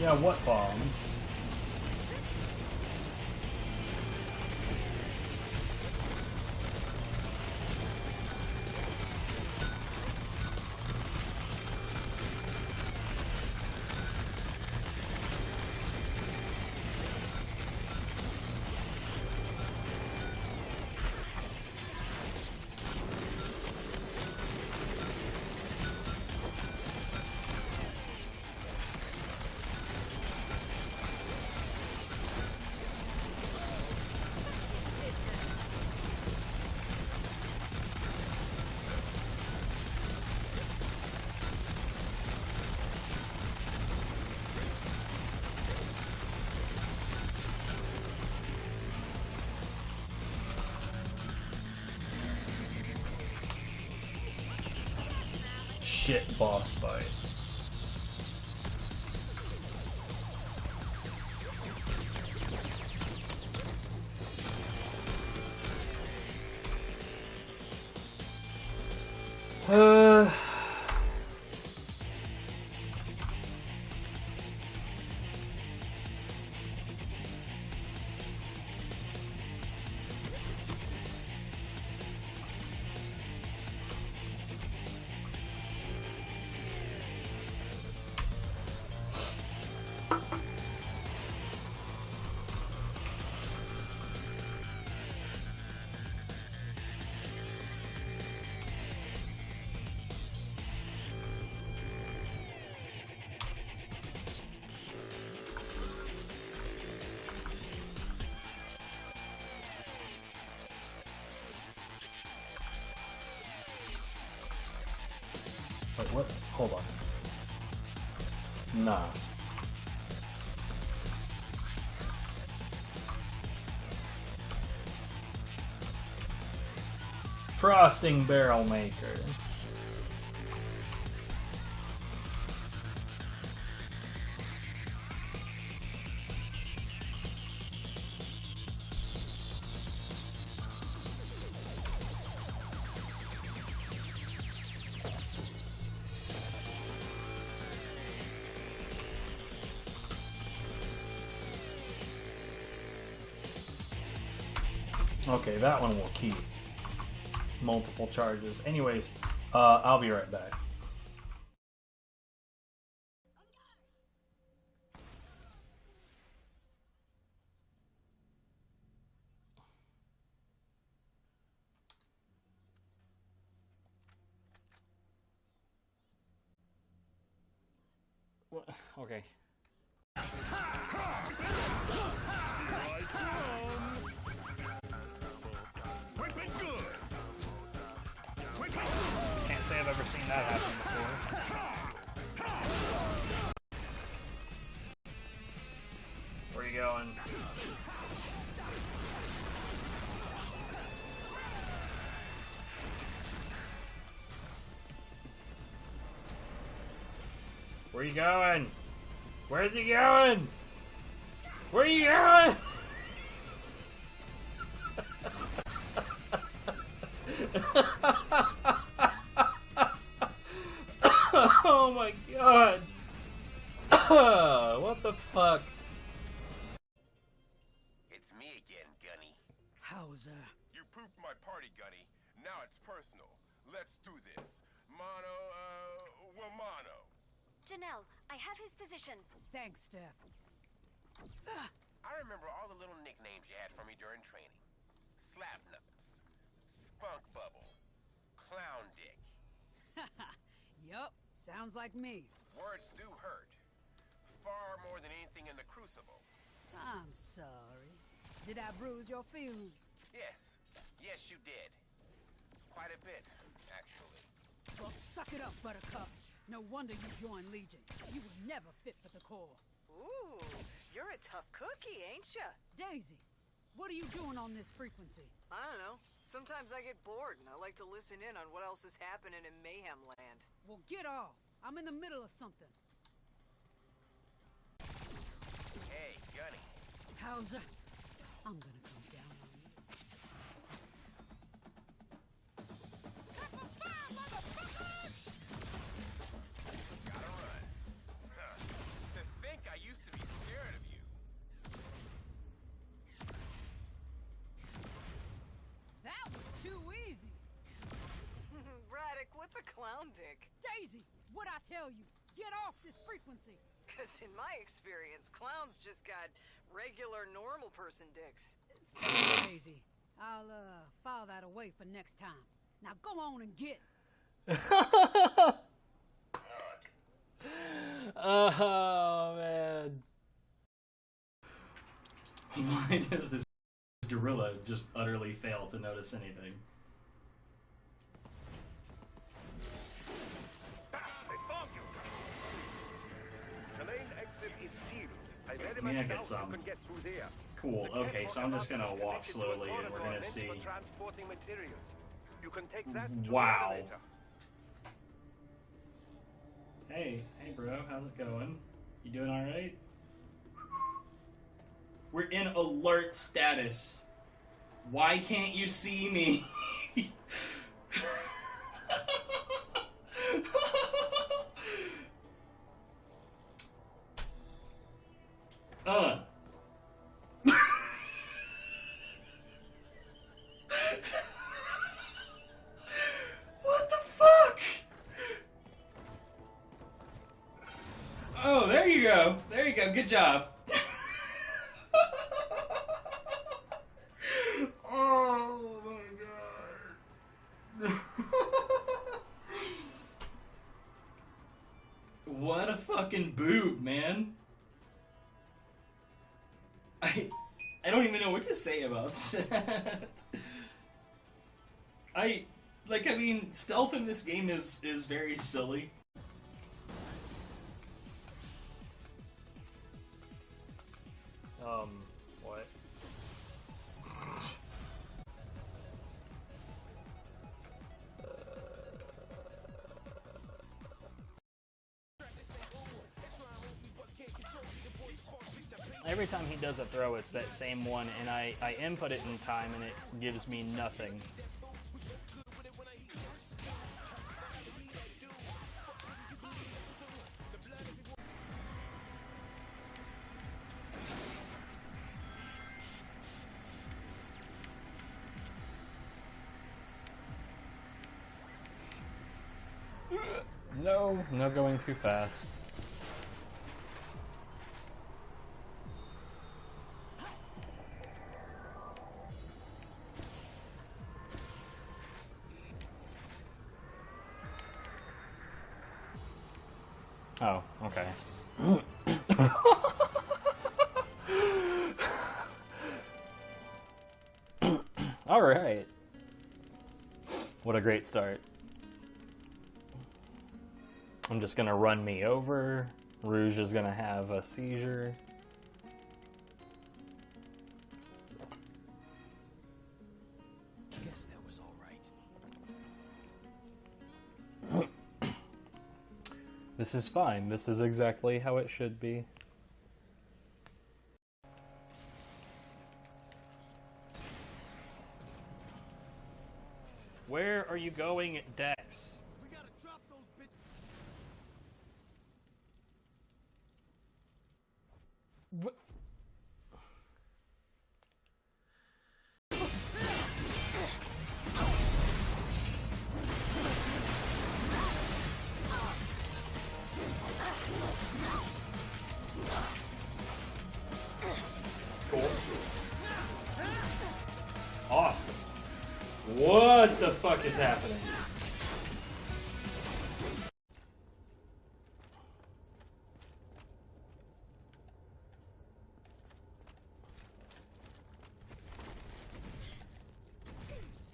Yeah, what bombs? Shit boss fight. hold on. Nah. Frosting barrel maker. Okay, that one will keep. Multiple charges. Anyways, I'll be right back. Okay. Can't say I've ever seen that happen before. Where you going? Where you going? Where's he going? Where are you going? Oh my god. What the fuck? It's me again, Gunny. Hauser. You pooped my party, Gunny. Now it's personal. Let's do this. Mono. Janelle, I have his position. Thanks, Steph. I remember all the little nicknames you had for me during training. Slapnuts, Spunk Bubble, Clown Dick. Yup, sounds like me. Words do hurt. Far more than anything in the Crucible. I'm sorry. Did I bruise your feelings? Yes, you did. Quite a bit, actually. Well, suck it up, Buttercup. No wonder you joined Legion. You were never fit for the Corps. Ooh, you're a tough cookie, ain't ya? Daisy, what are you doing on this frequency? I don't know. Sometimes I get bored and I like to listen in on what else is happening in Mayhem Land. Well, get off. I'm in the middle of something. Hey, Gunny. Hauser, I'm gonna come down on you. Gotta run. To think I used to be scared of you. That was too easy. Braddock, what's a clown dick? Daisy, what'd I tell you? Get off this frequency. Because in my experience, clowns just got regular normal person dicks. Daisy, I'll file that away for next time. Now go on and get. Oh man. Why does this gorilla just utterly fail to notice anything? I mean, I get some. Cool, okay, so I'm just gonna walk slowly and we're gonna see. Wow. Hey bro, how's it going? You doing alright? We're in alert status. Why can't you see me? What the fuck? Oh, there you go. There you go. Good job. Oh my god. What a fucking boob, man. I don't even know what to say about that. I mean, stealth in this game is very silly. What? Every time he does a throw, it's that same one, and I input it in time, and it gives me nothing. No, no going too fast. Oh, okay. All right. What a great start. I'm just gonna run me over. Rouge is gonna have a seizure. Guess that was all right. This is fine. This is exactly how it should be. Where are you going, Dex? We gotta drop those bitches. What? Cool. Awesome. What the fuck is happening?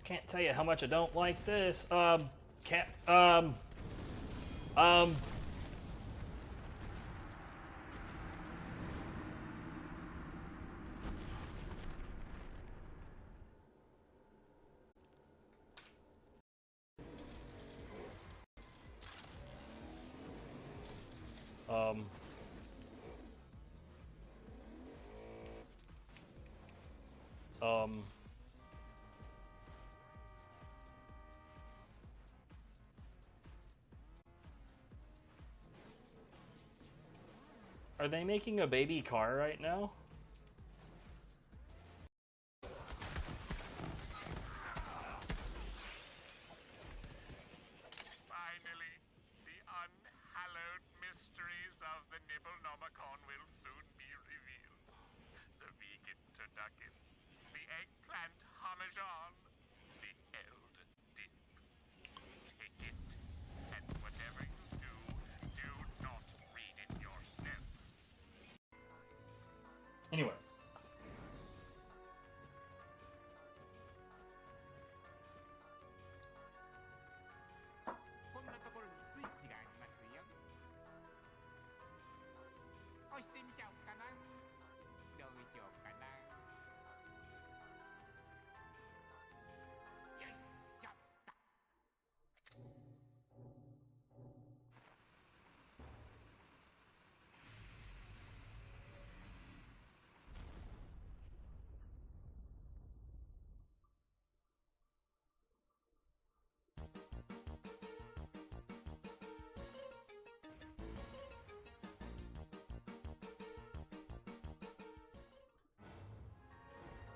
Can't tell you how much I don't like this. Are they making a baby car right now? Finally, the unhallowed mysteries of the Nibblenomicon will soon be revealed. The vegan turducken, the eggplant parmesan, the eld dip. Take it, and whatever you do, do not read it yourself. Anyway.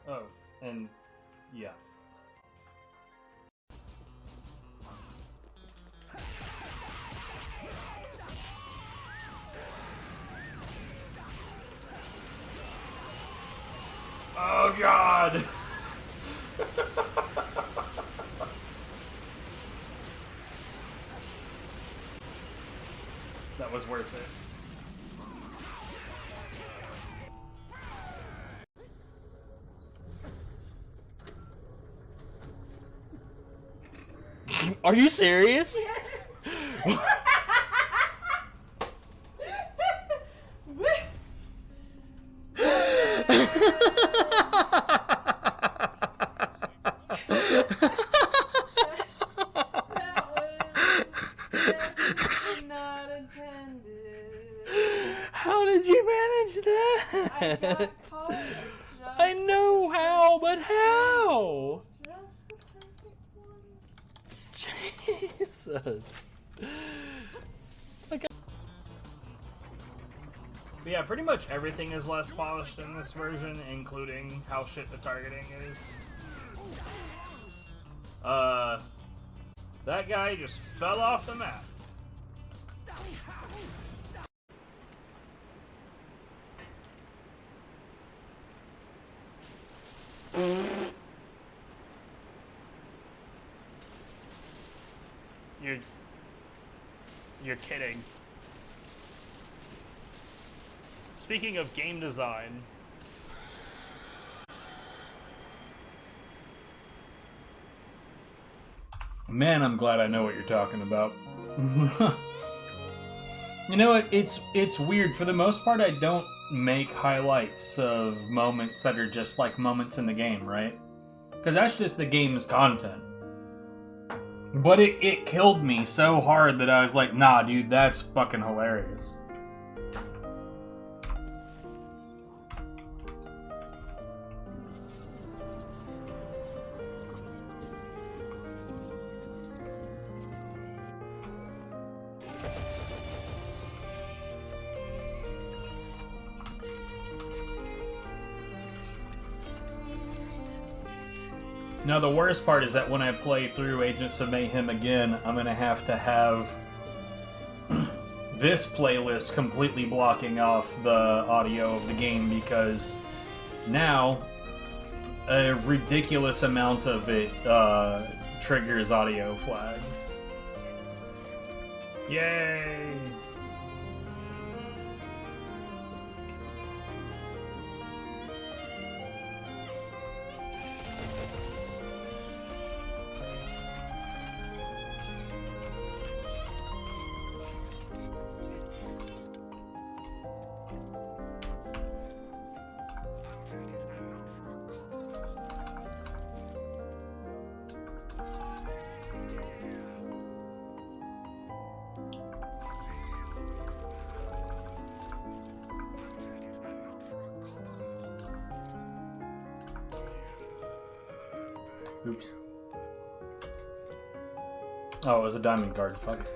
Oh, and yeah. Oh God! That was worth it. Are you serious? I know how, but how? Just the perfect one. Jesus. Like, but yeah, pretty much everything is less polished in this version, including how shit the targeting is. That guy just fell off the map. You're kidding. Speaking of game design, Man, I'm glad I know what you're talking about. You know, it's weird. For the most part, I don't make highlights of moments that are just like moments in the game, right? Because that's just the game's content. But it killed me so hard that I was like, nah, dude, that's fucking hilarious. Now, the worst part is that when I play through Agents of Mayhem again, I'm going to have this playlist completely blocking off the audio of the game because now a ridiculous amount of it triggers audio flags. Yay! Oops. Oh, it was a diamond guard. Fuck it.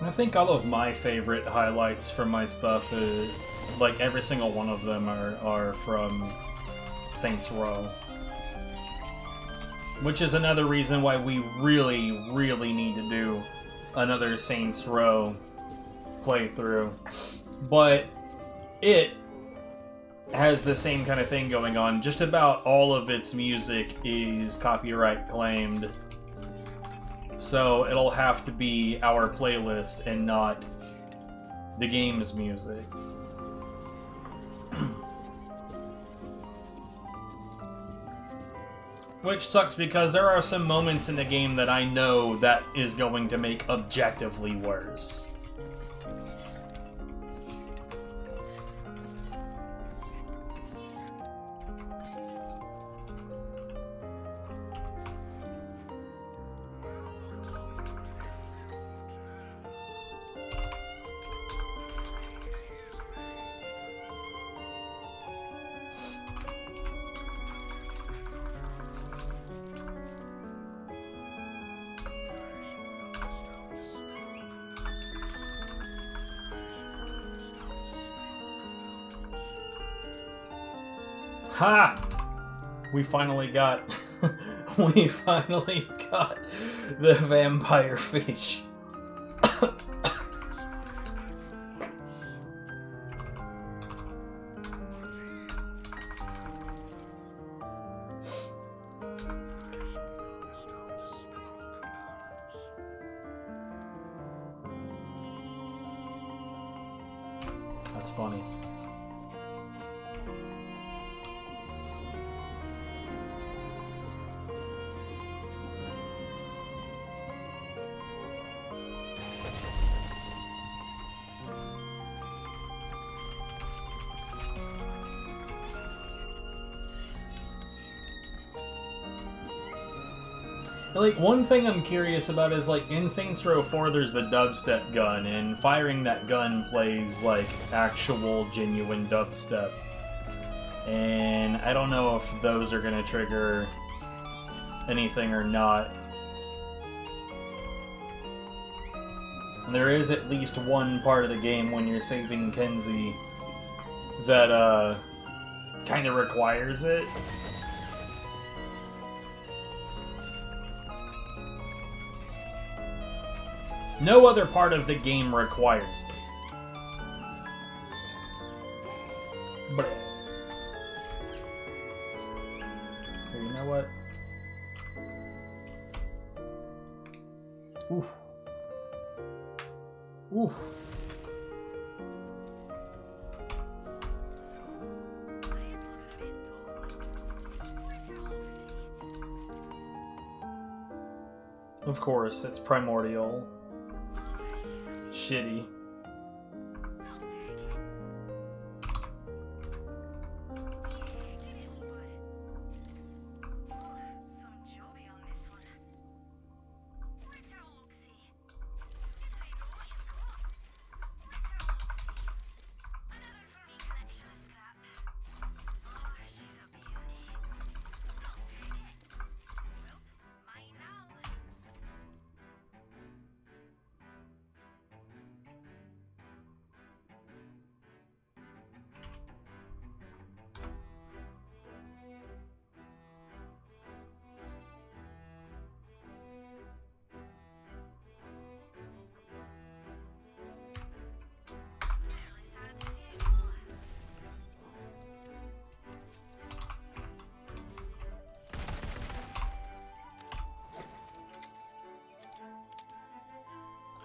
I think all of my favorite highlights from my stuff is, like, every single one of them are from Saints Row. Which is another reason why we really, really need to do another Saints Row playthrough. But it has the same kind of thing going on. Just about all of its music is copyright claimed. So it'll have to be our playlist and not the game's music. Which sucks because there are some moments in the game that I know that is going to make objectively worse. Ha! We finally got the vampire fish. That's funny. Like, one thing I'm curious about is, like, in Saints Row 4 there's the dubstep gun, and firing that gun plays, like, actual, genuine dubstep. And I don't know if those are gonna trigger anything or not. There is at least one part of the game when you're saving Kenzie that, kind of requires it. No other part of the game requires it. But here, you know what? Oof. Oof. Of course, it's primordial. Shitty.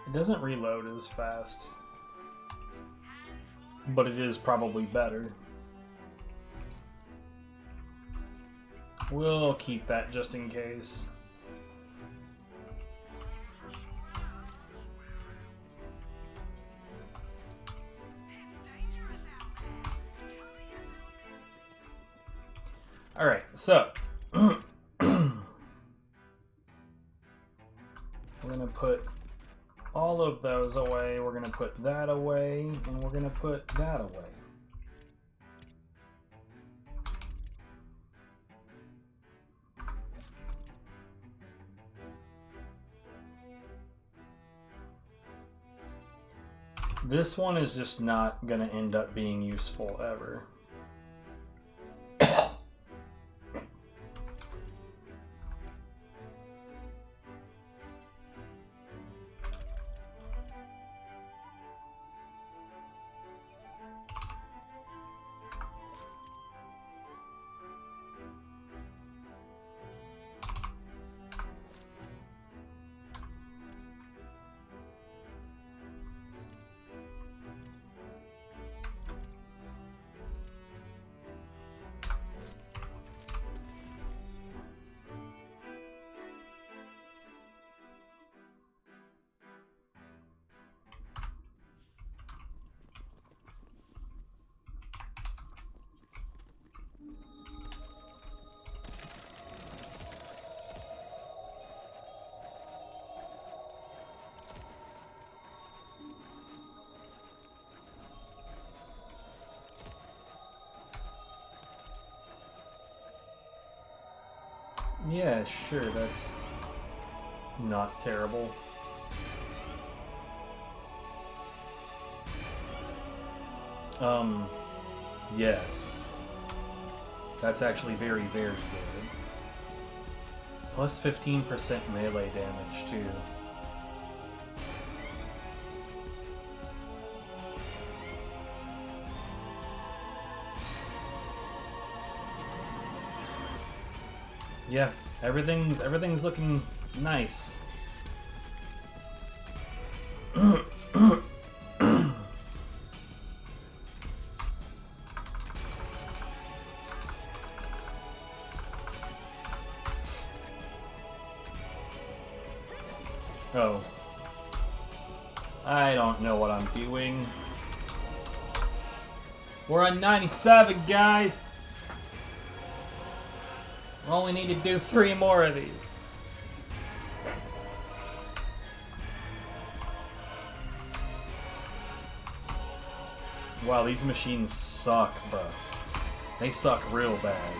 It doesn't reload as fast, but it is probably better. We'll keep that just in case. Alright, so we're gonna put all of those away, we're gonna put that away, and we're gonna put that away. This one is just not gonna end up being useful ever. Yeah, sure, that's not terrible. Yes. That's actually very, very good. Plus 15% melee damage, too. Yeah, everything's looking nice. Oh. I don't know what I'm doing. We're on 97, guys! We only need to do 3 more of these. Wow, these machines suck, bro. They suck real bad.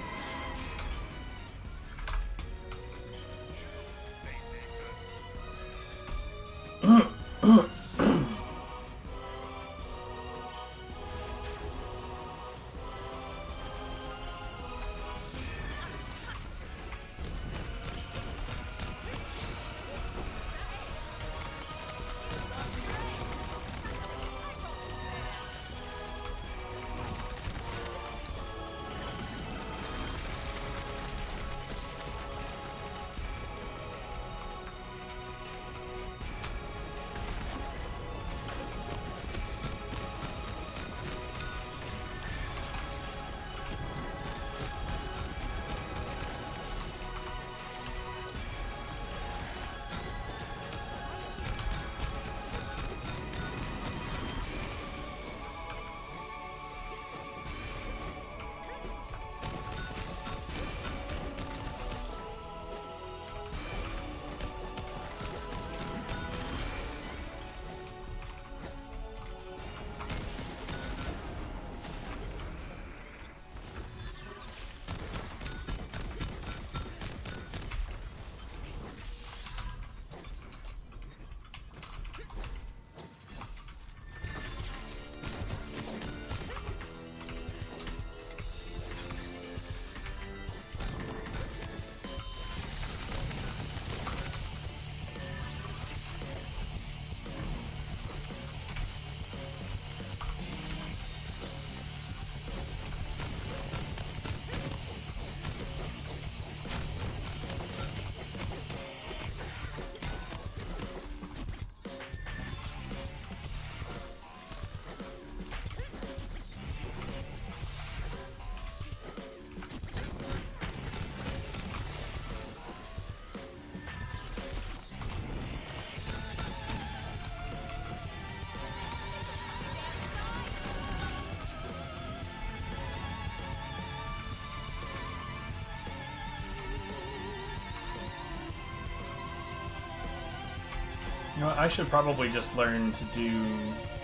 You know, I should probably just learn to do,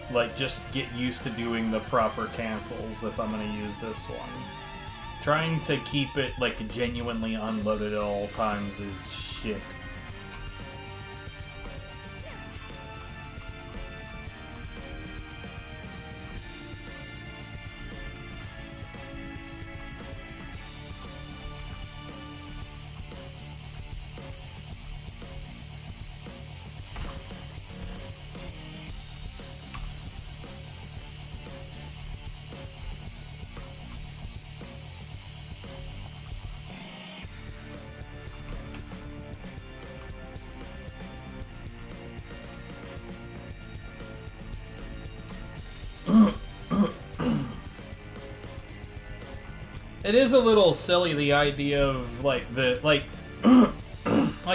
like, just get used to doing the proper cancels if I'm gonna use this one. Trying to keep it, like, genuinely unloaded at all times is shit. It is a little silly, the idea of, like, like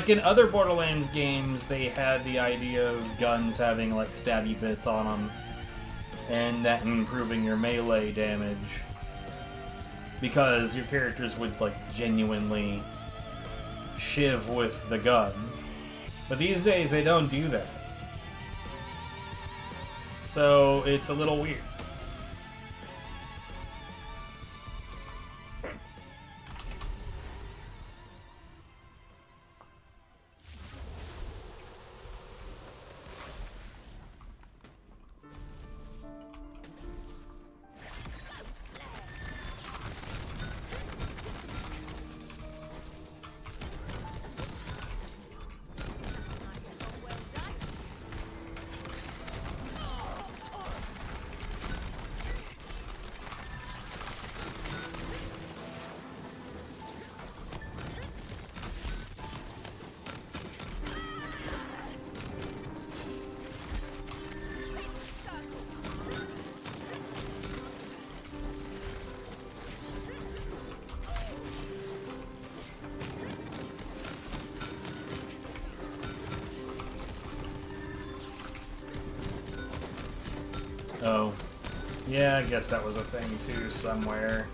in other Borderlands games, they had the idea of guns having, like, stabby bits on them, and that improving your melee damage, because your characters would, like, genuinely shiv with the gun. But these days, they don't do that. So, it's a little weird. Oh. Yeah, I guess that was a thing too, somewhere.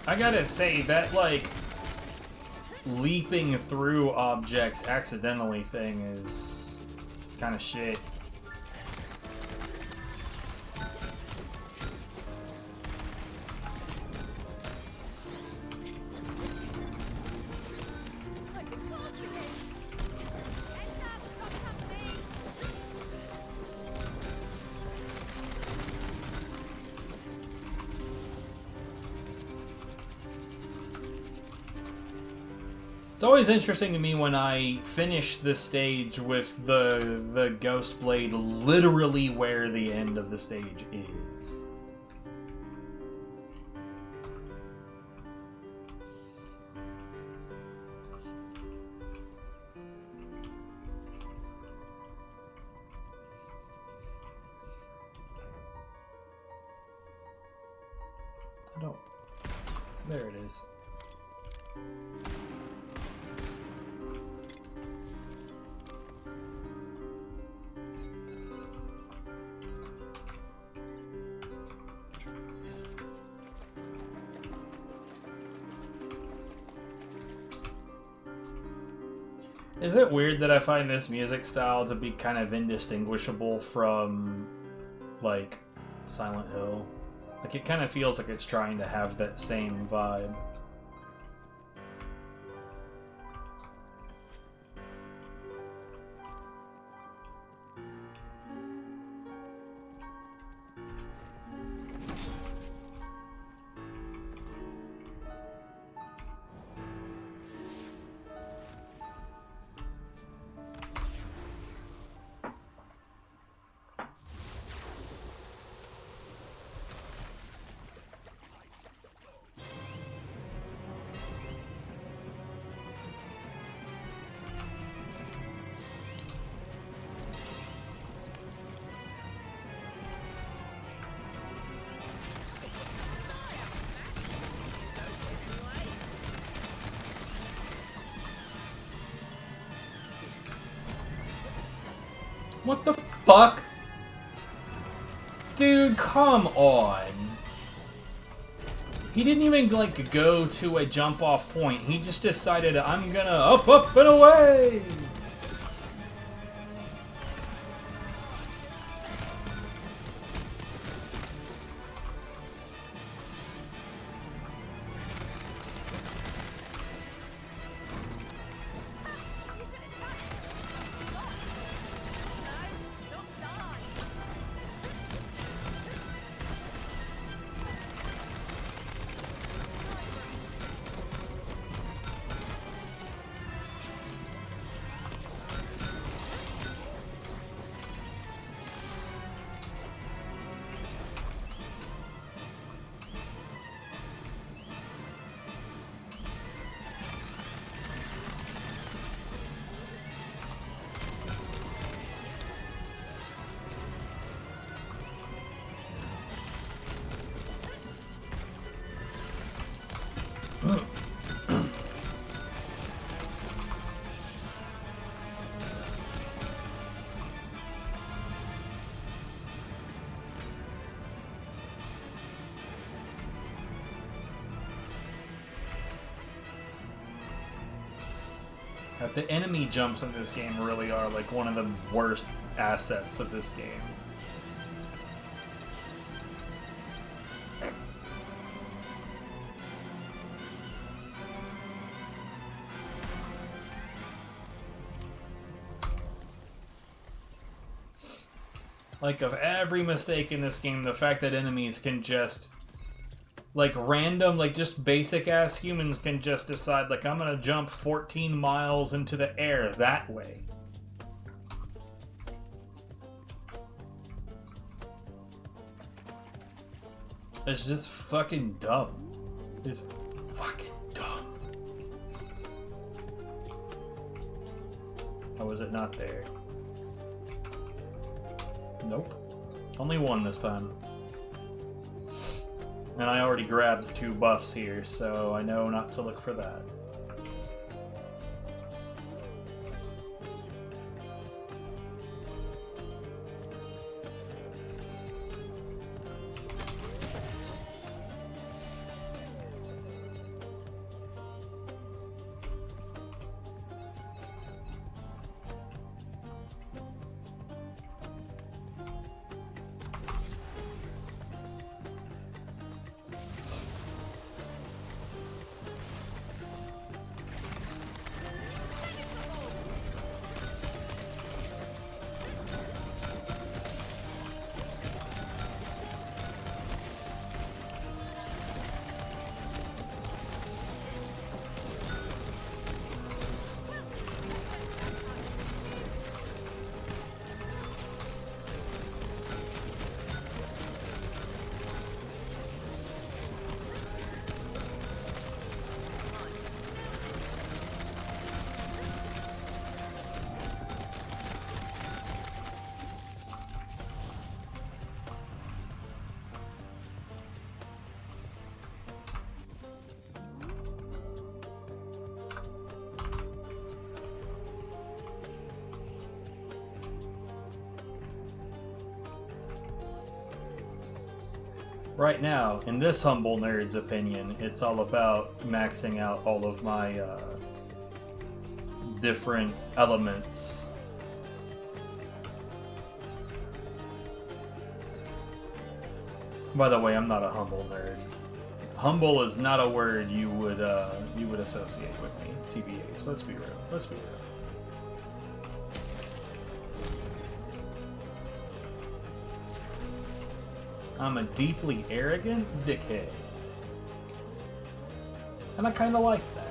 I gotta say, that, like, leaping through objects accidentally thing is kind of shit. It's always interesting to me when I finish this stage with the Ghost Blade literally where the end of the stage is. I don't... There it is. Is it weird that I find this music style to be kind of indistinguishable from, like, Silent Hill? Like, it kind of feels like it's trying to have that same vibe. What the fuck? Dude, come on. He didn't even, like, go to a jump-off point. He just decided, I'm gonna up, and away! The enemy jumps in this game really are like one of the worst assets of this game. Like, of every mistake in this game, the fact that enemies can just, like, random, like, just basic-ass humans can just decide, like, I'm gonna jump 14 miles into the air that way. It's just fucking dumb. It's fucking dumb. How is it not there? Nope. Only one this time. And I already grabbed 2 buffs here, so I know not to look for that. right now, in this humble nerd's opinion, it's all about maxing out all of my different elements. By the way, I'm not a humble nerd. Humble is not a word you would associate with me, TBH. Let's be real. Let's be real. I'm a deeply arrogant dickhead. And I kinda like that.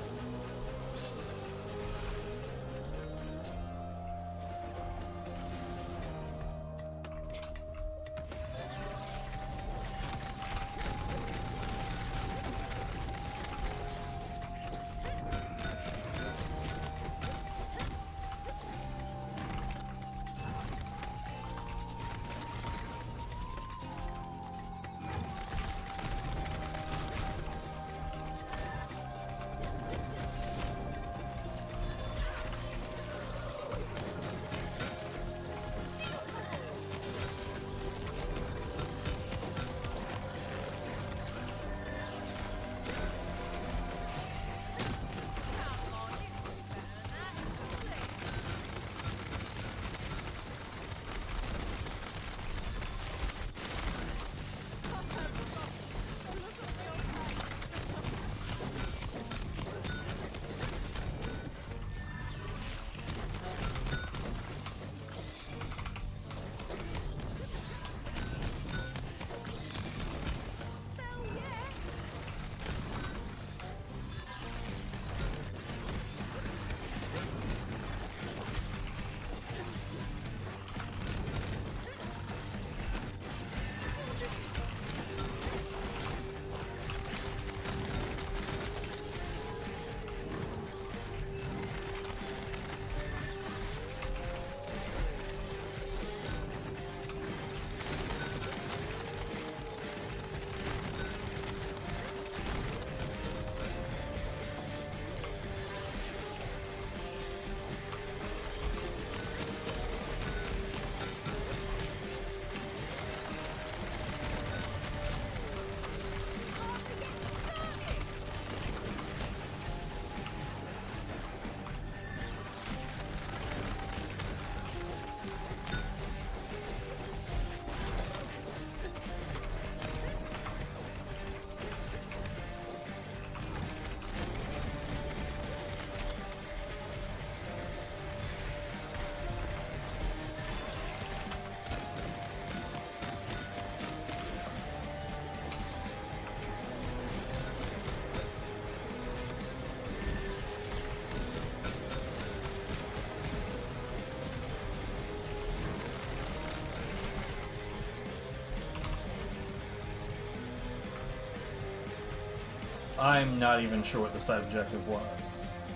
I'm not even sure what the side objective was.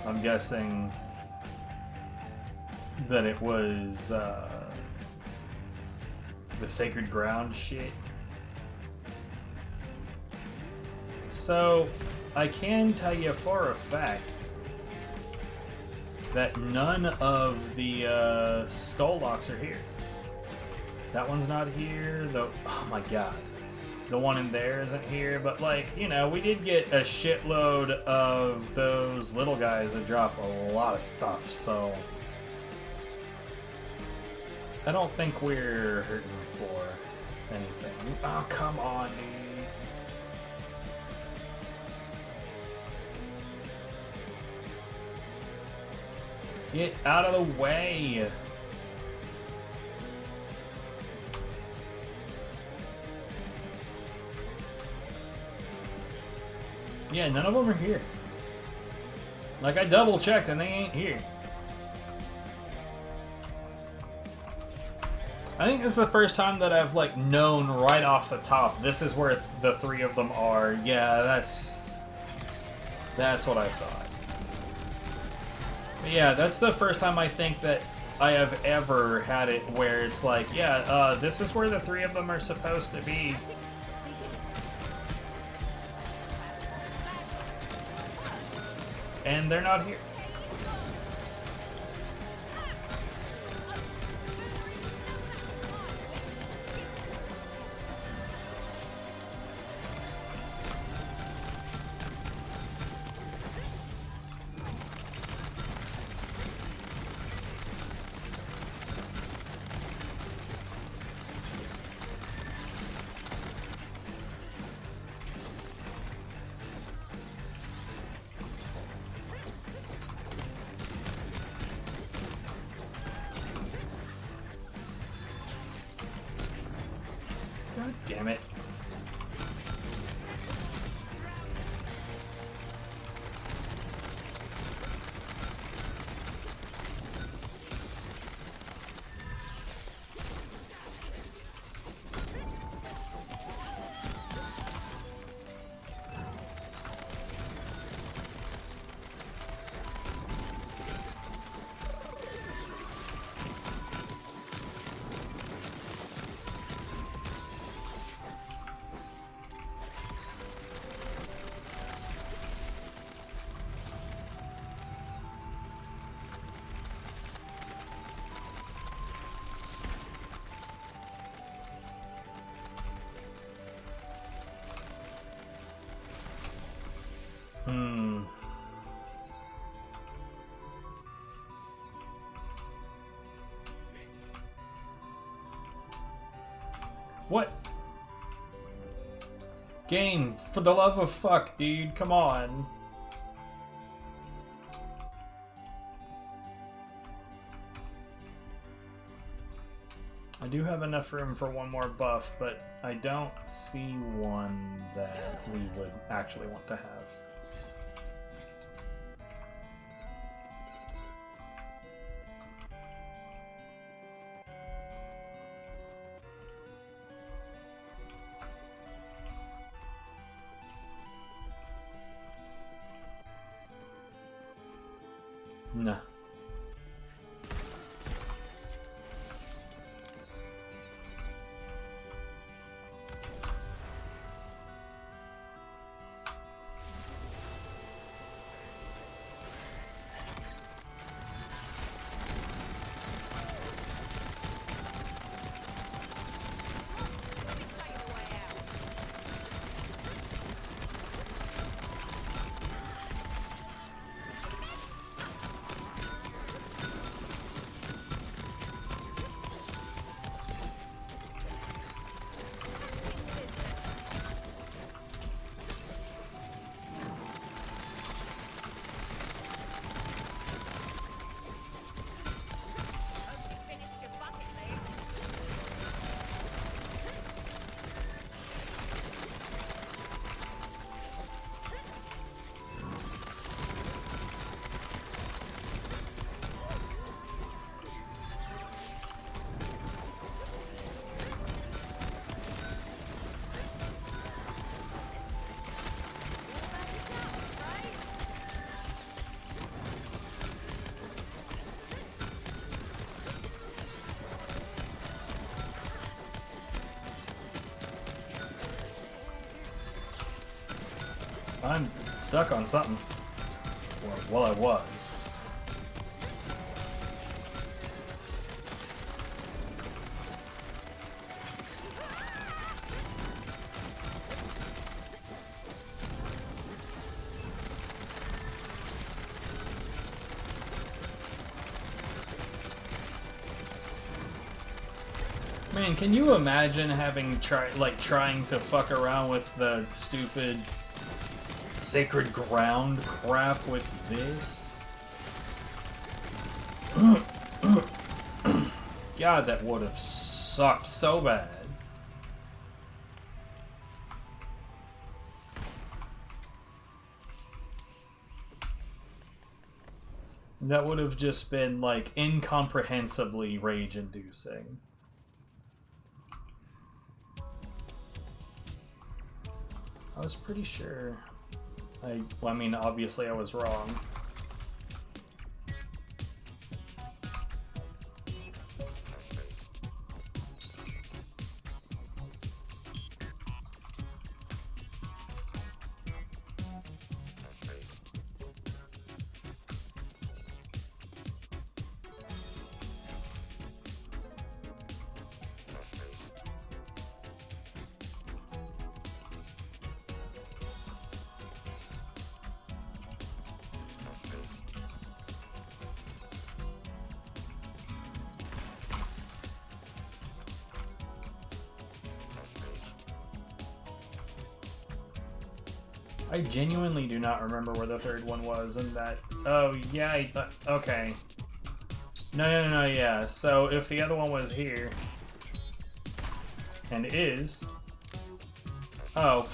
I'm guessing that it was the sacred ground shit. So, I can tell you for a fact that none of the skull locks are here. That one's not here, though. Oh my god. The one in there isn't here, but like, you know, we did get a shitload of those little guys that drop a lot of stuff, so I don't think we're hurting for anything. Oh, come on, dude. Get out of the way. Yeah, none of them are here. Like, I double checked and they ain't here. I think this is the first time that I've, like, known right off the top, this is where the three of them are. Yeah, that's what I thought. But yeah, that's the first time I think that I have ever had it where it's like, yeah, this is where the three of them are supposed to be. And they're not here. Damn it. What? Game, for the love of fuck, dude, come on. I do have enough room for one more buff, but I don't see one that we would actually want to have. No. I'm stuck on something. Well, I was. Man, can you imagine having trying to fuck around with the stupid sacred ground crap with this? God, that would have sucked so bad. That would have just been, like, incomprehensibly rage-inducing. I was pretty sure. Well, I mean, obviously I was wrong. I genuinely do not remember where the third one was, and that... Oh, yeah, I thought... Okay. No, yeah. So, if the other one was here, and is, Oh,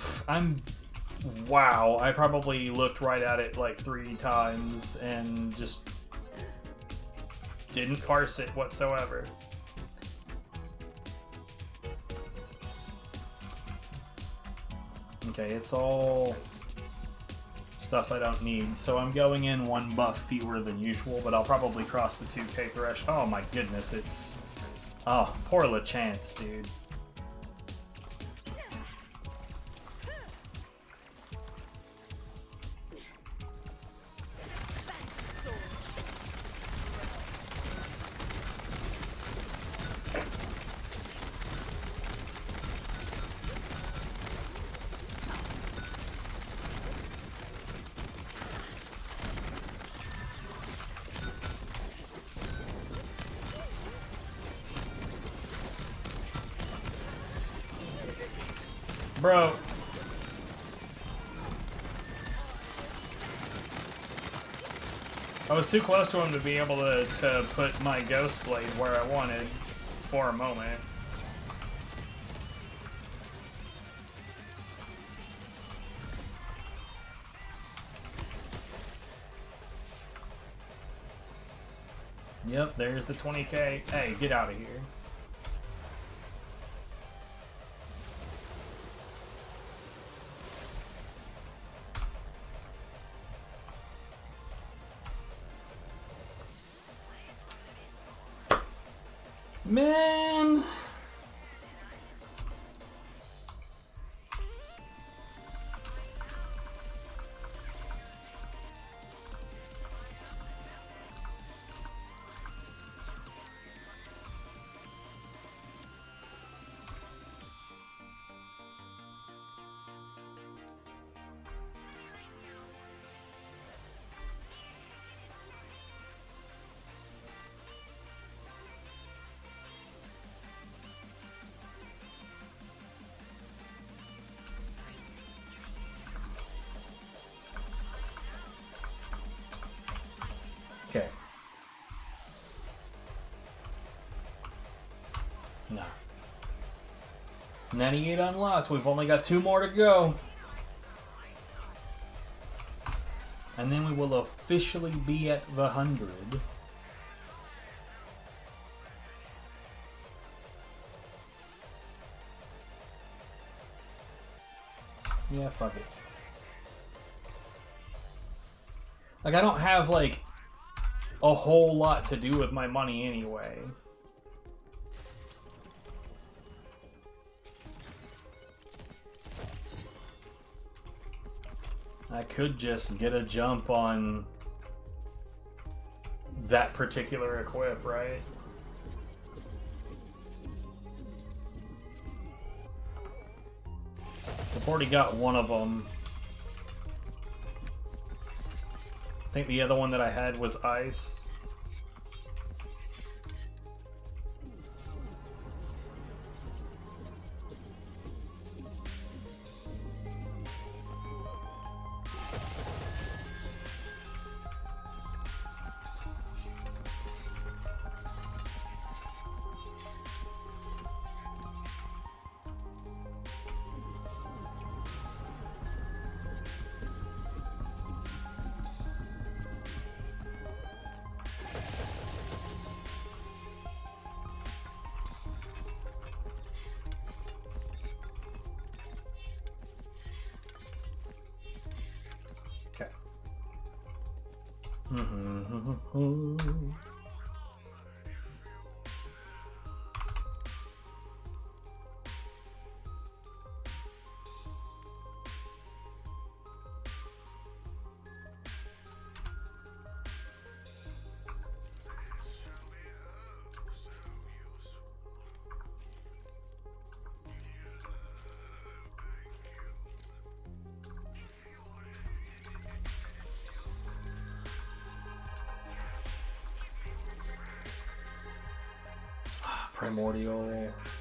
wow, I probably looked right at it like 3 times and just didn't parse it whatsoever. Okay, it's all stuff I don't need, so I'm going in 1 buff fewer than usual, but I'll probably cross the 2k thresh. Oh my goodness, it's... Oh, poor LeChance, dude. Bro. I was too close to him to be able to put my Ghost Blade where I wanted for a moment. Yep, there's the 20k. Hey, get out of here. Man. Okay. Nah. 98 unlocked. We've only got 2 more to go. And then we will officially be at the 100. Yeah, fuck it. Like, I don't have, like, a whole lot to do with my money anyway. I could just get a jump on that particular equip, right? I've already got one of them. I think the other one that I had was ice.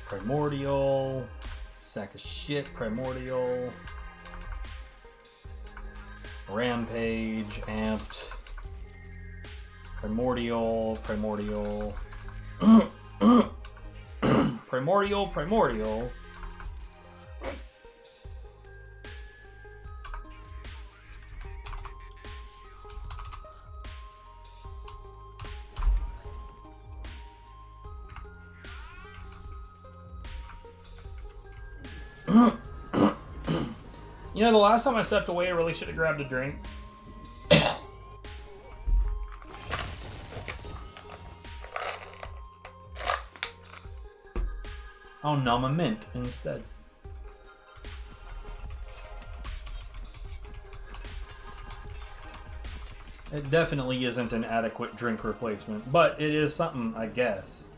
Primordial, sack of shit, Primordial, Rampage, Amped, Primordial, Primordial, You know, the last time I stepped away, I really should have grabbed a drink. Oh no, I'm a mint instead. It definitely isn't an adequate drink replacement, but it is something, I guess.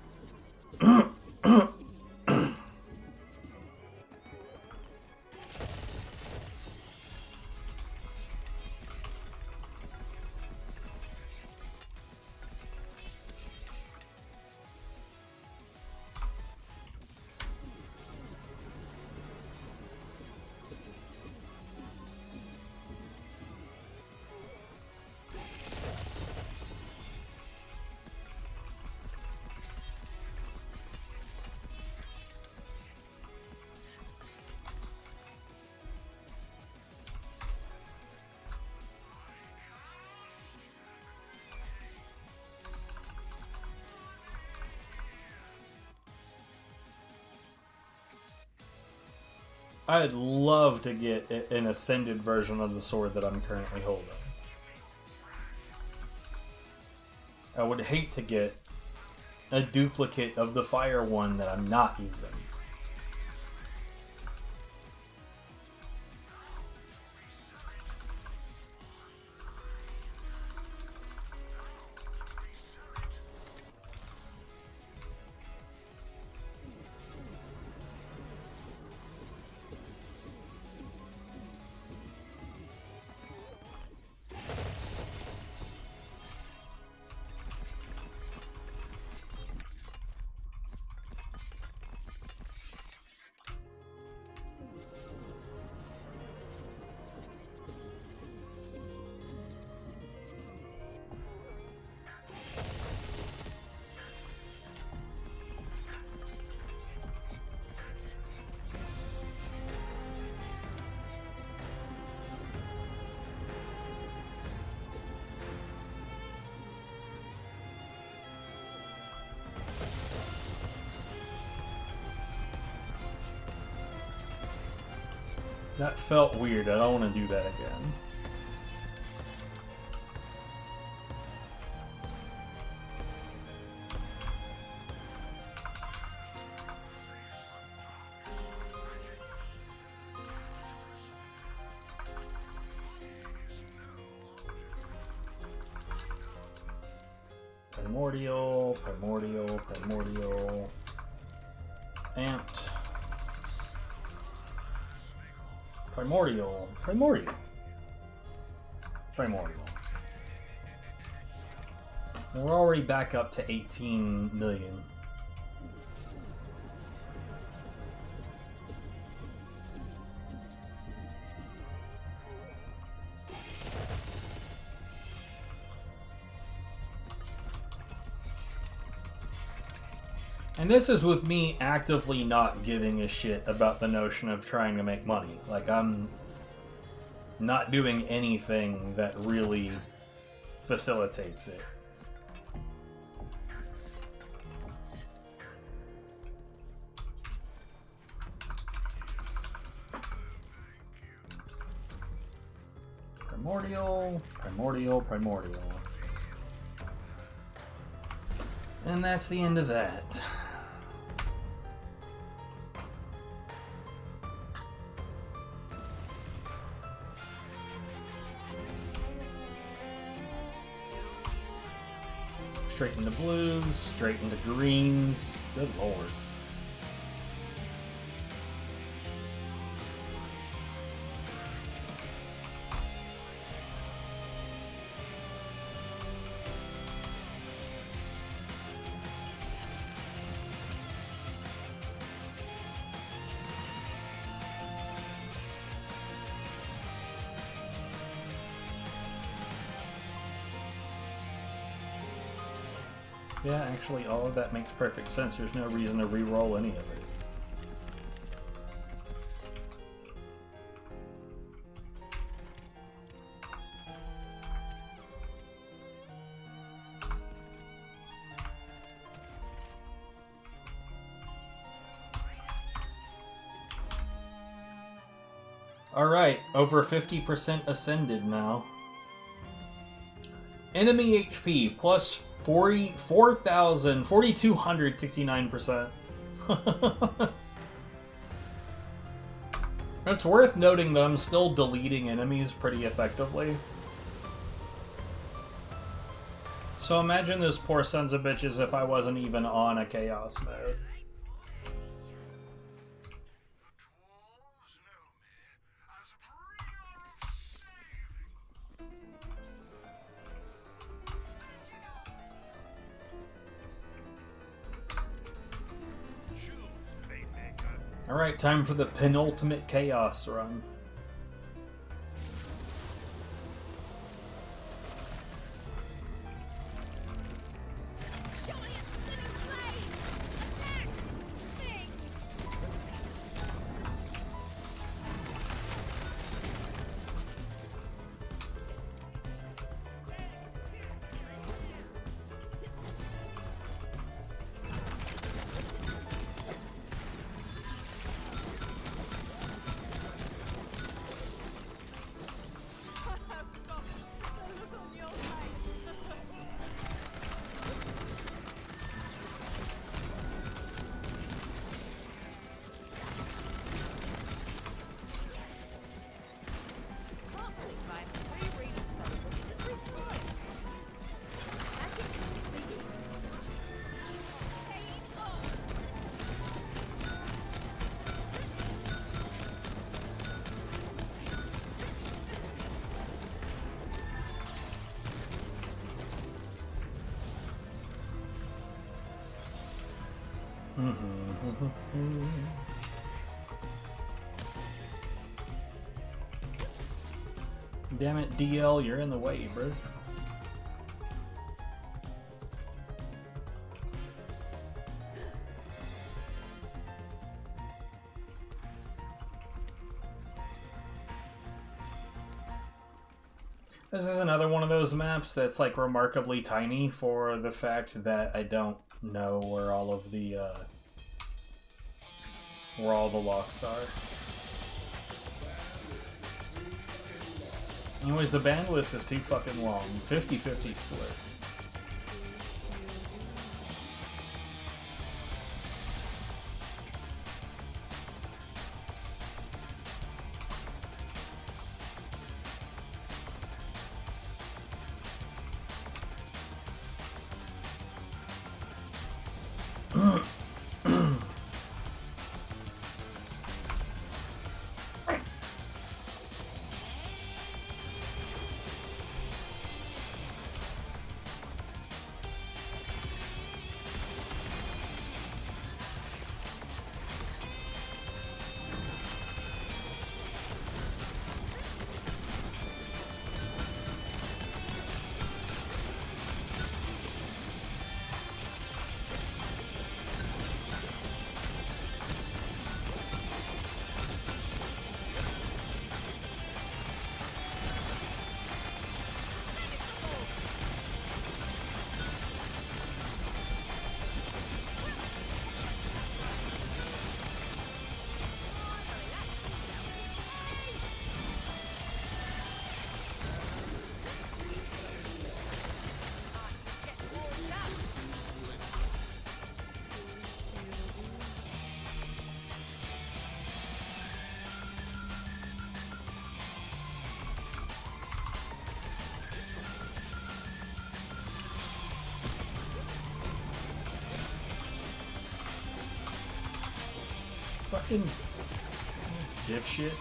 I'd love to get an ascended version of the sword that I'm currently holding. I would hate to get a duplicate of the fire one that I'm not using. That felt weird. I don't want to do that again. Primordial, primordial, primordial. Amped. Primordial, primordial. Primordial. We're already back up to 18 million. And this is with me actively not giving a shit about the notion of trying to make money. Like, I'm not doing anything that really facilitates it. Primordial, primordial, primordial. And that's the end of that. Straight into blues, straight into greens. Good lord. Yeah, actually, all of that makes perfect sense. There's no reason to re-roll any of it. Alright, over 50% ascended now. Enemy HP plus 4,269%. It's worth noting that I'm still deleting enemies pretty effectively. So imagine those poor sons of bitches if I wasn't even on a chaos mode. Alright, time for the penultimate chaos run. Damn it, DL, you're in the way, bro. This is another one of those maps that's like remarkably tiny for the fact that I don't know where all of the locks are. Anyways, the band list is too fucking long. 50-50 split. Fucking dipshit.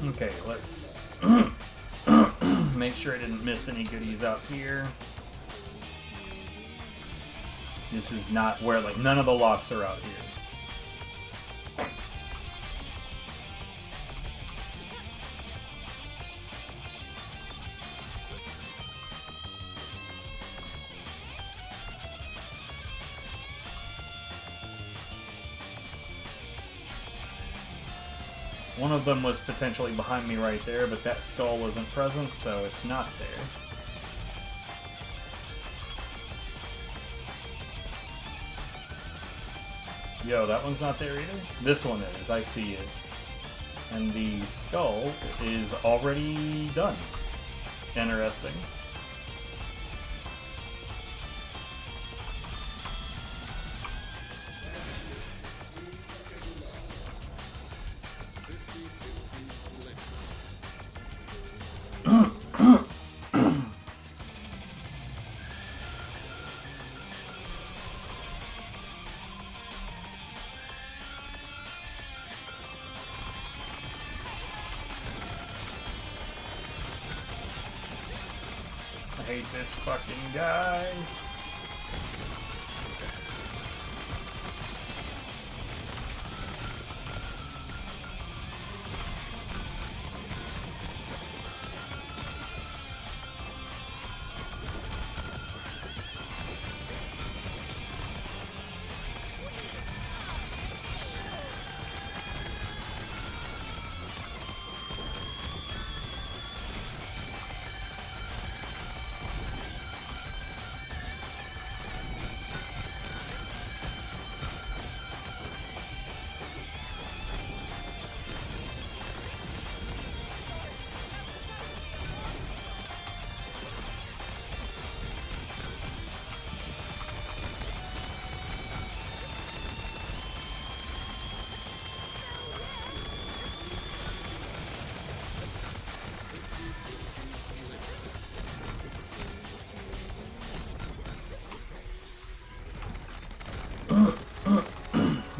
Okay, let's make sure I didn't miss any goodies out here. This is not where, like, none of the locks are out here. One of them was potentially behind me right there, but that skull wasn't present, so it's not there. Yo, that one's not there either? This one is, I see it. And the skull is already done. Interesting. I hate this fucking guy.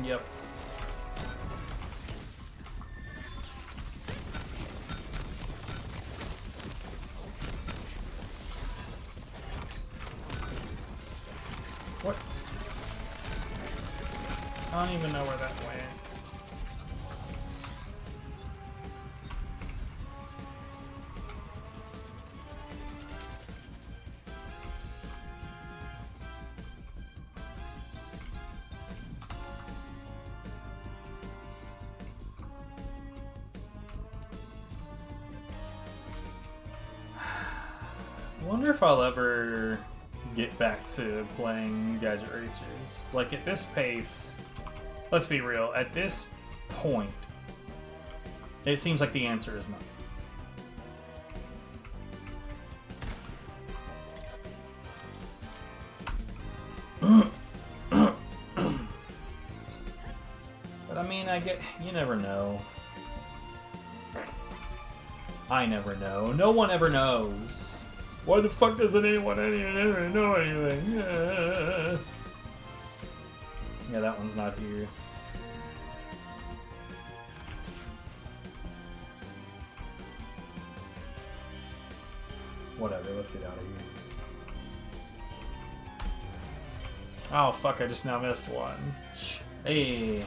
Yep. What? I don't even know where that went. I wonder if I'll ever get back to playing Gadget Racers. Like, at this pace, let's be real, at this point, it seems like the answer is no. But I mean, you never know. I never know. No one ever knows. Why the fuck doesn't anyone ever know anything? Yeah, that one's not here. Whatever, let's get out of here. Oh fuck, I just now missed one. Hey.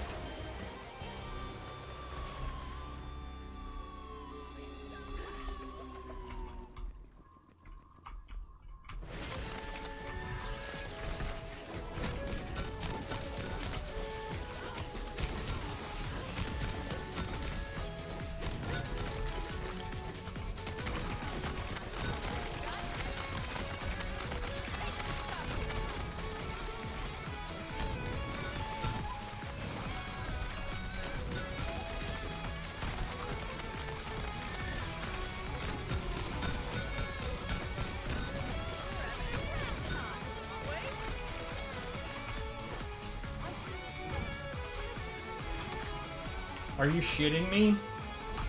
Are you shitting me?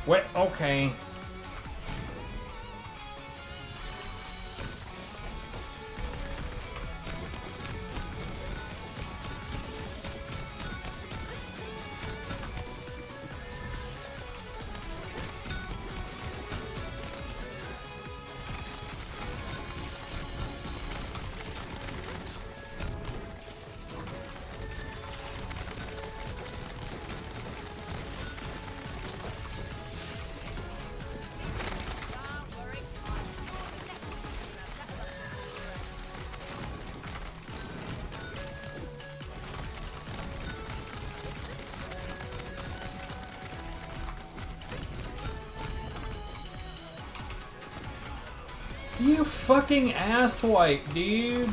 What? Okay. You fucking asswipe, dude.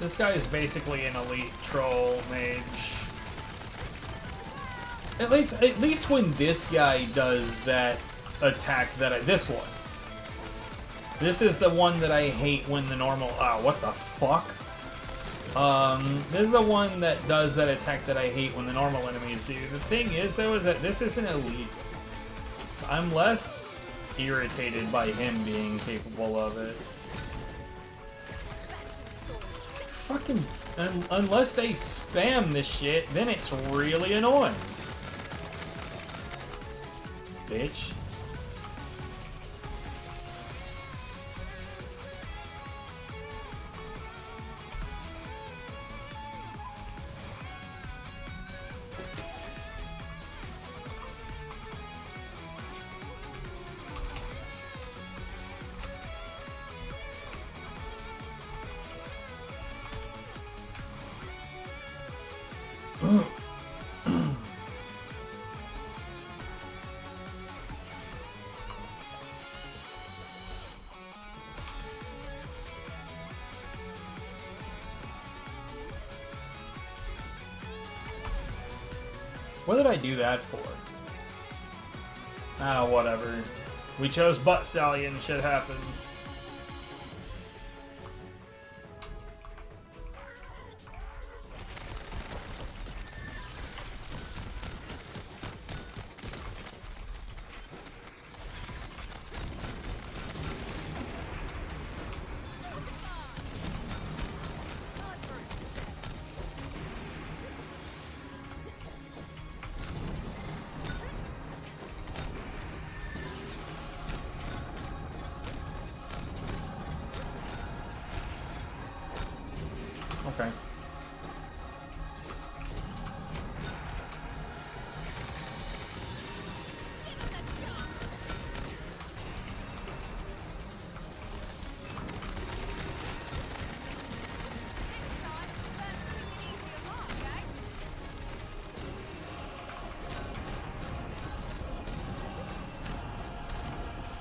This guy is basically an elite troll mage. At least when this guy does that attack this one. This is the one that I hate when the normal... what the fuck? This is the one that does that attack that I hate when the normal enemies do. The thing is, though, is that this is an elite. So I'm less irritated by him being capable of it. Fucking... unless they spam this shit, then it's really annoying. Bitch. What did I do that for? Ah, whatever. We chose Butt Stallion, shit happens. Okay.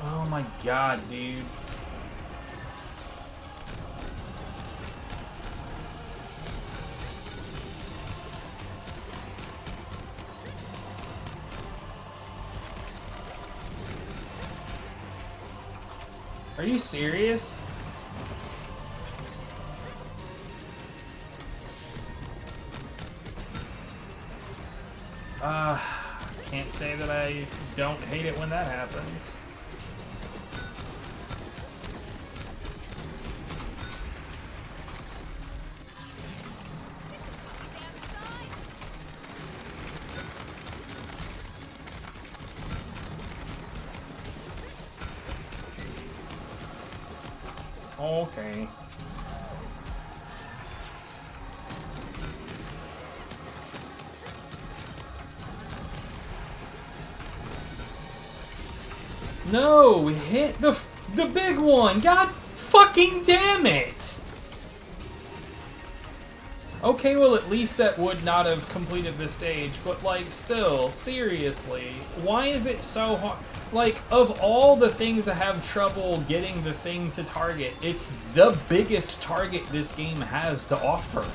Oh my god, dude. Are you serious? Can't say that I don't hate it when that happens. Okay. No, hit the big one. God fucking damn it. Okay, well at least that would not have completed the stage, but like still, seriously, why is it so hard? Like, of all the things that have trouble getting the thing to target, it's the biggest target this game has to offer.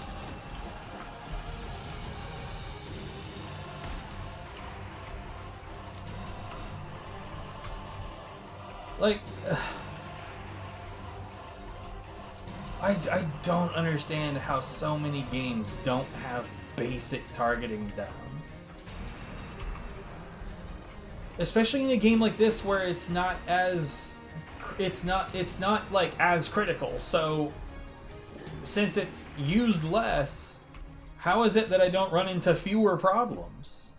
Like, I don't understand how so many games don't have basic targeting down. Especially in a game like this where it's not like as critical. So since it's used less, how is it that I don't run into fewer problems?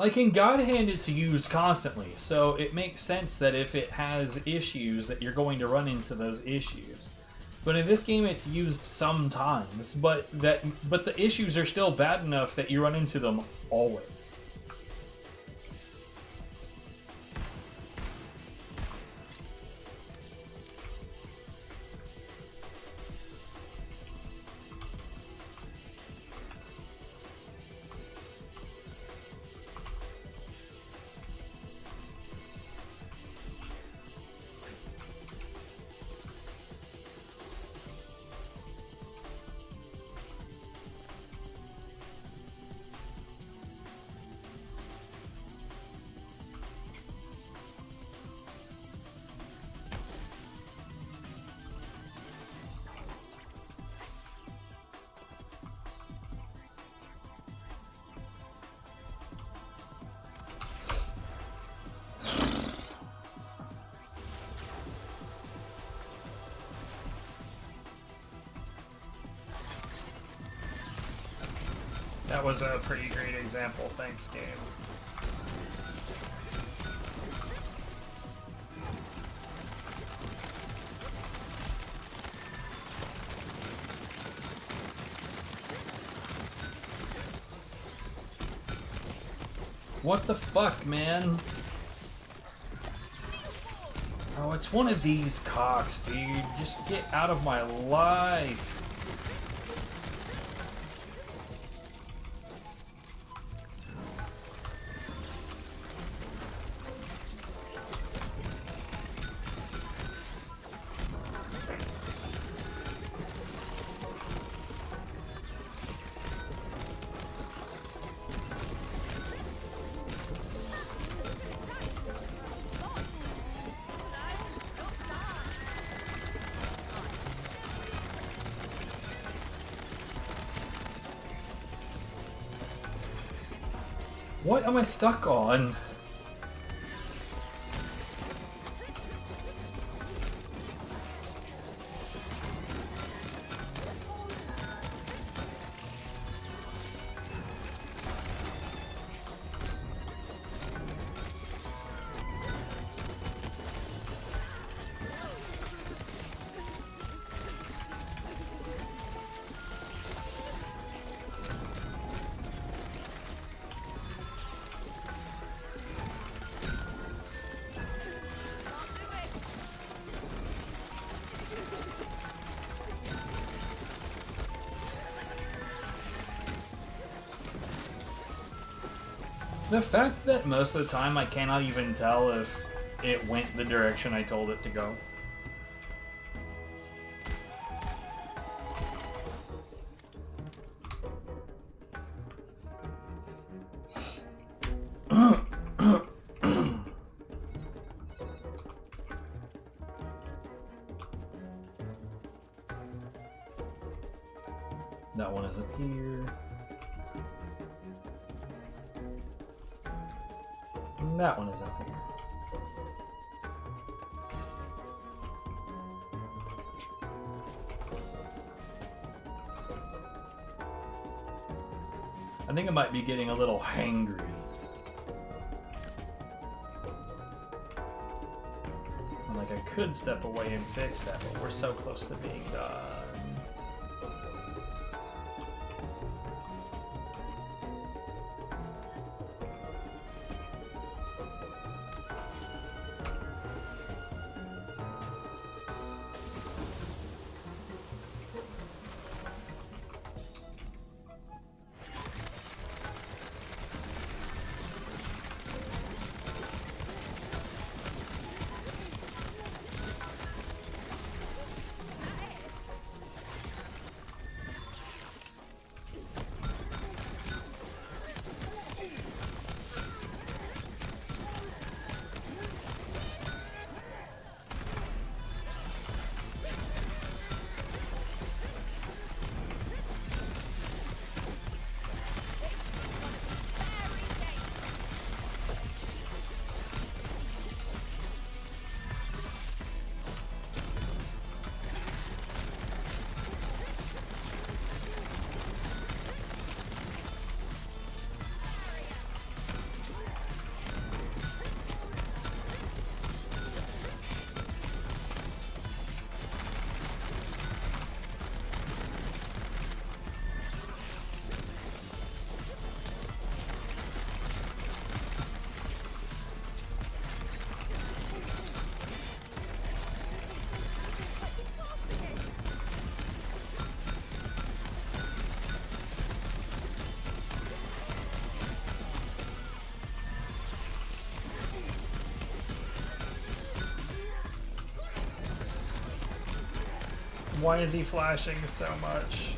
Like in God Hand, it's used constantly, so it makes sense that if it has issues, that you're going to run into those issues. But in this game, it's used sometimes, but the issues are still bad enough that you run into them always. That was a pretty great example, thanks game. What the fuck, man? Oh, it's one of these cocks, dude. Just get out of my life. What am I stuck on? The fact that most of the time I cannot even tell if it went the direction I told it to go. That one isn't here. That one isn't here. I think I might be getting a little hangry. I'm like, I could step away and fix that, but we're so close to being done. Why is he flashing so much?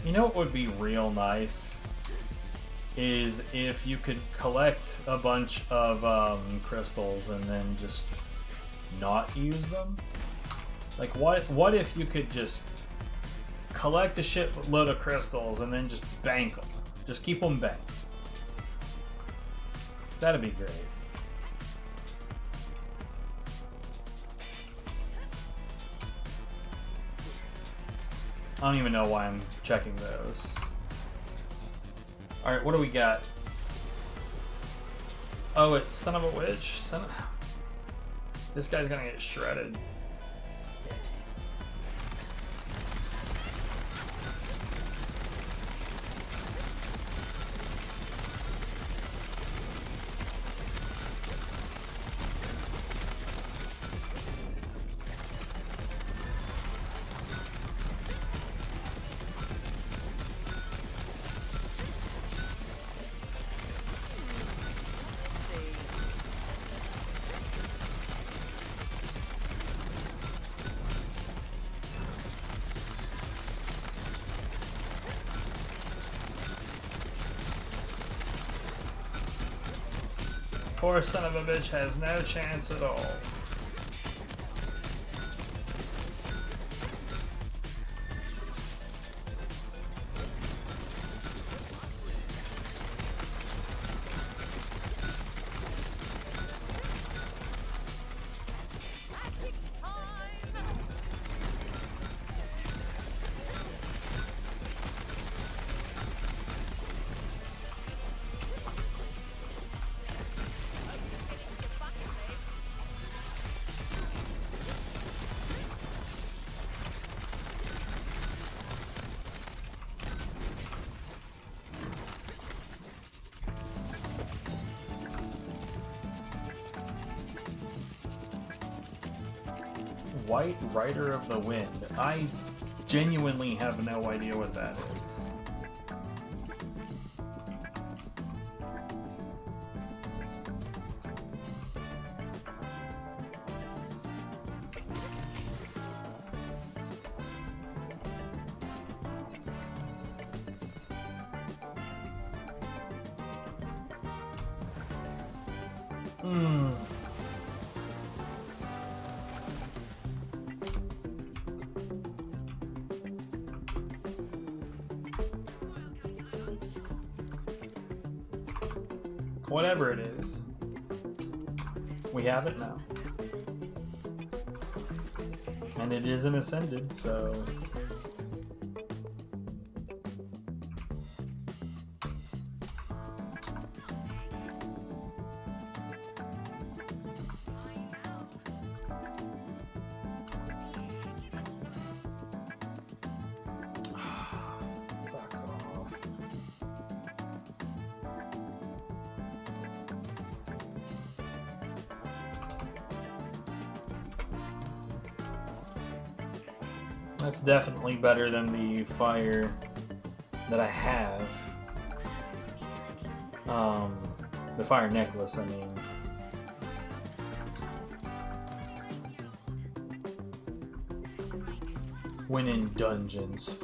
You know what would be real nice is if you could collect a bunch of crystals and then just not use them. Like what if you could just collect a shitload of crystals and then just bank them, just keep them banked. That'd be great. I don't even know why I'm checking those. Alright, what do we got? Oh, it's Son of a Witch? This guy's gonna get shredded. Poor son of a bitch has no chance at all. White Rider of the Wind. I genuinely have no idea what that is. Whatever it is, we have it now. And it isn't ascended, so... Fuck off. That's definitely better than the fire that I have. The fire necklace, I mean. When in dungeons.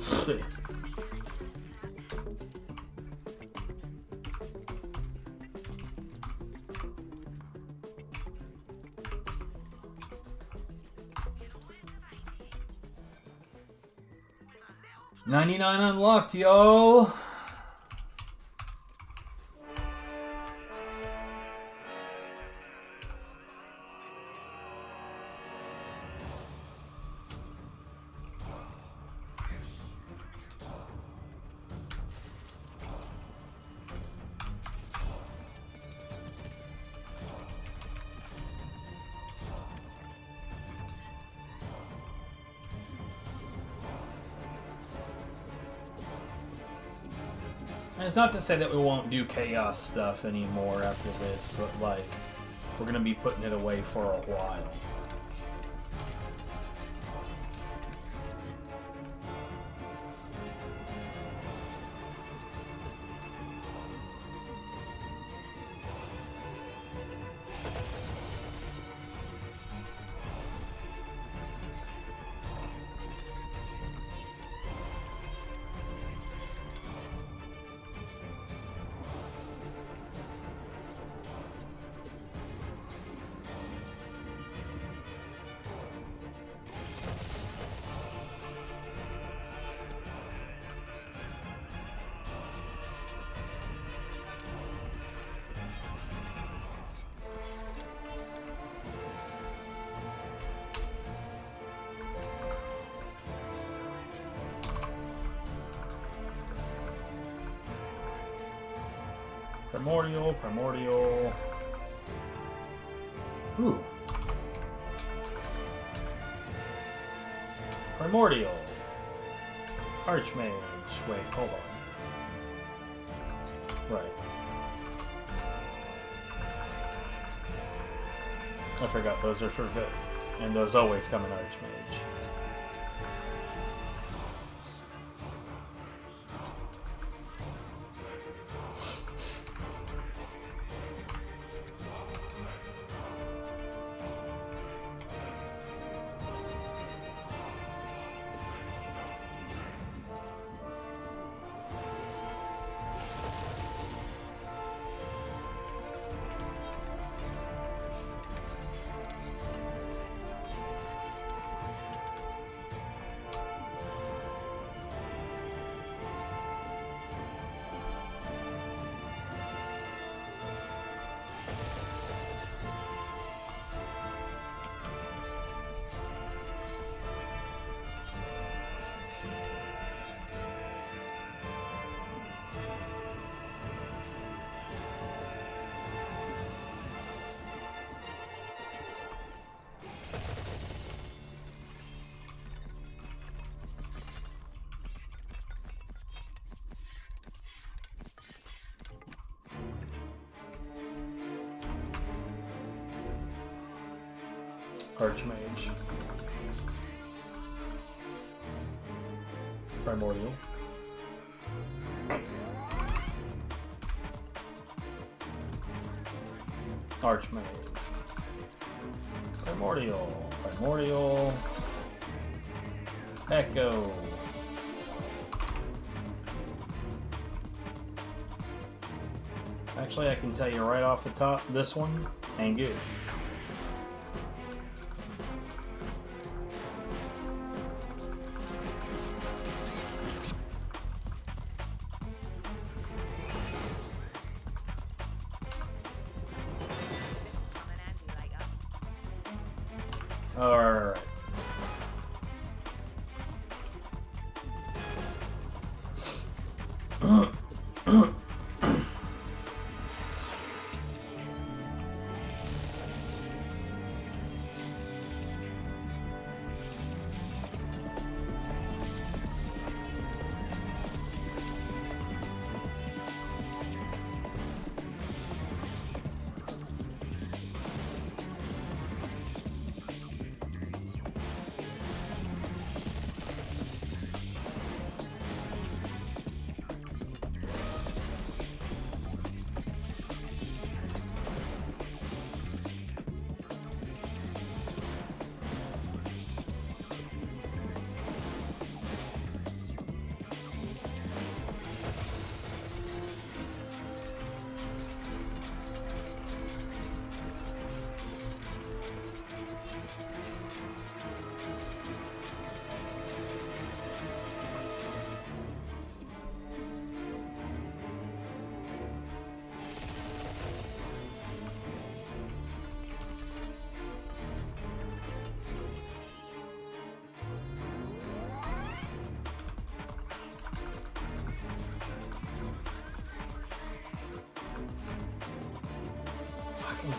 $99 unlocked, y'all. And it's not to say that we won't do chaos stuff anymore after this, but like, we're gonna be putting it away for a while. Primordial. Ooh. Primordial. Archmage. Wait, hold on. Right. I forgot those are for Vic. And those always come in Archmage. Archmage. Primordial. Archmage. Primordial. Echo. Actually, I can tell you right off the top, this one ain't good. Alright.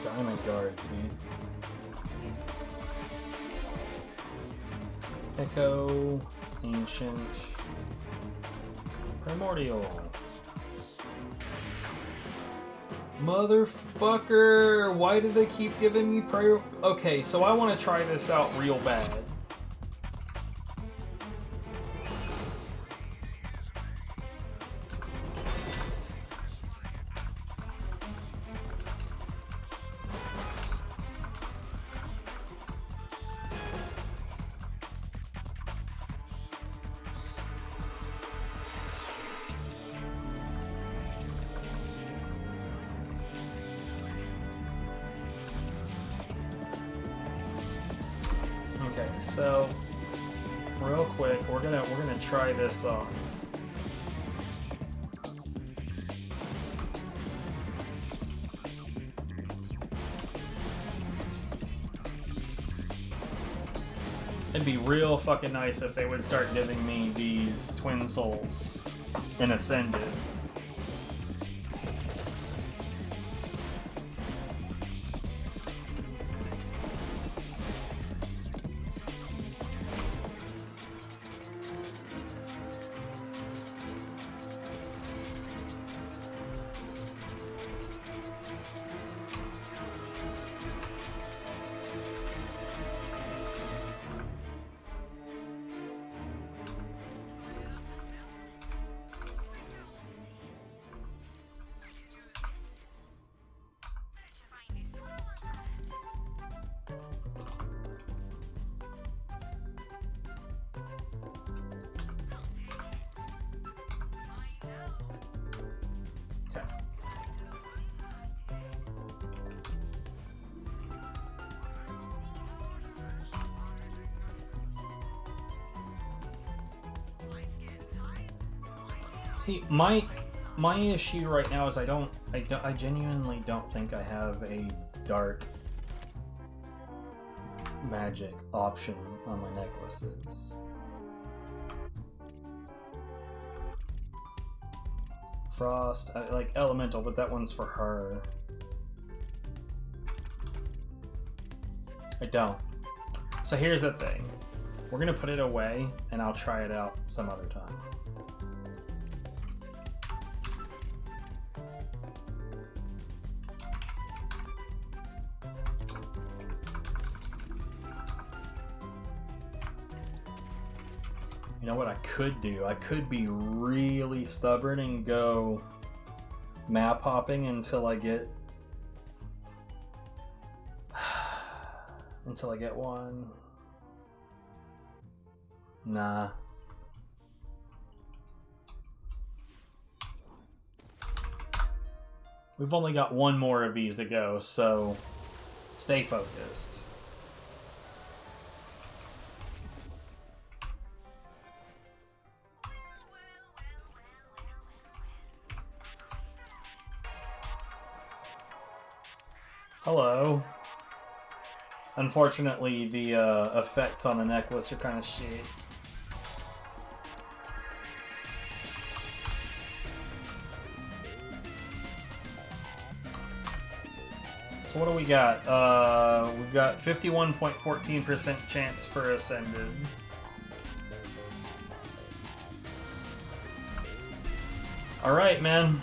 Diamond guards, dude. Echo, Ancient, Primordial. Motherfucker! Why do they keep giving me pro? Okay, so I want to try this out real bad. Okay, so real quick, we're gonna try this on. It'd be real fucking nice if they would start giving me these twin souls in Ascended. See, my issue right now is I genuinely don't think I have a dark magic option on my necklaces. Frost, I like elemental, but that one's for her. I don't. So here's the thing. We're gonna put it away and I'll try it out some other time. You know what I could do? I could be really stubborn and go map hopping until I get one. Nah. We've only got one more of these to go, so stay focused. Hello. Unfortunately, the effects on the necklace are kind of shit. So what do we got? We've got 51.14% chance for Ascended. Alright, man.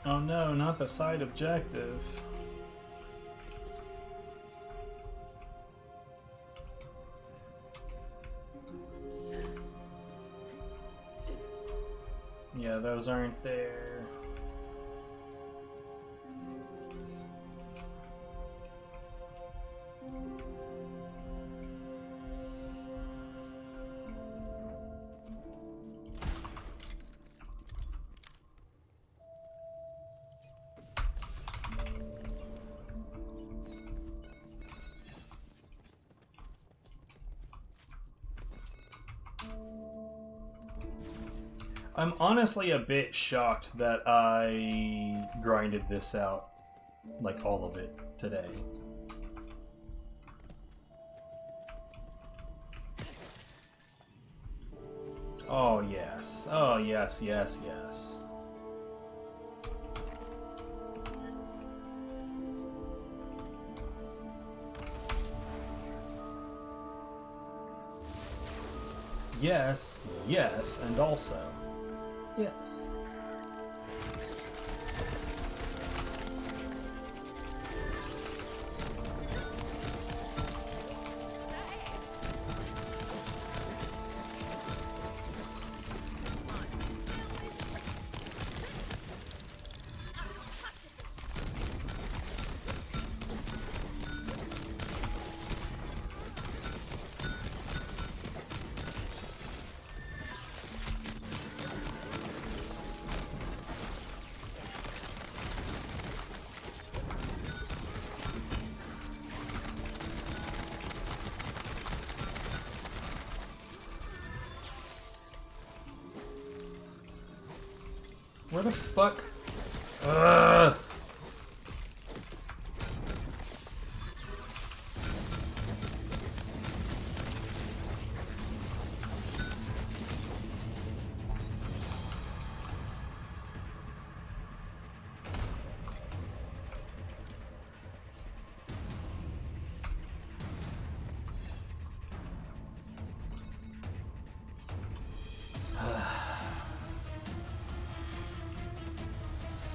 Oh no, not the side objective. Yeah, those aren't there. I'm honestly a bit shocked that I grinded this out, like all of it, today. Oh yes. Oh yes, yes, yes. Yes, yes, and also. Yes. Where the fuck? Ugh.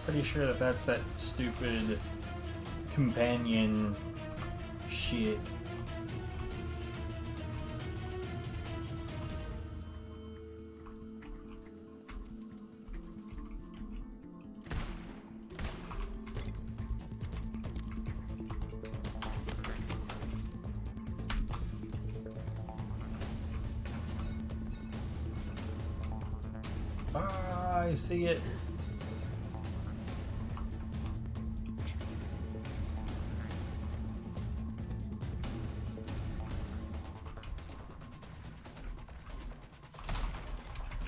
Pretty sure that that's that stupid companion shit. I see it.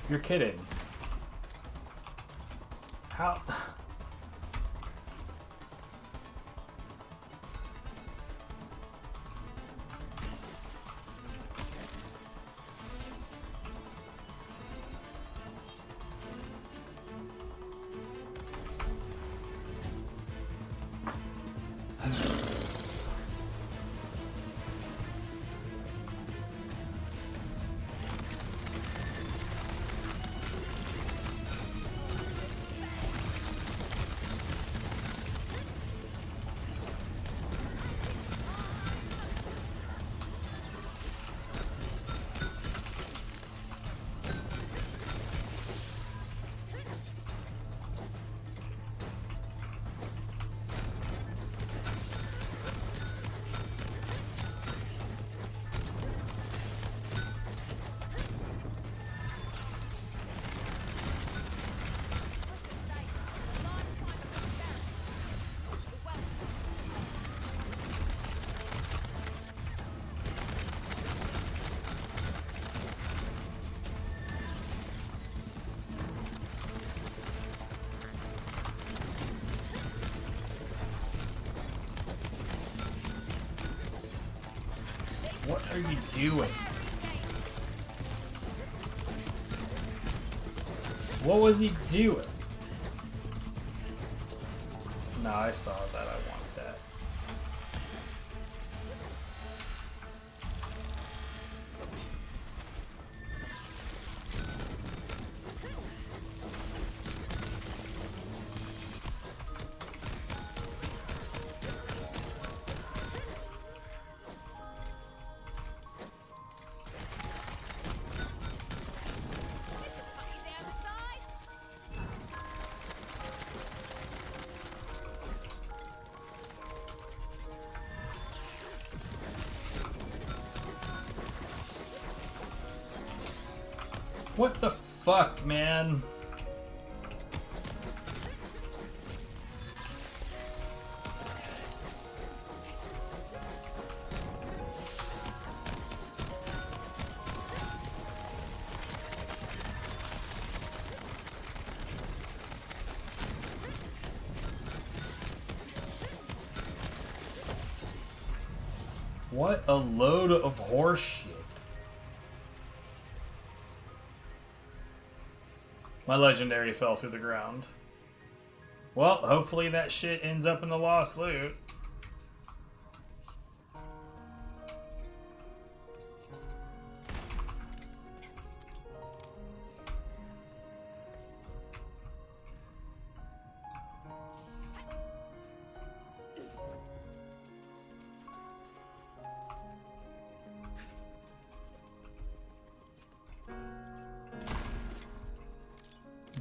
You're kidding. How? What are you doing? What was he doing? Nah, I saw that. I wanted that. What the fuck, man? What a load of horse shit. My legendary fell through the ground. Well, hopefully that shit ends up in the lost loot.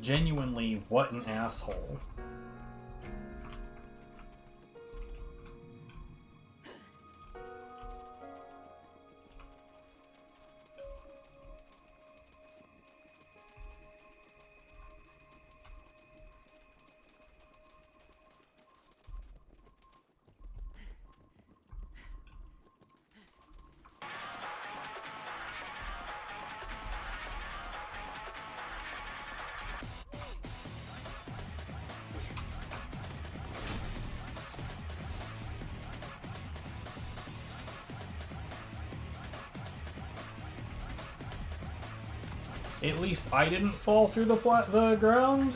Genuinely, what an asshole. At least I didn't fall through the ground.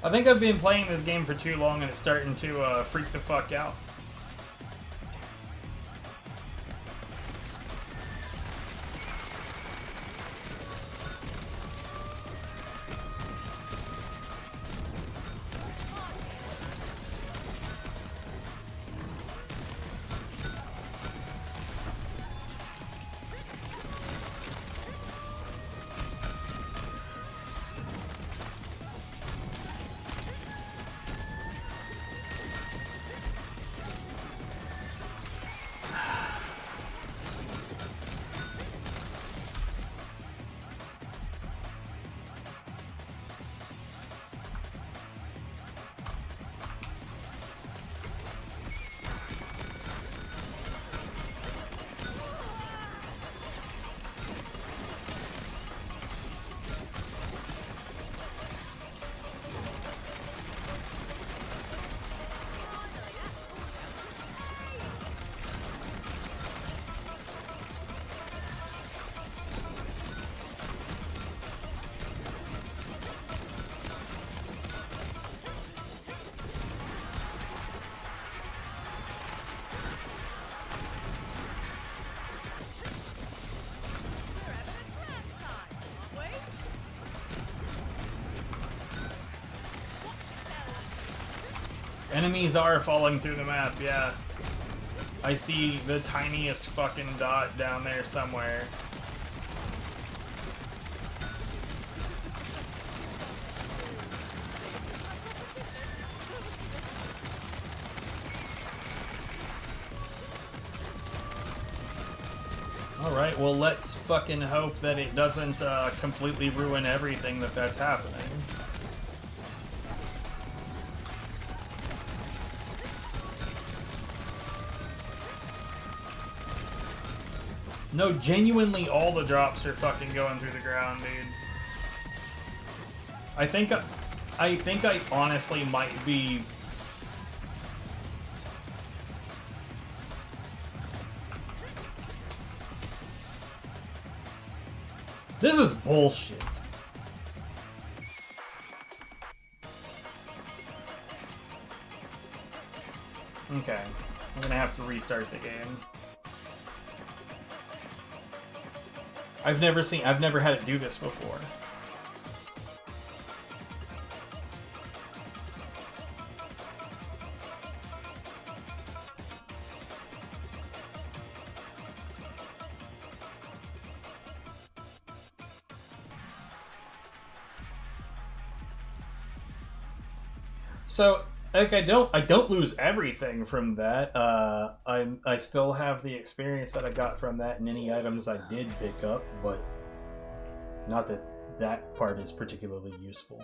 I think I've been playing this game for too long and it's starting to freak the fuck out. Enemies are falling through the map, yeah. I see the tiniest fucking dot down there somewhere. Alright, well let's fucking hope that it doesn't completely ruin everything that's happening. No, genuinely all the drops are fucking going through the ground, dude. I think I honestly might be... This is bullshit. Okay, I'm gonna have to restart the game. I've never had it do this before. So, like, I don't lose everything from that. I still have the experience that I got from that and any items I did pick up, but Not that that part is particularly useful.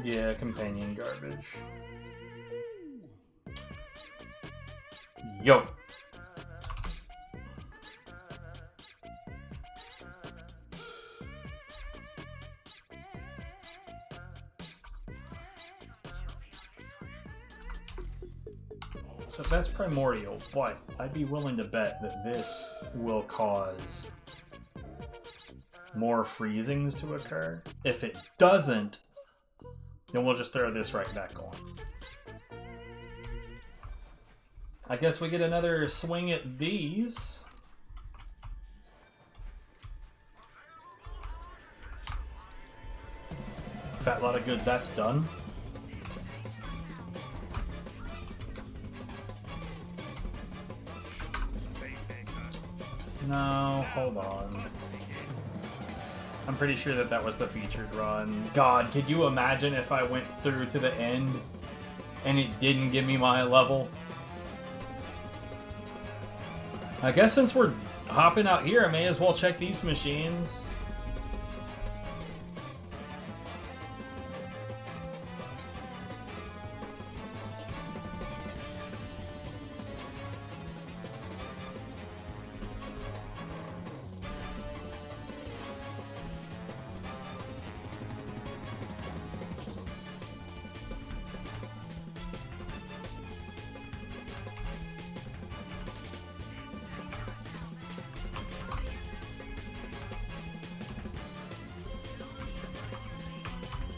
Yeah, companion garbage. Yo! So that's primordial, but I'd be willing to bet that this will cause more freezings to occur. If it doesn't, then we'll just throw this right back on. I guess we get another swing at these. Fat lot of good, that's done. No, hold on. I'm pretty sure that that was the featured run. God, could you imagine if I went through to the end and it didn't give me my level? I guess since we're hopping out here, I may as well check these machines.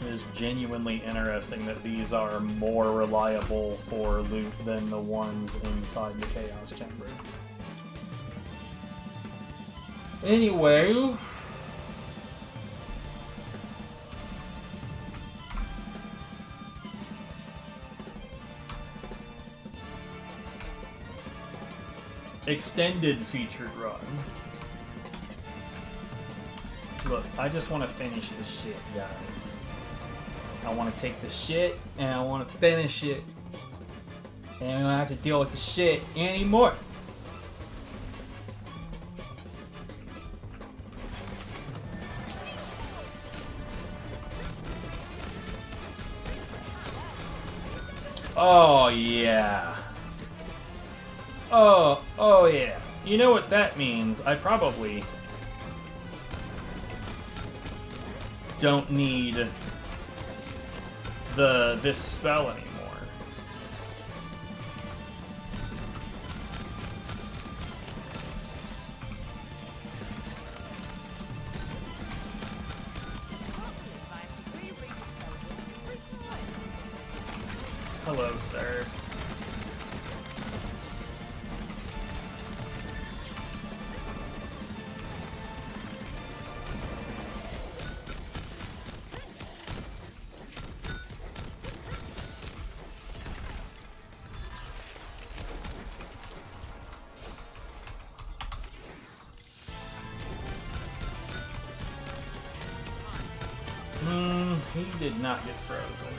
It is genuinely interesting that these are more reliable for loot than the ones inside the Chaos Chamber. Anyway... extended featured run. Look, I just want to finish the shit, guys. I want to take the shit and I want to finish it. And we don't have to deal with the shit anymore. Oh yeah. Oh yeah. You know what that means? I probably don't need this spell anymore. Hello, sir. He did not get frozen.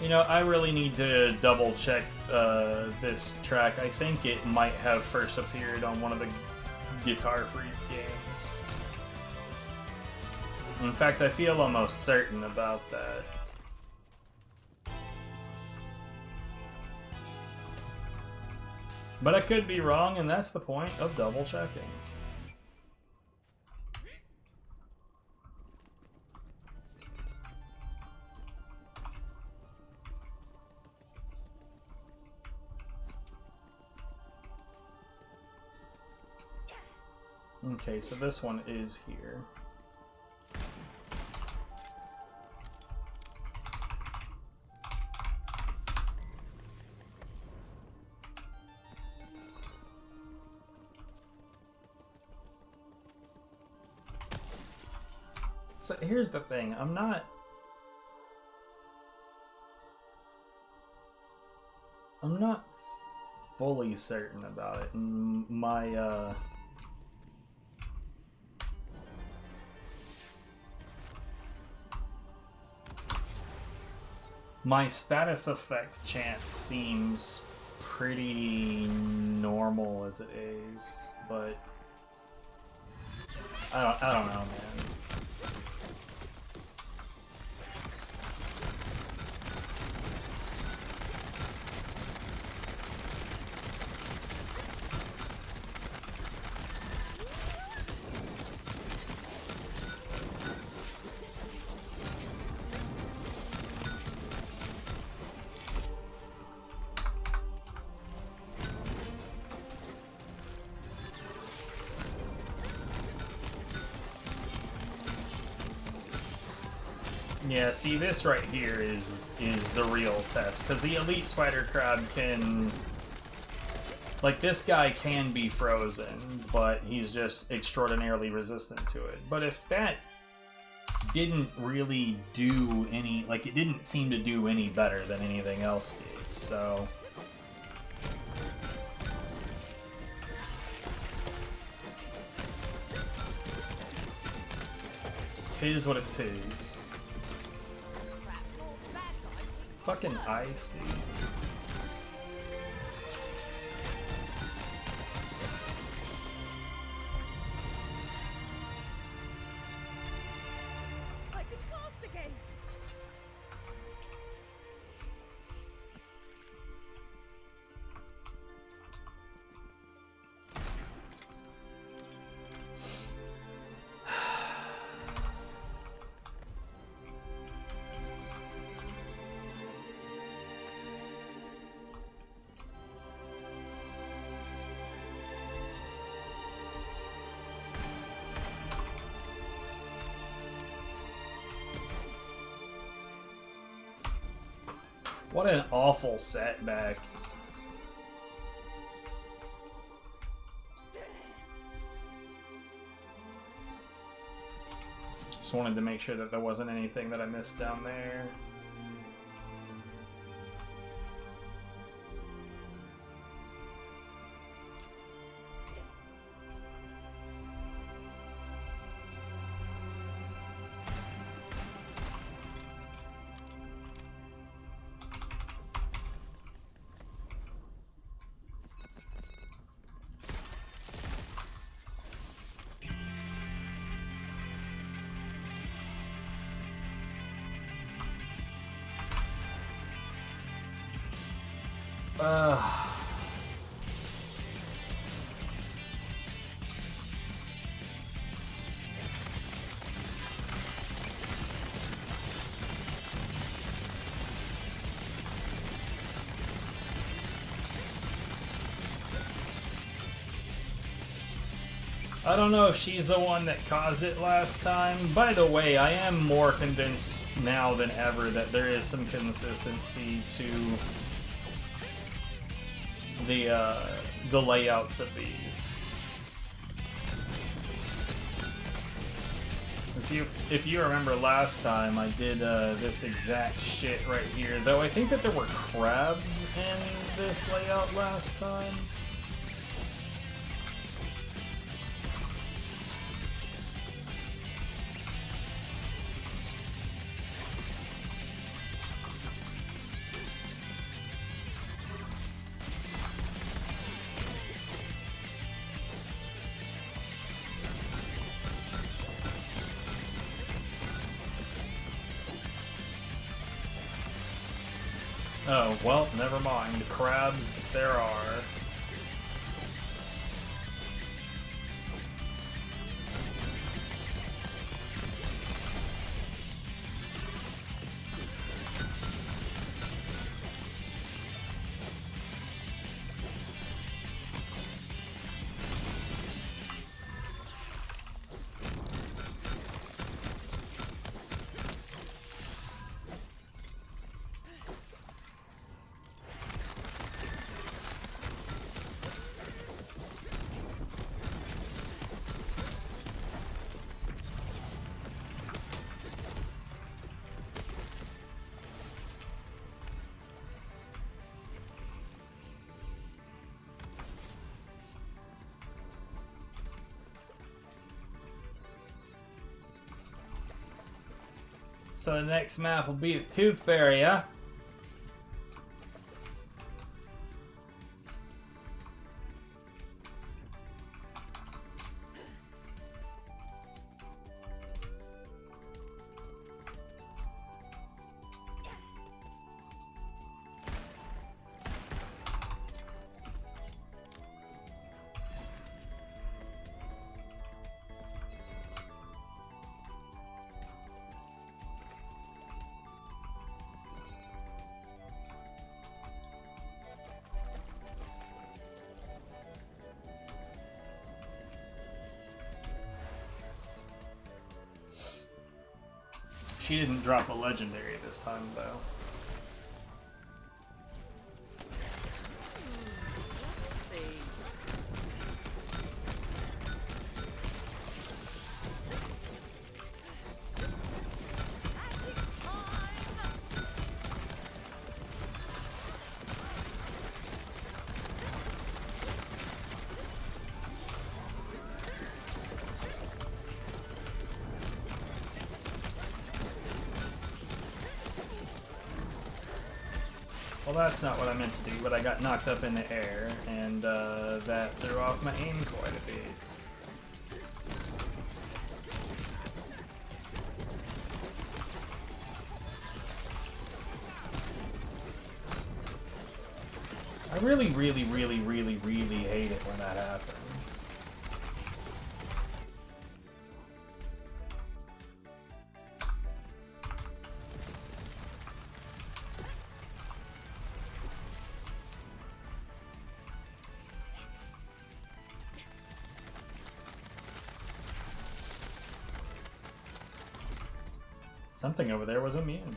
You know, I really need to double check this track. I think it might have first appeared on one of the Guitar Freak games. In fact, I feel almost certain about that. But I could be wrong, and that's the point of double checking. Okay, so this one is here. So here's the thing, I'm not fully certain about it. My status effect chance seems pretty normal as it is, but I don't know, man. Yeah, see, this right here is the real test, because the Elite Spider Crab can... Like, this guy can be frozen, but he's just extraordinarily resistant to it. But if that didn't really do any... Like, it didn't seem to do any better than anything else did, so... Tis what it tis. Fucking ice, dude. I can cast again. What an awful setback. Just wanted to make sure that there wasn't anything that I missed down there. I don't know if she's the one that caused it last time. By the way, I am more convinced now than ever that there is some consistency to the layouts of these. See, if you remember last time, I did this exact shit right here. Though I think that there were crabs in this layout last time. Oh, well, never mind. Crabs there are. So the next map will be the Tooth Fairy, huh? She didn't drop a legendary this time, though. Let's see. Well, that's not what I meant to do, but I got knocked up in the air, and that threw off my aim quite a bit. I really hate it when that happens. Something over there was immune.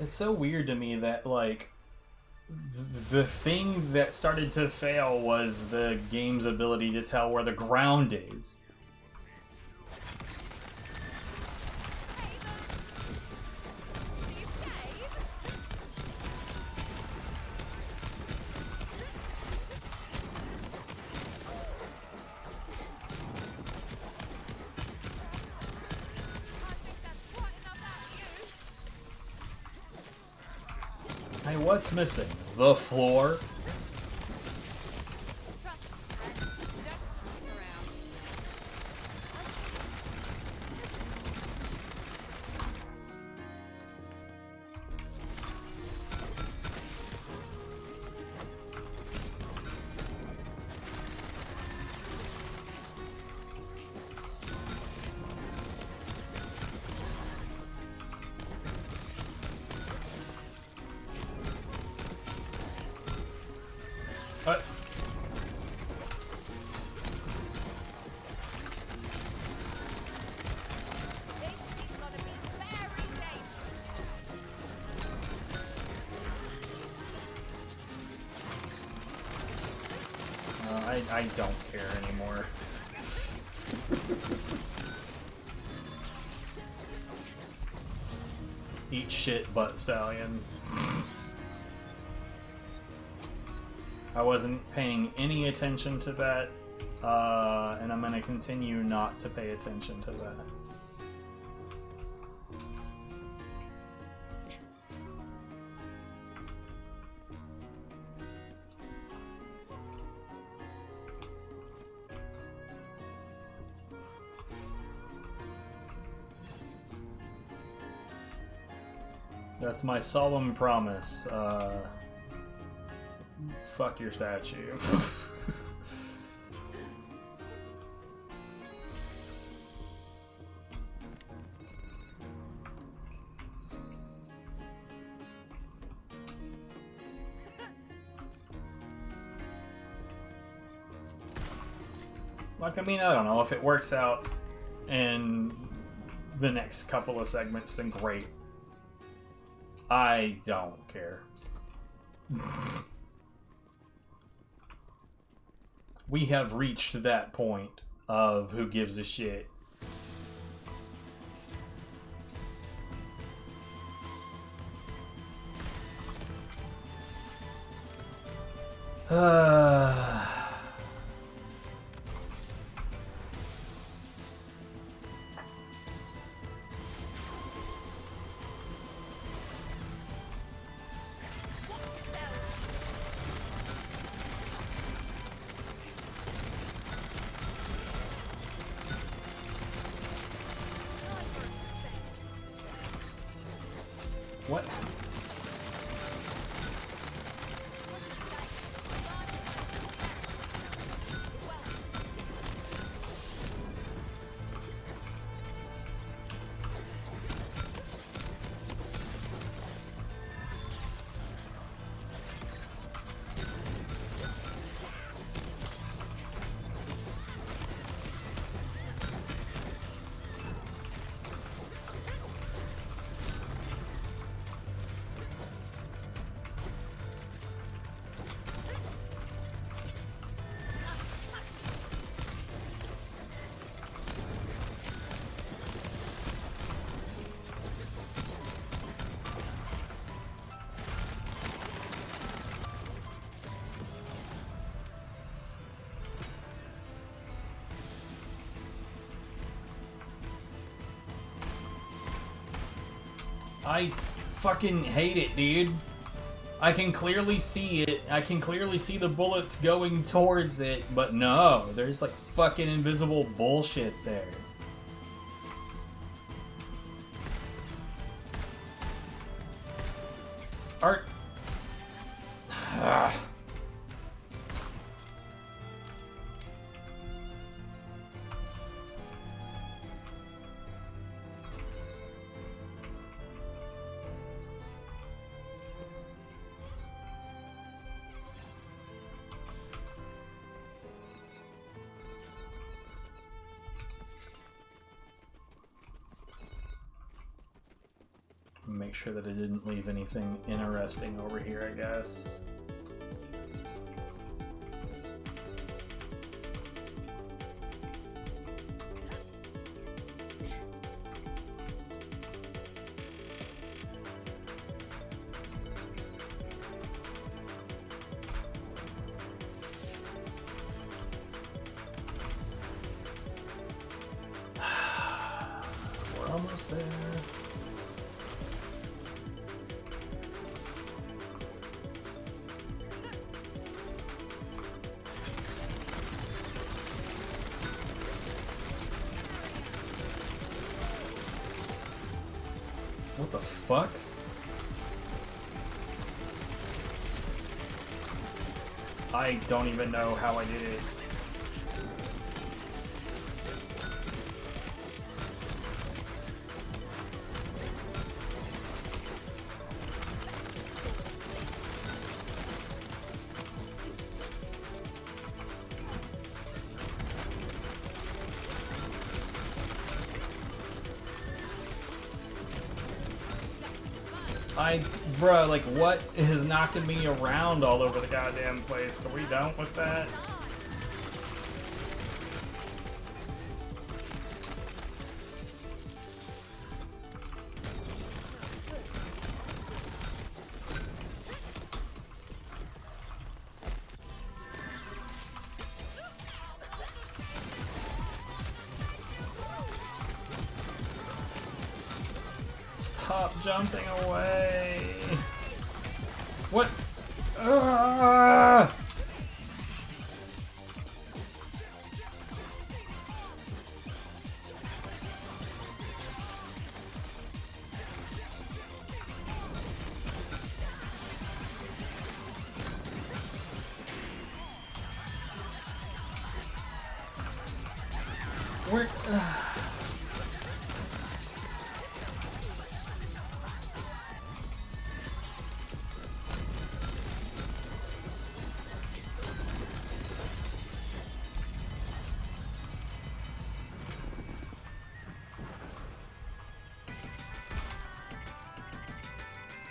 It's so weird to me that, like, the thing that started to fail was the game's ability to tell where the ground is. Hey, what's missing? The floor? What? I don't care anymore. Eat shit, butt stallion. I wasn't paying any attention to that and I'm going to continue not to pay attention to that. That's my solemn promise. Fuck your statue. Like, I mean, I don't know. If it works out in the next couple of segments, then great. I don't care. We have reached that point of who gives a shit. What? I fucking hate it, dude. I can clearly see it. I can clearly see the bullets going towards it, but no, there's like fucking invisible bullshit there. Art. Make sure that I didn't leave anything interesting over here, I guess. We're almost there. What the fuck? I don't even know how I did it. Bruh, like, what is knocking me around all over the goddamn place? Are we done with that? Stop jumping away. What? Ah! Where?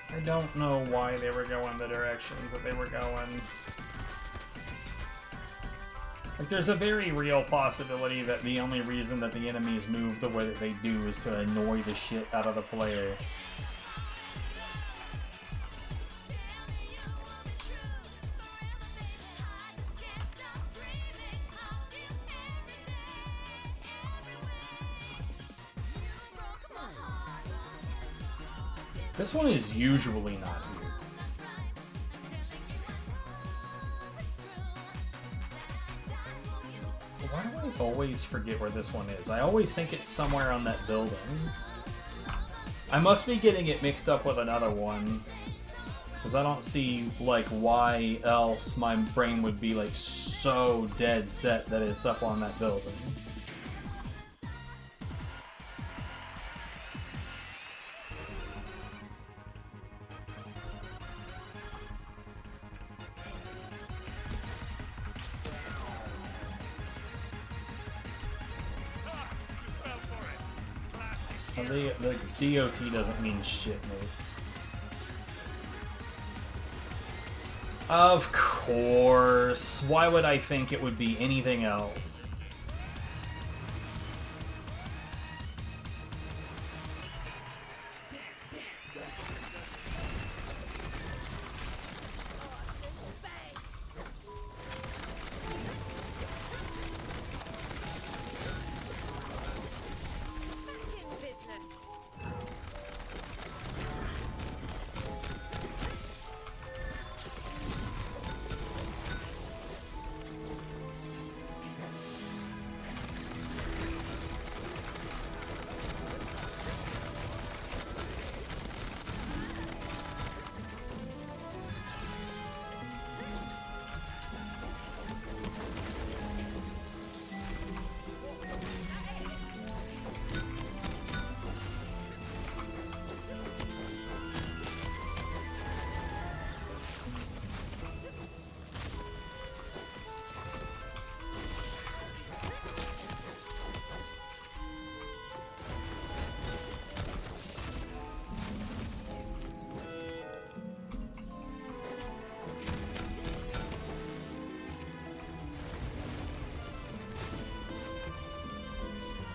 I don't know why they were going the directions that they were going. Like, there's a very real possibility that the only reason that the enemies move the way that they do is to annoy the shit out of the player. This one is usually not here. Why do I always forget where this one is? I always think it's somewhere on that building. I must be getting it mixed up with another one. Because I don't see, like, why else my brain would be, like, so dead set that it's up on that building. The DOT doesn't mean shit, mate. Of course. Why would I think it would be anything else?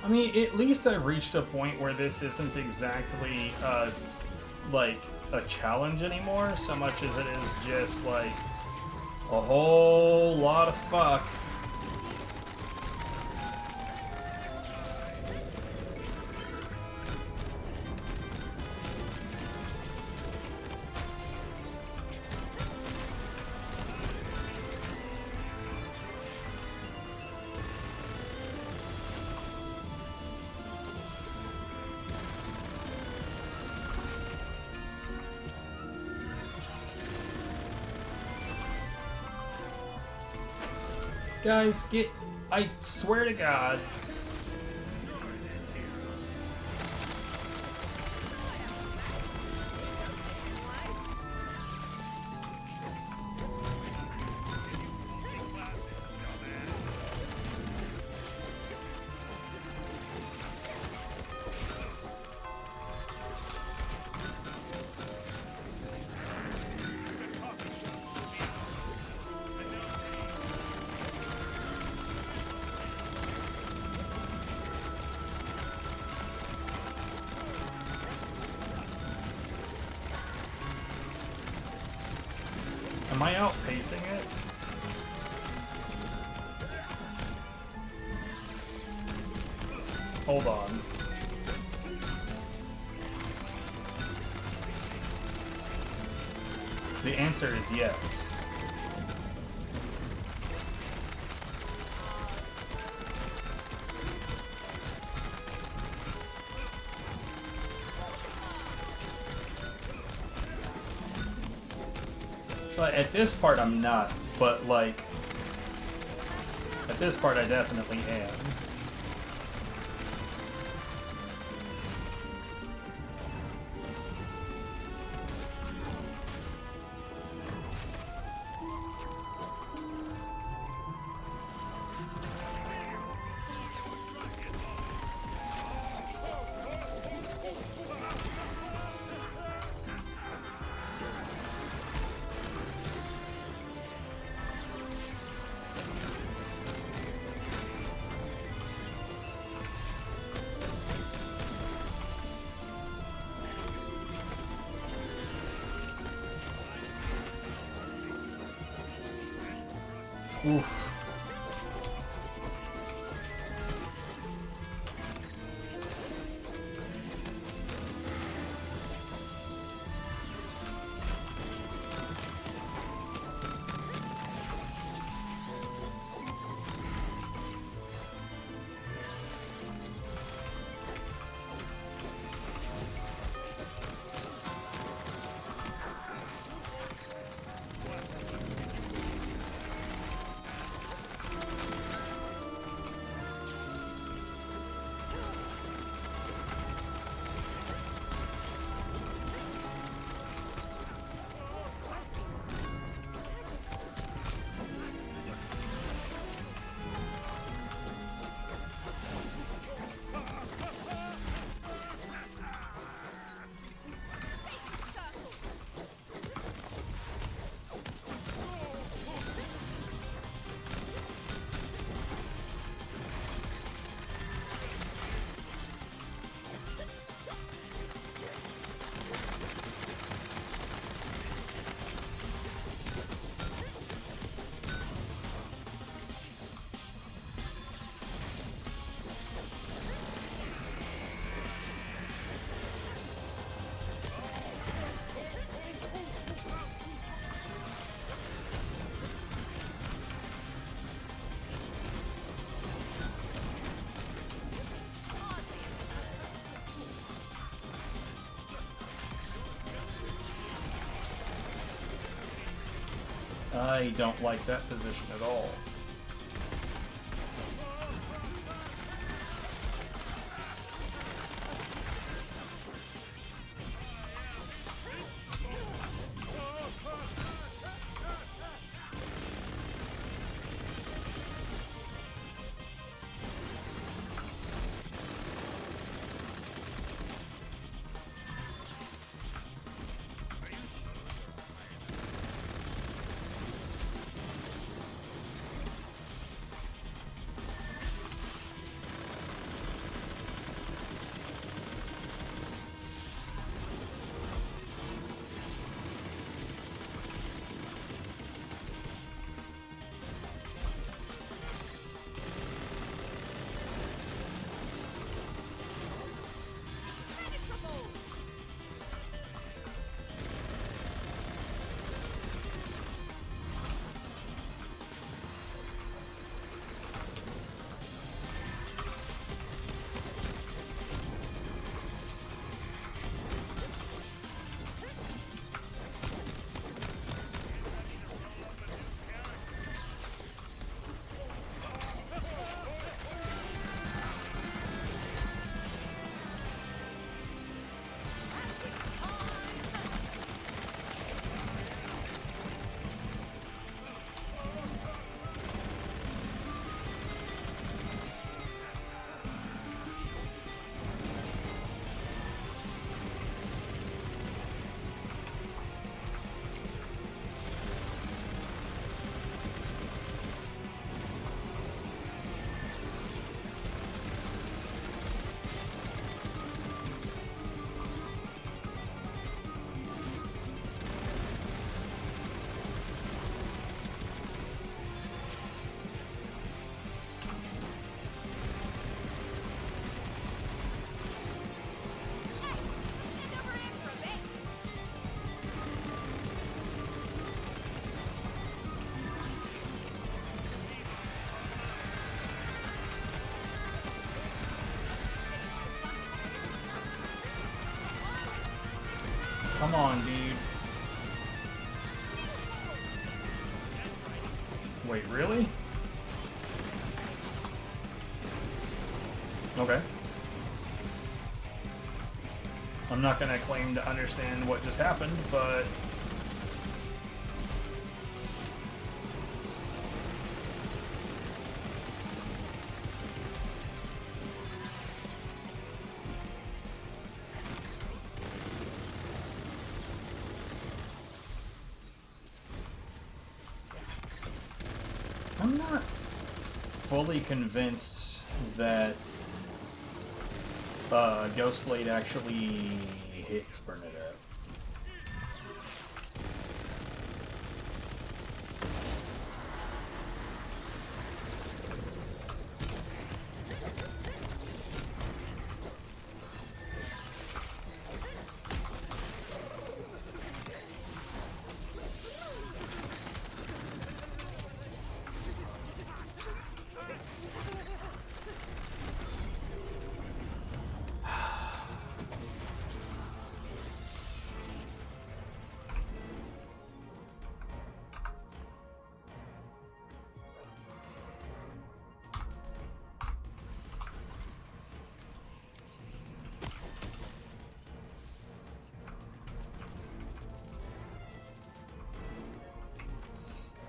I mean, at least I've reached a point where this isn't exactly, like, a challenge anymore, so much as it is just, like, a whole lot of fuck. Guys, get... I swear to God. Am I outpacing it? Hold on. The answer is yes. So at this part I'm not, but like at this part I definitely am. Oof. I don't like that position at all. Come on, dude. Wait, really? Okay. I'm not gonna claim to understand what just happened, but... I'm not fully convinced that Ghostblade actually hits Bernadette.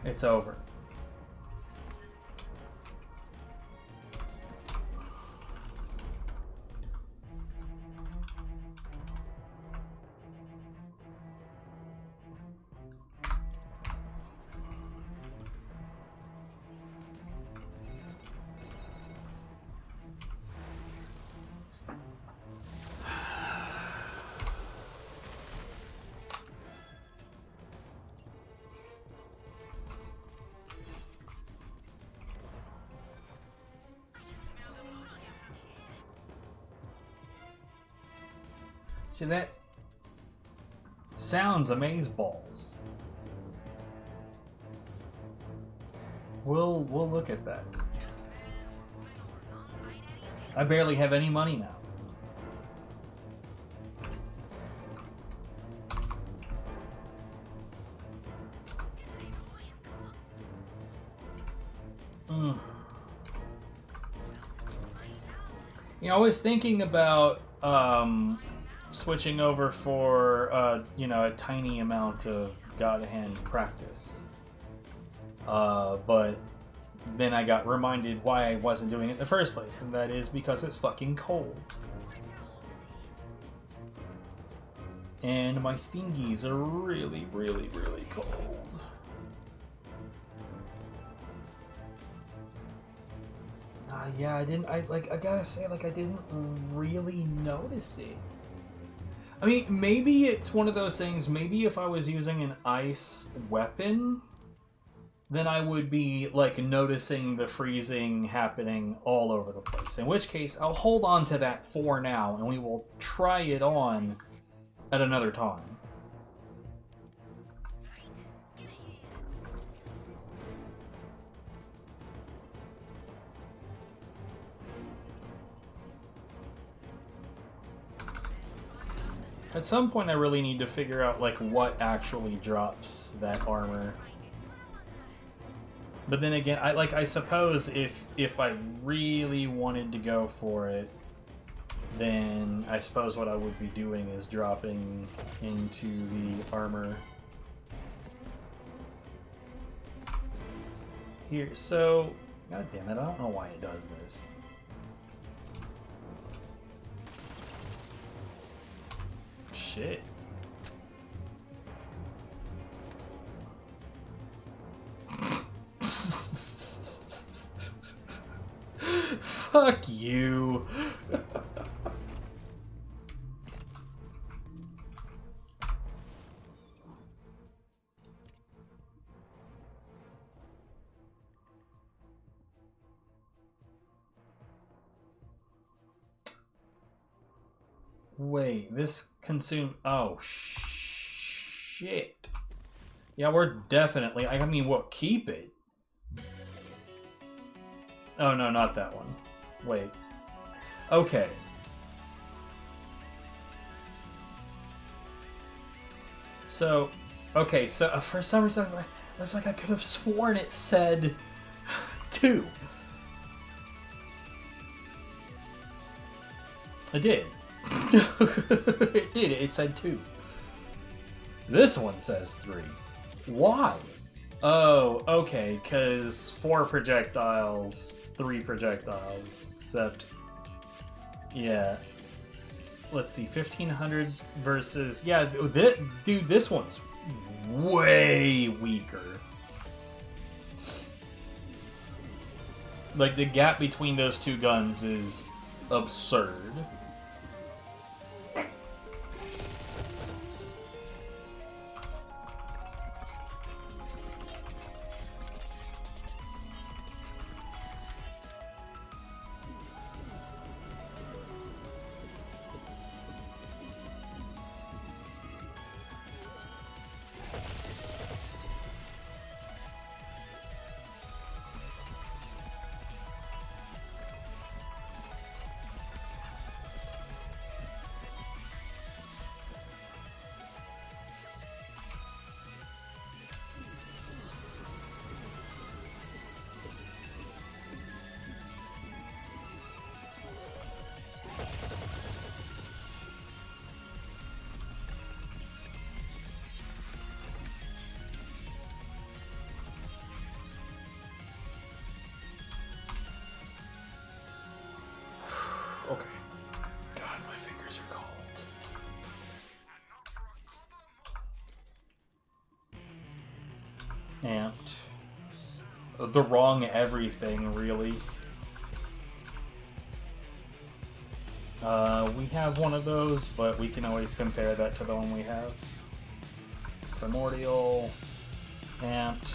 It's over. See, that sounds amazeballs. We'll look at that. I barely have any money now. You know, I was thinking about switching over for you know, a tiny amount of God Hand practice, but then I got reminded why I wasn't doing it in the first place, and that is because it's fucking cold. And my fingies are really, really, really cold. Yeah, I gotta say, I didn't really notice it. I mean, maybe it's one of those things, maybe if I was using an ice weapon, then I would be, noticing the freezing happening all over the place. In which case, I'll hold on to that for now, and we will try it on at another time. At some point, I really need to figure out, what actually drops that armor. But then again, I suppose if I really wanted to go for it, then I suppose what I would be doing is dropping into the armor. Here, so... God damn it, I don't know why it does this. Shit. Fuck you. Wait, this consume... Oh, shit. Yeah, we're definitely... I mean, we'll keep it. Oh, no, not that one. Wait. Okay. So, okay, so for some reason I was like, I could have sworn it said 2. It did. It did. It said 2. This one says 3. Why? Oh, okay, because 4 projectiles, 3 projectiles, except, yeah. Let's see, 1500 versus, yeah, dude, this one's way weaker. Like, the gap between those two guns is absurd. Okay. God, my fingers are cold. Amped. The wrong everything, really. We have one of those, but we can always compare that to the one we have. Primordial. Amped.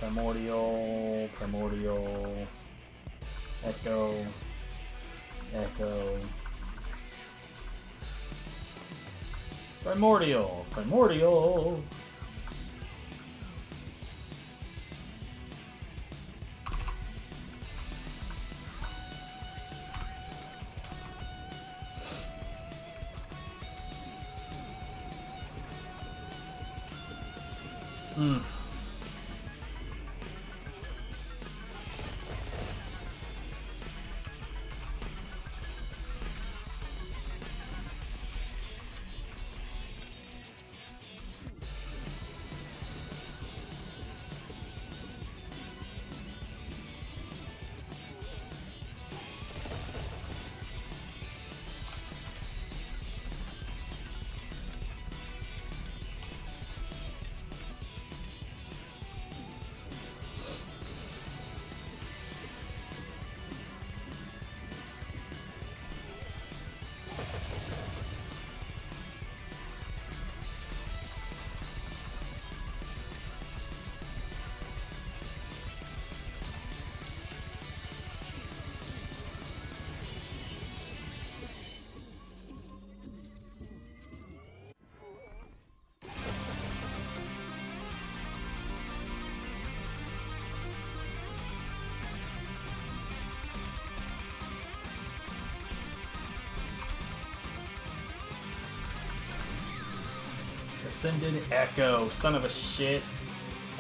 Primordial. Primordial. Echo. Echo. Primordial. Primordial. Ascended Echo, son of a shit.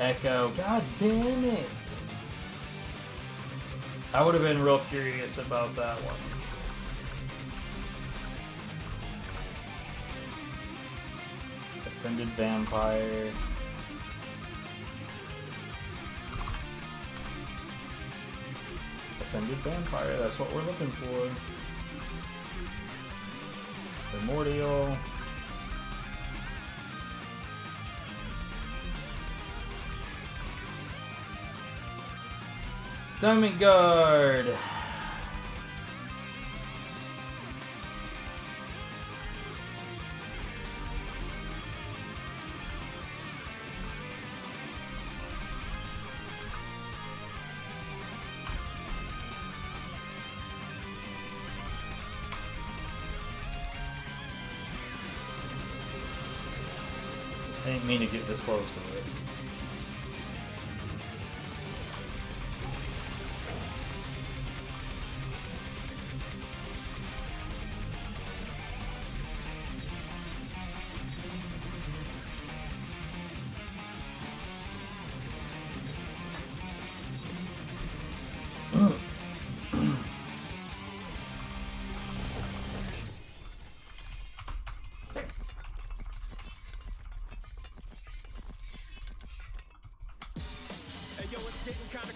Echo, god damn it. I would have been real curious about that one. Ascended Vampire. Ascended Vampire, that's what we're looking for. Primordial. Demigod! I didn't mean to get this close to it.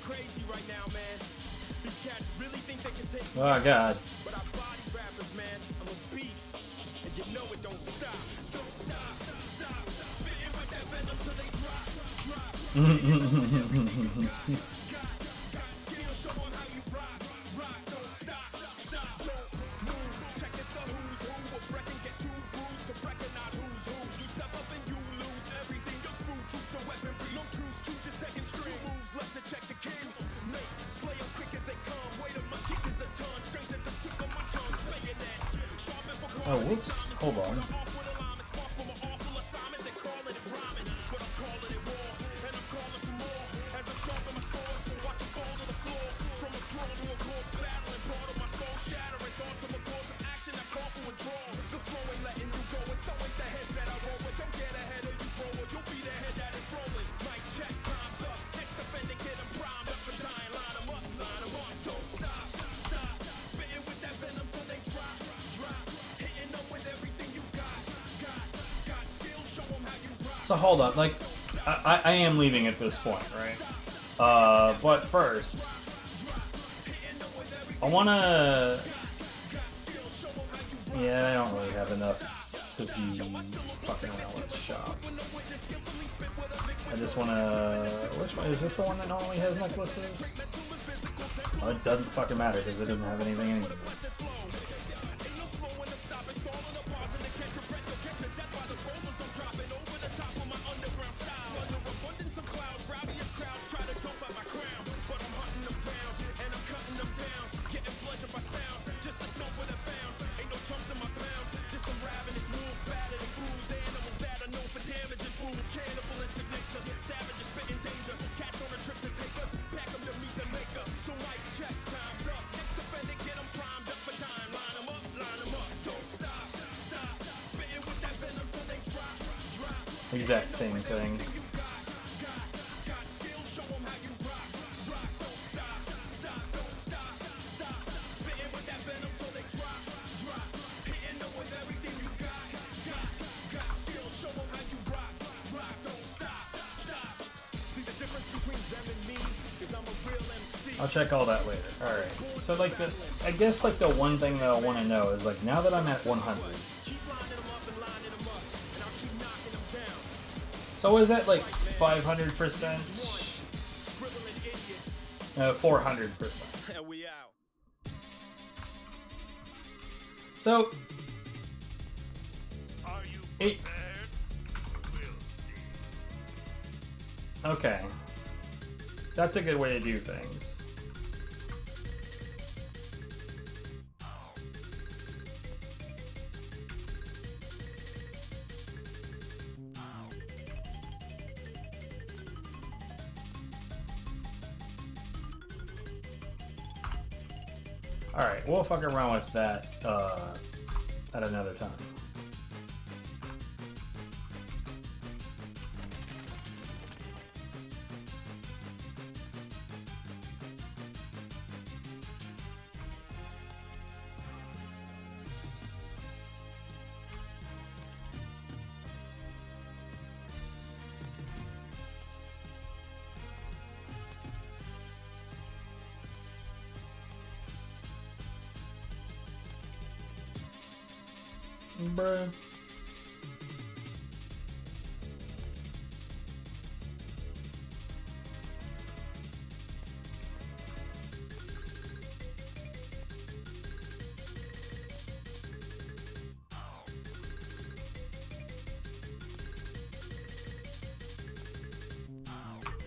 crazy right now, man. These cats really think they can take me Oh god. but I body rappers, man. I'm a beast, and you know it don't stop. Don't stop, stop. Spitting with that venom till they drop, drop. Got skill, show 'em how you rock, rock. Don't stop, stop. Don't move. Check it, the who's who. A wreck and get too bruised to recognize who's who. You step up and you lose everything. Your crew, troops, and weaponry. No truce, choose your second string. Two moves left to check the king. Mate, slay 'em quick as they come. Wait a my kick is a ton. Strength at the tip of my tongue. Bayonet. Sharp and for Oh, whoops. Hold on. So hold on, like, I am leaving at this point, right? But first, I wanna... Yeah, I don't really have enough to be fucking around with shops. I just wanna... Which one? Is this the one that normally has necklaces? Oh, it doesn't fucking matter, because it doesn't have anything anyway. Exact same thing. I'll check all that later. Alright. So like I guess like the one thing that I want to know is like now that I'm at 100. So is that like 500%? 400%. So it, okay, that's a good way to do things. Alright, we'll fuck around with that at another time. Bruh.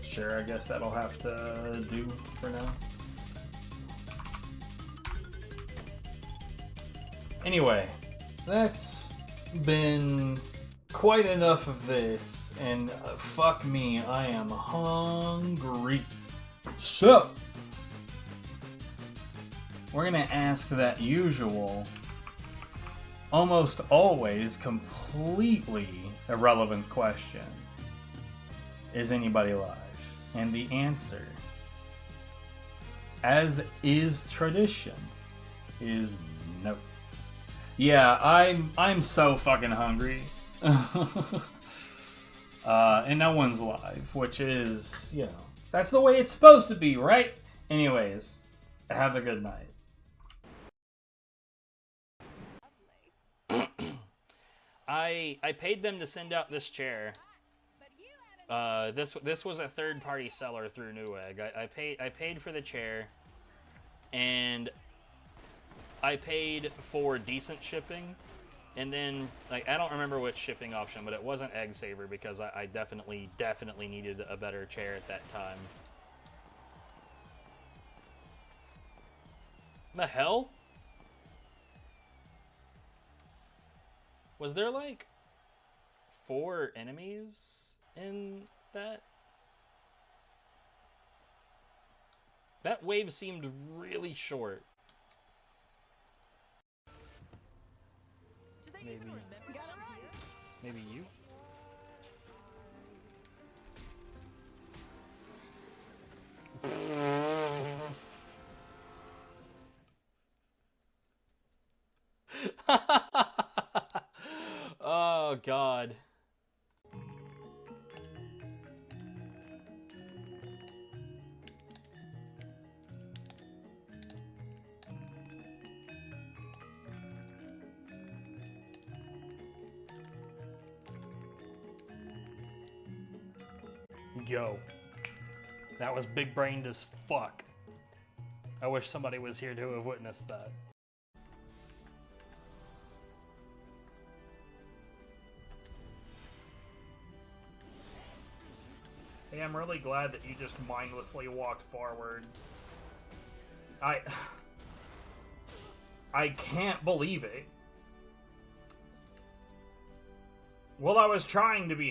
Sure, I guess that'll have to do for now. Anyway, that's been quite enough of this, and fuck me, I am hungry. So, we're gonna ask that usual, almost always completely irrelevant question. Is anybody alive? And the answer, as is tradition, is no. Yeah, I'm so fucking hungry. And no one's live, which is, you know, That's the way it's supposed to be, right? Anyways, have a good night. I paid them to send out this chair. This was a third-party seller through Newegg. I paid for the chair, and I paid for decent shipping, and then like I don't remember which shipping option, but it wasn't Egg Saver because I definitely needed a better chair at that time. The hell? Was there like 4 enemies in that? That wave seemed really short. Maybe you? Oh, God. Yo. That was big-brained as fuck. I wish somebody was here to have witnessed that. Hey, I'm really glad that you just mindlessly walked forward. I can't believe it. Well, I was trying to be